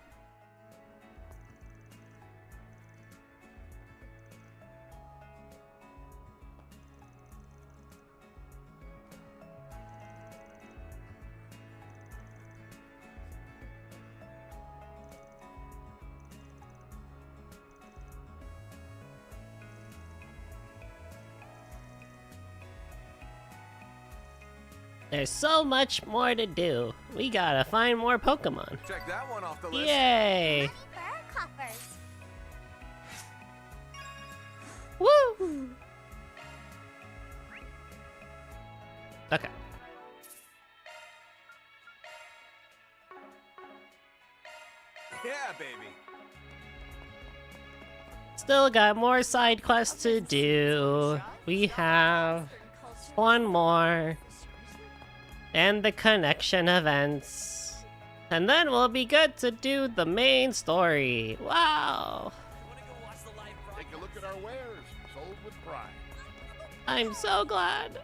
There's so much more to do. We gotta find more Pokemon. Check that one off the list. Yay! Woo! Okay. Yeah, baby. Still got more side quests to do. We have one more. And the connection events. And then we'll be good to do the main story. Wow! Take a look at our wares, sold with pride. I'm so glad.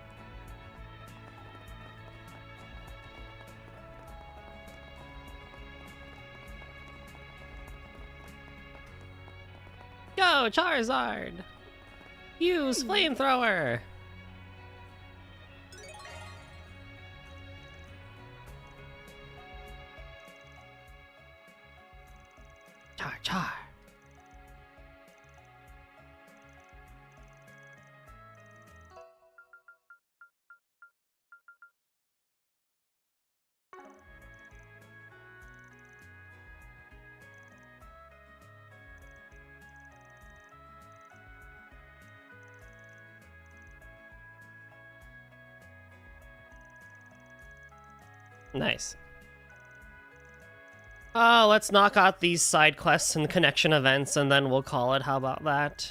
Go, Charizard! Use Flamethrower! Char. Nice. Let's knock out these side quests and connection events, and then we'll call it. How about that?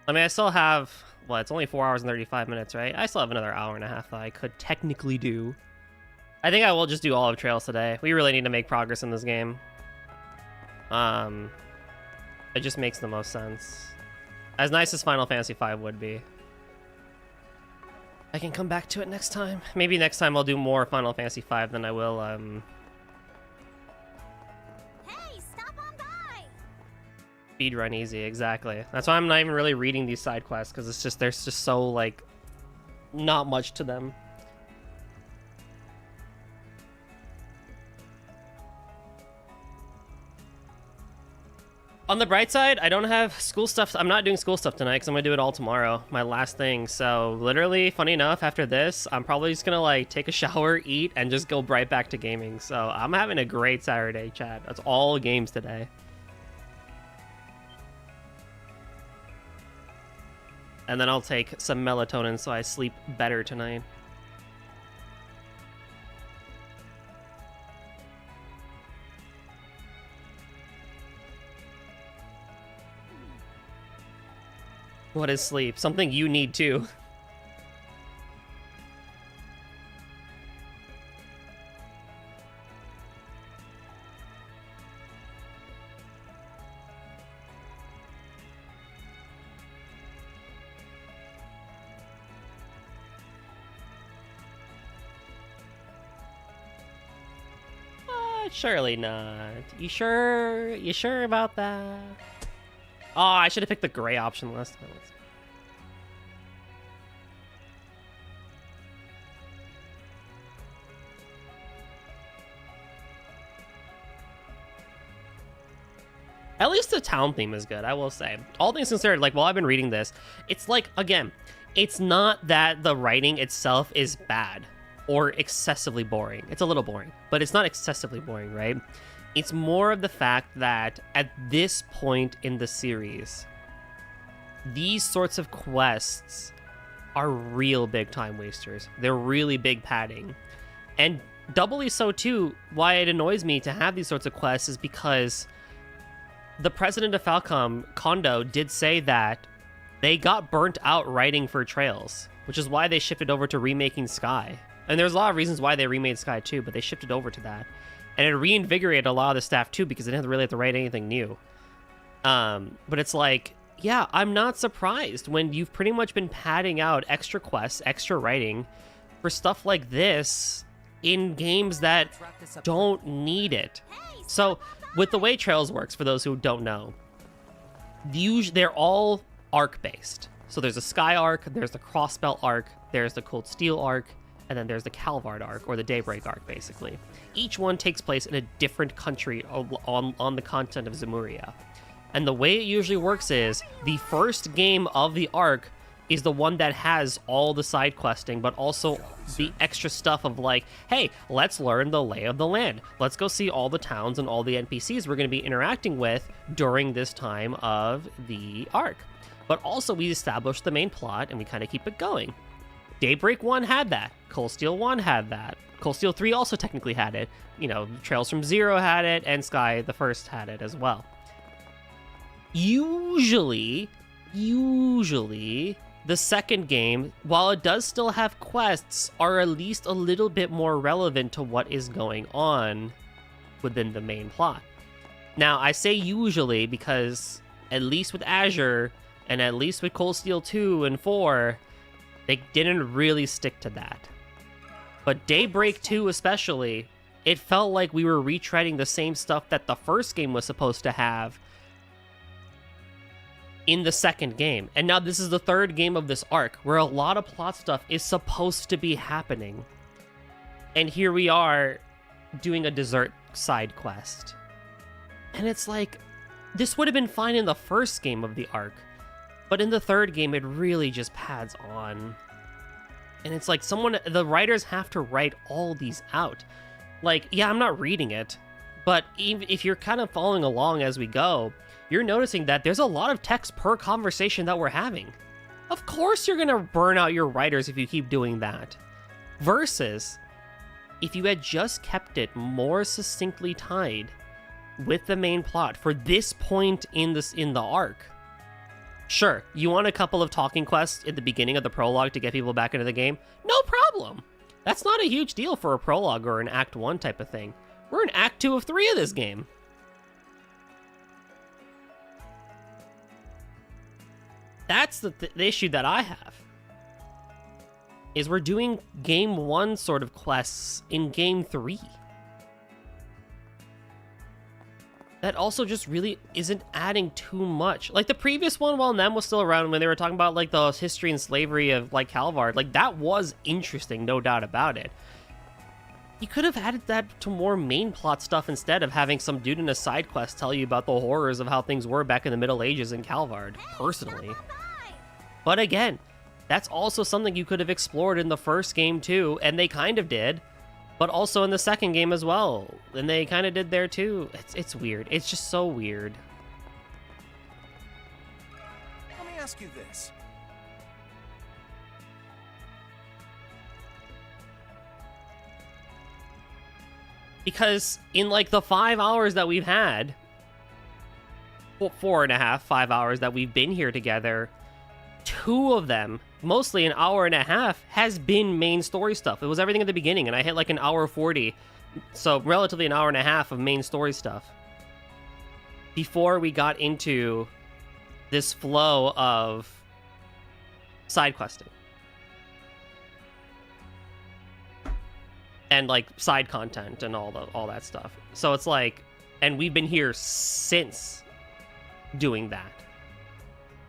I mean, I still have... Well, it's only 4 hours and 35 minutes, right? I still have another hour and a half that I could technically do. I think I will just do all of Trails today. We really need to make progress in this game. It just makes the most sense. As nice as Final Fantasy V would be. I can come back to it next time. Maybe next time I'll do more Final Fantasy V than I will, Speedrun easy, exactly. That's why I'm not even really reading these side quests, because it's just, there's just so, like, not much to them. On the bright side, I don't have school stuff. I'm not doing school stuff tonight because I'm going to do it all tomorrow. My last thing. So literally, funny enough, after this, I'm probably just going to like take a shower, eat, and just go right back to gaming. So I'm having a great Saturday, chat. That's all games today. And then I'll take some melatonin so I sleep better tonight. What is sleep? Something you need too. Surely not. You sure? You sure about that? Oh, I should have picked the gray option last time. At least the town theme is good, I will say. All things considered, like, while I've been reading this, it's like, again, it's not that the writing itself is bad. or excessively boring. It's a little boring, but it's not excessively boring, right? It's more of the fact that at this point in the series, these sorts of quests are real big time wasters. They're really big padding. And doubly so too, why it annoys me to have these sorts of quests is because the president of Falcom, Kondo, did say that they got burnt out writing for Trails, which is why they shifted over to remaking Sky. And there's a lot of reasons why they remade Sky too, but they shifted over to that. And it reinvigorated a lot of the staff too, because they didn't really have to write anything new. But it's like, yeah, I'm not surprised when you've pretty much been padding out extra quests, extra writing for stuff like this in games that don't need it. So with the way Trails works, for those who don't know, they're all arc-based. So there's a Sky arc, there's the Crossbelt arc, there's the Cold Steel arc, and then there's the Calvard arc, or the Daybreak arc, basically. Each one takes place in a different country on the continent of Zemuria. And the way it usually works is, the first game of the arc is the one that has all the side questing, but also the extra stuff of like, hey, let's learn the lay of the land. Let's go see all the towns and all the NPCs we're going to be interacting with during this time of the arc. But also we establish the main plot and we kind of keep it going. Daybreak 1 had that. Cold Steel 1 had that. Cold Steel 3 also technically had it. You know, Trails from Zero had it, and Sky the First had it as well. Usually, the second game, while it does still have quests, are at least a little bit more relevant to what is going on within the main plot. Now, I say usually because at least with Azure, and at least with Cold Steel 2 and 4, they didn't really stick to that. But Daybreak 2 especially, it felt like we were retreading the same stuff that the first game was supposed to have in the second game. And now this is the third game of this arc, where a lot of plot stuff is supposed to be happening. And here we are doing a dessert side quest. And it's like, this would have been fine in the first game of the arc, but in the third game, it really just pads on. And it's like the writers have to write all these out. Like, yeah, I'm not reading it, but if you're kind of following along as we go, you're noticing that there's a lot of text per conversation that we're having. Of course you're gonna burn out your writers if you keep doing that. Versus, if you had just kept it more succinctly tied with the main plot for this point in the arc. Sure, you want a couple of talking quests at the beginning of the prologue to get people back into the game? No problem! That's not a huge deal for a prologue or an Act 1 type of thing. We're in Act 2 of 3 of this game. That's the issue that I have. Is we're doing Game 1 sort of quests in Game 3. That also just really isn't adding too much. Like the previous one, while Nem was still around, when they were talking about like the history and slavery of like Calvard, like that was interesting, no doubt about it. You could have added that to more main plot stuff instead of having some dude in a side quest tell you about the horrors of how things were back in the Middle Ages in Calvard, personally. But again, that's also something you could have explored in the first game too, and they kind of did. But also in the second game as well. And they kind of did there too. It's weird. It's just so weird. Let me ask you this. Because in like the 5 hours that we've had, well, 4.5, 5 hours that we've been here together, 2 of them, mostly an hour and a half, has been main story stuff. It was everything at the beginning, and I hit like an hour 40, so relatively an hour and a half of main story stuff before we got into this flow of side questing and like side content and all that stuff. So it's like, and we've been here since doing that.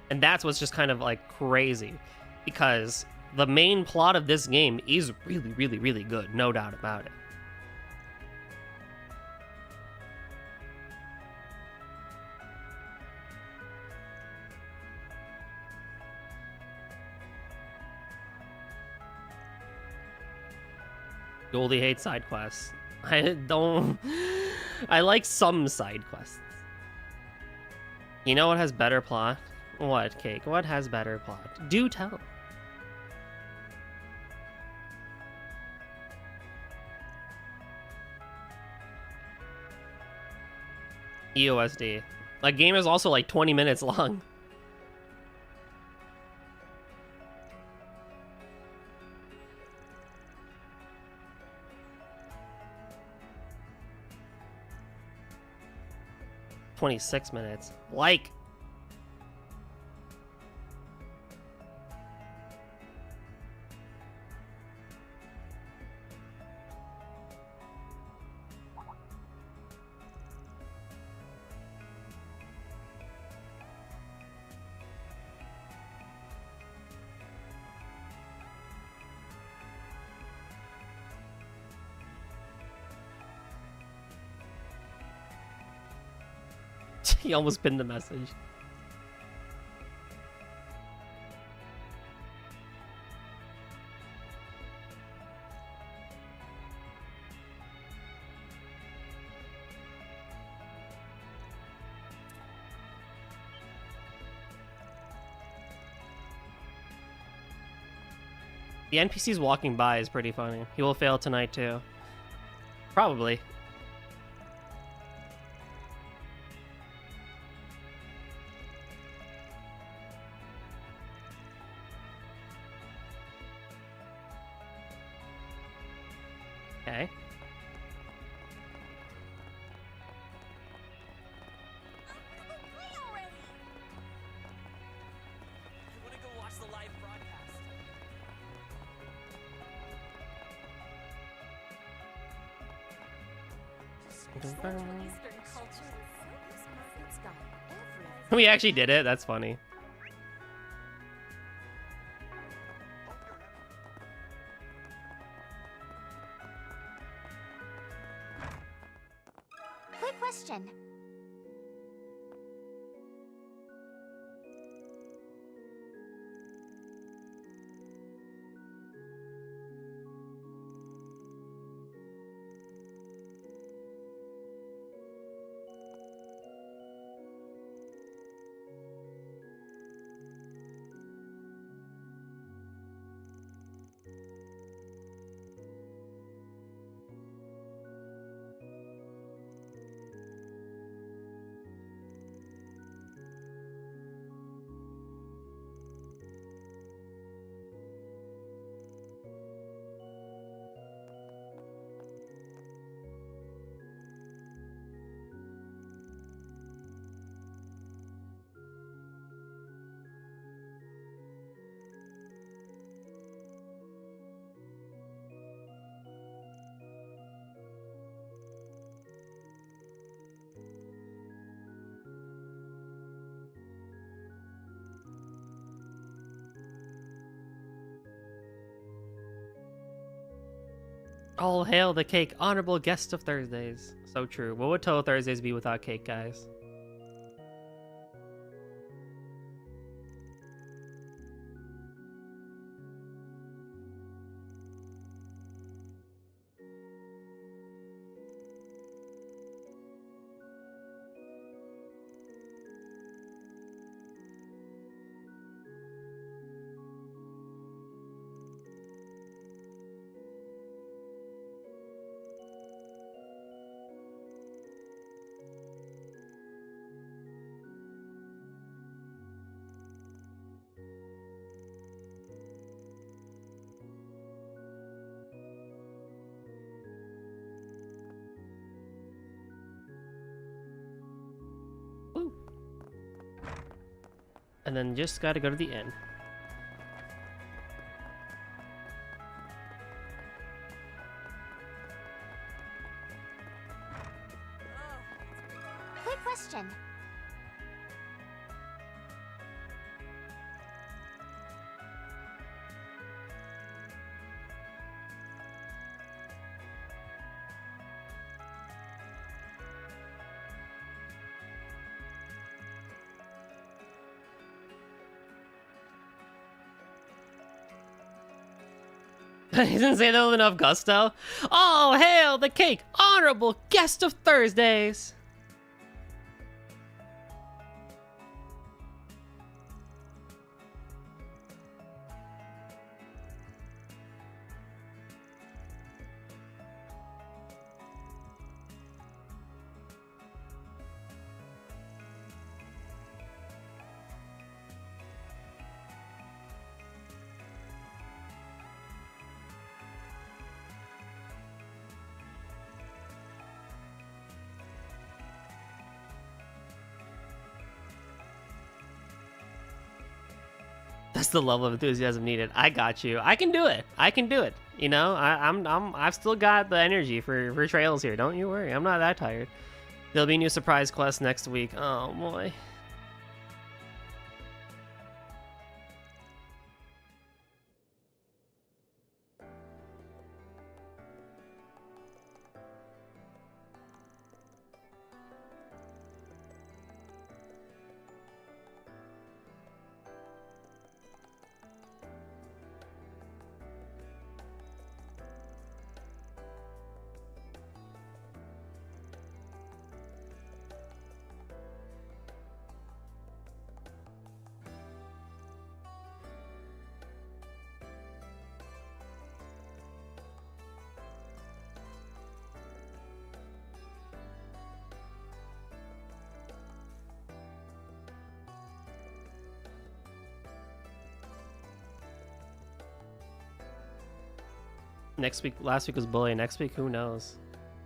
And that's what's just kind of like crazy, because the main plot of this game is really, really, really good, no doubt about it. Goldie hates side quests. I don't... I like some side quests. You know what has better plot? What, Cake? What has better plot? Do tell. EOSD. That game is also like 20 minutes long. "26 minutes. Like." He almost pinned the message. The NPCs walking by is pretty funny. He will fail tonight too. Probably. Okay. We actually did it. That's funny. Quick question. All hail the cake, honorable guest of Thursdays. So true. What would Total Thursdays be without cake, guys? And then just gotta go to the inn. Quick question. He didn't say that with enough gusto. All hail the cake, honorable guest of Thursdays. That's the level of enthusiasm needed. I got you. I can do it. I can do it. You know, I've still got the energy for trails here. Don't you worry. I'm not that tired. There'll be a new surprise quest next week. Oh boy. Next week, last week was bully. Next week, who knows?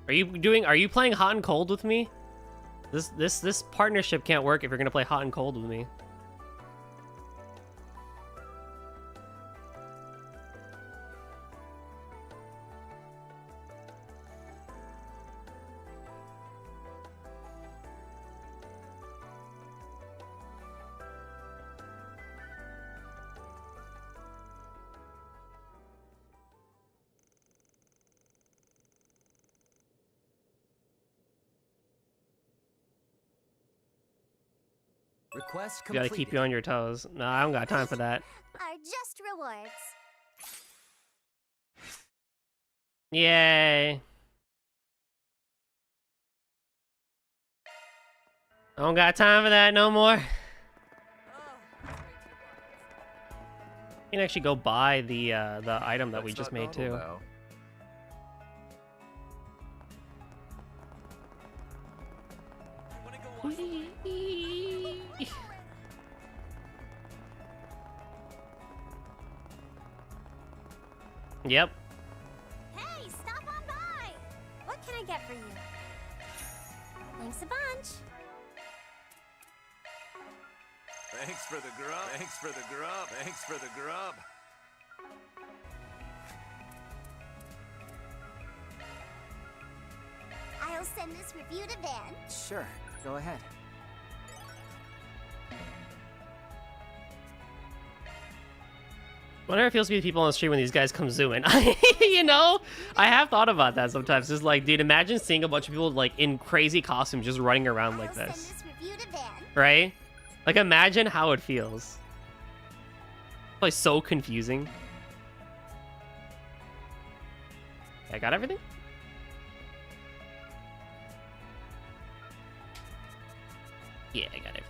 Are you playing hot and cold with me? This partnership can't work if you're gonna play hot and cold with me. Request You gotta keep you on your toes. No, I don't got time for that. Are just rewards. Yay. I don't got time for that no more. You can actually go buy the item that we just made too. Now. Yep. Hey, stop on by. What can I get for you? Thanks a bunch. Thanks for the grub. Thanks for the grub. Thanks for the grub. I'll send this review to Van. Sure, go ahead. Wonder how it feels to be people on the street when these guys come zooming. You know, I have thought about that sometimes. It's like, dude, imagine seeing a bunch of people like in crazy costumes just running around like this. Right? Like, imagine how it feels. Like, so confusing. I got everything? Yeah, I got everything.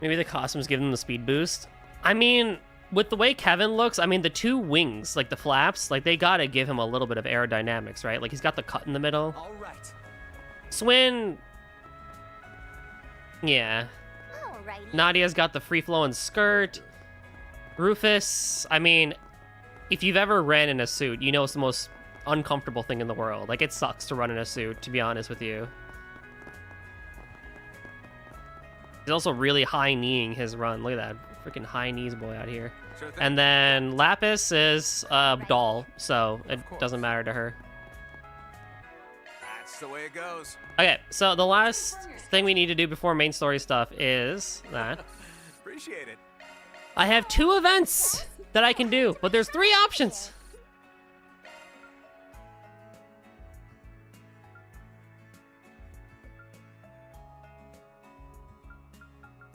Maybe the costumes give them the speed boost. I mean, with the way Kevin looks, I mean, the two wings, like the flaps, like they gotta give him a little bit of aerodynamics, right? Like he's got the cut in the middle. All right. Swin. Yeah. Alrighty. Nadia's got the free-flowing skirt. Rufus, I mean, if you've ever ran in a suit, you know it's the most uncomfortable thing in the world. Like, it sucks to run in a suit, to be honest with you. He's also really high-kneeing his run. Look at that. Freaking high knees boy out here. Sure thing. And then Lapis is a doll, so it doesn't matter to her. That's the way it goes. Okay, so the last thing we need to do before main story stuff is that. Appreciate it. I have 2 events that I can do, but there's 3 options.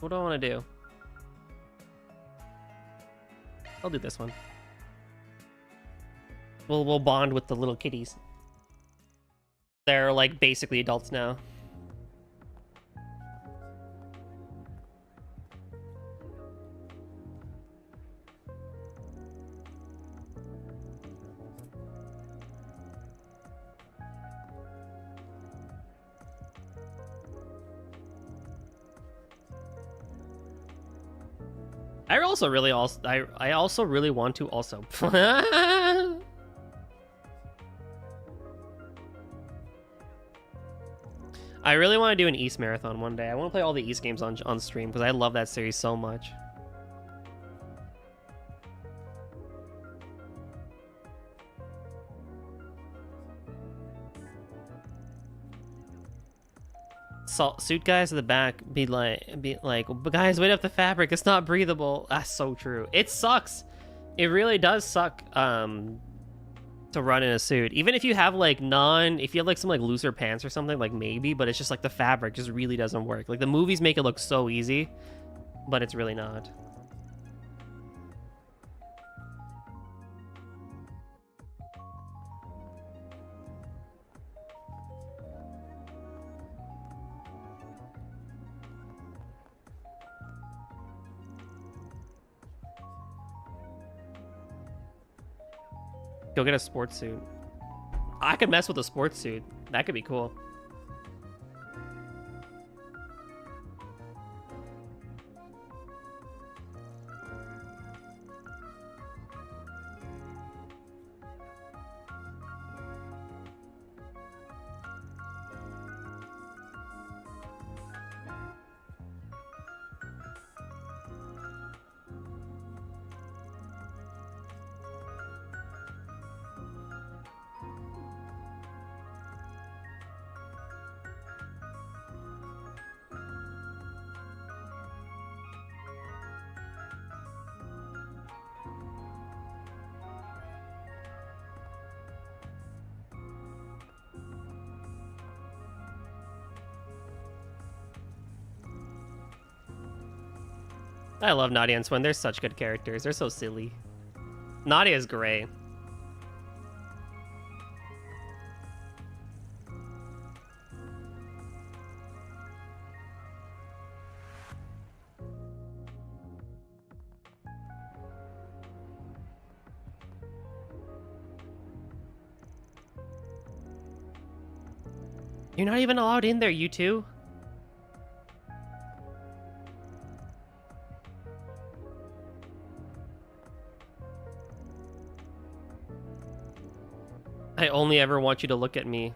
What do I want to do? I'll do this one. We'll bond with the little kitties. They're like basically adults now. I also really want to also. I really want to do an East Marathon one day. I want to play all the East games on stream because I love that series so much. Suit guys at the back be like, but guys, wait up the fabric. It's not breathable. That's so true. It sucks. It really does suck. To run in a suit, even if you have like if you have like some like looser pants or something, like maybe, but it's just like the fabric just really doesn't work. Like the movies make it look so easy, but it's really not. Go get a sports suit. I could mess with a sports suit. That could be cool. I love Nadia and Swen. They're such good characters. They're so silly. Nadia is great. You're not even allowed in there, you two. I only ever want you to look at me.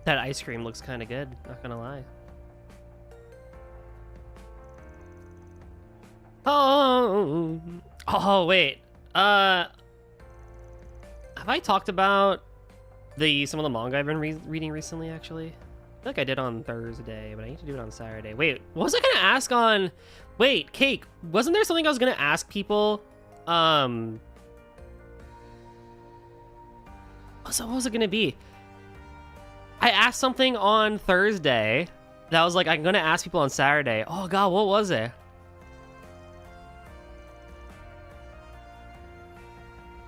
That ice cream looks kind of good, not gonna lie. Oh, wait. Have I talked about some of the manga I've been reading recently, actually? I feel like I did on Thursday, but I need to do it on Saturday. Wait, what was I gonna ask on... Wait, Cake, wasn't there something I was gonna ask people? So what was it gonna be? I asked something on Thursday, that was like, I'm gonna ask people on Saturday. Oh god, what was it?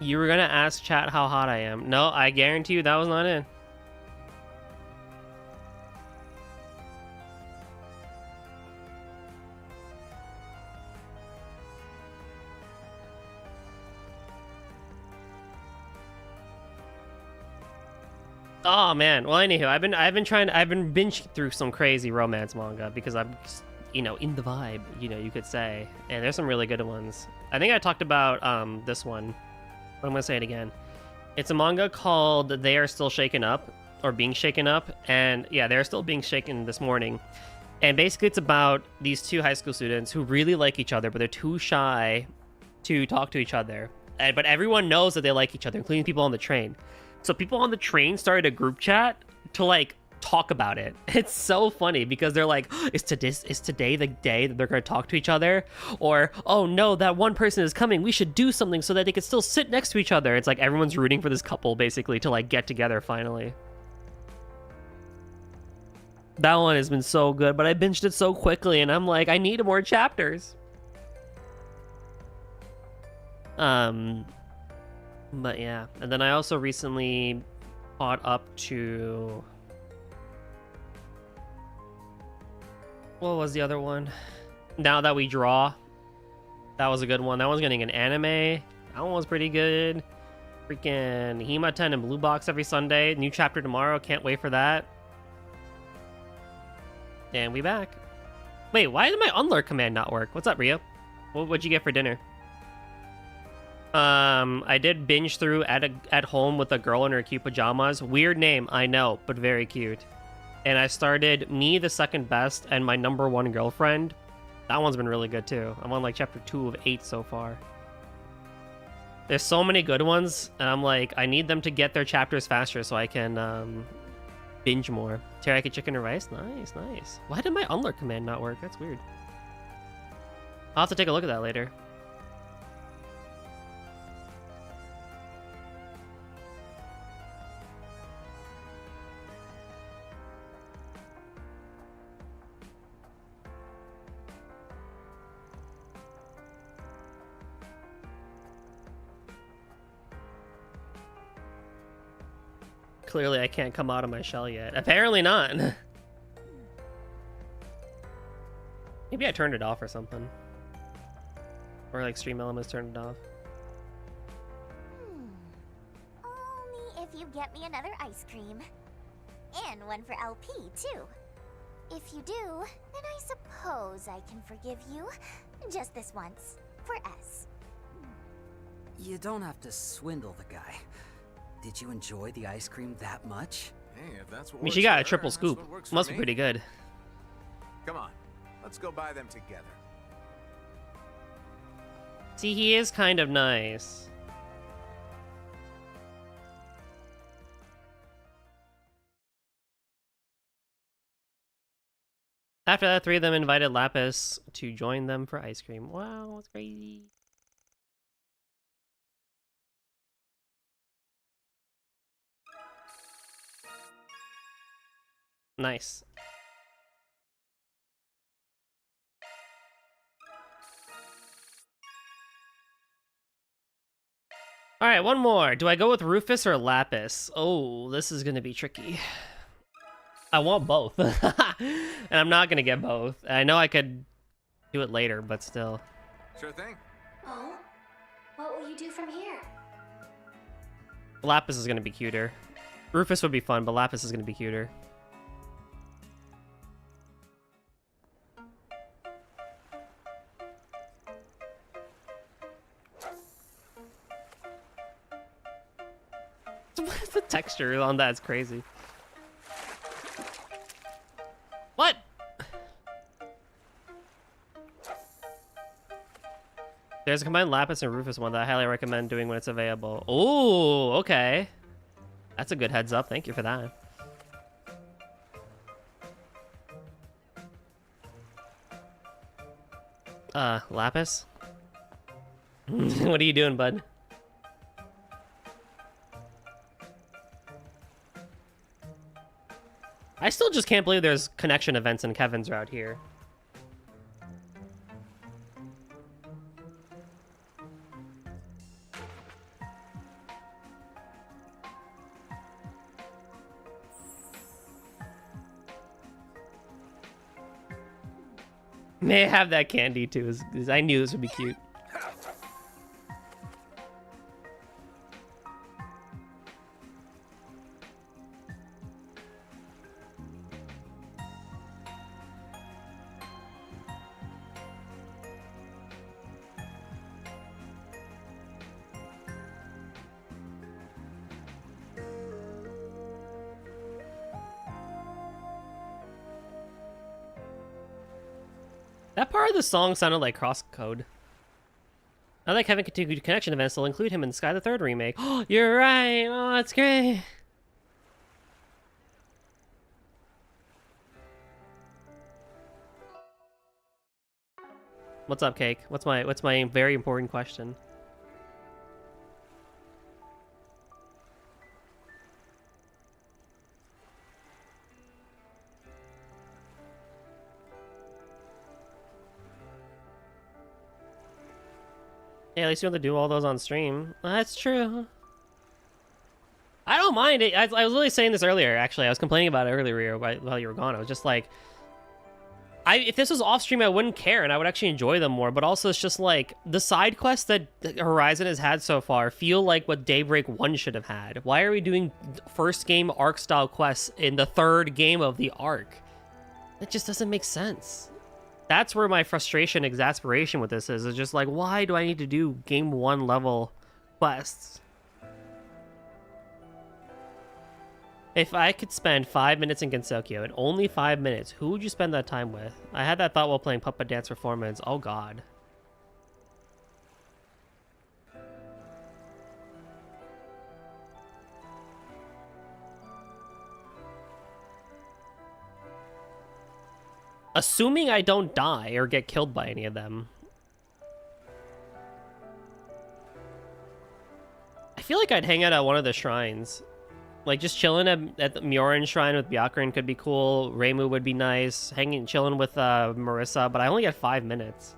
You were gonna ask chat how hot I am. No, I guarantee you that was not it. Oh man. Well, anywho, I've been binging through some crazy romance manga because I'm, you know, in the vibe, you know, you could say. And there's some really good ones. I think I talked about this one, but I'm gonna say it again. It's a manga called They Are Still Shaken Up, or Being Shaken Up, and yeah, they're still being shaken this morning. And basically, it's about these two high school students who really like each other, but they're too shy to talk to each other. But everyone knows that they like each other, including people on the train. So people on the train started a group chat to like talk about it. It's so funny because they're like, is today the day that they're going to talk to each other? Or, oh no, that one person is coming. We should do something so that they can still sit next to each other. It's like everyone's rooting for this couple basically to like get together finally. That one has been so good, but I binged it so quickly and I'm like, I need more chapters. But yeah, and then I also recently caught up to, what was the other one? Now That We Draw. That was a good one. That one's getting an anime. That one was pretty good. Freaking Hima-ten and Blue Box every Sunday. New chapter tomorrow. Can't wait for that. And we back. Wait, why did my unlurk command not work? What's up, Rio? What'd you get for dinner? I did binge through at home with a girl in her cute pajamas. Weird name, I know, but very cute. And I started Me the Second Best and My Number One Girlfriend. That one's been really good too. I'm on like chapter 2 of 8 so far. There's so many good ones, and I'm like, I need them to get their chapters faster so I can binge more. Teriyaki chicken and rice, nice, nice. Why did my unlurk command not work? That's weird. I'll have to take a look at that later. Clearly, I can't come out of my shell yet. Apparently not. Maybe I turned it off or something. Or like Stream Elements turned it off. Only if you get me another ice cream. And one for LP, too. If you do, then I suppose I can forgive you. Just this once. For S. You don't have to swindle the guy. Did you enjoy the ice cream that much? Hey, if that's what I mean, she got a triple scoop. Must be pretty good. Come on, let's go buy them together. See, he is kind of nice. After that, 3 of them invited Lapis to join them for ice cream. Wow, that's crazy. Nice. All right, one more. Do I go with Rufus or Lapis? Oh, this is gonna be tricky. I want both. And I'm not gonna get both. I know I could do it later, but still. Sure thing. Oh? What will you do from here? Lapis is gonna be cuter. Rufus would be fun, but Lapis is gonna be cuter. What is the texture on that? It's crazy. What? There's a combined Lapis and Rufus one that I highly recommend doing when it's available. Oh, okay. That's a good heads up. Thank you for that. Lapis? What are you doing, bud? I still just can't believe there's connection events in Kevin's route here. May I have that candy too? I knew this would be cute. That part of the song sounded like crosscode. Now that Kevin continued connection events, they'll include him in Sky the Third remake. Oh, you're right. Oh, that's great. What's up, Cake? What's my very important question? Yeah, at least you don't have to do all those on stream. That's true. I don't mind it. I was really saying this earlier, actually. I was complaining about it earlier while you were gone. I was just like, if this was off stream, I wouldn't care, and I would actually enjoy them more. But also, it's just like, the side quests that Horizon has had so far feel like what Daybreak 1 should have had. Why are we doing first game arc-style quests in the third game of the arc? It just doesn't make sense. That's where my frustration, exasperation with this is. It's just like, why do I need to do game 1 level quests? If I could spend 5 minutes in Gensokyo, and only 5 minutes, who would you spend that time with? I had that thought while playing Puppet Dance Performance. Oh god. Assuming I don't die or get killed by any of them. I feel like I'd hang out at one of the shrines. Like, just chilling at the Mioran Shrine with Byakurin could be cool. Reimu would be nice. Chilling with Marissa, but I only got 5 minutes.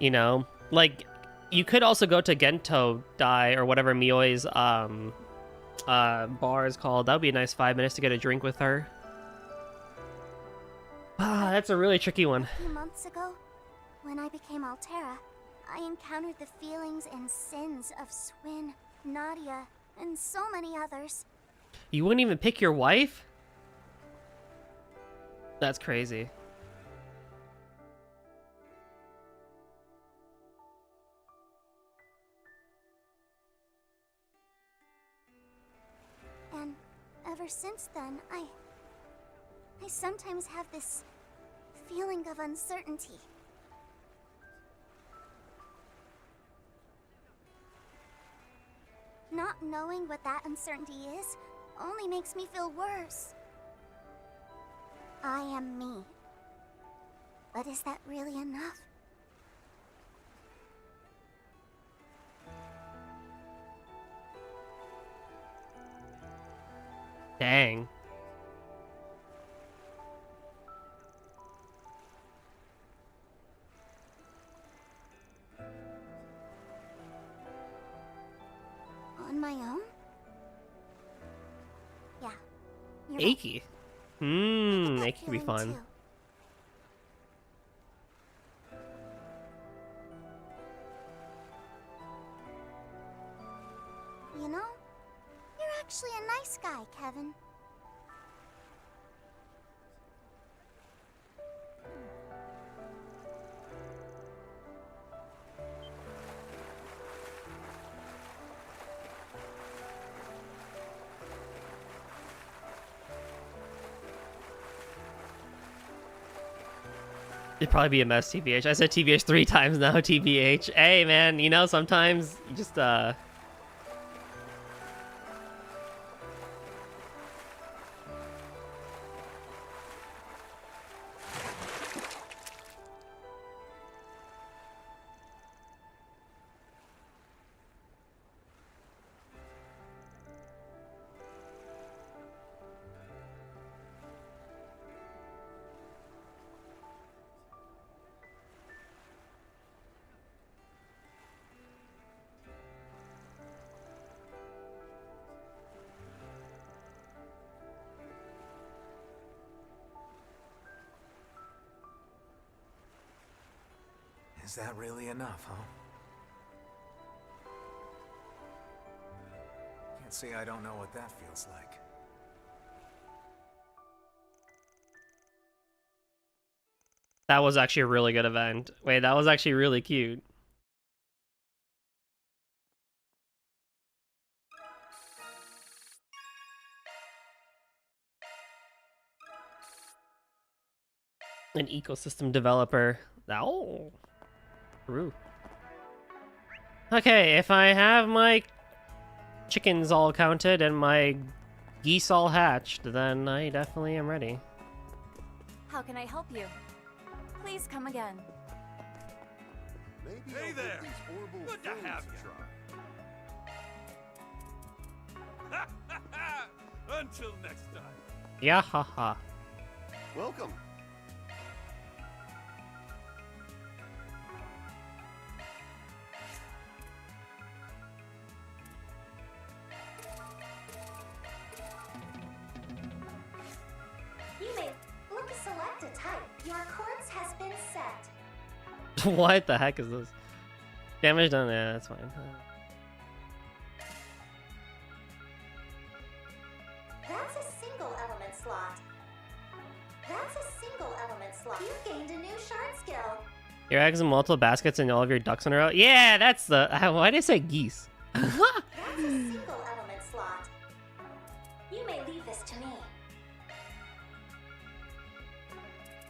You know? Like, you could also go to Gento Dai or whatever Mioi's bar is called. That would be a nice 5 minutes to get a drink with her. Ah, that's a really tricky one. A few months ago, when I became Altera, I encountered the feelings and sins of Swin, Nadia, and so many others. You wouldn't even pick your wife? That's crazy. And ever since then, I sometimes have this feeling of uncertainty. Not knowing what that uncertainty is only makes me feel worse. I am me. But is that really enough? Dang. On my own? Yeah. You're Achy. Achy could be fun. too. You know, you're actually a nice guy, Kevin. It'd probably be a mess, TBH. I said TBH 3 times now, TBH. Hey, man, you know, sometimes you just, Is that really enough, huh? Can't say I don't know what that feels like. That was actually a really good event. Wait, that was actually really cute. An ecosystem developer. Oh. True. Okay, if I have my chickens all counted and my geese all hatched, then I definitely am ready. How can I help you? Please come again. Maybe Hey I'll there! give these horrible Good to fools have a try. Until next time. Yeah, haha. Welcome. You may look select a type. Your course has been set. What the heck is this? Damage done. Yeah, that's fine. That's a single element slot. That's a single element slot. You've gained a new shard skill. You're eggs in multiple baskets and all of your ducks in a row. Yeah, that's the. Why did I say geese? That's a single element slot. You may leave this to me.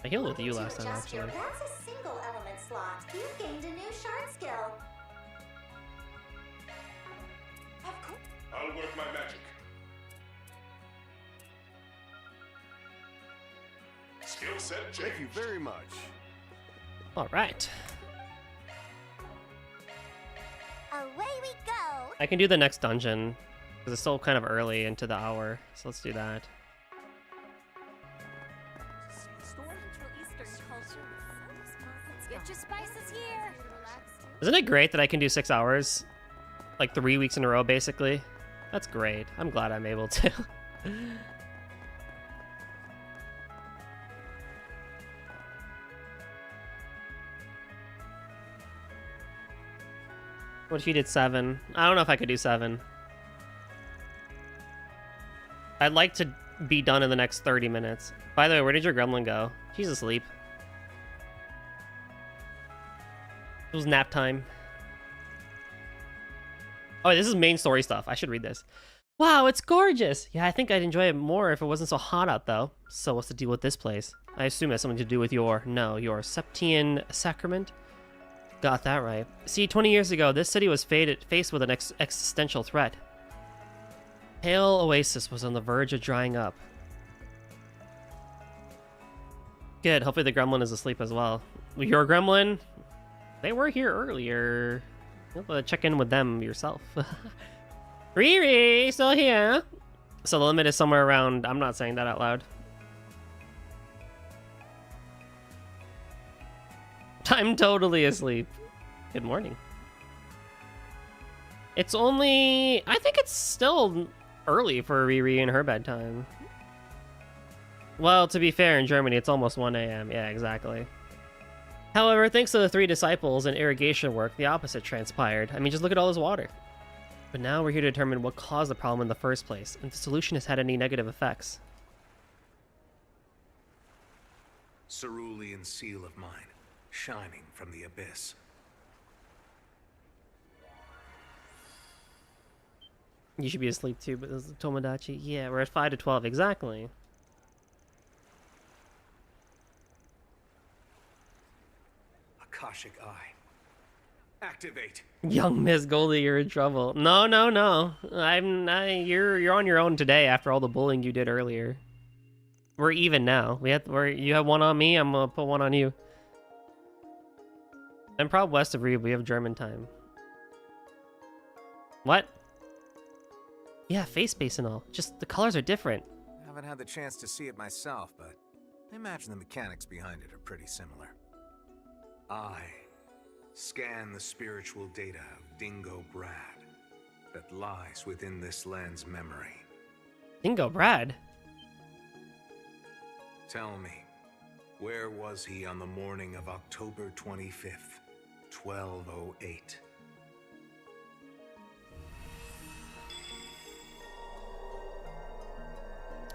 I healed with you To last time, adjust actually. your- That's a single element slot. You've gained a new shard skill. I'll work my magic. Skill set change. Thank you very much. All right. Away we go. I can do the next dungeon because it's still kind of early into the hour, so let's do that. Get your spices here. Isn't it great that I can do 6 hours, like 3 weeks in a row, basically? That's great. I'm glad I'm able to. What if you did 7? I don't know if I could do 7. I'd like to be done in the next 30 minutes. By the way, where did your gremlin go? She's asleep. It was nap time. Oh, this is main story stuff. I should read this. Wow, it's gorgeous. Yeah, I think I'd enjoy it more if it wasn't so hot out, though. So what's the deal with this place? I assume it has something to do with your Septian Sacrament? Got that right. See, 20 years ago, this city was faced with an existential threat. Pale Oasis was on the verge of drying up. Good, hopefully the gremlin is asleep as well. Your gremlin? They were here earlier. You'll have to check in with them yourself. Riri, still here. So the limit is somewhere around... I'm not saying that out loud. I'm totally asleep. Good morning. It's only... I think it's still early for Riri and her bedtime. Well, to be fair, in Germany, it's almost 1 a.m. Yeah, exactly. However, thanks to the 3 disciples and irrigation work, the opposite transpired. I mean, just look at all this water. But now we're here to determine what caused the problem in the first place, and if the solution has had any negative effects. Cerulean seal of mine, shining from the abyss. You should be asleep too, but this is Tomodachi. Yeah, we're at 5 to 12, exactly. Akashic Eye. Activate. Young Miss Goldie, you're in trouble. No. You're on your own today after all the bullying you did earlier. We're even now. You have one on me, I'm gonna put one on you. I'm probably west of Reed, we have German time. What? Yeah, face space and all. Just the colors are different. I haven't had the chance to see it myself, but I imagine the mechanics behind it are pretty similar. I scan the spiritual data of Dingo Brad that lies within this land's memory. Dingo Brad? Tell me, where was he on the morning of October 25th? 1208.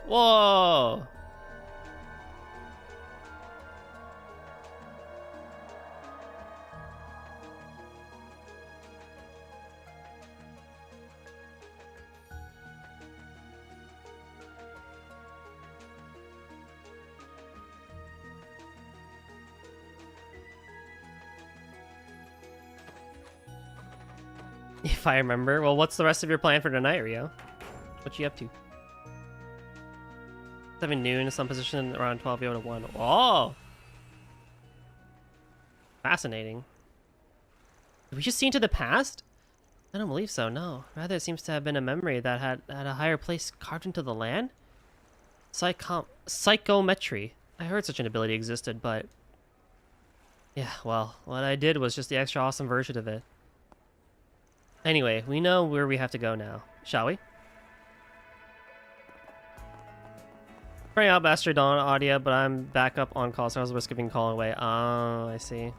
Whoa! If I remember. Well, what's the rest of your plan for tonight, Rio? What you up to? 7 noon, some position around 12 to 1. Oh! Fascinating. Did we just see into the past? I don't believe so, no. Rather, it seems to have been a memory that had a higher place carved into the land? Psychometry. I heard such an ability existed, but... yeah, well, what I did was just the extra awesome version of it. Anyway, we know where we have to go now, shall we? Bring out Bastard Dawn audio, but I'm back up on call, so I was risk of being called away. Oh, I see.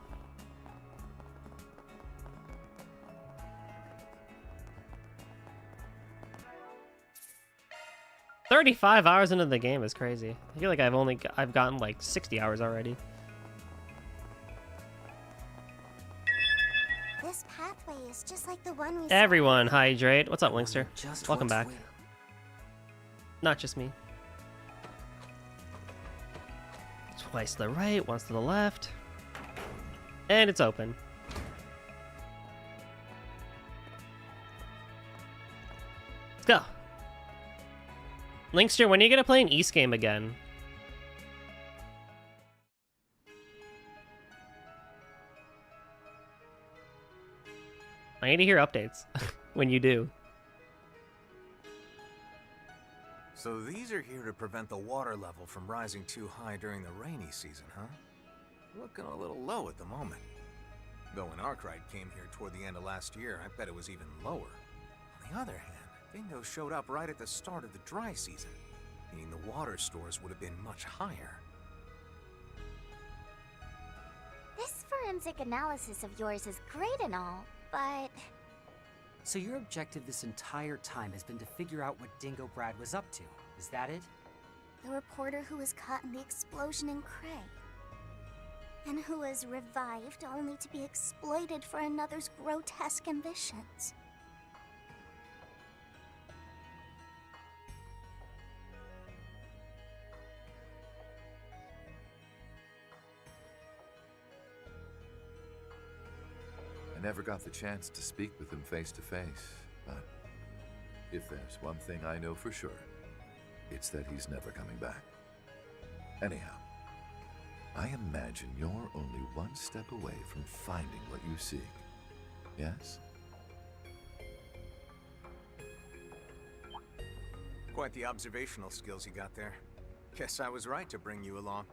$35 hours into the game is crazy. I feel like I've gotten like 60 hours already. This pathway is just like the one we Everyone, hydrate. What's up, Linkster? Just Welcome back. what's Not just me. Twice to the right, once to the left. And it's open. Let's go. Linkster, when are you gonna play an East game again? I need to hear updates when you do. So these are here to prevent the water level from rising too high during the rainy season, huh? Looking a little low at the moment. Though when Arkwright came here toward the end of last year, I bet it was even lower. On the other hand, Bingo showed up right at the start of the dry season, meaning the water stores would have been much higher. This forensic analysis of yours is great and all, but... So your objective this entire time has been to figure out what Dingo Brad was up to, is that it? The reporter who was caught in the explosion in Cray. And who was revived only to be exploited for another's grotesque ambitions. I never got the chance to speak with him face to face, but if there's one thing I know for sure, it's that he's never coming back. Anyhow, I imagine you're only one step away from finding what you seek. Yes? Quite the observational skills you got there. Guess I was right to bring you along.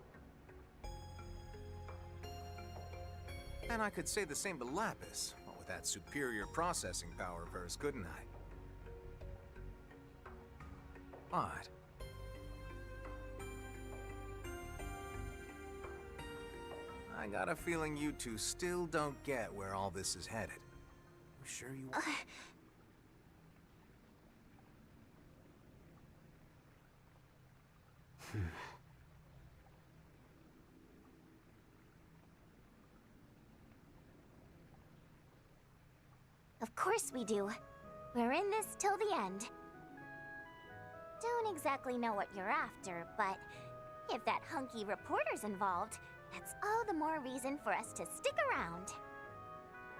And I could say the same to Lapis, but with that superior processing power of hers, couldn't I? But... I got a feeling you two still don't get where all this is headed. You sure you... Of course we do. We're in this till the end. Don't exactly know what you're after, but if that hunky reporter's involved, that's all the more reason for us to stick around.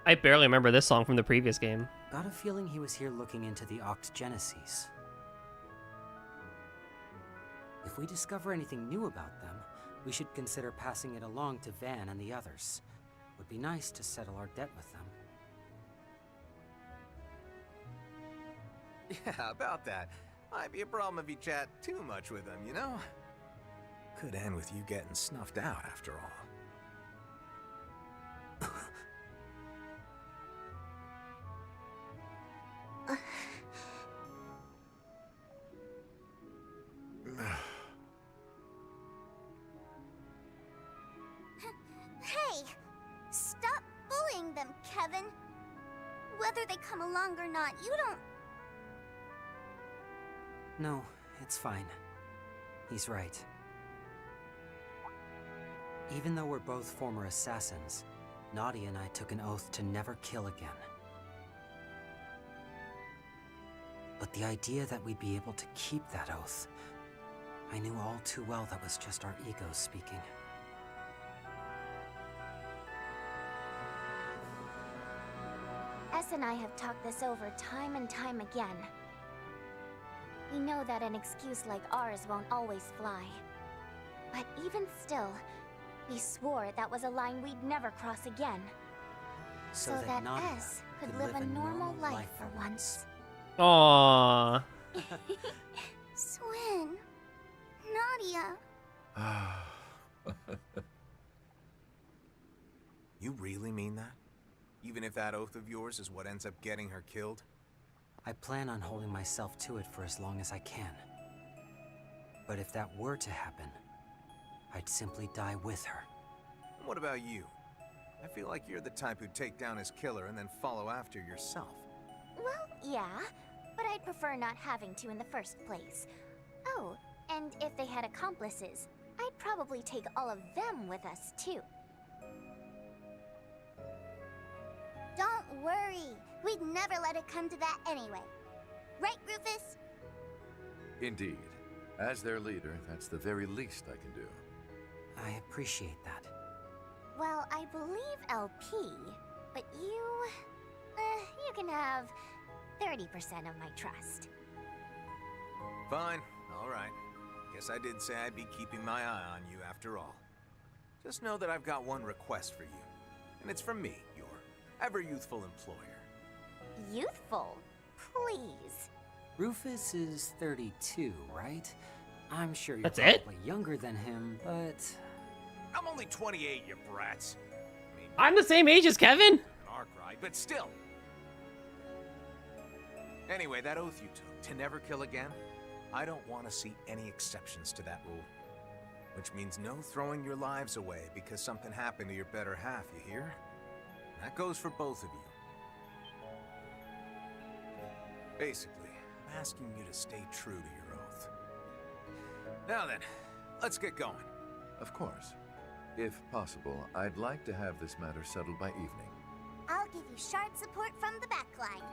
I barely remember this song from the previous game. Got a feeling he was here looking into the Octogenesis. If we discover anything new about them, we should consider passing it along to Van and the others. Would be nice to settle our debt with them. Yeah, about that. Might be a problem if you chat too much with them, you know? Could end with you getting snuffed out, after all. Hey! Stop bullying them Kevin. Whether they come along or not, you don't... No, it's fine. He's right. Even though we're both former assassins, Nadia and I took an oath to never kill again. But the idea that we'd be able to keep that oath, I knew all too well that was just our egos speaking. S and I have talked this over time and time again. We know that an excuse like ours won't always fly. But even still, we swore that was a line we'd never cross again. So that Nadia S could live a normal life for once. Aww. Swin. Nadia. You really mean that? Even if that oath of yours is what ends up getting her killed? I plan on holding myself to it for as long as I can. But if that were to happen, I'd simply die with her. And what about you? I feel like you're the type who'd take down his killer and then follow after yourself. Well, yeah, but I'd prefer not having to in the first place. Oh, and if they had accomplices, I'd probably take all of them with us, too. Don't worry. We'd never let it come to that anyway. Right, Rufus? Indeed. As their leader, that's the very least I can do. I appreciate that. Well, I believe LP, but you can have 30% of my trust. Fine, alright. Guess I did say I'd be keeping my eye on you after all. Just know that I've got one request for you. And it's from me, your ever-youthful employer. Youthful? Please. Rufus is 32, right? I'm sure you're That's it? probably younger than him, but... I'm only 28, you brats. I'm the same age as Kevin. An Arkwright, but still. Anyway, that oath you took, to never kill again, I don't want to see any exceptions to that rule. Which means no throwing your lives away because something happened to your better half, you hear? That goes for both of you. Basically, I'm asking you to stay true to your oath. Now then, let's get going. Of course. If possible, I'd like to have this matter settled by evening. I'll give you sharp support from the back line.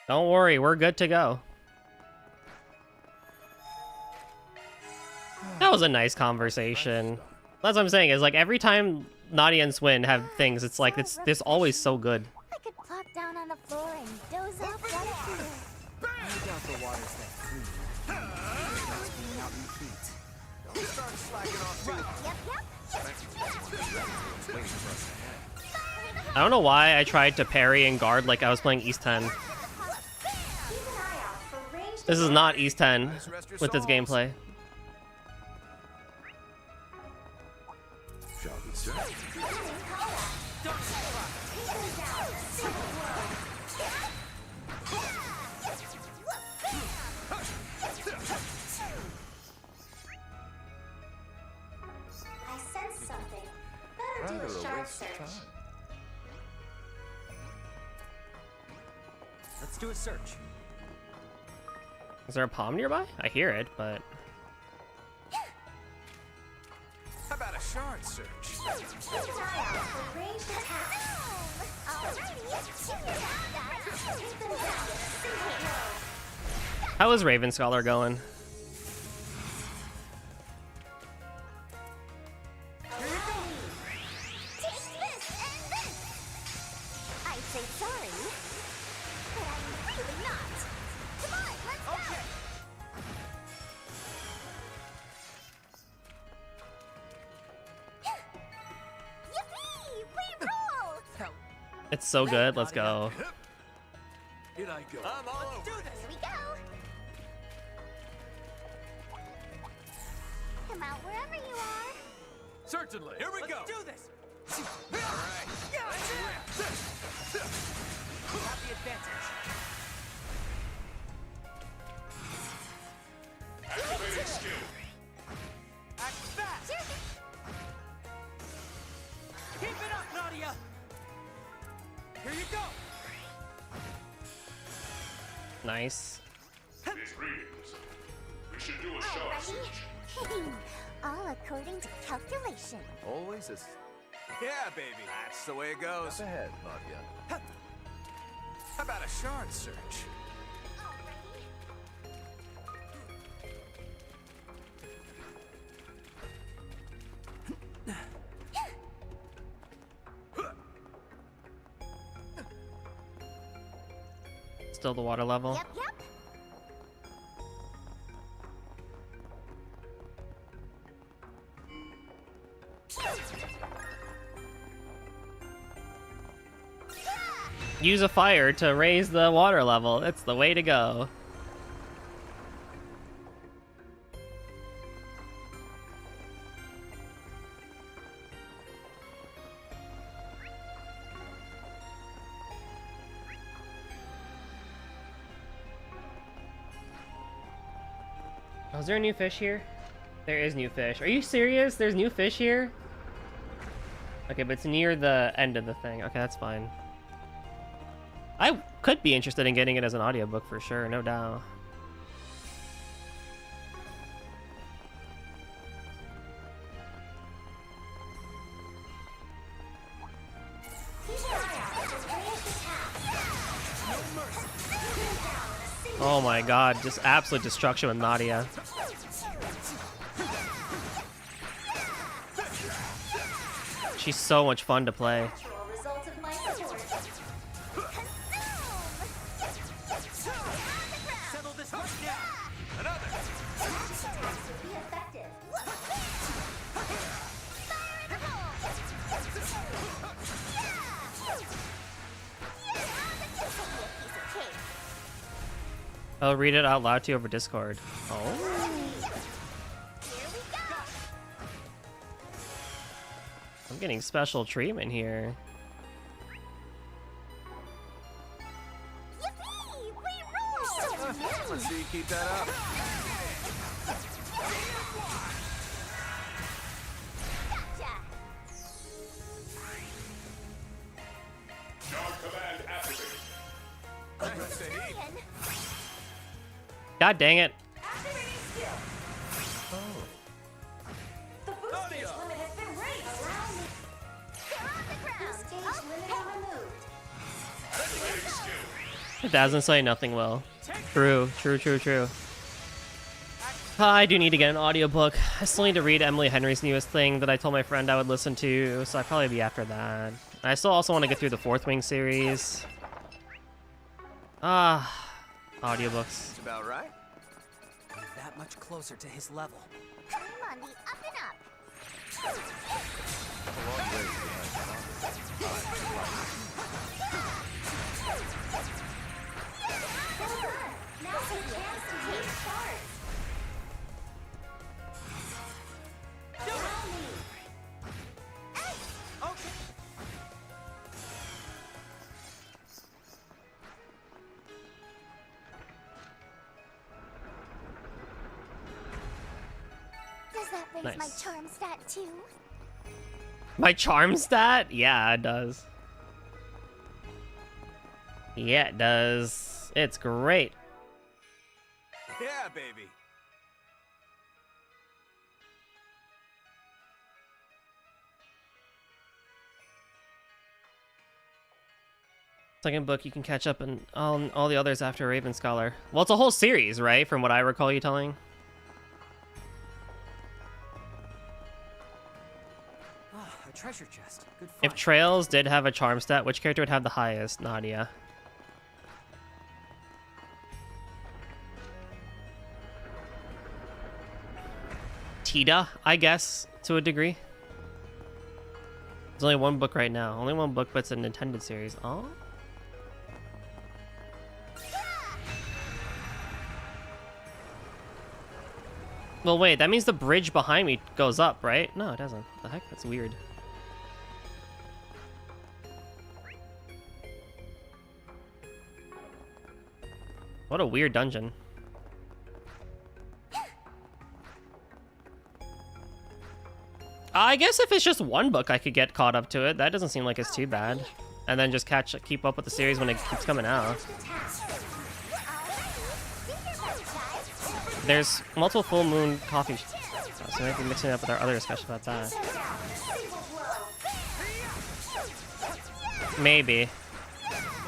Don't worry, we're good to go. That was a nice conversation. That's what I'm saying, is like every time Nadia and Swin have things, it's like it's always so good. I could plop down on the floor and doze off right here. I doubt the water's that clean. It's being out in the heat. Don't start slacking off too. I don't know why I tried to parry and guard like I was playing East 10. This is not East 10 with this gameplay. Shall we, sir? I sense something. Better Rather do a a sharp waste of search. time. Let's do a search. Is there a palm nearby? I hear it, but... How about a shard search? Keep an eye out for ranged attacks. How is Raven Scholar going? I'd say sorry, but I'm really not. Come on, let's go. Yippee! We roll! It's so good. Let's go. Here I go. I'm all over. Here we go. Come out wherever you are. Certainly. Here we go. Do this! All right. Have the advantage. Here you go. Nice. We should do a shot search. All according to calculation. Always a Yeah, baby. That's the way it goes. step ahead, Nadia. How about a shard search? Still the water level. Yep, yep. Use a fire to raise the water level. It's the way to go. Oh, is there a new fish here? There is new fish. Are you serious? There's new fish here? Okay, but it's near the end of the thing. Okay, that's fine. I could be interested in getting it as an audiobook for sure, no doubt. Oh my god, just absolute destruction with Nadia. She's so much fun to play. I'll read it out loud to you over Discord. Oh. I'm getting special treatment here. Let's see you keep that up. God dang it. The boost stage limit has been raised. Allow me. They're on the ground. Boost stage limit removed. It doesn't say nothing will. True. I do need to get an audiobook. I still need to read Emily Henry's newest thing that I told my friend I would listen to, so I'll probably be after that. I still also want to get through the Fourth Wing series. Audiobooks. That's about right. That much closer to his level. Come on, the up and up. Now's a chance to take part. Allow me. Does that raise my Nice. charm stat too? My charm stat? Yeah, it does. Yeah, it does. It's great. Yeah, baby. Second book, you can catch up on all the others after Raven Scholar. Well, it's a whole series, right? From what I recall you telling. A treasure chest. Good If Trails did have a charm stat, which character would have the highest? Nadia. Tita, I guess, to a degree. There's only one book right now. Only one book, but it's an intended series. Oh. Well, wait, that means the bridge behind me goes up, right? No, it doesn't. The heck? That's weird. What a weird dungeon. I guess if it's just one book I could get caught up to it. That doesn't seem like it's too bad. and then just keep up with the series when it keeps coming out. There's multiple full moon coffee shops, so maybe mixing it up with our other discussion about that. Maybe,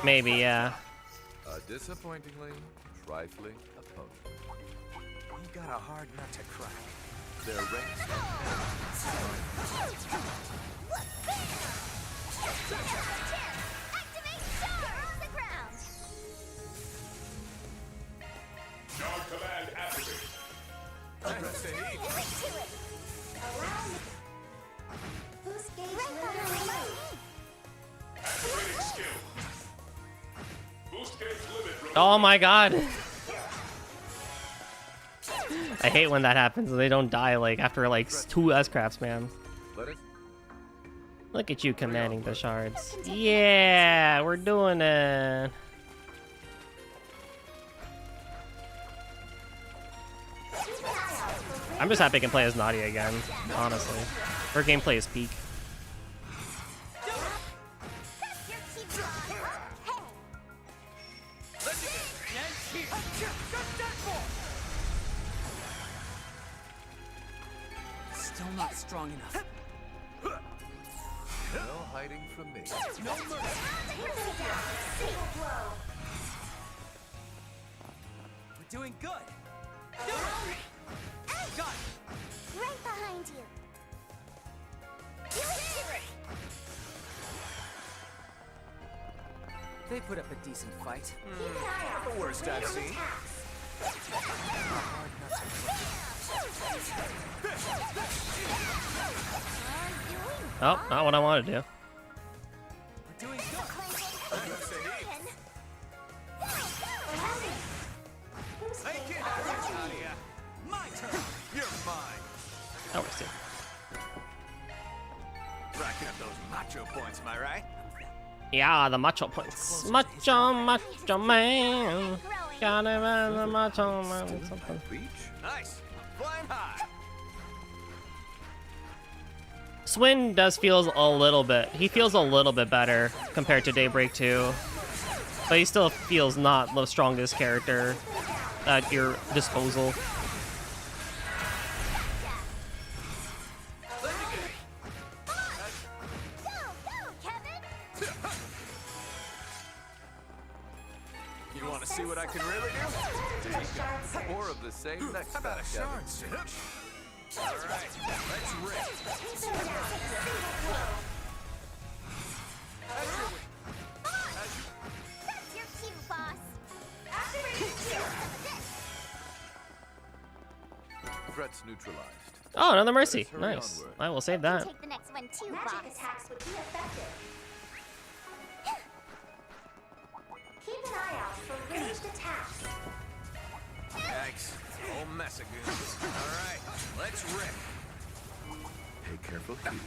yeah. A disappointingly trifling opponent. You got a hard nut to crack. Their ranks. Dog command activated. Activating skill. Boost gauge limit. Oh my god! I hate when that happens and they don't die like after like 2 S-crafts, man. Look at you commanding the shards. Yeah, we're doing it. I'm just happy I can play as Nadia again, honestly. Her gameplay is peak. Still not strong enough. No hiding from me. No mercy. We're doing good. Got it. Right behind you. They put up a decent fight. The worst I've seen. Oh, not what I want to do. We're doing good. My turn. You're mine. That works too. Racking up those macho points, am I right? Yeah, the macho points. Macho man. Gotta have the macho man. Something. Nice. Flying high. Swin feels a little bit. He feels a little bit better compared to Daybreak 2. But he still feels not the strongest character at your disposal. You want to see what I can really do? More of the same next How about a time, shard search? All right, let's rip. That's your cue, boss. Threats neutralized. Oh, another mercy. Let's hurry Nice. onward. I will save that. Take the next one too, Magic boss. attacks would be effective. Keep an eye out for ranged attacks. Yikes. Whole mess of goons. All right, let's rip. Pay careful heed.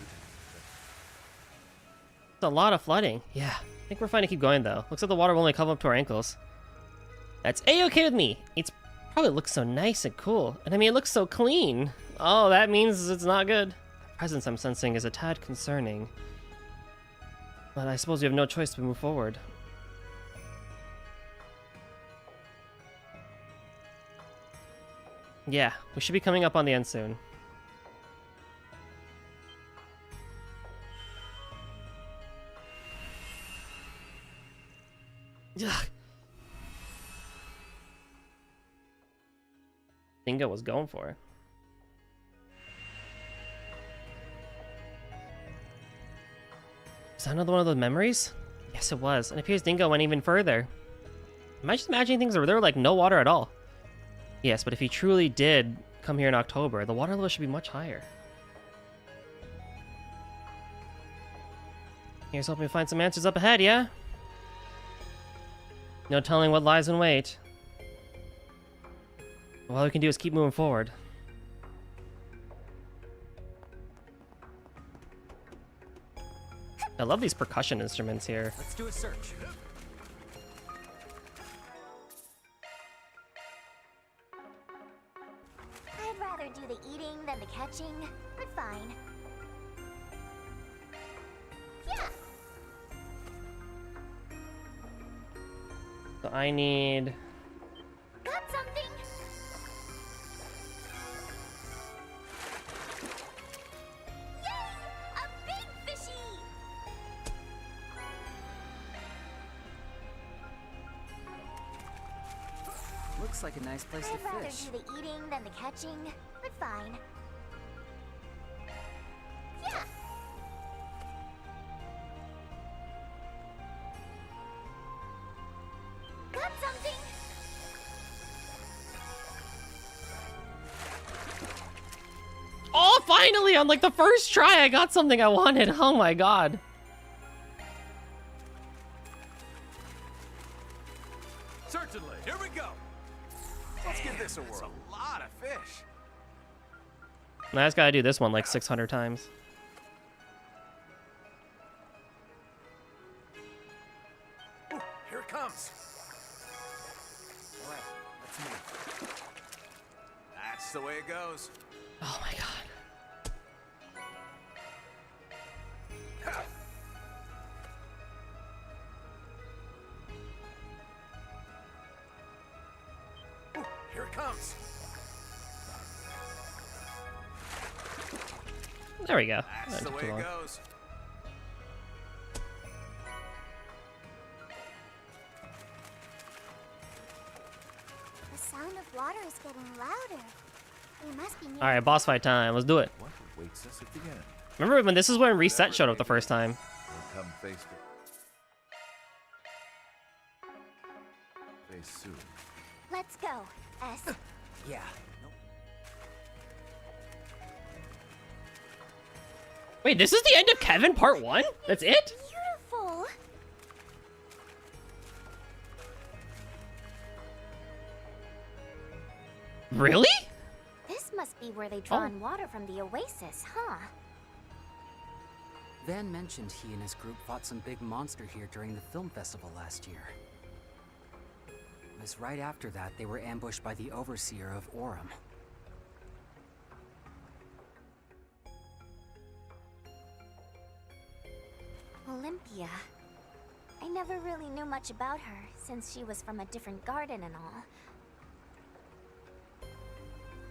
It's a lot of flooding. Yeah. I think we're fine to keep going though. Looks like the water will only come up to our ankles. That's A-okay with me. It's probably looks so nice and cool. And I mean, it looks so clean. Oh, that means it's not good. The presence I'm sensing is a tad concerning. But I suppose we have no choice but move forward. Yeah, we should be coming up on the end soon. Ugh. Dingo was going for it. Is that another one of those memories? Yes, it was. And it appears Dingo went even further. Am I just imagining things where there were like no water at all? Yes, but if he truly did come here in October, the water level should be much higher. Here's hoping to find some answers up ahead, yeah? No telling what lies in wait. All we can do is keep moving forward. I love these percussion instruments here. Let's do a search. I'd rather do the eating than the catching, but fine. Yeah. I need... Got something? Yay! A big fishy! Looks like a nice place I'd to rather fish. do the eating than the catching, but fine. Yeah! Got something? Oh, finally! On like the first try, I got something I wanted. Oh my god. Certainly. Here we go. Let's give this a whirl. That's a lot of fish. I just gotta do this one like 600 times. Ooh, here it comes. All right, let's move. That's the way it goes. Oh my god. Ooh, here it comes. There we go. That's the way it goes. The sound of water is getting louder. We must be near. Alright, boss fight time. Let's do it. What awaits us at the end? Remember when this is when Reset showed up the first time? We'll come face to face soon. Let's go, S. Yeah. Wait, this is the end of Kevin Part 1? That's it? Beautiful. Really? This must be where they draw Oh. in water from the oasis, huh? Van mentioned he and his group fought some big monster here during the film festival last year. It was right after that they were ambushed by the overseer of Orem. Olympia. I never really knew much about her, since she was from a different garden and all.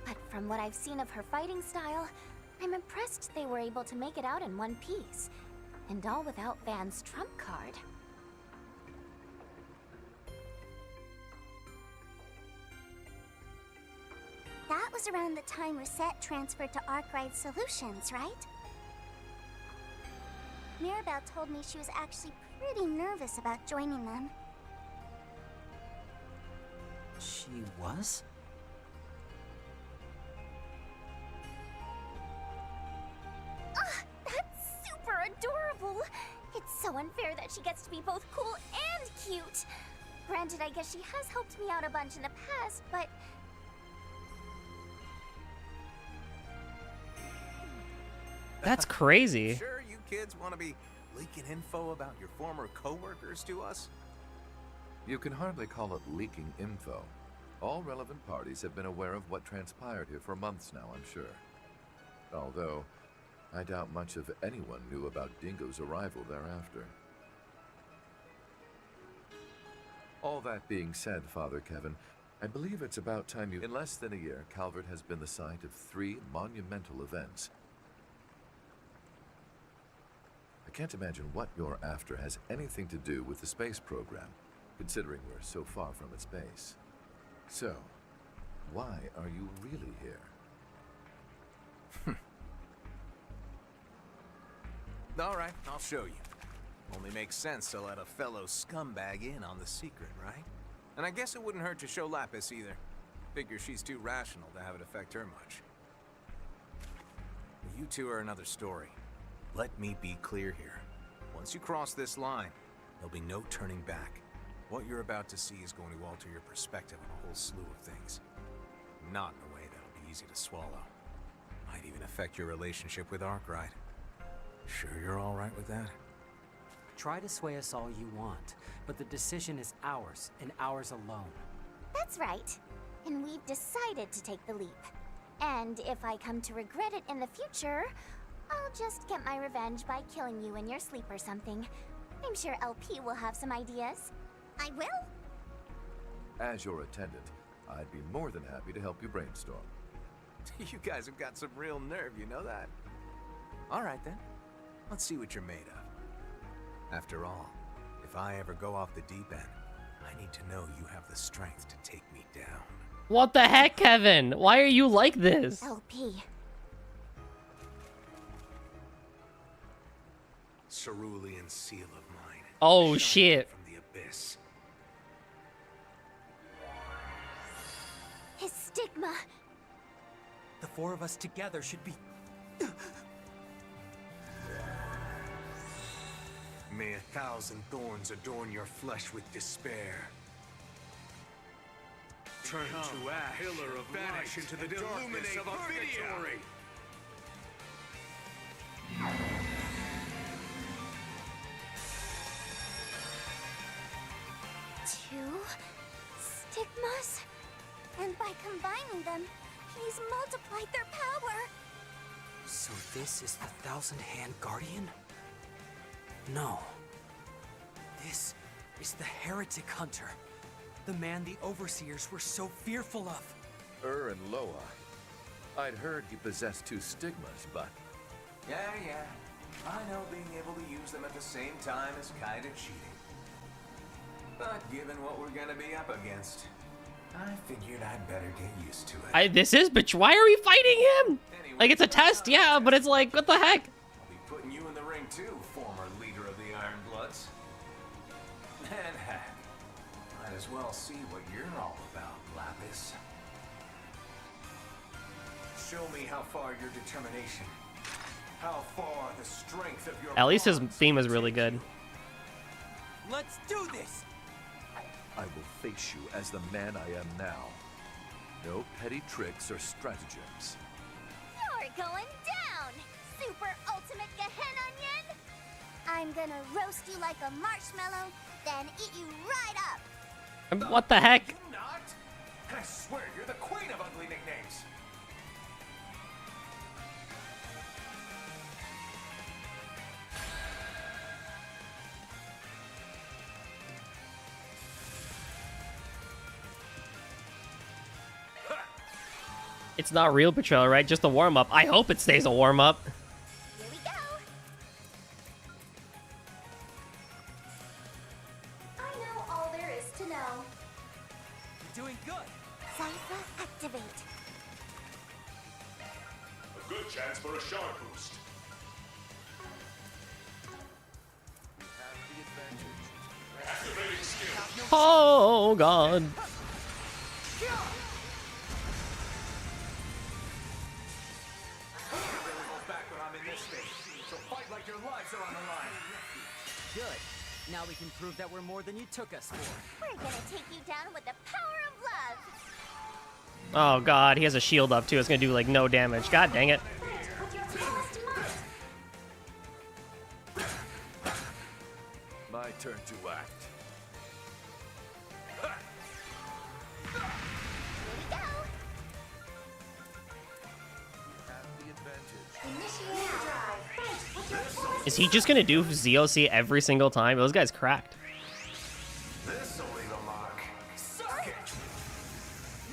But from what I've seen of her fighting style, I'm impressed they were able to make it out in one piece. And all without Van's trump card. That was around the time Reset transferred to Arkwright Solutions, right? Mirabelle told me she was actually pretty nervous about joining them. She was? Ugh, that's super adorable! It's so unfair that she gets to be both cool and cute. Granted, I guess she has helped me out a bunch in the past, but... That's crazy. Sure you kids want to be leaking info about your former co-workers to us? You can hardly call it leaking info. All relevant parties have been aware of what transpired here for months now, I'm sure. Although, I doubt much of anyone knew about Dingo's arrival thereafter. All that being said, Father Kevin, I believe it's about time you... In less than a year, Calvert has been the site of 3 monumental events. I can't imagine what you're after has anything to do with the space program, considering we're so far from its base. So, why are you really here? All right, I'll show you. Only makes sense to let a fellow scumbag in on the secret, right? And I guess it wouldn't hurt to show Lapis either. Figure she's too rational to have it affect her much. You two are another story. Let me be clear here. Once you cross this line, there'll be no turning back. What you're about to see is going to alter your perspective on a whole slew of things. Not in a way that'll be easy to swallow. Might even affect your relationship with Arkwright. Sure you're all right with that? Try to sway us all you want, but the decision is ours, and ours alone. That's right. And we've decided to take the leap. And if I come to regret it in the future, I'll just get my revenge by killing you in your sleep or something. I'm sure LP will have some ideas. I will? As your attendant, I'd be more than happy to help you brainstorm. You guys have got some real nerve, you know that? All right then, let's see what you're made of. After all, if I ever go off the deep end, I need to know you have the strength to take me down. What the heck, Kevin? Why are you like this? LP. Cerulean seal of mine. Oh shit. From the abyss. His stigma. The four of us together should be... May 1,000 thorns adorn your flesh with despair. Turn to ash, pillar of vanish into the darkness of purgatory. Two stigmas? And by combining them, he's multiplied their power. So this is the Thousand-Hand Guardian? No. This is the Heretic Hunter. The man the Overseers were so fearful of. And Loa. I'd heard he possessed 2 stigmas, but... Yeah. I know being able to use them at the same time is kinda cheating. But given what we're gonna be up against, I figured I'd better get used to it. This is, but why are we fighting him? Like, it's a test, yeah, but it's like, what the heck? I'll be putting you in the ring too, former leader of the Iron Bloods. And heck, might as well see what you're all about, Lapis. Show me how far your determination, how far the strength of your... At least his theme is really good. Let's do this! I will face you as the man I am now. No petty tricks or stratagems. You're going down, super ultimate Gehen Onion! I'm gonna roast you like a marshmallow, then eat you right up! What the heck? You not? I swear you're the queen of ugly nicknames. It's not real Betrayal, right? Just a warm-up. I hope it stays a warm-up. Here we go! I know all there is to know. You're doing good. Cypher activate. A good chance for a shard boost. Activating skill. Oh, God. Good. Now we can prove that we're more than you took us for. We're gonna take you down with the power of love. Oh, God. He has a shield up, too. It's gonna do, like, no damage. God dang it. With your fullest might. My turn to act. Here we go. Have the advantage. Initiating drive. Fight with your fullest. Is he just gonna do ZOC every single time? Those guys cracked. This'll leave a mark. Suck it.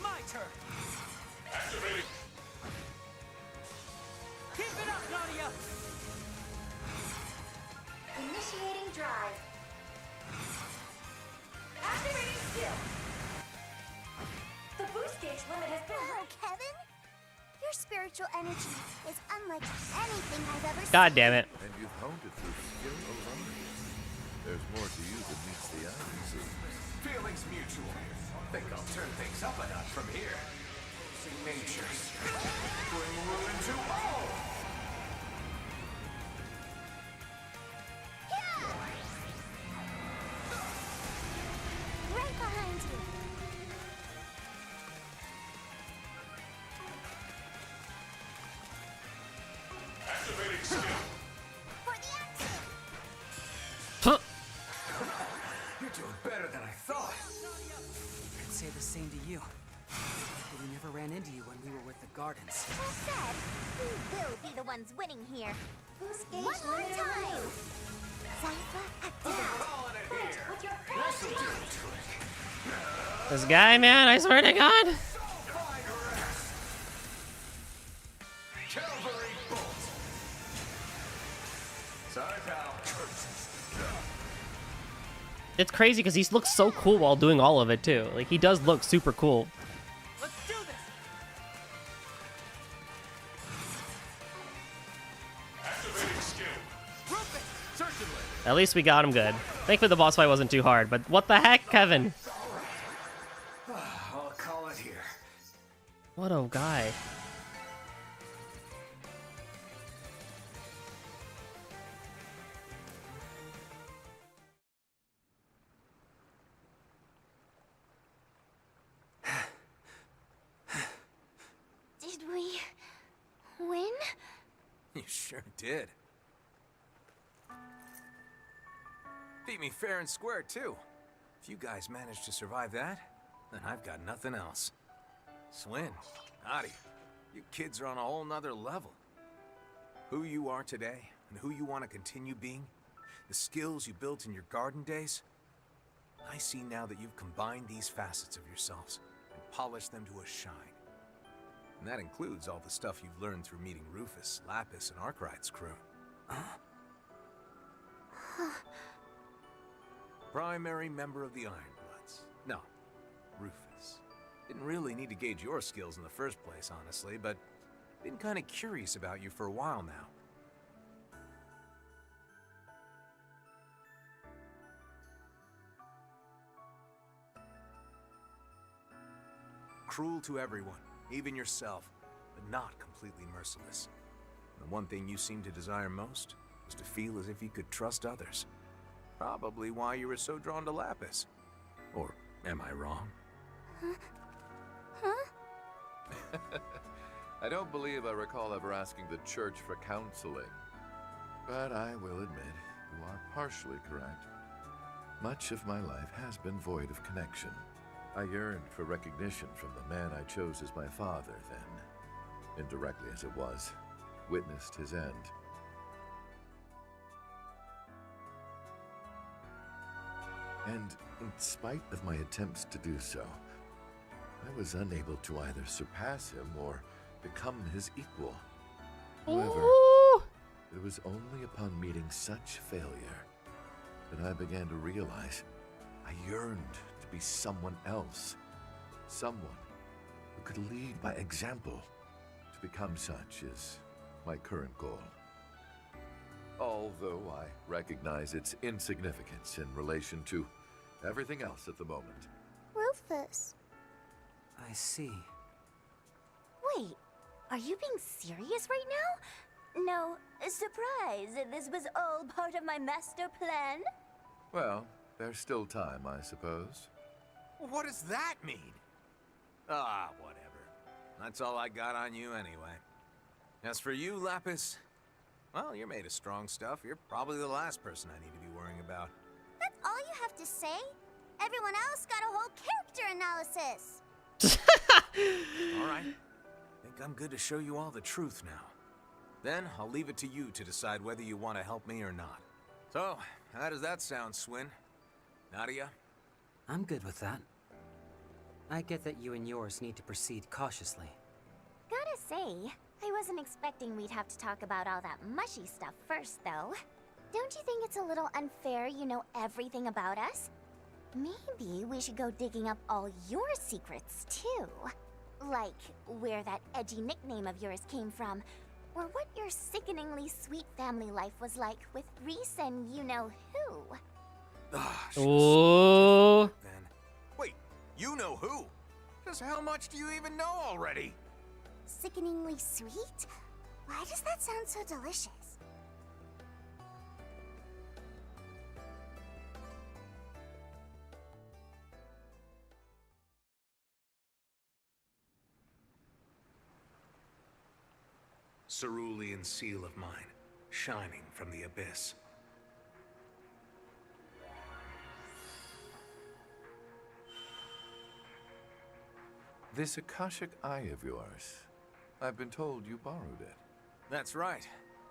My turn. Activating. Keep it up, Nadia. Initiating drive. Activating skill. The boost gauge limit has been... Hello, Kevin. Your spiritual energy is unlike anything I've ever seen. God damn it. And you've honed it through skill alone. There's more to you than meets the eye, you see. Feelings mutual. Think I'll turn things up a notch from here. Signatures. Bring ruin to all. Right behind you. Activating skill. For the action. Huh. You're doing better than I thought. I'd say the same to you. But we never ran into you when we were with the Gardens. Well said. We will be the ones winning here. Boost gauge One more limit time. removed. Cypher activate. Calling it Fight here. with your fullest This'll do might. the trick. This guy, man, I swear to God. Cavalry bolt. Sorry, pal. It's crazy because he looks so cool while doing all of it too. Like he does look super cool. Let's do this. Activating skill. Rufus, Certainly. At least we got him good. Thankfully the boss fight wasn't too hard, but what the heck, Kevin? I'll call it here. What a guy. Did we win? You sure did. Beat me fair and square, too. If you guys managed to survive that, then I've got nothing else. Swin, Nadia, you kids are on a whole nother level. Who you are today, and who you want to continue being, the skills you built in your garden days, I see now that you've combined these facets of yourselves and polished them to a shine. And that includes all the stuff you've learned through meeting Rufus, Lapis, and Arkwright's crew. Primary member of the Ironbloods. No, Rufus. Didn't really need to gauge your skills in the first place, honestly, but been kind of curious about you for a while now. Cruel to everyone, even yourself, but not completely merciless. The one thing you seemed to desire most was to feel as if you could trust others. Probably why you were so drawn to Lapis. Or am I wrong? I don't believe I recall ever asking the church for counseling. But I will admit, you are partially correct. Much of my life has been void of connection. I yearned for recognition from the man I chose as my father then, indirectly as it was, witnessed his end. And in spite of my attempts to do so, I was unable to either surpass him or become his equal. However, it was only upon meeting such failure that I began to realize I yearned to be someone else. Someone who could lead by example. To become such is my current goal. Although I recognize its insignificance in relation to everything else at the moment. Rufus. I see. Wait, are you being serious right now? No, surprise. This was all part of my master plan. Well, there's still time, I suppose. What does that mean? Ah, whatever. That's all I got on you anyway. As for you, Lapis, well, you're made of strong stuff. You're probably the last person I need to be worrying about. That's all you have to say? Everyone else got a whole character analysis. All right. Think I'm good to show you all the truth now. Then I'll leave it to you to decide whether you want to help me or not. So, how does that sound, Swin? Nadia? I'm good with that. I get that you and yours need to proceed cautiously. Gotta say, I wasn't expecting we'd have to talk about all that mushy stuff first, though. Don't you think it's a little unfair you know everything about us? Maybe we should go digging up all your secrets, too. Like, where that edgy nickname of yours came from, or what your sickeningly sweet family life was like with Reese and you-know-who. Oh. Then. Wait, you know who? Just how much do you even know already? Sickeningly sweet? Why does that sound so delicious? Cerulean seal of mine, shining from the abyss. This Akashic Eye of yours, I've been told you borrowed it. That's right.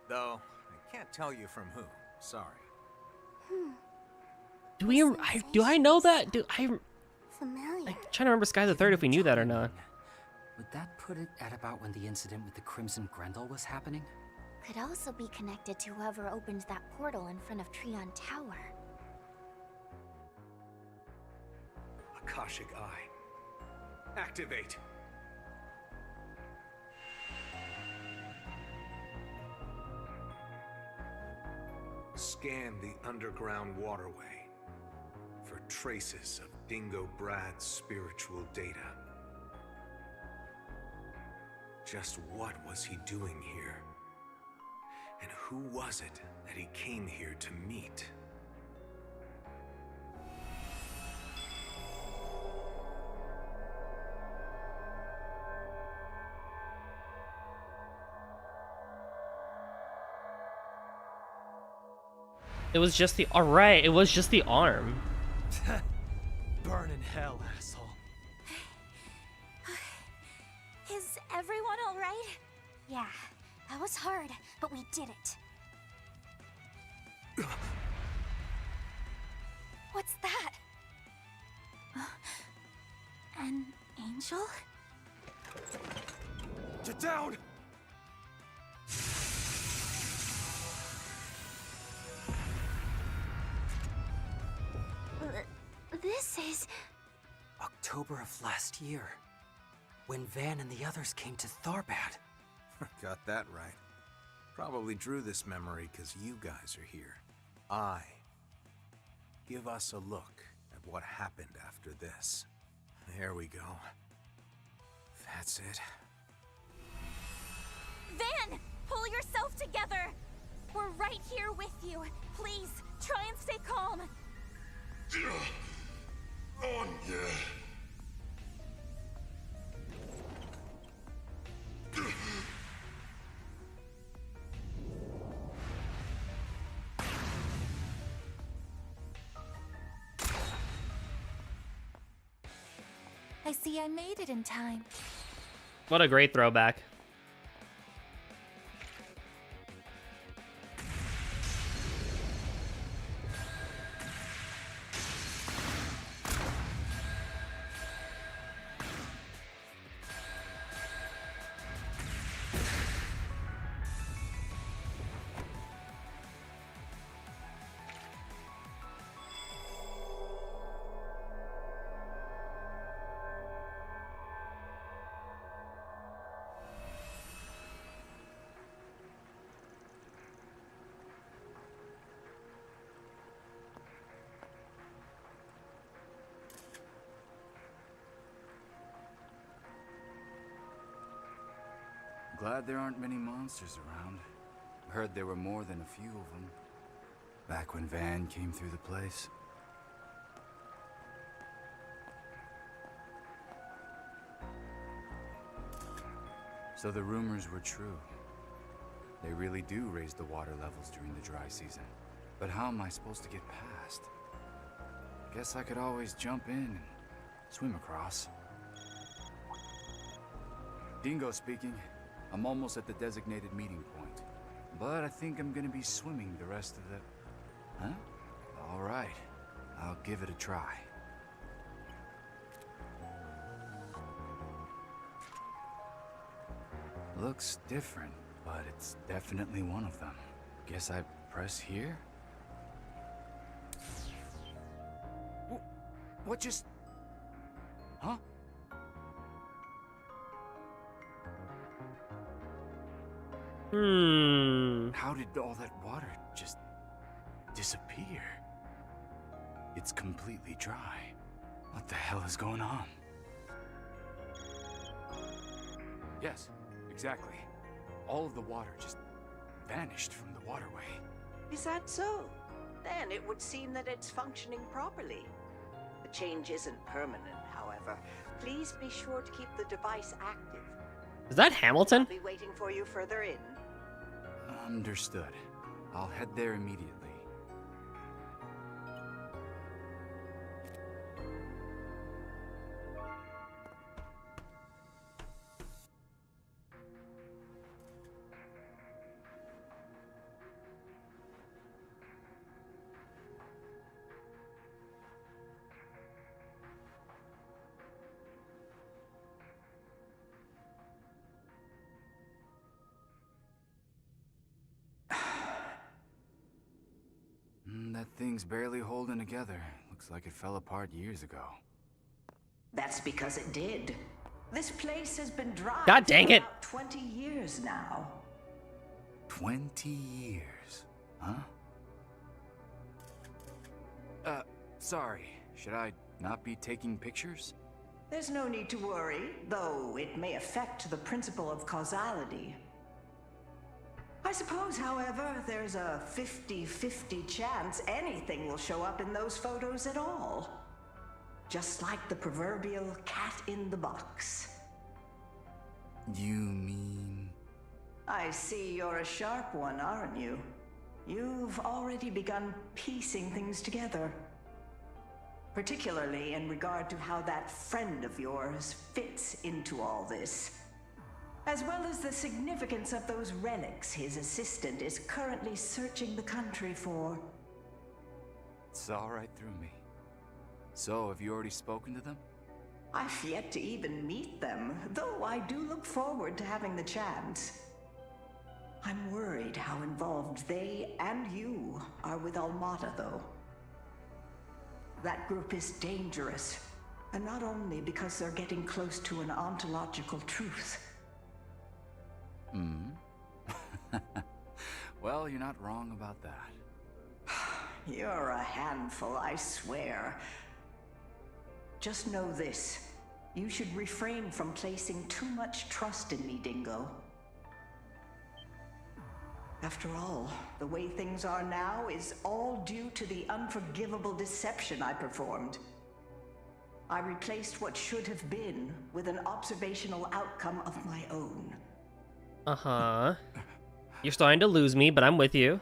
Though, I can't tell you from who. Sorry. Do I know that? familiar. I'm trying to remember Sky the Third if we knew that or not. Would that put it at about when the incident with the Crimson Grendel was happening? Could also be connected to whoever opened that portal in front of Treon Tower. Akashic Eye. Activate! Scan the underground waterway for traces of Dingo Brad's spiritual data. Just what was he doing here? And who was it that he came here to meet? It was just the alright, it was just the arm. Burn in hell, asshole. Is everyone alright? Yeah, that was hard, but we did it. What's that? An angel? Get down! This is... October of last year, when Van and the others came to Tharbad. Got that right. Probably drew this memory because you guys are here. Give us a look at what happened after this. There we go. That's it. Van! Pull yourself together! We're right here with you. Please, try and stay calm. On ya. I see I made it in time. What a great throwback. Glad there aren't many monsters around. Heard there were more than a few of them. Back when Van came through the place. So the rumors were true. They really do raise the water levels during the dry season. But how am I supposed to get past? Guess I could always jump in and swim across. Dingo speaking. I'm almost at the designated meeting point. But I think I'm gonna be swimming the rest of the... Huh? All right. I'll give it a try. Looks different, but it's definitely one of them. Guess I press here? What just... Huh? How did all that water just disappear? It's completely dry. What the hell is going on? Yes, exactly. All of the water just vanished from the waterway. Is that so? Then it would seem that it's functioning properly. The change isn't permanent, however. Please be sure to keep the device active. Is that Hamilton? I'll be waiting for you further in. Understood. I'll head there immediately. That thing's barely holding together. Looks like it fell apart years ago. That's because it did. This place has been dry God dang for it. about 20 years now. 20 years, huh? Sorry. Should I not be taking pictures? There's no need to worry, though it may affect the principle of causality. I suppose, however, there's a 50-50 chance anything will show up in those photos at all. Just like the proverbial cat in the box. You mean... I see you're a sharp one, aren't you? You've already begun piecing things together. Particularly in regard to how that friend of yours fits into all this. As well as the significance of those relics his assistant is currently searching the country for. Saw right through me. So, have you already spoken to them? I've yet to even meet them, though I do look forward to having the chance. I'm worried how involved they and you are with Almata, though. That group is dangerous, and not only because they're getting close to an ontological truth. Well, you're not wrong about that. You're a handful, I swear. Just know this. You should refrain from placing too much trust in me, Dingo. After all, the way things are now is all due to the unforgivable deception I performed. I replaced what should have been with an observational outcome of my own. Uh-huh. You're starting to lose me, but I'm with you.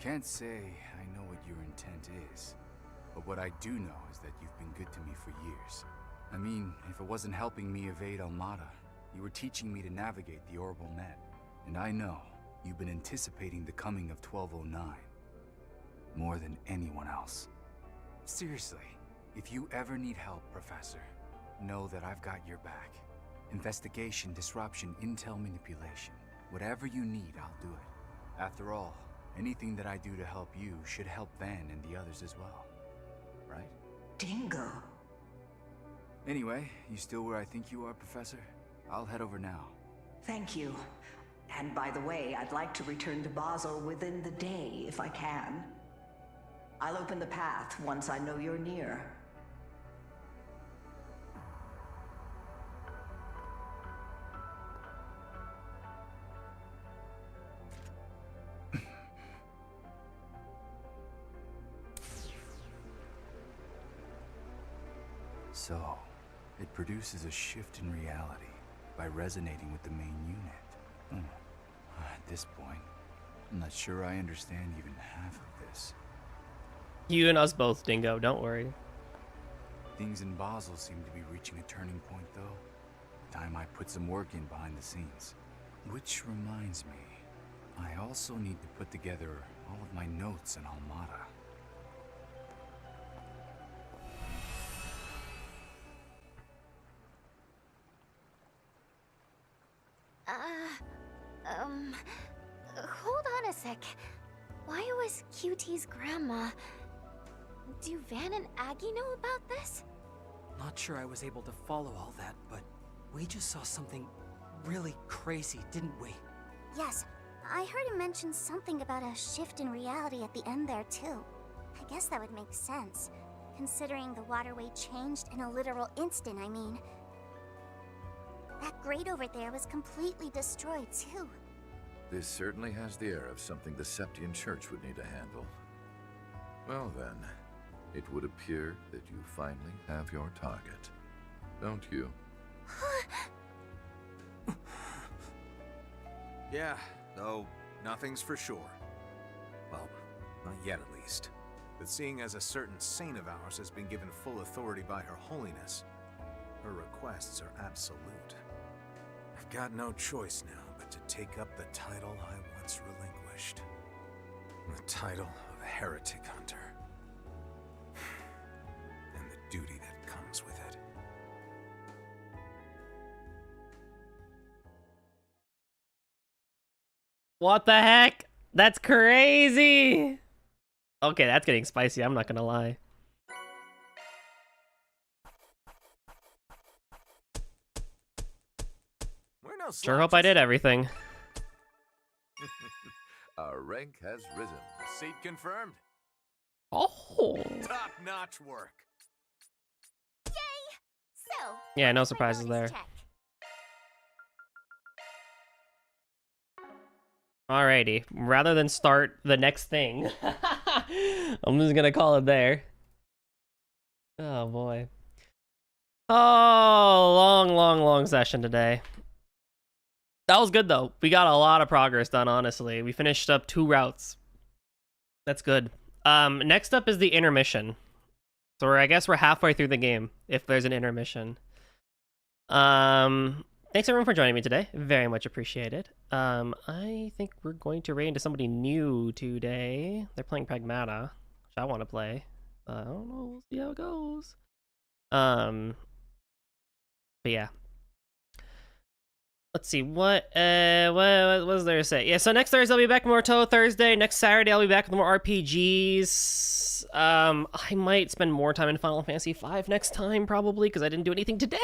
Can't say I know what your intent is, but what I do know is that you've been good to me for years. I mean, if it wasn't helping me evade Almata, you were teaching me to navigate the orbital net. And I know you've been anticipating the coming of 1209 more than anyone else. Seriously, if you ever need help, Professor, know that I've got your back. Investigation, disruption, intel manipulation. Whatever you need, I'll do it. After all, anything that I do to help you should help Van and the others as well. Right? Dingo. Anyway, you still where I think you are, Professor? I'll head over now. Thank you. And by the way, I'd like to return to Basel within the day, if I can. I'll open the path once I know you're near. So, it produces a shift in reality by resonating with the main unit. At this point, I'm not sure I understand even half of this. You and us both, Dingo. Don't worry. Things in Basel seem to be reaching a turning point, though. Time I put some work in behind the scenes. Which reminds me, I also need to put together all of my notes in Almata. Hold on a sec. Why was QT's grandma... Do Van and Aggie know about this? Not sure I was able to follow all that, but we just saw something really crazy, didn't we? Yes, I heard him mention something about a shift in reality at the end there, too. I guess that would make sense, considering the waterway changed in a literal instant, I mean. That grate over there was completely destroyed, too. This certainly has the air of something the Septian Church would need to handle. Well then, it would appear that you finally have your target, don't you? Yeah, though nothing's for sure. Well, not yet at least. But seeing as a certain saint of ours has been given full authority by Her Holiness, her requests are absolute. I've got no choice now but to take up the title I once relinquished. The title of Heretic Hunter. And the duty that comes with it. What the heck? That's crazy. Okay, that's getting spicy. I'm not gonna lie. We're no Sure hope I did everything. Our rank has risen. Seat confirmed. Oh. Top-notch work. So, Yeah, no surprises there. check. Alrighty. Rather than start the next thing, I'm just gonna call it there. Oh boy. Oh, long session today. That was good though. We got a lot of progress done, honestly. We finished up 2 routes. That's good. Next up is the intermission. So I guess we're halfway through the game, if there's an intermission. Thanks everyone for joining me today. Very much appreciated. I think we're going to raid into somebody new today. They're playing Pragmata, which I want to play. I don't know. We'll see how it goes. But yeah. Let's see, what was there to say? Yeah, so next Thursday I'll be back with more Toho Thursday. Next Saturday I'll be back with more RPGs. I might spend more time in Final Fantasy V next time, probably, because I didn't do anything today.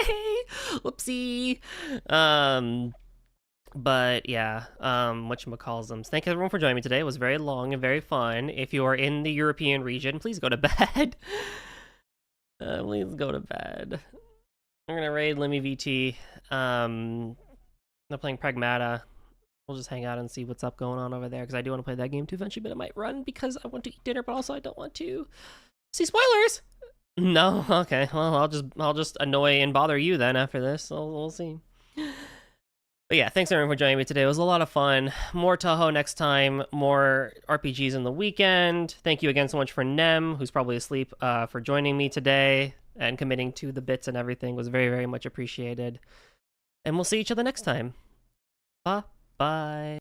Whoopsie. But yeah, whatchamacallsums. Thank you everyone for joining me today. It was very long and very fun. If you are in the European region, please go to bed. Please go to bed. I'm gonna raid Lemmy VT. They're playing Pragmata. We'll just hang out and see what's up going on over there, because I do want to play that game too eventually, but I might run because I want to eat dinner, but also I don't want to see spoilers. No, okay. Well, I'll just annoy and bother you then after this. So we'll see. But yeah, thanks everyone for joining me today. It was a lot of fun. More Toho next time. More RPGs in the weekend. Thank you again so much for Nem, who's probably asleep, for joining me today and committing to the bits and everything. It was very, very much appreciated. And we'll see each other next time. Bye.